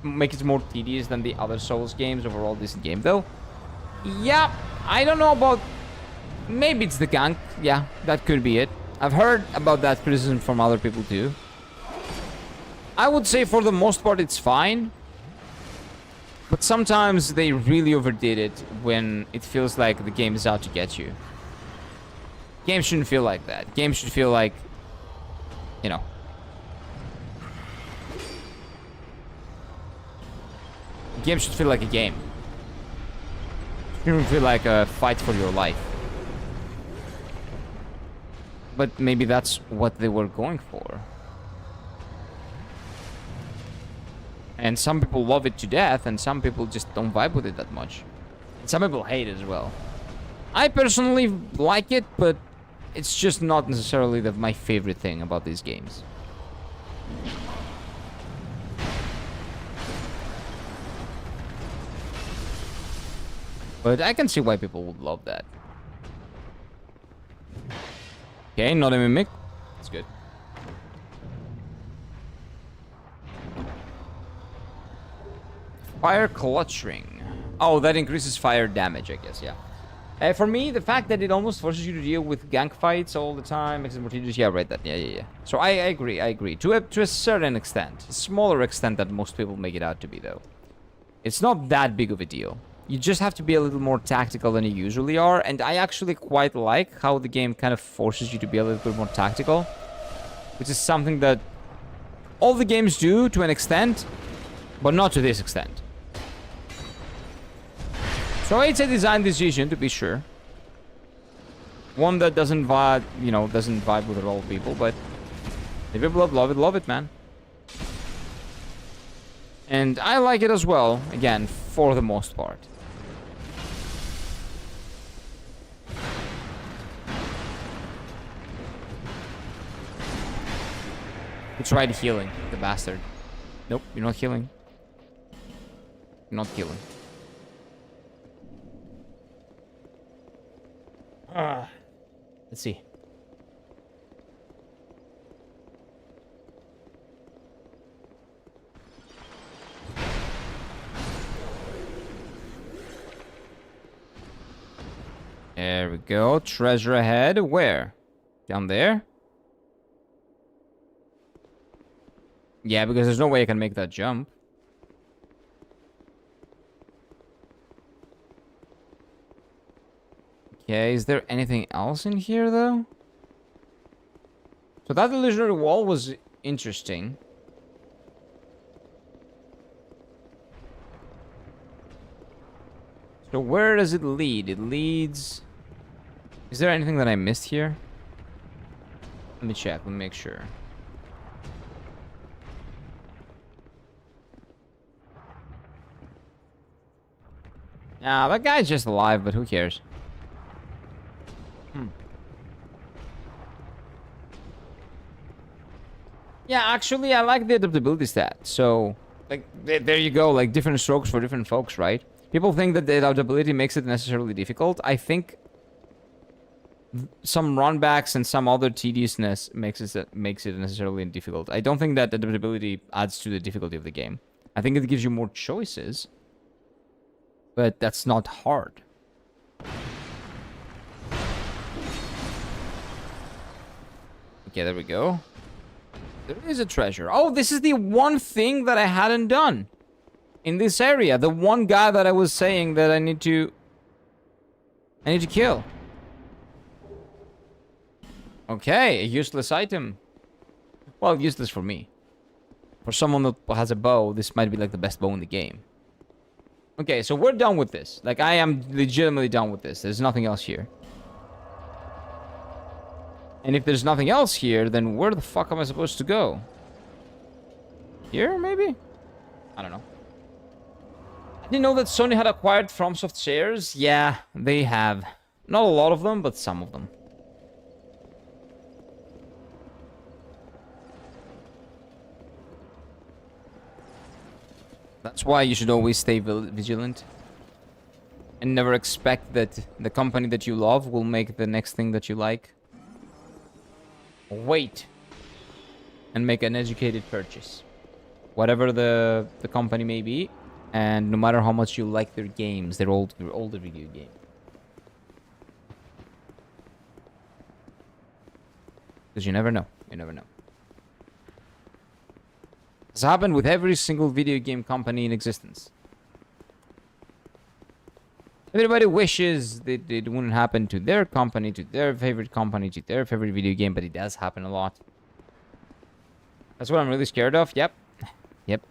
makes it more tedious than the other Souls games. Overall, decent game, though. Yeah, I don't know about... Maybe it's the gank. Yeah, that could be it. I've heard about that criticism from other people, too. I would say for the most part, it's fine. But sometimes they really overdid it when it feels like the game is out to get you. Games shouldn't feel like that. Games should feel like, you know. Games should feel like a game. You don't feel like a fight for your life. But maybe that's what they were going for. And some people love it to death, and some people just don't vibe with it that much. And some people hate it as well. I personally like it, but it's just not necessarily my favorite thing about these games. But I can see why people would love that. Okay, not a mimic. That's good. Fire clutch ring. Oh, that increases fire damage, I guess, yeah. For me, the fact that it almost forces you to deal with gank fights all the time makes it more tedious. Yeah, right, that. Yeah. So I agree. To a certain extent. A smaller extent than most people make it out to be, though. It's not that big of a deal. You just have to be a little more tactical than you usually are, and I actually quite like how the game kind of forces you to be a little bit more tactical, which is something that all the games do to an extent, but not to this extent. So it's a design decision, to be sure. One that doesn't vibe, doesn't vibe with all people, but if people love it, man. And I like it as well, again, for the most part. He tried healing, the bastard. Nope, you're not healing. You're not healing. Let's see. There we go. Treasure ahead. Where? Down there? Yeah, because there's no way I can make that jump. Okay, is there anything else in here, though? So that illusionary wall was interesting. So where does it lead? It leads... Is there anything that I missed here? Let me check. Let me make sure. Nah, that guy's just alive, but who cares? Yeah, actually, I like the adaptability stat. So, like, there you go. Like, different strokes for different folks, right? People think that the adaptability makes it necessarily difficult. I think some runbacks and some other tediousness makes it necessarily difficult. I don't think that adaptability adds to the difficulty of the game. I think it gives you more choices, but that's not hard. Okay, there we go. There is a treasure. Oh, this is the one thing that I hadn't done in this area. The one guy that I was saying that I need to kill. Okay, a useless item. Well, useless for me. For someone that has a bow, this might be like the best bow in the game. Okay, so we're done with this. Like, I am legitimately done with this. There's nothing else here. And if there's nothing else here, then where the fuck am I supposed to go? Here, maybe? I don't know. I didn't know that Sony had acquired FromSoft shares. Yeah, they have. Not a lot of them, but some of them. That's why you should always stay vigilant. And never expect that the company that you love will make the next thing that you like. Wait. And make an educated purchase. Whatever the company may be. And no matter how much you like their games, their older video game. Because you never know. You never know. It's happened with every single video game company in existence. Everybody wishes that it wouldn't happen to their company, to their favorite video game, but it does happen a lot. That's what I'm really scared of. Yep. Yep.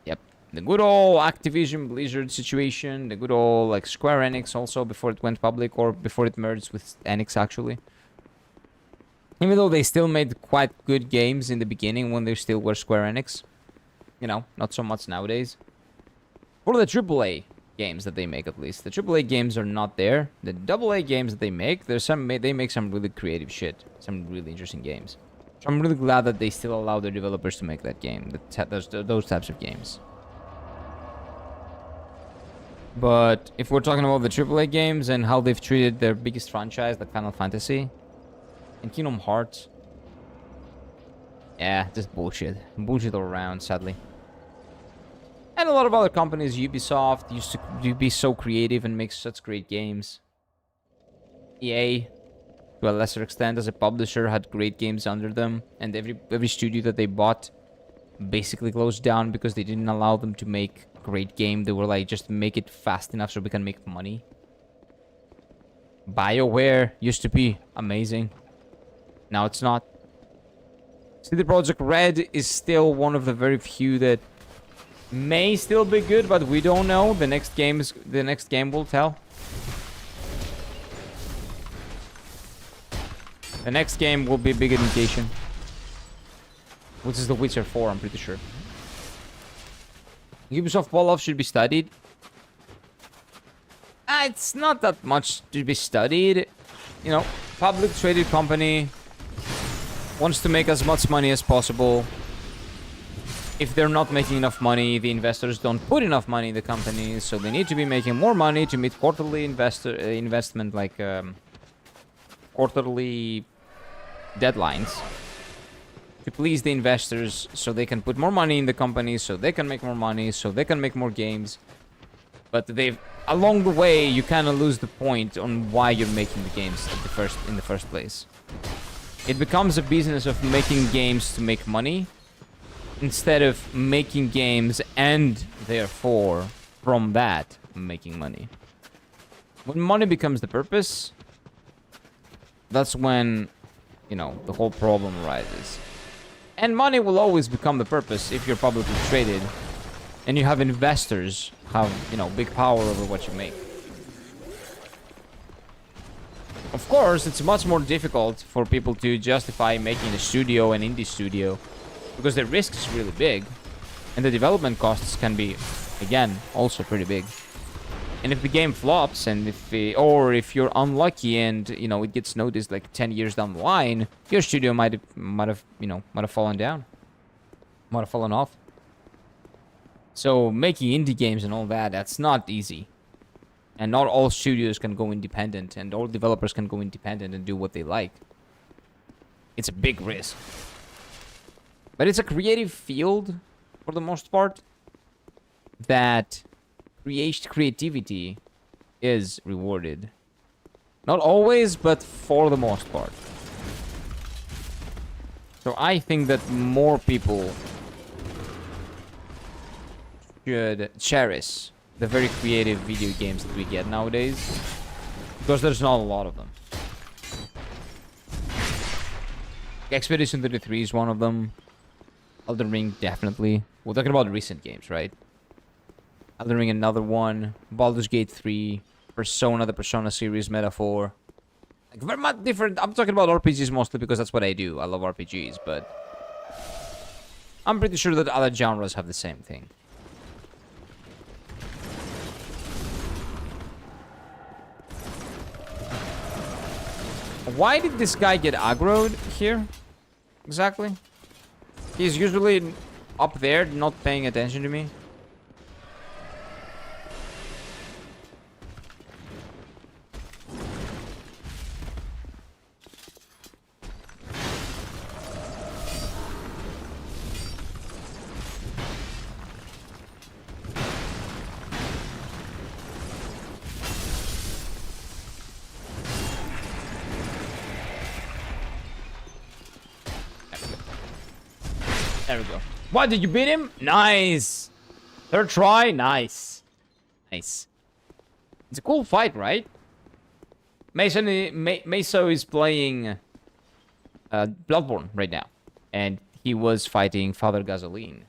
Yep. The good old Activision Blizzard situation, the good old like Square Enix also before it went public or before it merged with Enix actually. Even though they still made quite good games in the beginning when they still were Square Enix. You know, not so much nowadays. For the AAA games that they make at least. The AAA games are not there. The AA games that they make, they make some really creative shit. Some really interesting games. So I'm really glad that they still allow their developers to make that game. Those types of games. But if we're talking about the AAA games and how they've treated their biggest franchise, like Final Fantasy and Kingdom Hearts, yeah, just bullshit. Bullshit all around, sadly. And a lot of other companies, Ubisoft, used to be so creative and make such great games. EA, to a lesser extent, as a publisher, had great games under them. And every studio that they bought basically closed down because they didn't allow them to make a great game. They were like, just make it fast enough so we can make money. BioWare used to be amazing. Now it's not. CD Projekt Red is still one of the very few that may still be good, but we don't know. The next game will tell. The next game will be a big indication. Which is The Witcher 4, I'm pretty sure. Ubisoft fall-off should be studied. It's not that much to be studied. You know, public traded company wants to make as much money as possible. If they're not making enough money, the investors don't put enough money in the company, so they need to be making more money to meet quarterly investment, like quarterly deadlines, to please the investors, so they can put more money in the company, so they can make more money, so they can make more games. But along the way, you kind of lose the point on why you're making the games in the first place. It becomes a business of making games to make money, instead of making games and therefore from that making money. When money becomes the purpose, that's when, you know, the whole problem arises. And money will always become the purpose if you're publicly traded and you have investors have, you know, big power over what you make. Of course, it's much more difficult for people to justify making a studio, an indie studio, because the risk is really big, and the development costs can be, again, also pretty big. And if the game flops, and if you're unlucky and, you know, it gets noticed like 10 years down the line, your studio might have fallen down, might have fallen off. So making indie games and all that, that's not easy. And not all studios can go independent, and all developers can go independent and do what they like. It's a big risk. But it's a creative field, for the most part, that creativity is rewarded. Not always, but for the most part. So I think that more people should cherish the very creative video games that we get nowadays, because there's not a lot of them. Expedition 33 is one of them. Elden Ring, definitely. We're talking about recent games, right? Elden Ring, another one. Baldur's Gate 3. Persona, the Persona series, Metaphor. Like, very much different. I'm talking about RPGs mostly because that's what I do. I love RPGs, but I'm pretty sure that other genres have the same thing. Why did this guy get aggroed here? Exactly. He's usually up there, not paying attention to me. There we go. What, did you beat him? Nice. Third try? Nice. Nice. It's a cool fight, right? Meso is playing Bloodborne right now. And he was fighting Father Gasoline.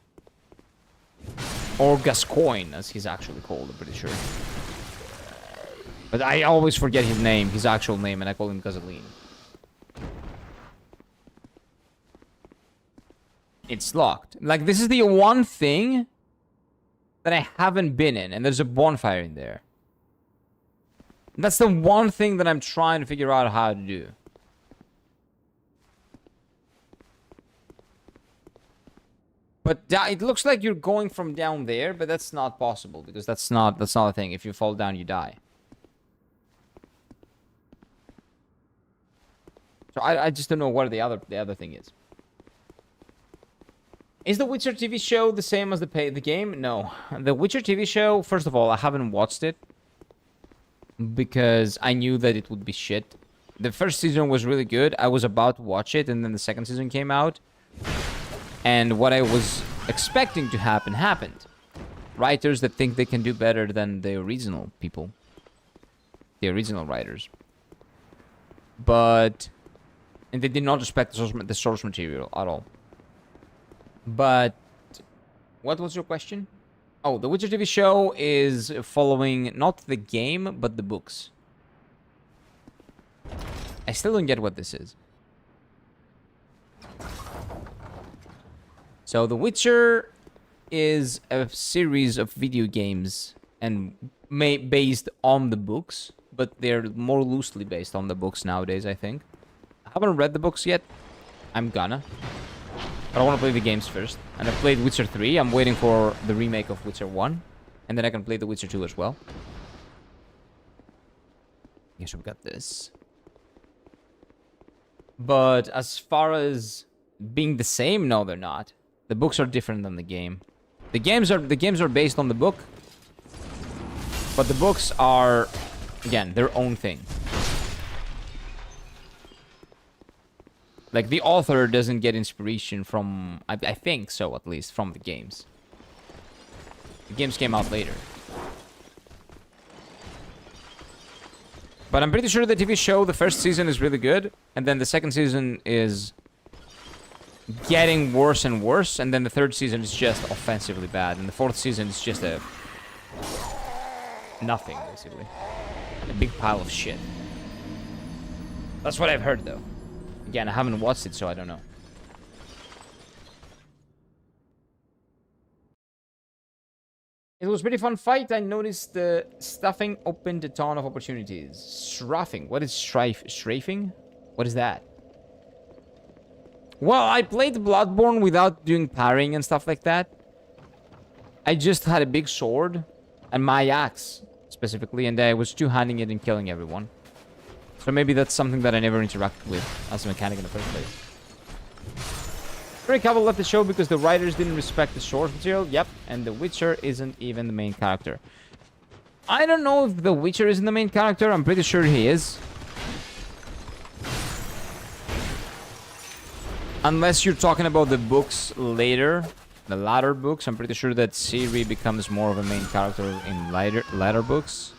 Or Gascoigne, as he's actually called, I'm pretty sure. But I always forget his name, his actual name, and I call him Gasoline. It's locked. Like, this is the one thing that I haven't been in, and there's a bonfire in there. That's the one thing that I'm trying to figure out how to do. But it looks like you're going from down there, but that's not possible because that's not a thing. If you fall down, you die. So I just don't know what the other thing is. Is the Witcher TV show the same as the game? No. The Witcher TV show, first of all, I haven't watched it because I knew that it would be shit. The first season was really good. I was about to watch it, and then the second season came out. And what I was expecting to happen, happened. Writers that think they can do better than the original people. The original writers. But... And they did not respect the source material at all. But... What was your question? Oh, the Witcher TV show is following not the game, but the books. I still don't get what this is. So, The Witcher is a series of video games and based on the books, but they're more loosely based on the books nowadays, I think. I haven't read the books yet. I'm gonna. But I want to play the games first. And I played Witcher 3. I'm waiting for the remake of Witcher 1. And then I can play The Witcher 2 as well. Guess we've got this. But as far as being the same, no, they're not. The books are different than the game. The games are based on the book. But the books are, again, their own thing. Like, the author doesn't get inspiration from... I think so, at least, from the games. The games came out later. But I'm pretty sure the TV show, the first season is really good. And then the second season is getting worse and worse. And then the third season is just offensively bad. And the fourth season is just a... nothing, basically. A big pile of shit. That's what I've heard, though. Again, I haven't watched it, so I don't know. It was a pretty fun fight. I noticed the stuffing opened a ton of opportunities. Strafing. What is strafing? What is that? Well, I played Bloodborne without doing parrying and stuff like that. I just had a big sword and my axe, specifically, and I was two-handing it and killing everyone. So maybe that's something that I never interacted with as a mechanic in the first place. Henry Cavill left the show because the writers didn't respect the source material. Yep, and The Witcher isn't even the main character. I don't know if The Witcher isn't the main character. I'm pretty sure he is. Unless you're talking about the books later. The latter books. I'm pretty sure that Ciri becomes more of a main character in later books.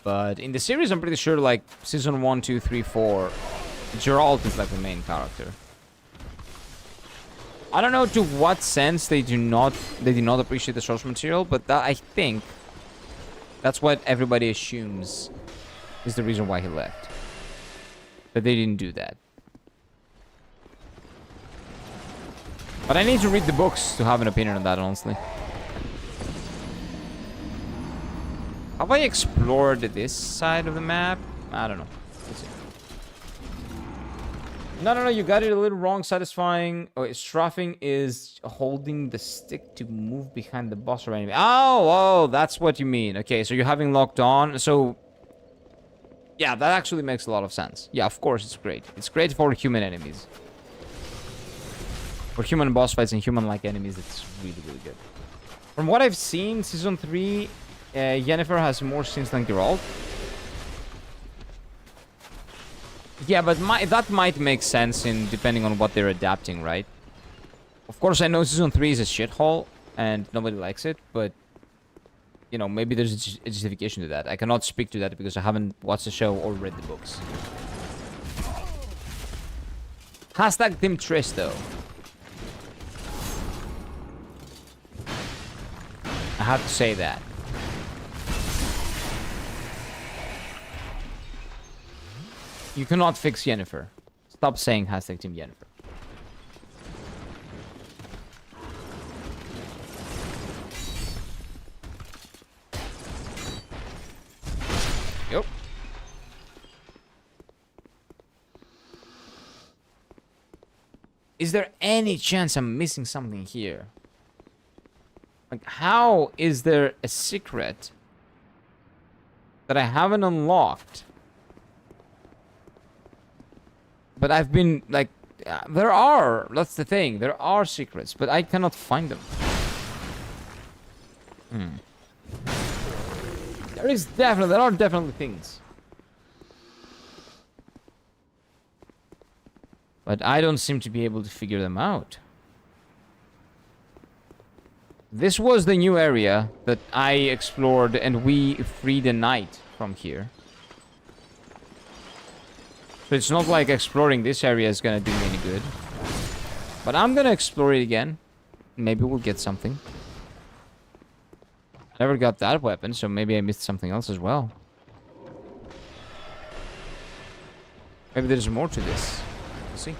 But in the series, I'm pretty sure, like, season 1, 2, 3, 4, Geralt is, like, the main character. I don't know to what sense they did not appreciate the source material, but that, I think that's what everybody assumes is the reason why he left. But they didn't do that. But I need to read the books to have an opinion on that, honestly. Have I explored this side of the map? I don't know. Let's see. No, you got it a little wrong. Satisfying. Oh, strafing is holding the stick to move behind the boss or enemy. Oh, that's what you mean. Okay, so you're having locked on. So, yeah, that actually makes a lot of sense. Yeah, of course, it's great. It's great for human enemies. For human boss fights and human-like enemies, it's really, really good. From what I've seen, Season 3... Yennefer has more sins than Geralt. Yeah, but that might make sense depending on what they're adapting, right? Of course, I know Season 3 is a shithole, and nobody likes it, but... You know, maybe there's a justification to that. I cannot speak to that because I haven't watched the show or read the books. Hashtag Team Triss, though. I have to say that. You cannot fix Yennefer. Stop saying hashtag Team Yennefer. Yep. Is there any chance I'm missing something here? Like, how is there a secret that I haven't unlocked? But I've been, like, there are, that's the thing, there are secrets, but I cannot find them. There are definitely things. But I don't seem to be able to figure them out. This was the new area that I explored, and we freed a knight from here. So it's not like exploring this area is gonna do me any good. But I'm gonna explore it again. Maybe we'll get something. I never got that weapon, so maybe I missed something else as well. Maybe there's more to this. We'll see.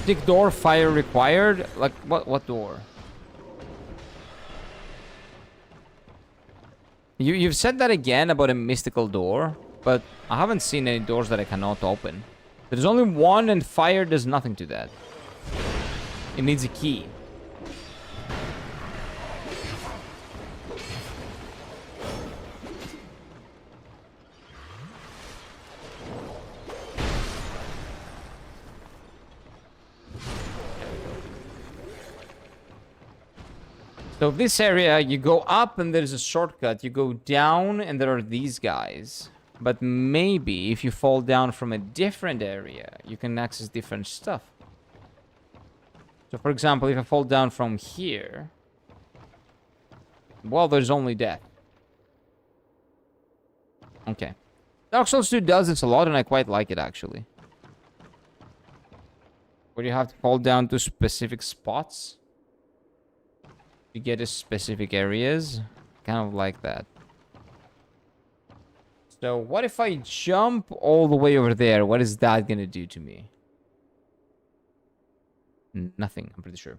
Stick door, fire required? Like, what door? You've said that again about a mystical door, but I haven't seen any doors that I cannot open. There's only one, and fire does nothing to that. It needs a key. So this area, you go up and there's a shortcut. You go down and there are these guys. But maybe if you fall down from a different area, you can access different stuff. So for example, if I fall down from here, well, there's only death. Okay. Dark Souls 2 does this a lot, and I quite like it, actually. Where you have to fall down to specific spots to get to specific areas. Kind of like that. So what if I jump all the way over there? What is that gonna do to me? Nothing, I'm pretty sure.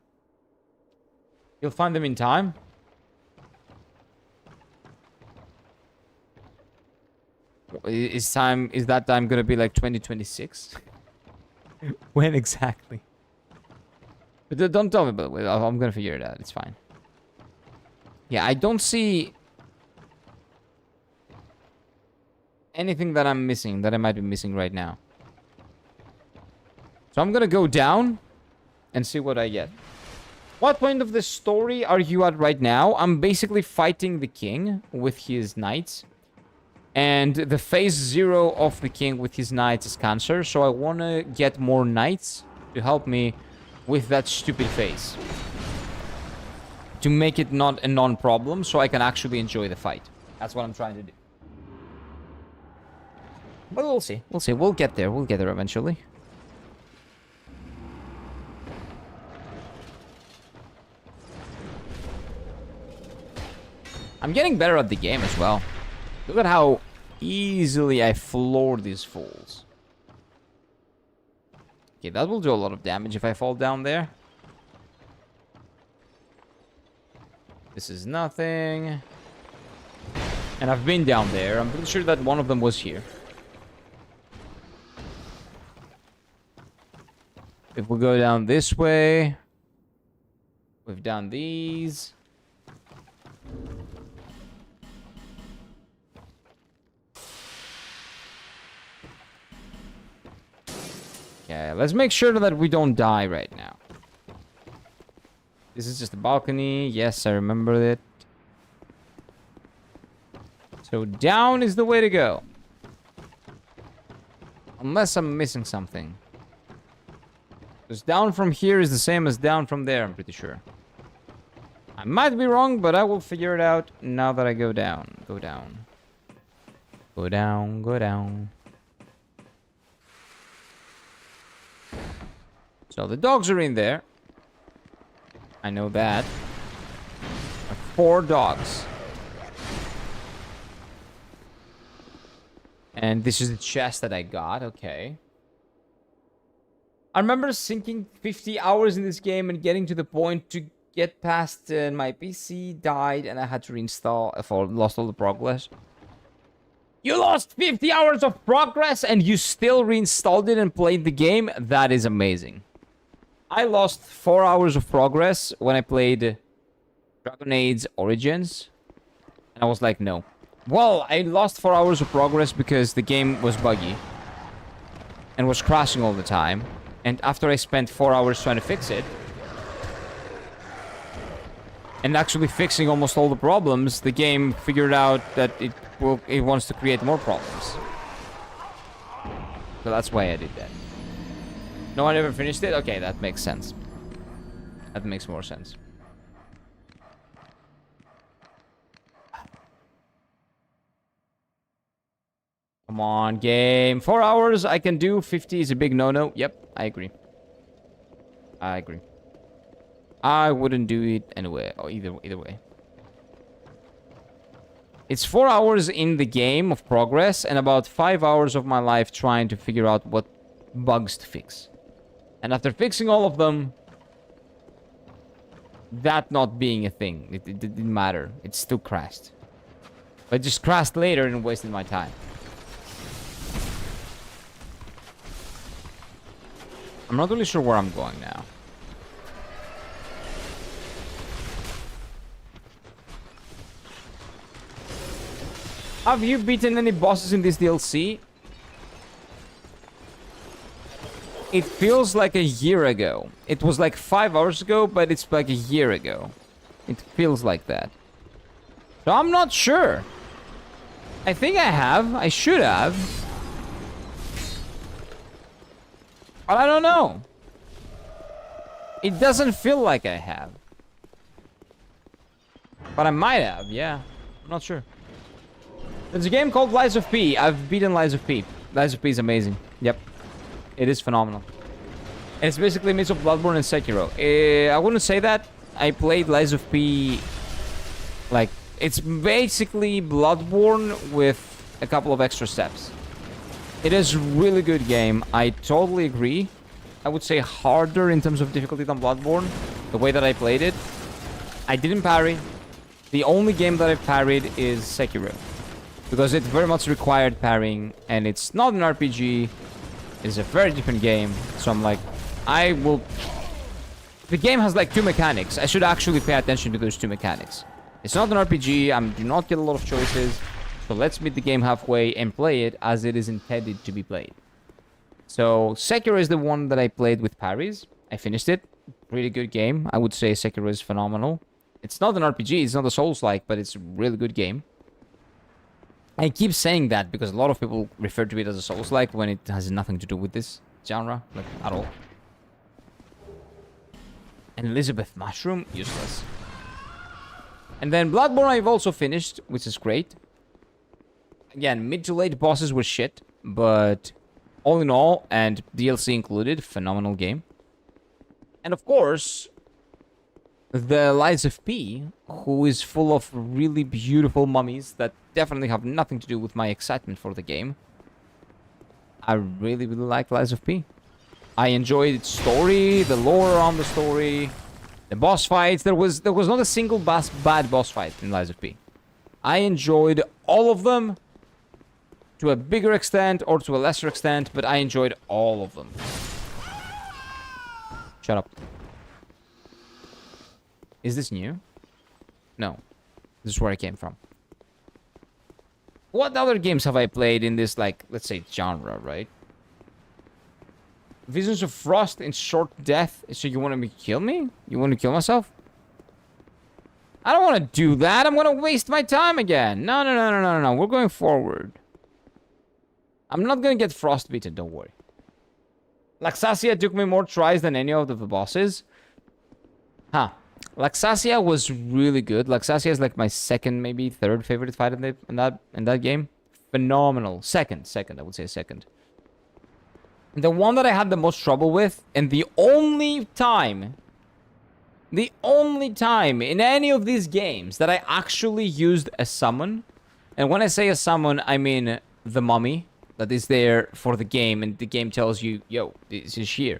You'll find them in time. Is that time gonna be like 2026? When exactly? But don't tell me, by the way. I'm gonna figure it out. It's fine. Yeah, I don't see anything that I'm missing, that I might be missing right now. So I'm gonna go down and see what I get. What point of the story are you at right now? I'm basically fighting the king with his knights. And the phase 0 of the king with his knights is cancer. So I want to get more knights to help me with that stupid phase. To make it not a non-problem, so I can actually enjoy the fight. That's what I'm trying to do. But we'll see. We'll see. We'll get there. We'll get there eventually. I'm getting better at the game as well. Look at how easily I floor these fools. Okay, that will do a lot of damage if I fall down there. This is nothing. And I've been down there. I'm pretty sure that one of them was here. If we go down this way, we've done these. Okay, let's make sure that we don't die right now. This is just a balcony. Yes, I remember it. So down is the way to go. Unless I'm missing something. Because down from here is the same as down from there, I'm pretty sure. I might be wrong, but I will figure it out now that I go down. Go down. Go down, go down. So the dogs are in there. I know that. 4 dogs. And this is the chest that I got. Okay. I remember sinking 50 hours in this game and getting to the point to get past my PC died and I had to reinstall. I lost all the progress. You lost 50 hours of progress and you still reinstalled it and played the game? That is amazing. I lost 4 hours of progress when I played Dragon Age Origins. And I was like, no. Well, I lost 4 hours of progress because the game was buggy. And was crashing all the time. And after I spent 4 hours trying to fix it, and actually fixing almost all the problems, the game figured out that it wants to create more problems. So that's why I did that. No one ever finished it? Okay, that makes sense. That makes more sense. Come on, game. 4 hours I can do. 50 is a big no-no. Yep, I agree. I agree. I wouldn't do it anyway. Or either way. It's 4 hours in the game of progress and about 5 hours of my life trying to figure out what bugs to fix. And after fixing all of them, that not being a thing, it didn't matter. It still crashed. But it just crashed later and wasted my time. I'm not really sure where I'm going now. Have you beaten any bosses in this DLC? It feels like a year ago. It was like 5 hours ago, but it's like a year ago. It feels like that. So I'm not sure. I think I have. I should have. But I don't know. It doesn't feel like I have. But I might have, yeah. I'm not sure. There's a game called Lies of P. I've beaten Lies of P. Lies of P is amazing. Yep. It is phenomenal. And it's basically a mix of Bloodborne and Sekiro. I wouldn't say that. I played Lies of P... Like, it's basically Bloodborne with a couple of extra steps. It is a really good game. I totally agree. I would say harder in terms of difficulty than Bloodborne. The way that I played it. I didn't parry. The only game that I've parried is Sekiro. Because it very much required parrying. And it's not an RPG. It's a very different game. So I'm like, I will... The game has like 2 mechanics. I should actually pay attention to those 2 mechanics. It's not an RPG. I do not get a lot of choices. So let's meet the game halfway and play it as it is intended to be played. So Sekiro is the one that I played with parries. I finished it. Really good game. I would say Sekiro is phenomenal. It's not an RPG. It's not a Souls-like, but it's a really good game. I keep saying that because a lot of people refer to it as a Souls-like when it has nothing to do with this genre, like, at all. And Elizabeth Mushroom, useless. And then Bloodborne I've also finished, which is great. Again, mid to late bosses were shit, but all in all, and DLC included, phenomenal game. And of course, the Lies of P, who is full of really beautiful mummies that definitely have nothing to do with my excitement for the game. I really, really like Lies of P. I enjoyed its story, the lore around the story, the boss fights. There was not a single bad boss fight in Lies of P. I enjoyed all of them to a bigger extent or to a lesser extent, but I enjoyed all of them. Shut up. Is this new? No. This is where I came from. What other games have I played in this, like, let's say, genre, right? Visions of Frost in Short Death. So you want to kill me? You want to kill myself? I don't want to do that. I'm going to waste my time again. No. We're going forward. I'm not going to get frostbitten, don't worry. Laxasia took me more tries than any of the bosses. Huh. Laxasia was really good. Laxasia is like my second, maybe third favorite fight in that game. Phenomenal. Second, I would say second. The one that I had the most trouble with, and the only time in any of these games that I actually used a summon, and when I say a summon, I mean the mummy that is there for the game, and the game tells you, yo, this is here.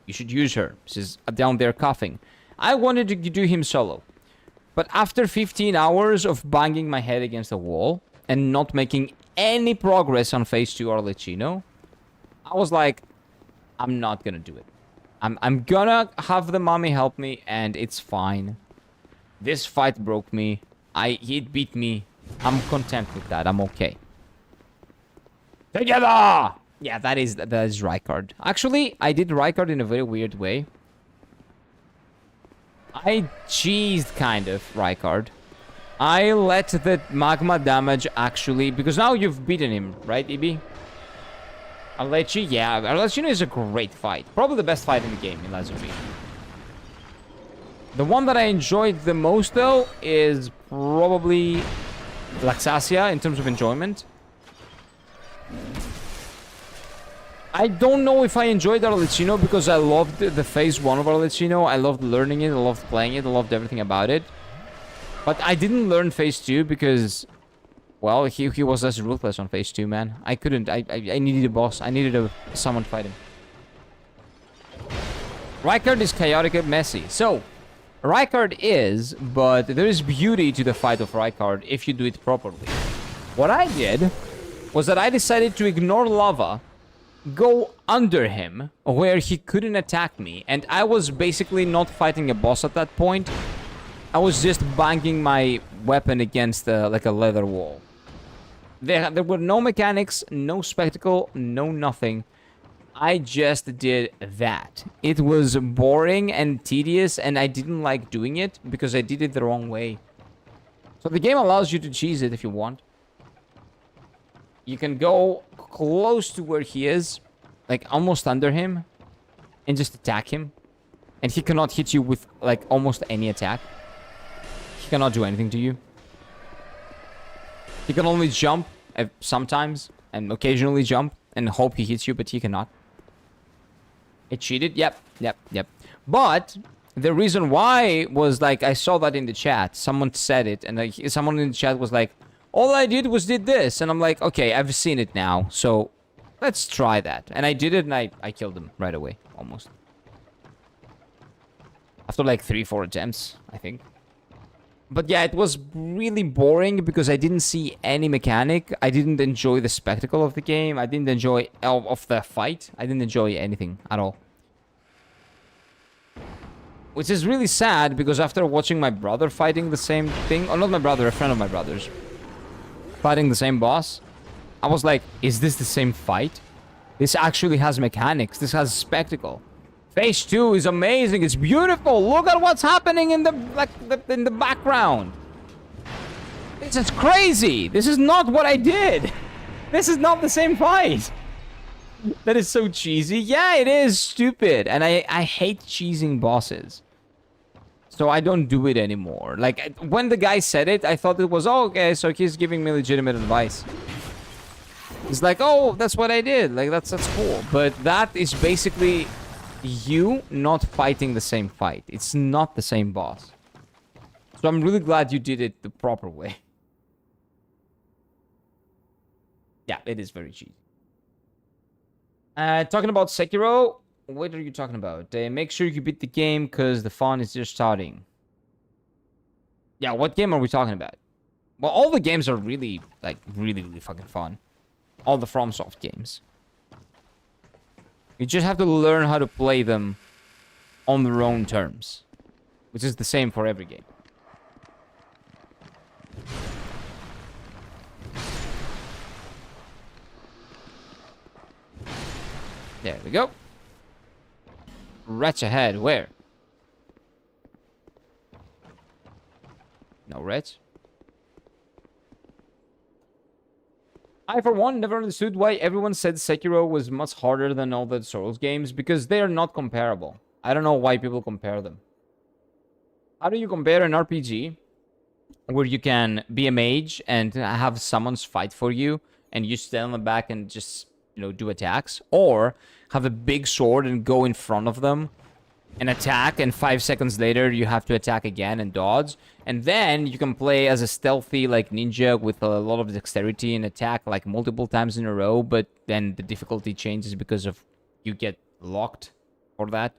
You should use her. She's down there coughing. I wanted to do him solo. But after 15 hours of banging my head against the wall and not making any progress on phase 2 Arlecchino, I was like, I'm not gonna do it. I'm gonna have the mommy help me, and it's fine. This fight broke me. He beat me. I'm content with that. I'm okay. Together! Yeah, that is Rykard. Actually, I did Rykard in a very weird way. I cheesed kind of Rykard. I let the magma damage actually, because now you've beaten him, right, Ibi? Arlecchino, yeah, Arlecchino is a great fight. Probably the best fight in the game, in Lazarus. The one that I enjoyed the most, though, is probably Laxasia in terms of enjoyment. I don't know if I enjoyed Arlecchino because I loved the phase 1 of Arlecchino. I loved learning it, I loved playing it, I loved everything about it. But I didn't learn phase 2 because, well, he was less ruthless on phase 2, man. I couldn't, I needed a boss. I needed someone to fight him. Rykard is chaotic and messy. So, Rykard is, but there is beauty to the fight of Rykard if you do it properly. What I did was that I decided to ignore lava, go under him where he couldn't attack me, and I was basically not fighting a boss at that point. I was just banging my weapon against like a leather wall. There were no mechanics, no spectacle, no nothing. I just did that. It was boring and tedious, and I didn't like doing it because I did it the wrong way. So the game allows you to cheese it if you want. You can go close to where he is, like almost under him, and just attack him. And he cannot hit you with like almost any attack. He cannot do anything to you. He can only jump sometimes and occasionally jump and hope he hits you, but he cannot. It cheated? Yep. But the reason why was like, I saw that in the chat. Someone said it, and like someone in the chat was like, all I did was did this. And I'm like, okay, I've seen it now, so let's try that. And I did it, and I killed him right away, almost. After like 3-4 attempts, I think. But yeah, it was really boring because I didn't see any mechanic. I didn't enjoy the spectacle of the game. I didn't enjoy of the fight. I didn't enjoy anything at all. Which is really sad because after watching my brother fighting the same thing, or not my brother, a friend of my brother's, fighting the same boss, I was like, is this the same fight? This actually has mechanics. This has spectacle. Phase 2 is amazing. It's beautiful. Look at what's happening in the in the background. This is crazy. This is not what I did. This is not the same fight. That is so cheesy. Yeah, it is stupid. And I hate cheesing bosses. So I don't do it anymore. Like, when the guy said it, I thought it was, oh, okay, so he's giving me legitimate advice. It's like, oh, that's what I did. Like, that's cool. But that is basically you not fighting the same fight. It's not the same boss. So I'm really glad you did it the proper way. Yeah, it is very cheesy. Talking about Sekiro, what are you talking about? Make sure you beat the game because the fun is just starting. Yeah, what game are we talking about? Well, all the games are really, like, really fucking fun. All the FromSoft games. You just have to learn how to play them on their own terms. Which is the same for every game. There we go. Wretch ahead. Where? No wretch. I, for one, never understood why everyone said Sekiro was much harder than all the Souls games, because they are not comparable. I don't know why people compare them. How do you compare an RPG where you can be a mage and have someone's fight for you, and you stand on the back and just do attacks, or have a big sword and go in front of them and attack, and 5 seconds later you have to attack again and dodge. And then you can play as a stealthy like ninja with a lot of dexterity and attack like multiple times in a row, but then the difficulty changes because of you get locked for that.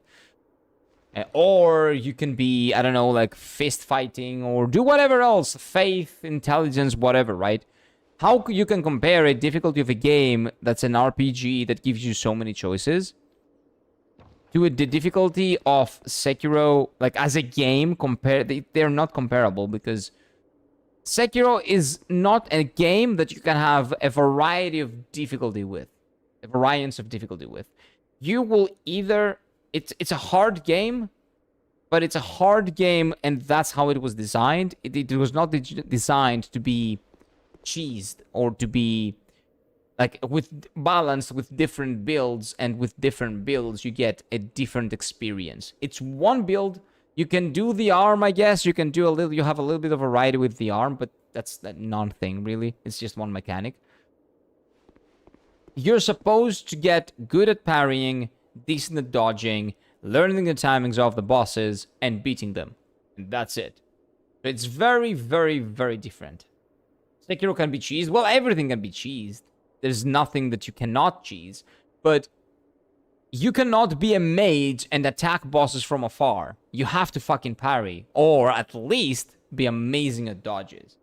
Or you can be, I don't know, like fist fighting or do whatever else, faith, intelligence, whatever, right? How you can compare a difficulty of a game that's an RPG that gives you so many choices to the difficulty of Sekiro, like as a game, they're not comparable, because Sekiro is not a game that you can have a variety of difficulty with, a variance of difficulty with. You will either, it's a hard game, but it's a hard game, and that's how it was designed. It was not designed to be cheesed or to be like with balanced with different builds, and with different builds you get a different experience. It's one build. You can do the arm, I guess. You can do a little, you have a little bit of variety with the arm, but that's that non-thing really. It's just one mechanic. You're supposed to get good at parrying, decent at dodging, learning the timings of the bosses, and beating them. And that's it. It's very, very, very different. Sekiro can be cheesed. Well, everything can be cheesed. There's nothing that you cannot cheese. But you cannot be a mage and attack bosses from afar. You have to fucking parry. Or at least be amazing at dodges.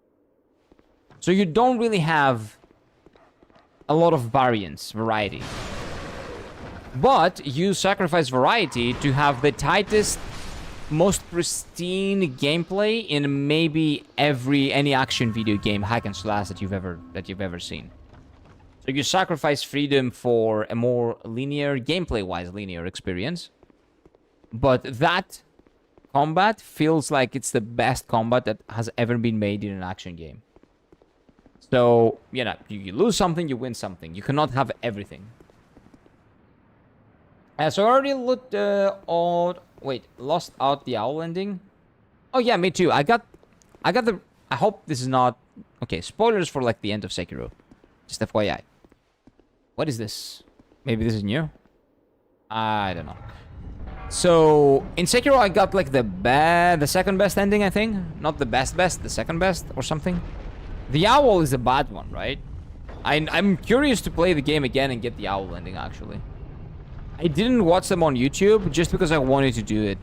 So you don't really have a lot of variety. But you sacrifice variety to have the tightest, most pristine gameplay in maybe any action video game hack and slash that you've ever seen. So you sacrifice freedom for a more linear, gameplay-wise linear experience. But that combat feels like it's the best combat that has ever been made in an action game. So, you lose something, you win something. You cannot have everything. So I already looked lost out the owl ending. Oh yeah, me too. I got the, I hope this is not, okay, spoilers for like the end of Sekiro. Just FYI. What is this? Maybe this is new? I don't know. So, in Sekiro I got like the second best ending, I think. Not the best, the second best or something. The owl is a bad one, right? I'm curious to play the game again and get the owl ending, actually. I didn't watch them on YouTube just because I wanted to do it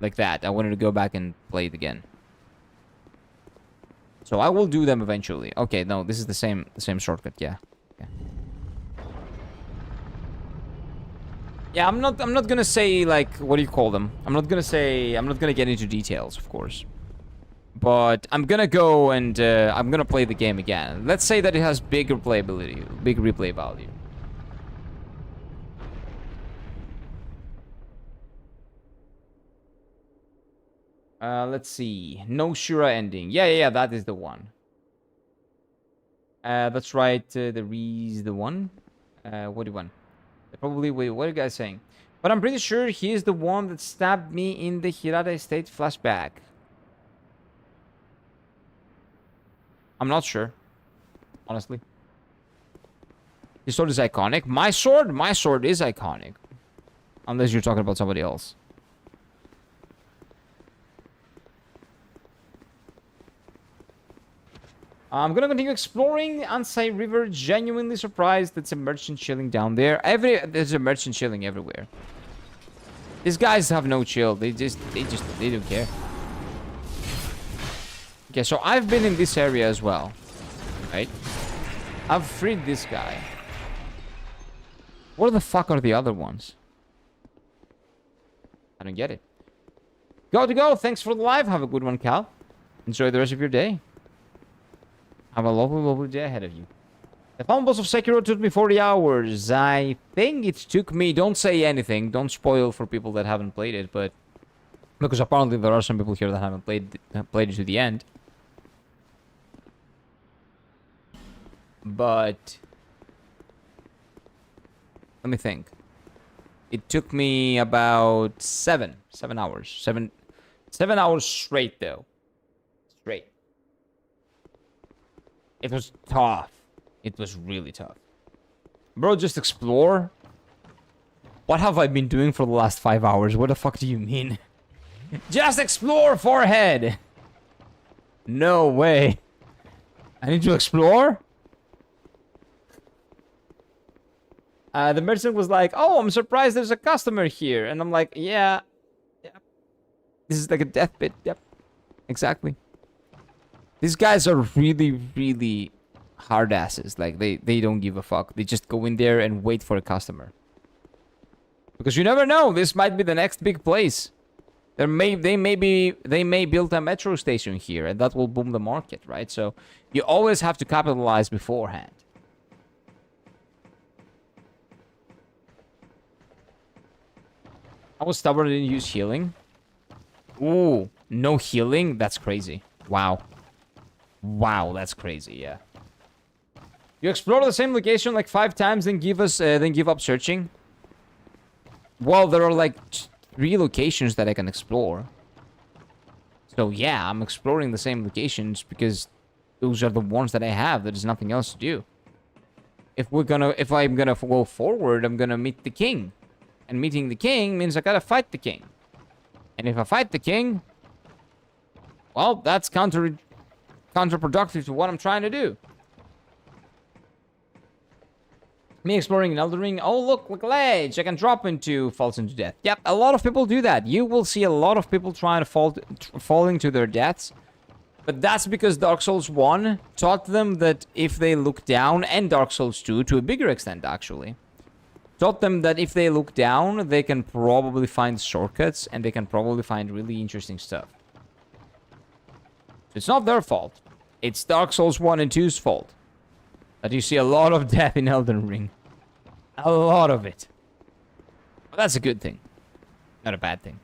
like that. I wanted to go back and play it again. So I will do them eventually. Okay, no, this is the same shortcut, yeah. Okay. Yeah, I'm not gonna say like, what do you call them? I'm not gonna get into details, of course. But I'm gonna go and I'm gonna play the game again. Let's say that it has big replayability, big replay value. Let's see. No Shura ending. Yeah, that is the one. That's right. The Ree's the one. What do you want? Probably. Wait, what are you guys saying? But I'm pretty sure he is the one that stabbed me in the Hirata Estate flashback. I'm not sure. Honestly. His sword is iconic. My sword is iconic. Unless you're talking about somebody else. I'm gonna continue exploring Ansai River. Genuinely surprised that's a merchant chilling down there. There's a merchant chilling everywhere. These guys have no chill. They don't care. Okay, so I've been in this area as well, right? I've freed this guy. Where the fuck are the other ones? I don't get it. Go. Thanks for the live. Have a good one, Cal. Enjoy the rest of your day. Have a lovely day ahead of you. The final boss of Sekiro took me 40 hours. I think it took me... Don't say anything. Don't spoil for people that haven't played it, but... Because apparently there are some people here that haven't played it to the end. But... Let me think. It took me about 7 hours. 7 hours straight, though. Straight. It was tough. It was really tough. Bro, just explore? What have I been doing for the last 5 hours? What the fuck do you mean? Just explore, forehead! No way. I need to explore? The merchant was like, oh, I'm surprised there's a customer here. And I'm like, yeah. This is like a death pit. Yep. Exactly. These guys are really, really hard asses. Like, they don't give a fuck. They just go in there and wait for a customer. Because you never know. This might be the next big place. They may build a metro station here, and that will boom the market, right? So you always have to capitalize beforehand. I was stubborn and didn't use healing. Ooh, no healing? That's crazy. Wow. Wow, that's crazy, yeah. You explore the same location like 5 times, then give up searching. Well, there are like 3 locations that I can explore. So yeah, I'm exploring the same locations because those are the ones that I have. There's nothing else to do. If I'm gonna go forward, I'm gonna meet the king. And meeting the king means I gotta fight the king. And if I fight the king, well, that's counterproductive to what I'm trying to do. Me exploring an Elden Ring. Oh, look a ledge I can drop into, falls into death. Yep, a lot of people do that. You will see a lot of people trying to falling to their deaths. But that's because Dark Souls 1 taught them that if they look down, and Dark Souls 2 to a bigger extent actually, taught them that if they look down, they can probably find shortcuts and they can probably find really interesting stuff. So it's not their fault. It's Dark Souls 1 and 2's fault that you see a lot of death in Elden Ring. A lot of it. But that's a good thing. Not a bad thing.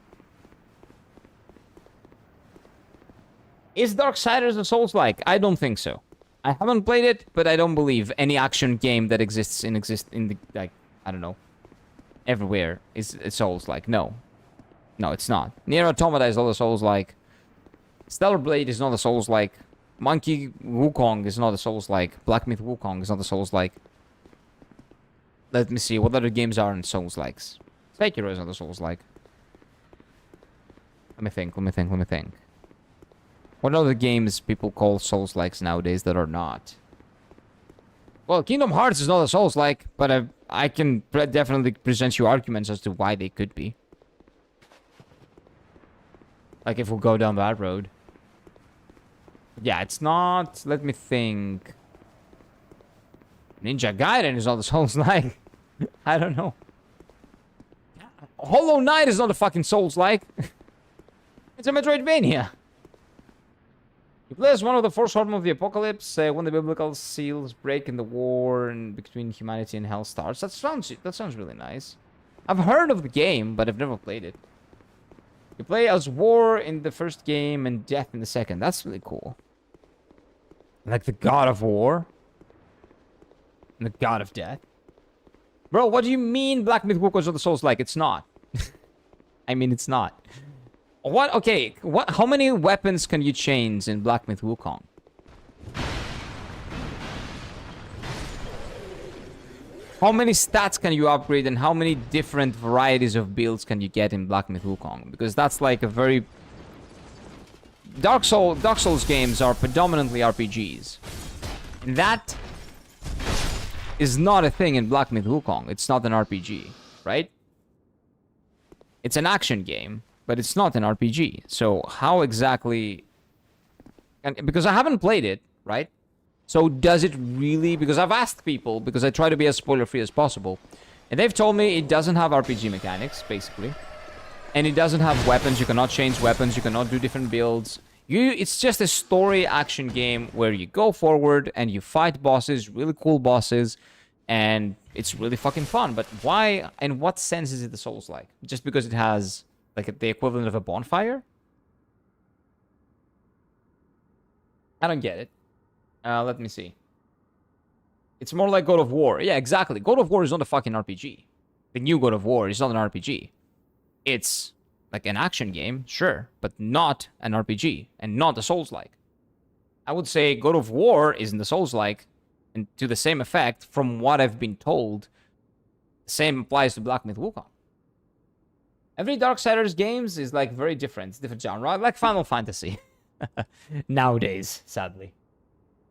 Is Darksiders a Souls-like? I don't think so. I haven't played it, but I don't believe any action game that exists in the, like, I don't know, everywhere is Souls-like. No. No, it's not. Nier Automata is not a Souls-like. Stellar Blade is not a Souls-like. Monkey Wukong is not a Souls-like. Black Myth Wukong is not a Souls-like. Let me see, what other games are in Souls-likes? Sekiro is not a Souls-like. Let me think. What other games people call Souls-likes nowadays that are not? Well, Kingdom Hearts is not a Souls-like, but I can definitely present you arguments as to why they could be. Like, if we go down that road. Yeah, it's not... Let me think. Ninja Gaiden is not a Souls-like. I don't know. Hollow Knight is not a fucking Souls-like. It's a Metroidvania. You play as one of the 4 Swordsmen of the Apocalypse when the biblical seals break in the war and between humanity and hell starts. That sounds really nice. I've heard of the game, but I've never played it. You play as war in the first game and death in the second. That's really cool. Like the god of war. And the god of death. Bro, what do you mean Black Myth Wukong is of the Souls-like? It's not. I mean, it's not. What? Okay, what? How many weapons can you change in Black Myth Wukong? How many stats can you upgrade and how many different varieties of builds can you get in Black Myth Wukong? Because that's like a very... Dark Souls games are predominantly RPGs. And that is not a thing in Black Myth Wukong. It's not an RPG, right? It's an action game, but it's not an RPG. So how exactly... And because I haven't played it, right? So does it really... Because I've asked people, because I try to be as spoiler-free as possible. And they've told me it doesn't have RPG mechanics, basically. And it doesn't have weapons. You cannot change weapons. You cannot do different builds. It's just a story action game where you go forward and you fight bosses, really cool bosses. And it's really fucking fun. But why... In what sense is it the Souls-like? Just because it has... like the equivalent of a bonfire? I don't get it. Let me see. It's more like God of War. Yeah, exactly. God of War is not a fucking RPG. The new God of War is not an RPG. It's like an action game, sure, but not an RPG, and not a Souls-like. I would say God of War isn't the Souls-like, And to the same effect, from what I've been told, the same applies to Black Myth Wukong. Every Darksiders games is like very different. Different genre. Like Final Fantasy. Nowadays, sadly.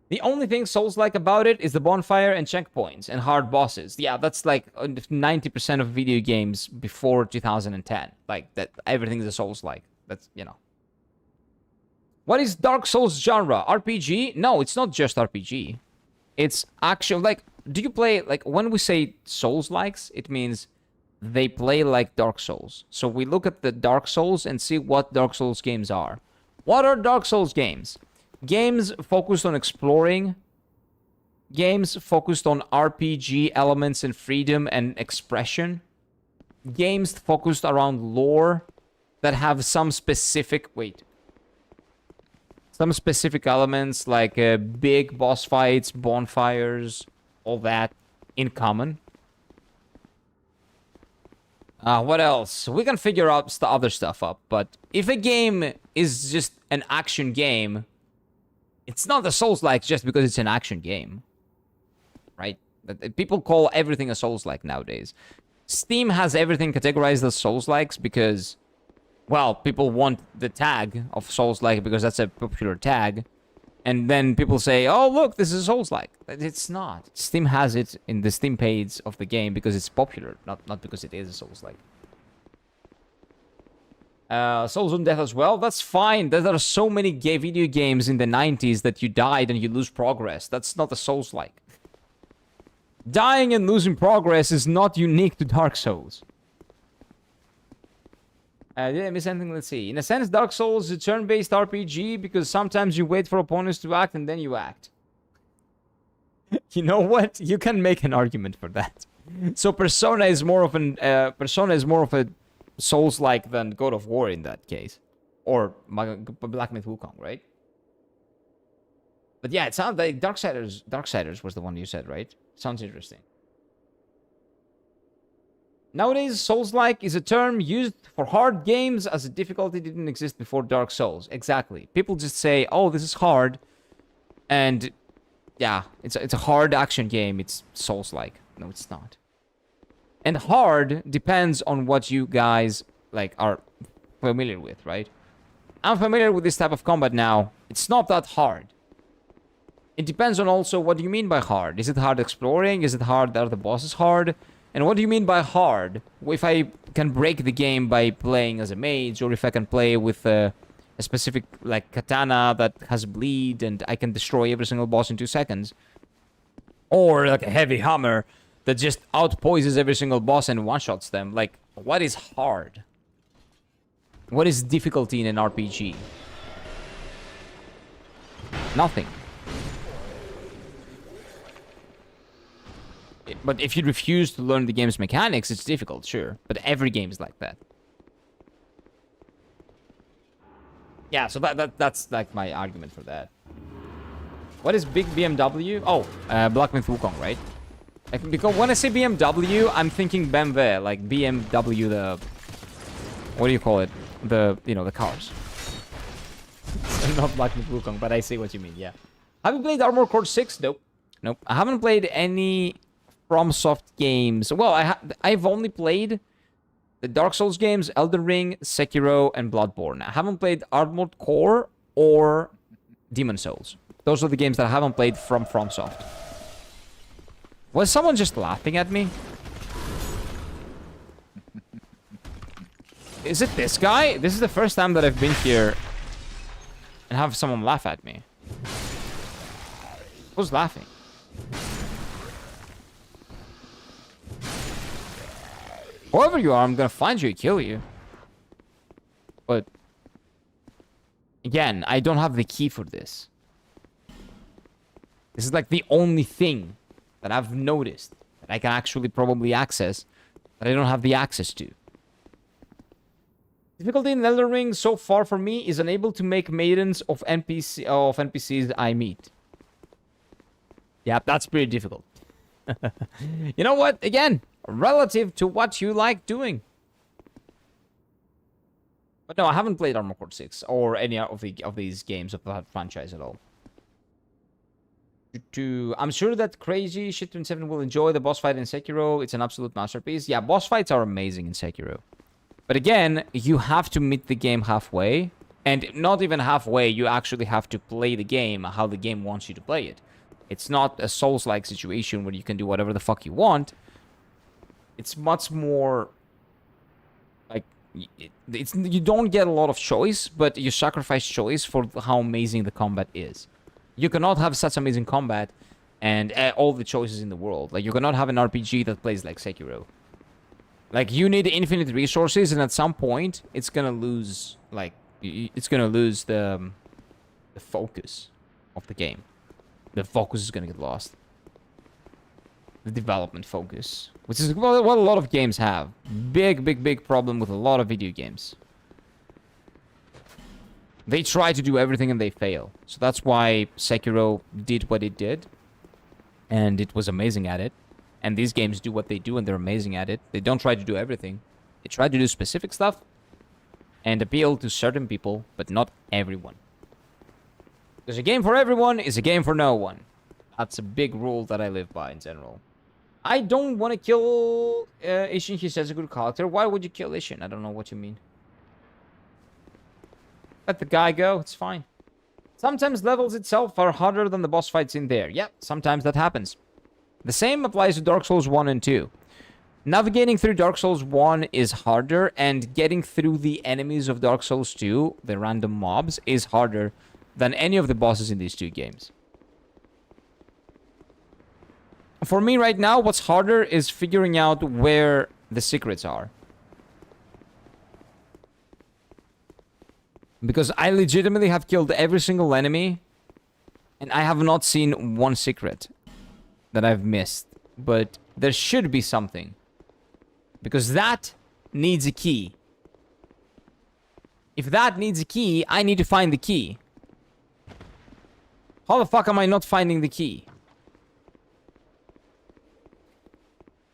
The only thing Souls-like about it is the bonfire and checkpoints and hard bosses. Yeah, that's like 90% of video games before 2010. Like, that everything is a Souls-like. That's, you know. What is Dark Souls genre? RPG? No, it's not just RPG. It's actual, like, do you play, like, when we say Souls-likes, it means they play like Dark Souls. So we look at the Dark Souls and see what Dark Souls games are. What are Dark Souls games? Games focused on exploring. Games focused on RPG elements and freedom and expression. Games focused around lore that have some specific... Some specific elements like big boss fights, bonfires, all that in common. What else? We can figure out other stuff up, but if a game is just an action game, it's not a Souls-like just because it's an action game, right? People call everything a Souls-like nowadays. Steam has everything categorized as Souls-likes because, well, people want the tag of Souls-like because that's a popular tag. And then people say, oh, look, this is Souls-like. It's not. Steam has it in the Steam page of the game because it's popular, not because it is a Souls-like. Souls on Death as well. That's fine. There are so many gay video games in the 90s that you died and you lose progress. That's not a Souls-like. Dying and losing progress is not unique to Dark Souls. Did I miss anything? Let's see. In a sense, Dark Souls is a turn-based RPG because sometimes you wait for opponents to act and then you act. You know what? You can make an argument for that. So Persona is more of a Souls-like than God of War in that case, or Black Myth Wukong, right? But yeah, it sounds like Darksiders was the one you said, right? Sounds interesting. Nowadays, Souls-like is a term used for hard games as a difficulty didn't exist before Dark Souls. Exactly. People just say, oh, this is hard. And yeah, it's a hard action game. It's Souls-like. No, it's not. And hard depends on what you guys like are familiar with, right? I'm familiar with this type of combat now. It's not that hard. It depends on also what you mean by hard. Is it hard exploring? Is it hard? Are the bosses hard? And what do you mean by hard? If I can break the game by playing as a mage, or if I can play with a specific, like, katana that has bleed and I can destroy every single boss in 2 seconds. Or, like, a heavy hammer that just outpoises every single boss and one-shots them. Like, what is hard? What is difficulty in an RPG? Nothing. But if you refuse to learn the game's mechanics, it's difficult, sure. But every game is like that. Yeah, so that's like my argument for that. What is big BMW? Oh, Black Myth Wukong, right? Like, because when I say BMW, I'm thinking BMW, like BMW, the... What do you call it? The, you know, the cars. Not Black Myth Wukong, but I see what you mean, yeah. Have you played Armored Core 6? Nope. Nope. I haven't played any FromSoft games. Well, I've only played the Dark Souls games, Elden Ring, Sekiro, and Bloodborne. I haven't played Armored Core or Demon Souls. Those are the games that I haven't played from FromSoft. Was someone just laughing at me? Is it this guy? This is the first time that I've been here and have someone laugh at me. Who's laughing? Whoever you are, I'm gonna find you and kill you. But again, I don't have the key for this. This is like the only thing that I've noticed that I can actually probably access that I don't have the access to. Difficulty in Elden Ring so far for me is unable to make maidens of NPCs I meet. Yeah, that's pretty difficult. You know what? Again, relative to what you like doing. But no, I haven't played Armored Core 6 or any of these games of that franchise at all. I'm sure that crazy shit 27 will enjoy the boss fight in Sekiro. It's an absolute masterpiece. Yeah, boss fights are amazing in Sekiro. But again, you have to meet the game halfway. And not even halfway, you actually have to play the game how the game wants you to play it. It's not a Souls-like situation where you can do whatever the fuck you want. It's much more... like, you don't get a lot of choice, but you sacrifice choice for how amazing the combat is. You cannot have such amazing combat and all the choices in the world. Like, you cannot have an RPG that plays like Sekiro. Like, you need infinite resources, and at some point, it's gonna lose, like, it's gonna lose the focus of the game. The focus is gonna get lost. The development focus. Which is what a lot of games have. Big problem with a lot of video games. They try to do everything and they fail. So that's why Sekiro did what it did. And it was amazing at it. And these games do what they do and they're amazing at it. They don't try to do everything. They try to do specific stuff and appeal to certain people, but not everyone. Because a game for everyone is a game for no one. That's a big rule that I live by in general. I don't want to kill Ishin. He says a good character. Why would you kill Ishin? I don't know what you mean. Let the guy go. It's fine. Sometimes levels itself are harder than the boss fights in there. Yep, sometimes that happens. The same applies to Dark Souls 1 and 2. Navigating through Dark Souls 1 is harder, and getting through the enemies of Dark Souls 2, the random mobs, is harder than any of the bosses in these two games. For me right now, what's harder is figuring out where the secrets are. Because I legitimately have killed every single enemy, and I have not seen one secret that I've missed. But there should be something. Because that needs a key. If that needs a key, I need to find the key. How the fuck am I not finding the key?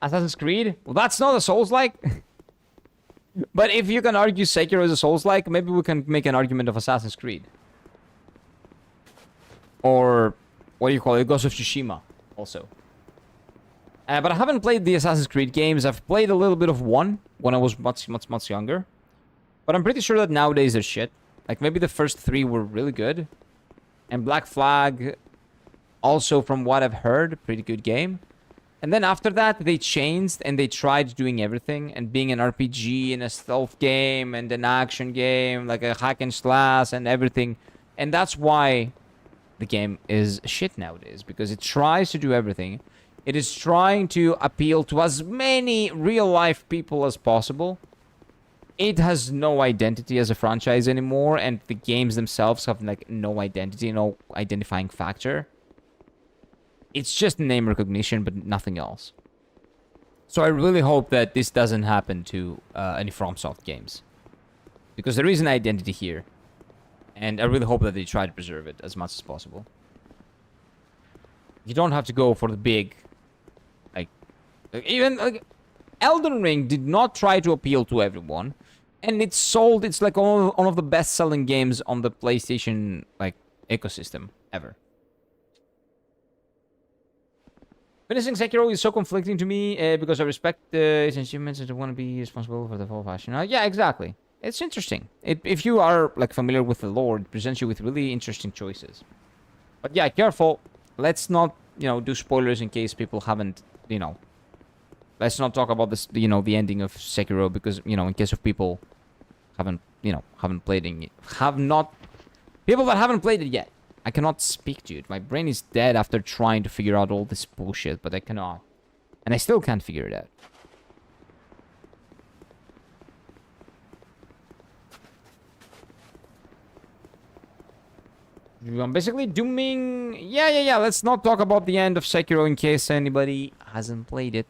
Assassin's Creed? Well, that's not a Souls-like. But if you can argue Sekiro is a Souls-like, maybe we can make an argument of Assassin's Creed. Or, what do you call it? Ghost of Tsushima, also. But I haven't played the Assassin's Creed games. I've played a little bit of one when I was much younger. But I'm pretty sure that nowadays they're shit. Like, maybe the first 3 were really good. And Black Flag, also from what I've heard, pretty good game. And then after that, they changed and they tried doing everything and being an RPG and a stealth game and an action game, like a hack and slash and everything. And that's why the game is shit nowadays, because it tries to do everything. It is trying to appeal to as many real-life people as possible. It has no identity as a franchise anymore, and the games themselves have like no identity, no identifying factor. It's just name recognition, but nothing else. So I really hope that this doesn't happen to any FromSoft games. Because there is an identity here. And I really hope that they try to preserve it as much as possible. You don't have to go for the big... even Elden Ring did not try to appeal to everyone. And it's sold... It's like one of the best-selling games on the PlayStation ecosystem ever. Finishing Sekiro is so conflicting to me because I respect its achievements and I want to be responsible for the full fashion. Yeah, exactly. It's interesting. If you are familiar with the lore, it presents you with really interesting choices. But yeah, careful. Let's not, do spoilers in case people haven't, Let's not talk about this, the ending of Sekiro because, in case of people haven't played it, people that haven't played it yet. I cannot speak to it. My brain is dead after trying to figure out all this bullshit, but I cannot. And I still can't figure it out. I'm basically dooming... Yeah. Let's not talk about the end of Sekiro in case anybody hasn't played it.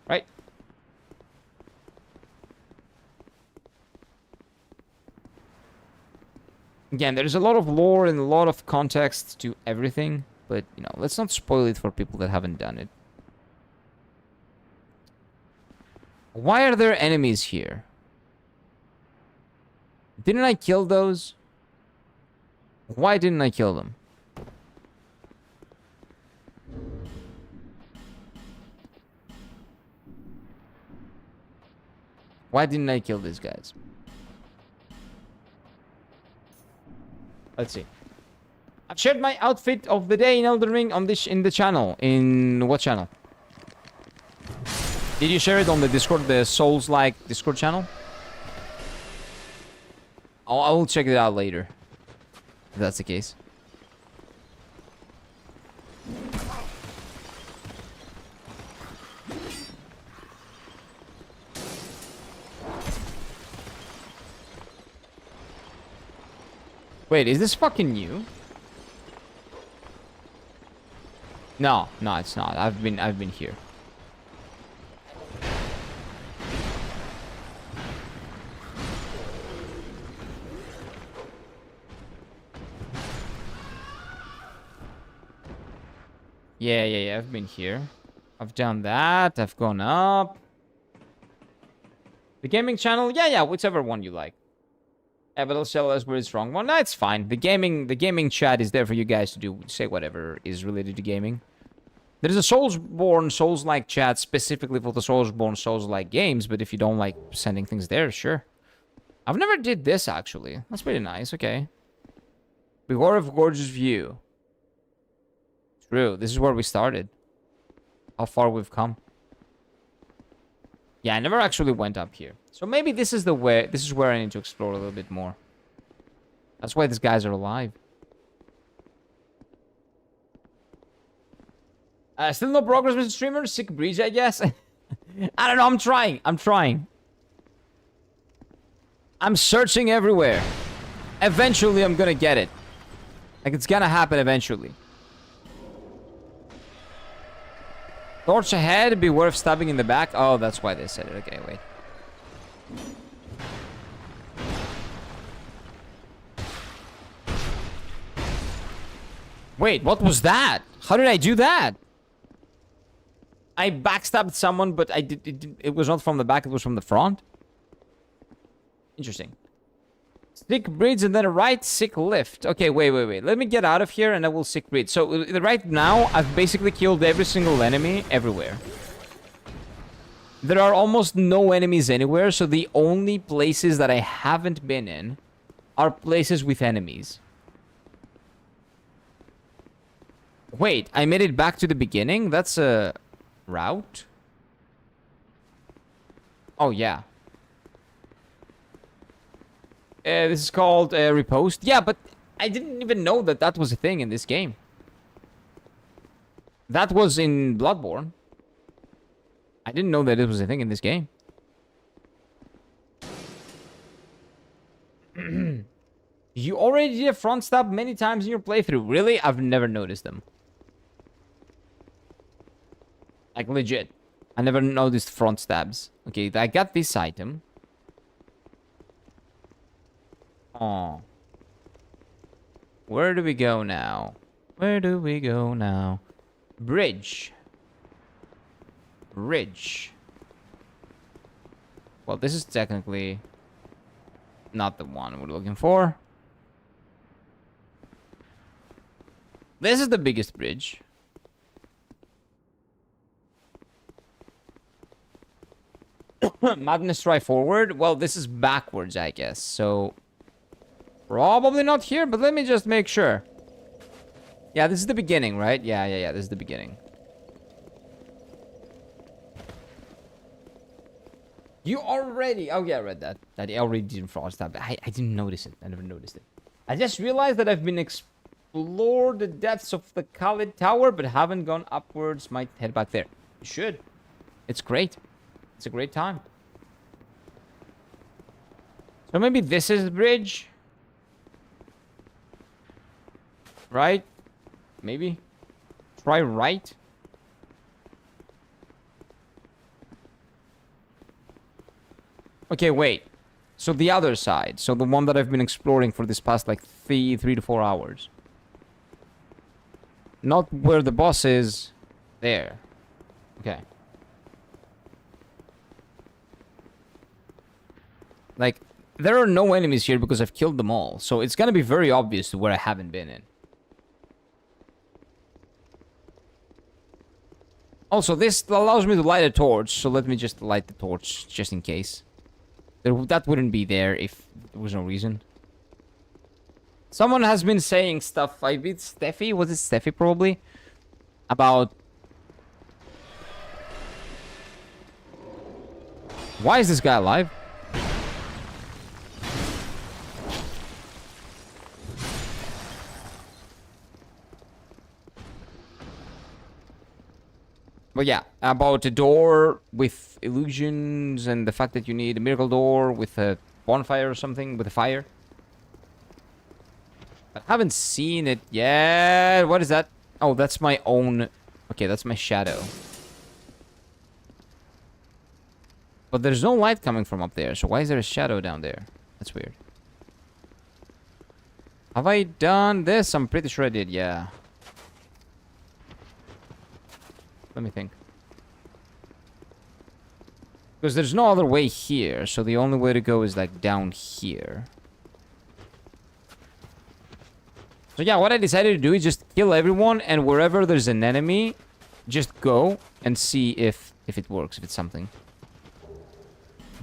Right? Again, there's a lot of lore and a lot of context to everything, but, let's not spoil it for people that haven't done it. Why are there enemies here? Didn't I kill those? Why didn't I kill them? Why didn't I kill these guys? Let's see. I've shared my outfit of the day in Elden Ring on this in the channel. In what channel? Did you share it on the Discord, the Souls-like Discord channel? Oh, I will check it out later. If that's the case. Wait, is this fucking new? No, it's not. I've been here. Yeah, I've been here. I've done that. I've gone up. The gaming channel? Yeah, whichever one you like. Yeah, but I'll tell us where it's wrong. Well, no, it's fine. The gaming chat is there for you guys to do, say whatever is related to gaming. There's a Soulsborne, Souls-like chat specifically for the Soulsborne, Souls-like games, but if you don't like sending things there, sure. I've never did this, actually. That's pretty nice, okay. Beware of gorgeous view. True, this is where we started. How far we've come. Yeah, I never actually went up here. So maybe this is the way. This is where I need to explore a little bit more. That's why these guys are alive. Still no progress, Mr. Streamer. Sick breeze, I guess. I don't know. I'm trying. I'm searching everywhere. Eventually, I'm gonna get it. Like, it's gonna happen eventually. Torch ahead, beware of stabbing in the back. Oh, that's why they said it. Okay, wait. Wait, what was that? How did I do that? I backstabbed someone, but it was not from the back, it was from the front. Interesting. Sick breeds and then a right, sick lift. Okay, wait. Let me get out of here and I will sick breed. So right now, I've basically killed every single enemy everywhere. There are almost no enemies anywhere, so the only places that I haven't been in are places with enemies. Wait, I made it back to the beginning? That's a route? Oh, yeah. This is called Repost. Yeah, but I didn't even know that that was a thing in this game. That was in Bloodborne. I didn't know that it was a thing in this game. You already did a front stab many times in your playthrough. Really? I've never noticed them. Like, legit. I never noticed front stabs. Okay, I got this item. Oh. Where do we go now? Where do we go now? Bridge. Bridge. Well, this is technically not the one we're looking for. This is the biggest bridge. Madness try forward. Well, this is backwards, I guess. So probably not here, but let me just make sure. Yeah, this is the beginning, right? Yeah. This is the beginning. You already... Oh, yeah, I read that. That I already did frost stab. I didn't notice it. I never noticed it. I just realized that I've been explored the depths of the Khalid Tower, but haven't gone upwards. Might head back there. You should. It's great. It's a great time. So maybe this is the bridge. Right? Maybe. Try right. Okay, wait. So the other side. So the one that I've been exploring for this past like 3 to 4 hours. Not where the boss is. There. Okay. Like, there are no enemies here because I've killed them all. So it's gonna be very obvious to where I haven't been in. Also, this allows me to light a torch. So let me just light the torch just in case. That wouldn't be there if there was no reason. Someone has been saying stuff. I beat Steffi. Was it Steffi probably? About... Why is this guy alive? But yeah, about a door with illusions and the fact that you need a miracle door with a bonfire or something, with a fire. I haven't seen it yet. What is that? Oh, that's my own... Okay, that's my shadow. But there's no light coming from up there, so why is there a shadow down there? That's weird. Have I done this? I'm pretty sure I did, yeah. Let me think. Because there's no other way here, so the only way to go is like down here. So yeah, what I decided to do is just kill everyone, and wherever there's an enemy, just go and see if it works, if it's something.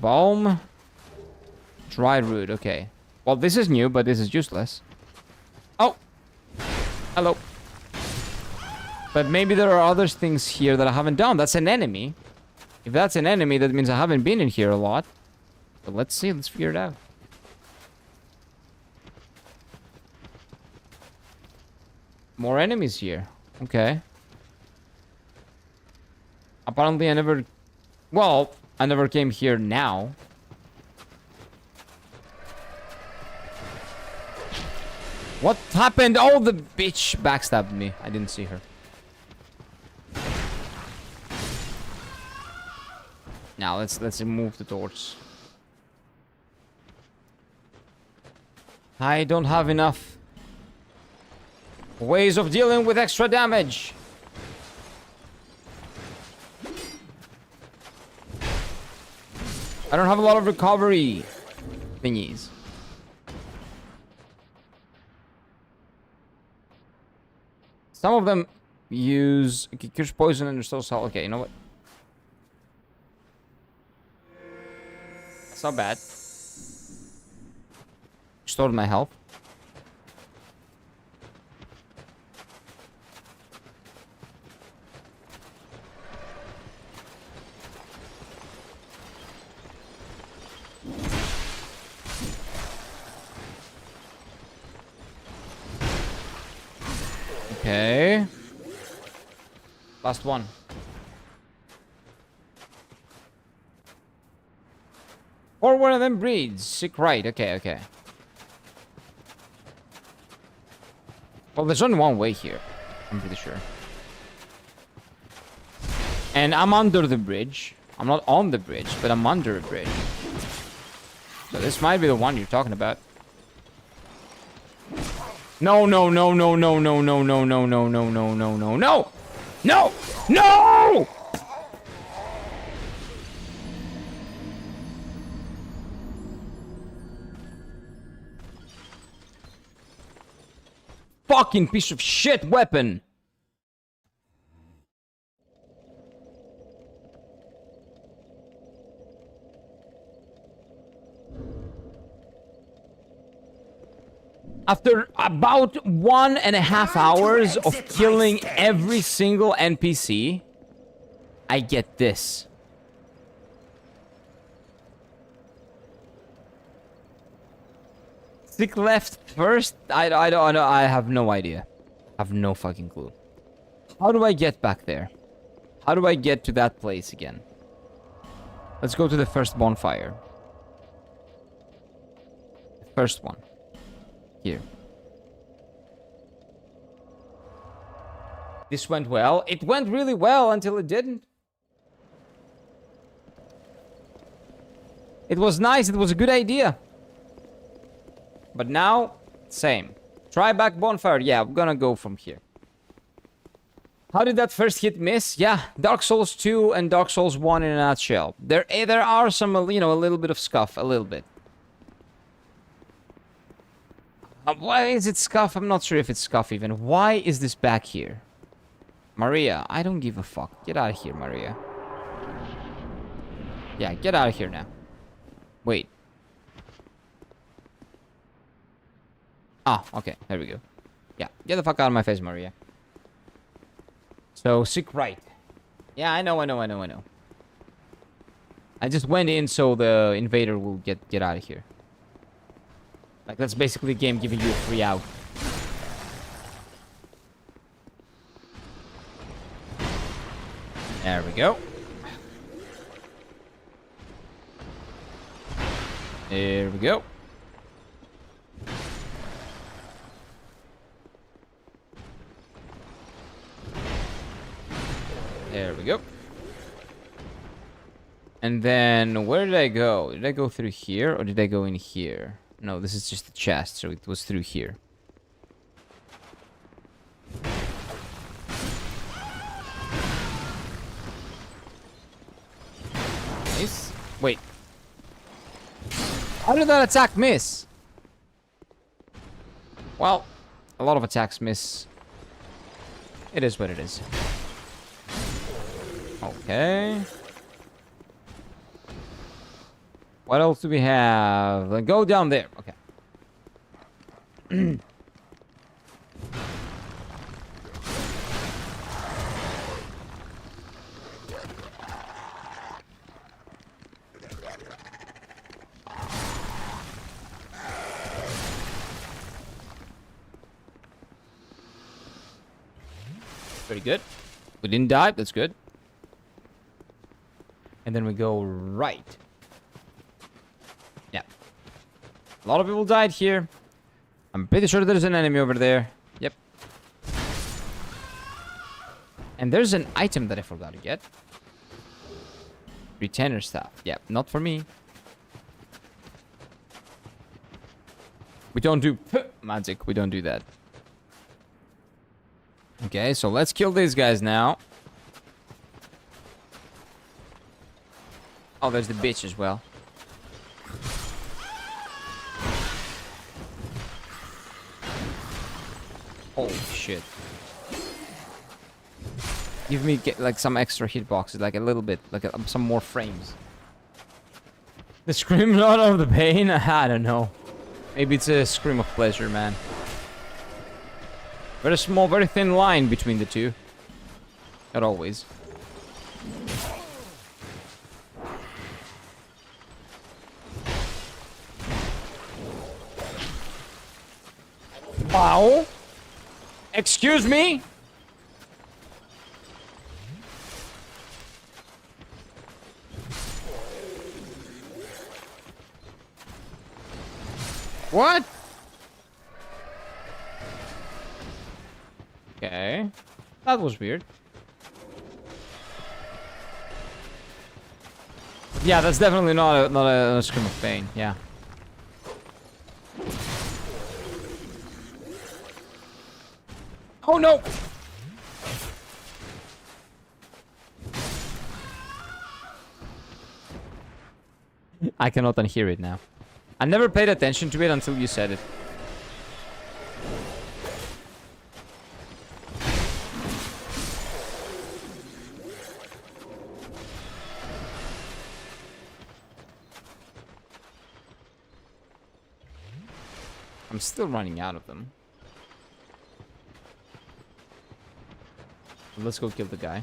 Balm. Dry root, okay. Well, this is new, but this is useless. Oh! Hello. But maybe there are other things here that I haven't done. That's an enemy. If that's an enemy, that means I haven't been in here a lot. But let's see, let's figure it out. More enemies here. Okay. Apparently I never... Well, I never came here now. What happened? Oh, the bitch backstabbed me. I didn't see her. Now let's remove the doors. I don't have enough ways of dealing with extra damage. I don't have a lot of recovery thingies. Some of them use cures poison and restores health. Okay, you know what? It's not bad. Restored my health. Okay. Last one. Or one of them breeds. Sick right. Okay, okay. Well, there's only one way here. I'm pretty sure. And I'm under the bridge. I'm not on the bridge, but I'm under a bridge. So this might be the one you're talking about. No, no, no, no, no, no, no, no, no, no, no, no, no, no, no! No! No! Fucking piece of shit weapon! After about 1.5 hours of killing every single NPC, I get this. Stick left first? I don't know. I have no idea. I have no fucking clue. How do I get back there? How do I get to that place again? Let's go to the first bonfire. The first one. Here. This went well. It went really well until it didn't. It was nice. It was a good idea. But now, same. Try back bonfire. Yeah, I'm gonna go from here. How did that first hit miss? Yeah, Dark Souls 2 and Dark Souls 1 in a nutshell. There are some, you know, a little bit of scuff. A little bit. Why is it scuff? I'm not sure if it's scuff even. Why is this back here? Maria, I don't give a fuck. Get out of here, Maria. Yeah, get out of here now. Wait. Ah, okay. There we go. Yeah, get the fuck out of my face, Maria. So, sick right. Yeah, I know. I just went in so the invader will get out of here. Like, that's basically a game giving you a free out. There we go. There we go. There we go. And then, where did I go? Did I go through here, or did I go in here? No, this is just the chest, so it was through here. Nice. Wait. How did that attack miss? Well, a lot of attacks miss. It is what it is. Okay. What else do we have? Go down there. Okay. Pretty good. We didn't die. That's good. And then we go right. Yeah. A lot of people died here. I'm pretty sure there's an enemy over there. Yep. And there's an item that I forgot to get. Retainer staff. Yeah, not for me. We don't do magic. We don't do that. Okay, so let's kill these guys now. Oh, there's the bitch as well. Holy shit. Give me like some extra hitboxes, like a little bit, like some more frames. The scream not of the pain? I don't know. Maybe it's a scream of pleasure, man. Very small, very thin line between the two. Not always. Wow. Excuse me? What? Okay. That was weird. Yeah, that's definitely not a scream of pain. Yeah. Oh no! I cannot unhear it now. I never paid attention to it until you said it. I'm still running out of them. Let's go kill the guy.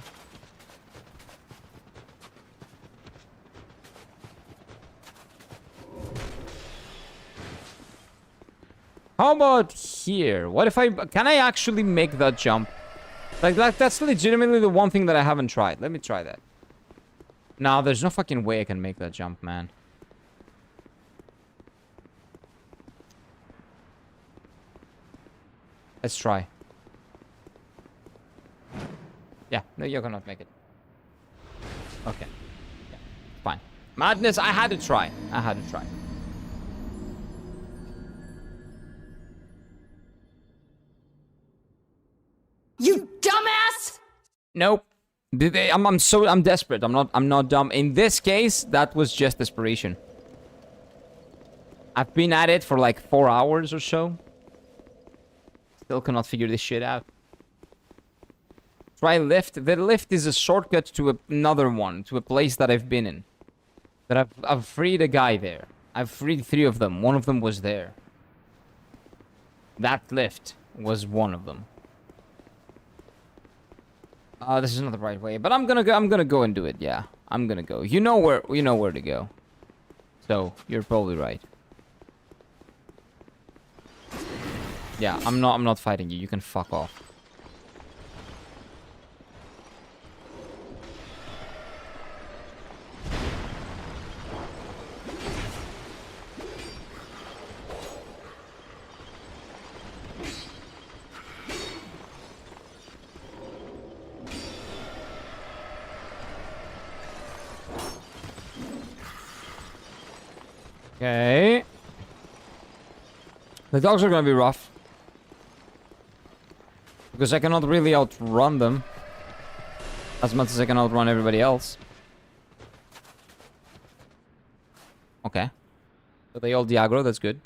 How about here? What if can I actually make that jump? Like that's legitimately the one thing that I haven't tried. Let me try that. No, there's no fucking way I can make that jump, man. Let's try. Yeah, no, you cannot make it. Okay. Yeah, fine. Madness, I had to try. I had to try. You dumbass! Nope. I'm desperate. I'm not dumb. In this case, that was just desperation. I've been at it for like 4 hours or so. Still cannot figure this shit out. Try lift. The lift is a shortcut to another one, to a place that I've been in. That I've freed a guy there. I've freed 3 of them. One of them was there. That lift was one of them. This is not the right way, but I'm gonna go and do it. Yeah, I'm gonna go. You know where to go. So you're probably right. Yeah, I'm not fighting you. You can fuck off. Okay. The dogs are gonna be rough. Because I cannot really outrun them. As much as I can outrun everybody else. Okay. So they all de-aggro, that's good.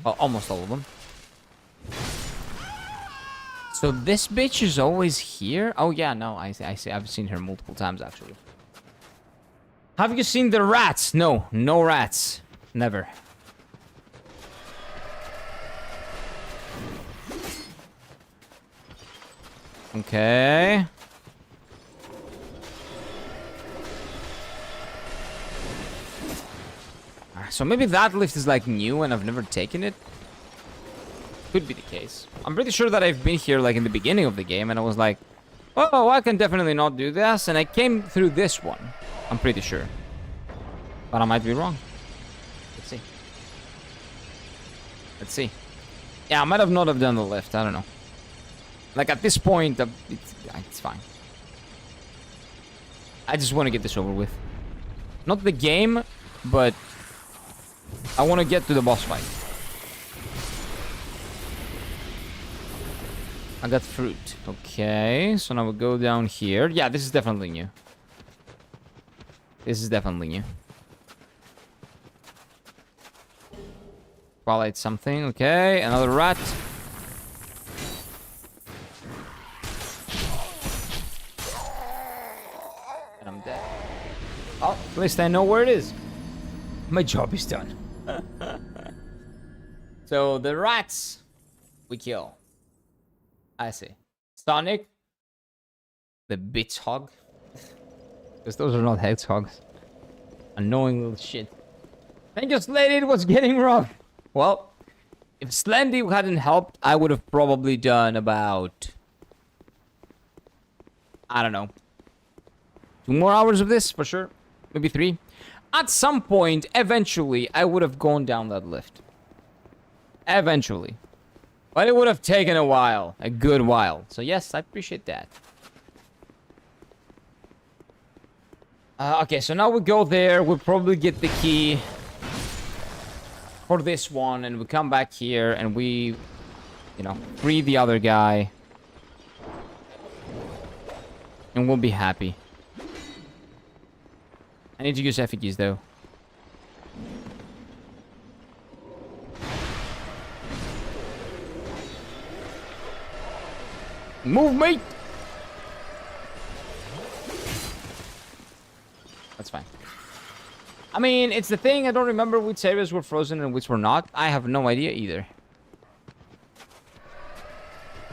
Well, almost all of them. So this bitch is always here? Oh yeah, no, I see. I've seen her multiple times actually. Have you seen the rats? No, no rats. Never. Okay. So maybe that lift is like new and I've never taken it. Could be the case. I'm pretty sure that I've been here like in the beginning of the game and I was like, oh, I can definitely not do this. And I came through this one. I'm pretty sure. But I might be wrong. Let's see. Let's see. Yeah, I might have not have done the lift. I don't know. Like at this point, it's fine. I just want to get this over with. Not the game, but I want to get to the boss fight. I got fruit. Okay, so now we'll go down here. Yeah, this is definitely new. This is definitely new. Twilight something. Okay, another rat. And I'm dead. Oh, at least I know where it is. My job is done. So the rats we kill. I see. Sonic. The bitch hog. Because those are not hedgehogs. Annoying little shit. Thank you, Slady. It was getting rough. Well, if Slendy hadn't helped, I would have probably done about... I don't know. 2 more hours of this, for sure. Maybe 3. At some point, eventually, I would have gone down that lift. Eventually. But it would have taken a while. A good while. So yes, I appreciate that. Okay, so now we go there. We'll probably get the key for this one. And we come back here and we, you know, free the other guy. And we'll be happy. I need to use effigies though. Move, mate! That's fine. I mean, it's the thing, I don't remember which areas were frozen and which were not. I have no idea either.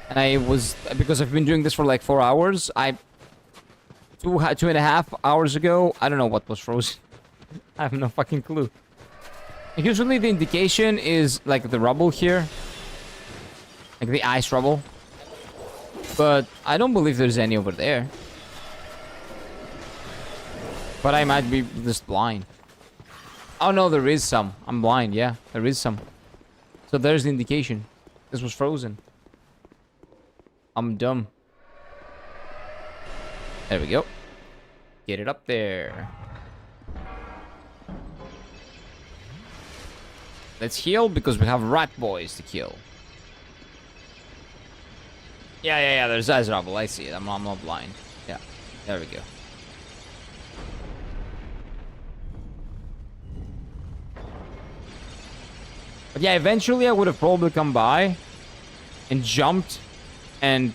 And I was, because I've been doing this for like 4 hours, 2.5 hours ago, I don't know what was frozen. I have no fucking clue. Usually the indication is like the rubble here. Like the ice rubble. But I don't believe there's any over there. But I might be just blind. Oh no, there is some. I'm blind, yeah. There is some. So there's the indication. This was frozen. I'm dumb. There we go. Get it up there. Let's heal because we have rat boys to kill. Yeah, there's ice rubble. I see it. I'm not blind. Yeah, there we go. But yeah, eventually I would have probably come by and jumped and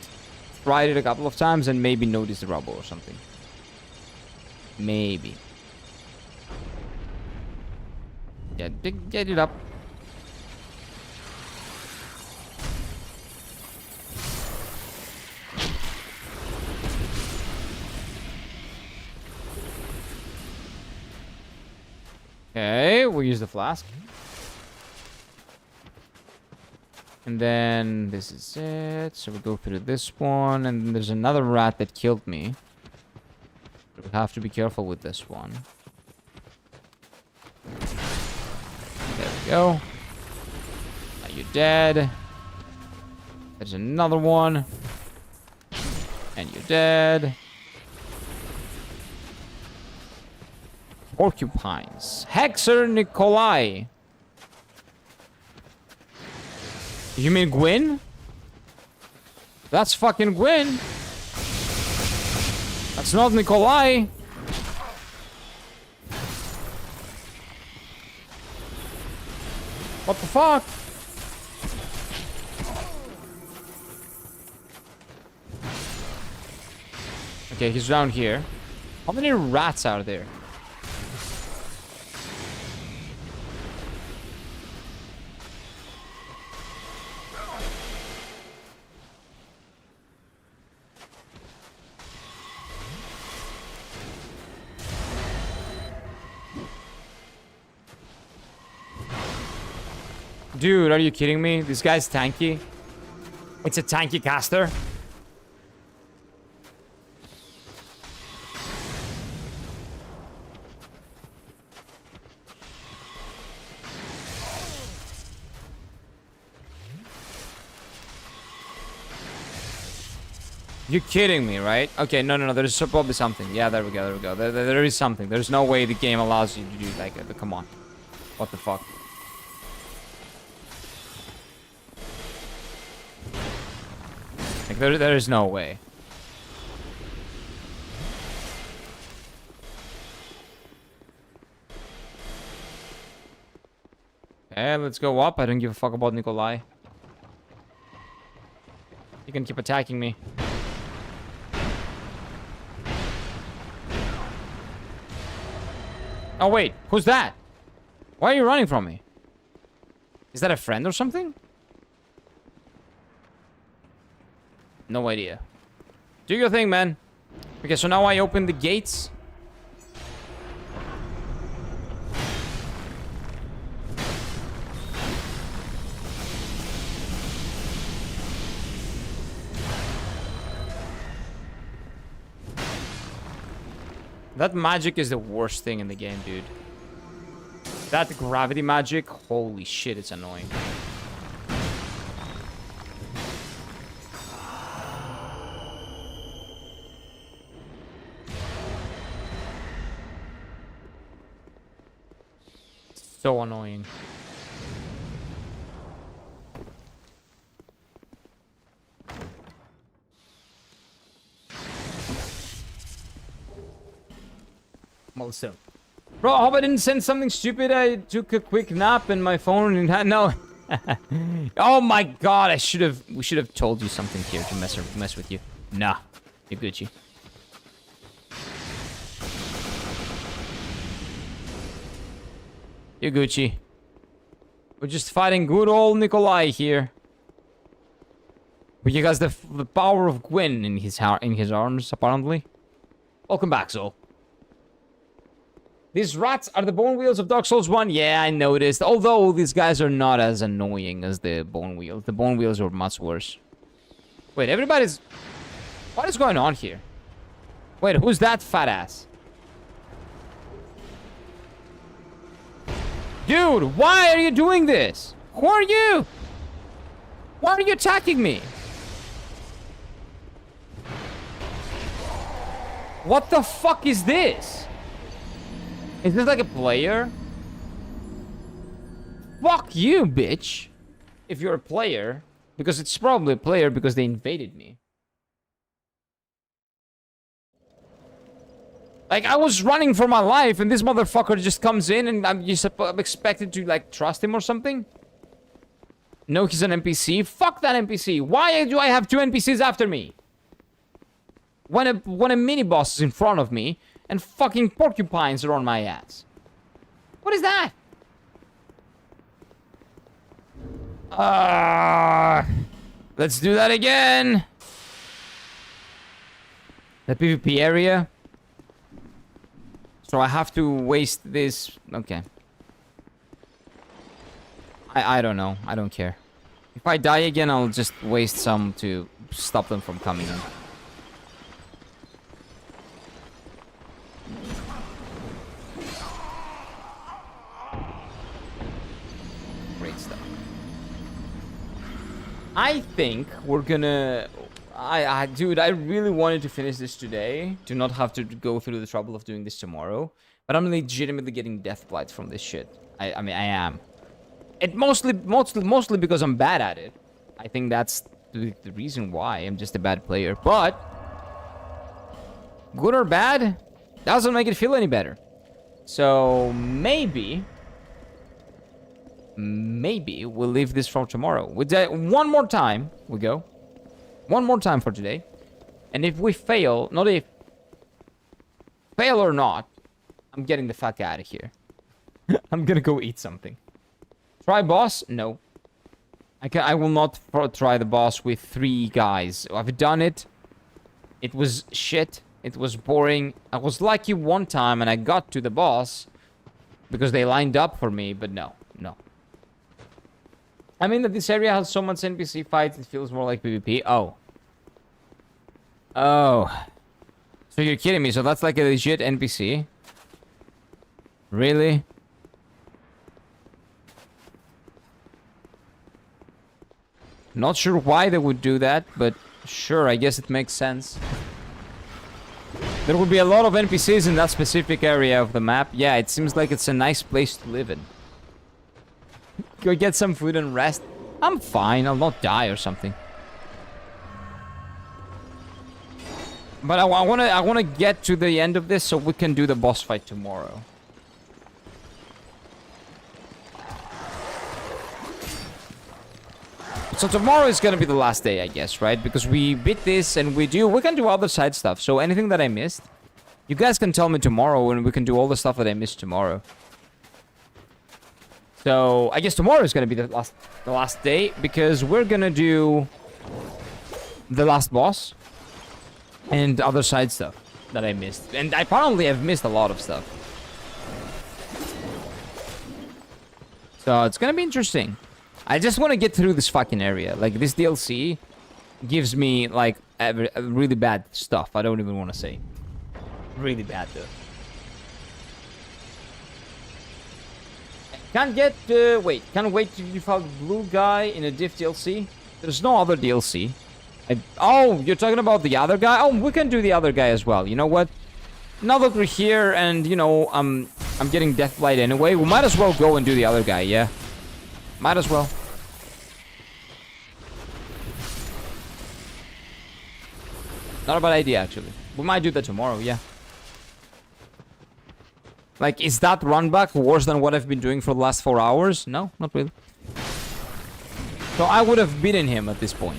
tried it a couple of times and maybe noticed the rubble or something. Maybe. Yeah, get it up. we'll use the flask. And then this is it. So we go through this one. And then there's another rat that killed me. We have to be careful with this one. There we go. Now you're dead. There's another one. And you're dead. Porcupines. Hexer Nikolai. You mean Gwyn? That's fucking Gwyn. That's not Nikolai. What the fuck? Okay, he's down here. How many rats are there? Dude, are you kidding me? This guy's tanky. It's a tanky caster. You're kidding me, right? Okay, no. There's probably something. Yeah, there we go. There is something. There's no way the game allows you to do like it. Come on. What the fuck? Like, there is no way. Okay, let's go up. I don't give a fuck about Nikolai. You can keep attacking me. Oh, wait. Who's that? Why are you running from me? Is that a friend or something? No idea. Do your thing, man. Okay, so now I open the gates. That magic is the worst thing in the game, dude. That gravity magic, holy shit, it's annoying. So annoying. Well, so. Bro, I hope I didn't send something stupid. I took a quick nap and my phone and had no. Oh my god, we should have told you something here to mess with you. Nah, you're Gucci. You're Gucci. We're just fighting good old Nikolai here. But he has the power of Gwyn in his arms, apparently. Welcome back, Zol. These rats are the bone wheels of Dark Souls 1. Yeah, I noticed. Although these guys are not as annoying as the bone wheels. The bone wheels are much worse. Wait, everybody's... What is going on here? Wait, who's that fat ass? Dude, why are you doing this? Who are you? Why are you attacking me? What the fuck is this? Is this like a player? Fuck you, bitch. If you're a player. Because it's probably a player because they invaded me. Like, I was running for my life and this motherfucker just comes in and I'm expected to, like, trust him or something? No, he's an NPC? Fuck that NPC. Why do I have two NPCs after me? When a mini-boss is in front of me and fucking porcupines are on my ass. What is that? Let's do that again. The PvP area. So I have to waste this. Okay. I don't know. I don't care. If I die again, I'll just waste some to stop them from coming in. Great stuff. I think we're gonna... Dude, I really wanted to finish this today, to not have to go through the trouble of doing this tomorrow. But I'm legitimately getting death blight from this shit. I mean, I am. It mostly because I'm bad at it. I think that's the reason why. I'm just a bad player. But good or bad doesn't make it feel any better. So maybe we'll leave this for tomorrow. With that, one more time we go. One more time for today. And if we fail, not if, fail or not, I'm getting the fuck out of here. I'm gonna go eat something. Try boss? No. I will not try the boss with 3 guys. I've done it. It was shit. It was boring. I was lucky one time and I got to the boss because they lined up for me, but no. I mean that this area has so much NPC fights, it feels more like PvP. Oh. So you're kidding me. So that's like a legit NPC? Really? Not sure why they would do that, but sure, I guess it makes sense. There would be a lot of NPCs in that specific area of the map. Yeah, it seems like it's a nice place to live in. Go get some food and rest. I'm fine, I'll not die or something. But I wanna get to the end of this so we can do the boss fight tomorrow. So tomorrow is gonna be the last day, I guess, right? Because we beat this and we can do other side stuff. So anything that I missed, you guys can tell me tomorrow and we can do all the stuff that I missed tomorrow. So I guess tomorrow is gonna be the last day because we're gonna do the last boss and other side stuff that I missed. And I probably have missed a lot of stuff. So it's gonna be interesting. I just want to get through this fucking area. Like, this DLC gives me, like, really bad stuff. I don't even want to say. Really bad, though. Can't get, wait. Can't wait till you found the blue guy in a diff DLC? There's no other DLC. Oh, you're talking about the other guy? Oh, we can do the other guy as well. You know what? Now that we're here and, you know, I'm getting Deathblight anyway, we might as well go and do the other guy, yeah? Might as well. Not a bad idea, actually. We might do that tomorrow, yeah. Like, is that run back worse than what I've been doing for the last 4 hours? No, not really. So I would have beaten him at this point.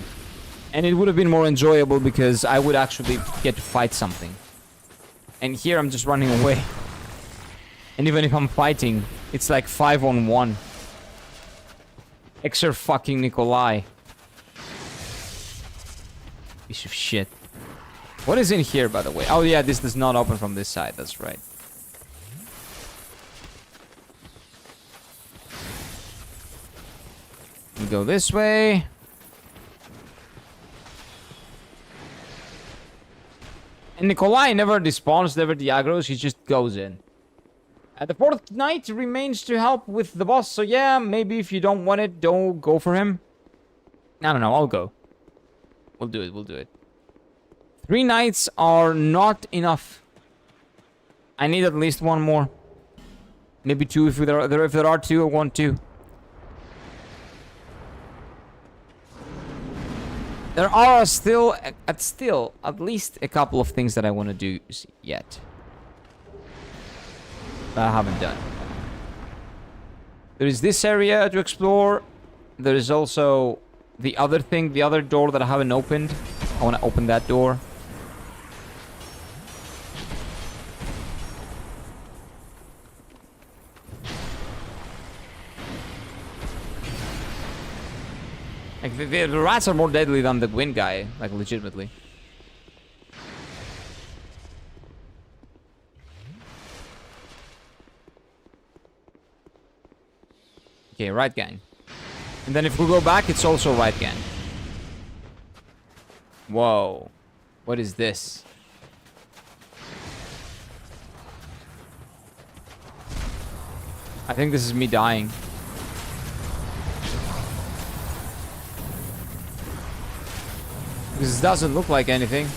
And it would have been more enjoyable because I would actually get to fight something. And here I'm just running away. And even if I'm fighting, it's like 5-on-1. Extra fucking Nikolai. Piece of shit. What is in here, by the way? Oh yeah, this does not open from this side, that's right. We go this way. And Nikolai never despawns, never diagros, he just goes in. The 4th knight remains to help with the boss, so yeah, maybe if you don't want it, don't go for him. I don't know, I'll go. We'll do it, we'll do it. 3 knights are not enough. I need at least 1 more. Maybe 2 if there are 2, I want 2. There are still at least a couple of things that I want to do yet. That I haven't done. There is this area to explore. There is also the other thing, the other door that I haven't opened. I want to open that door. Like, the rats are more deadly than the wind guy, like, legitimately. Okay, right gang. And then if we go back, it's also right again. Whoa. What is this? I think this is me dying. This doesn't look like anything.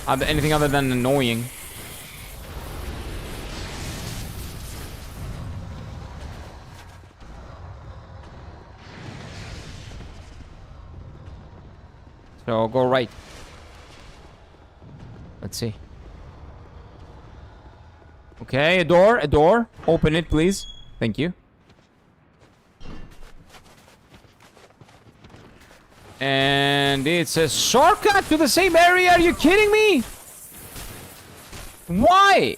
Anything other than annoying. So I'll go right. Let's see. Okay, a door, a door. Open it, please. Thank you. And it's a shortcut to the same area. Are you kidding me? Why?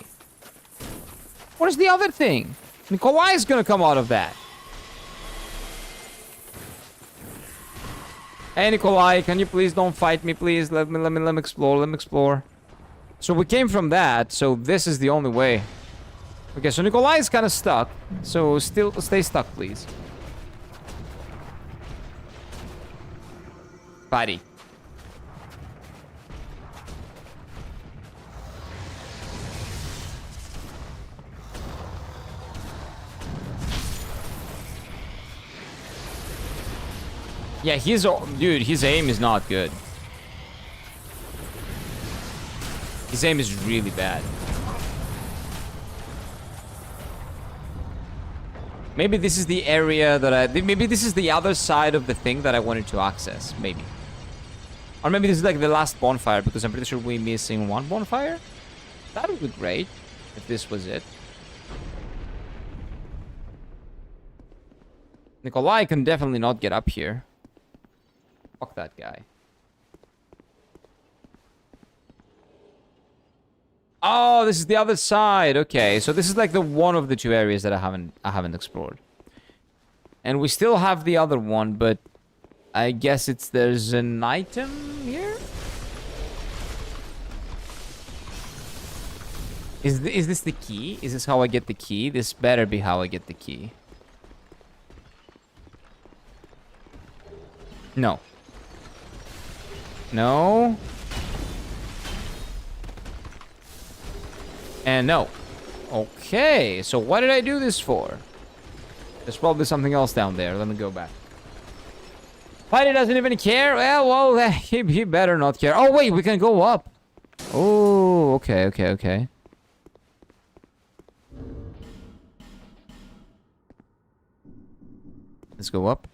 What is the other thing? Nikolai is gonna come out of that. Hey Nikolai, can you please don't fight me, please? Let me explore. Let me explore. So we came from that, so this is the only way. Okay, so Nikolai is kind of stuck. So still stay stuck, please. Buddy. Yeah, dude, his aim is not good. His aim is really bad. Maybe this is the area that maybe this is the other side of the thing that I wanted to access. Maybe. Or maybe this is like the last bonfire, because I'm pretty sure we're missing one bonfire. That would be great if this was it. Nikolai can definitely not get up here. Fuck that guy. Oh, this is the other side. Okay, so this is like the one of the two areas that I haven't explored. And we still have the other one, but I guess there's an item here? Is this the key? Is this how I get the key? This better be how I get the key. No. No. And no. Okay, so what did I do this for? There's probably something else down there. Let me go back. Fighter doesn't even care? Well, he better not care. Oh, wait, we can go up. Oh, okay. Let's go up.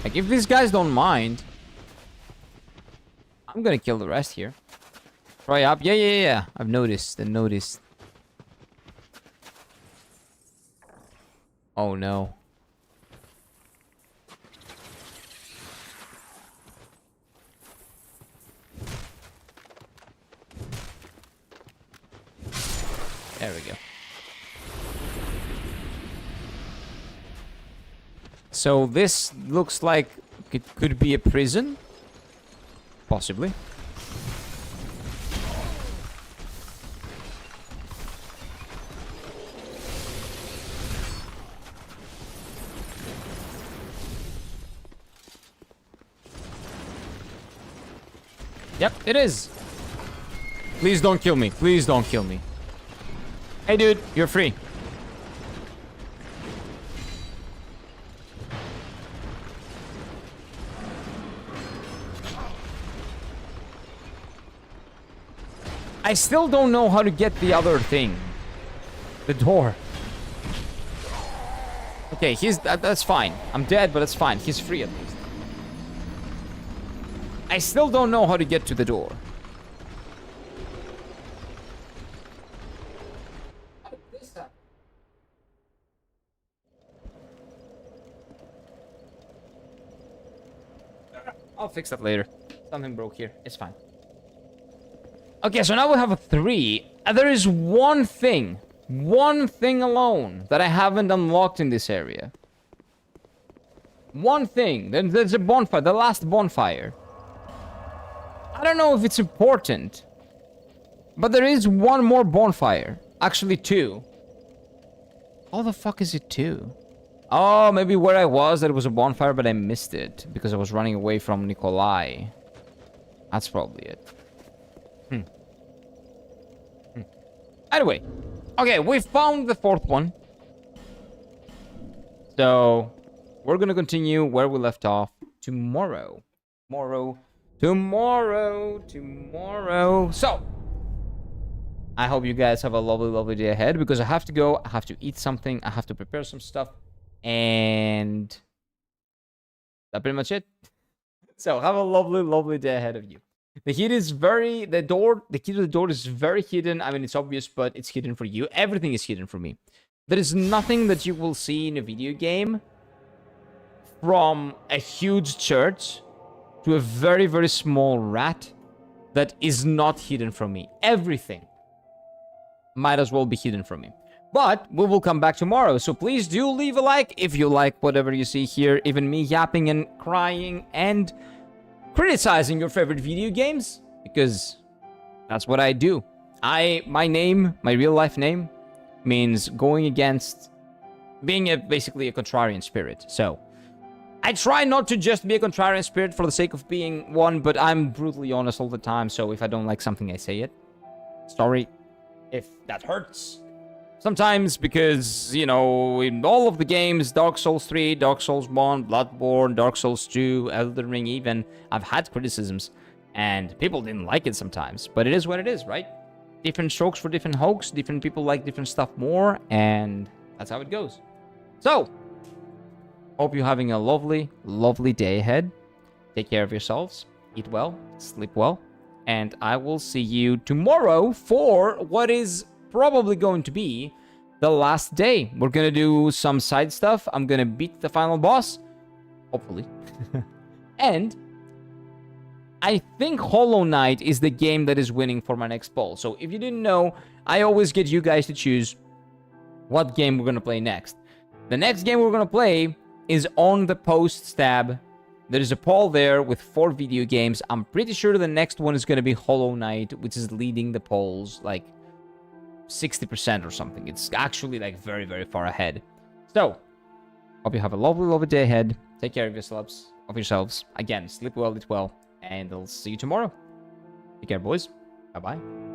Like, if these guys don't mind, I'm gonna kill the rest here. Try up. Yeah. I've noticed. Oh, no. There we go. So this looks like it could be a prison. Possibly. Yep, it is. Please don't kill me. Please don't kill me. Hey, dude, you're free. I still don't know how to get the other thing. The door. Okay, that's fine. I'm dead, but that's fine. He's free at least. I still don't know how to get to the door. I'll fix that later. Something broke here. It's fine. Okay, so now we have a 3. There is one thing alone that I haven't unlocked in this area. One thing. Then there's a bonfire, the last bonfire. I don't know if it's important, but there is one more bonfire. Actually, two. How the fuck is it two? Oh, maybe where I was, there was a bonfire, but I missed it because I was running away from Nikolai. That's probably it. Anyway, okay, we found the fourth one. So, we're gonna continue where we left off tomorrow. Tomorrow. So, I hope you guys have a lovely, lovely day ahead because I have to go. I have to eat something. I have to prepare some stuff. And that's pretty much it. So, have a lovely, lovely day ahead of you. The key to the door is very hidden. I mean, it's obvious, but it's hidden for you. Everything is hidden for me. There is nothing that you will see in a video game from a huge church to a very, very small rat that is not hidden from me. Everything might as well be hidden from me. But we will come back tomorrow, so please do leave a like if you like whatever you see here. Even me yapping and crying and criticizing your favorite video games, because that's what I do. My real life name, means going against being basically a contrarian spirit. So I try not to just be a contrarian spirit for the sake of being one, but I'm brutally honest all the time. So if I don't like something, I say it. Sorry if that hurts. Sometimes because, you know, in all of the games, Dark Souls 3, Dark Souls 1, Bloodborne, Dark Souls 2, Elden Ring even, I've had criticisms, and people didn't like it sometimes. But it is what it is, right? Different strokes for different hoax, different people like different stuff more, and that's how it goes. So, hope you're having a lovely, lovely day ahead. Take care of yourselves, eat well, sleep well, and I will see you tomorrow for what is probably going to be the last day. We're gonna do some side stuff. I'm gonna beat the final boss, hopefully. And I think Hollow Knight is the game that is winning for my next poll. So if you didn't know, I always get you guys to choose what game we're gonna play next. The next game we're gonna play is on the posts tab. There is a poll there with 4 video games. I'm pretty sure the next one is gonna be Hollow Knight, which is leading the polls like 60% or something. It's actually like very, very far ahead. So, hope you have a lovely, lovely day ahead. Take care of yourselves. Again, sleep well, eat well, and I'll see you tomorrow. Take care, boys. Bye-bye.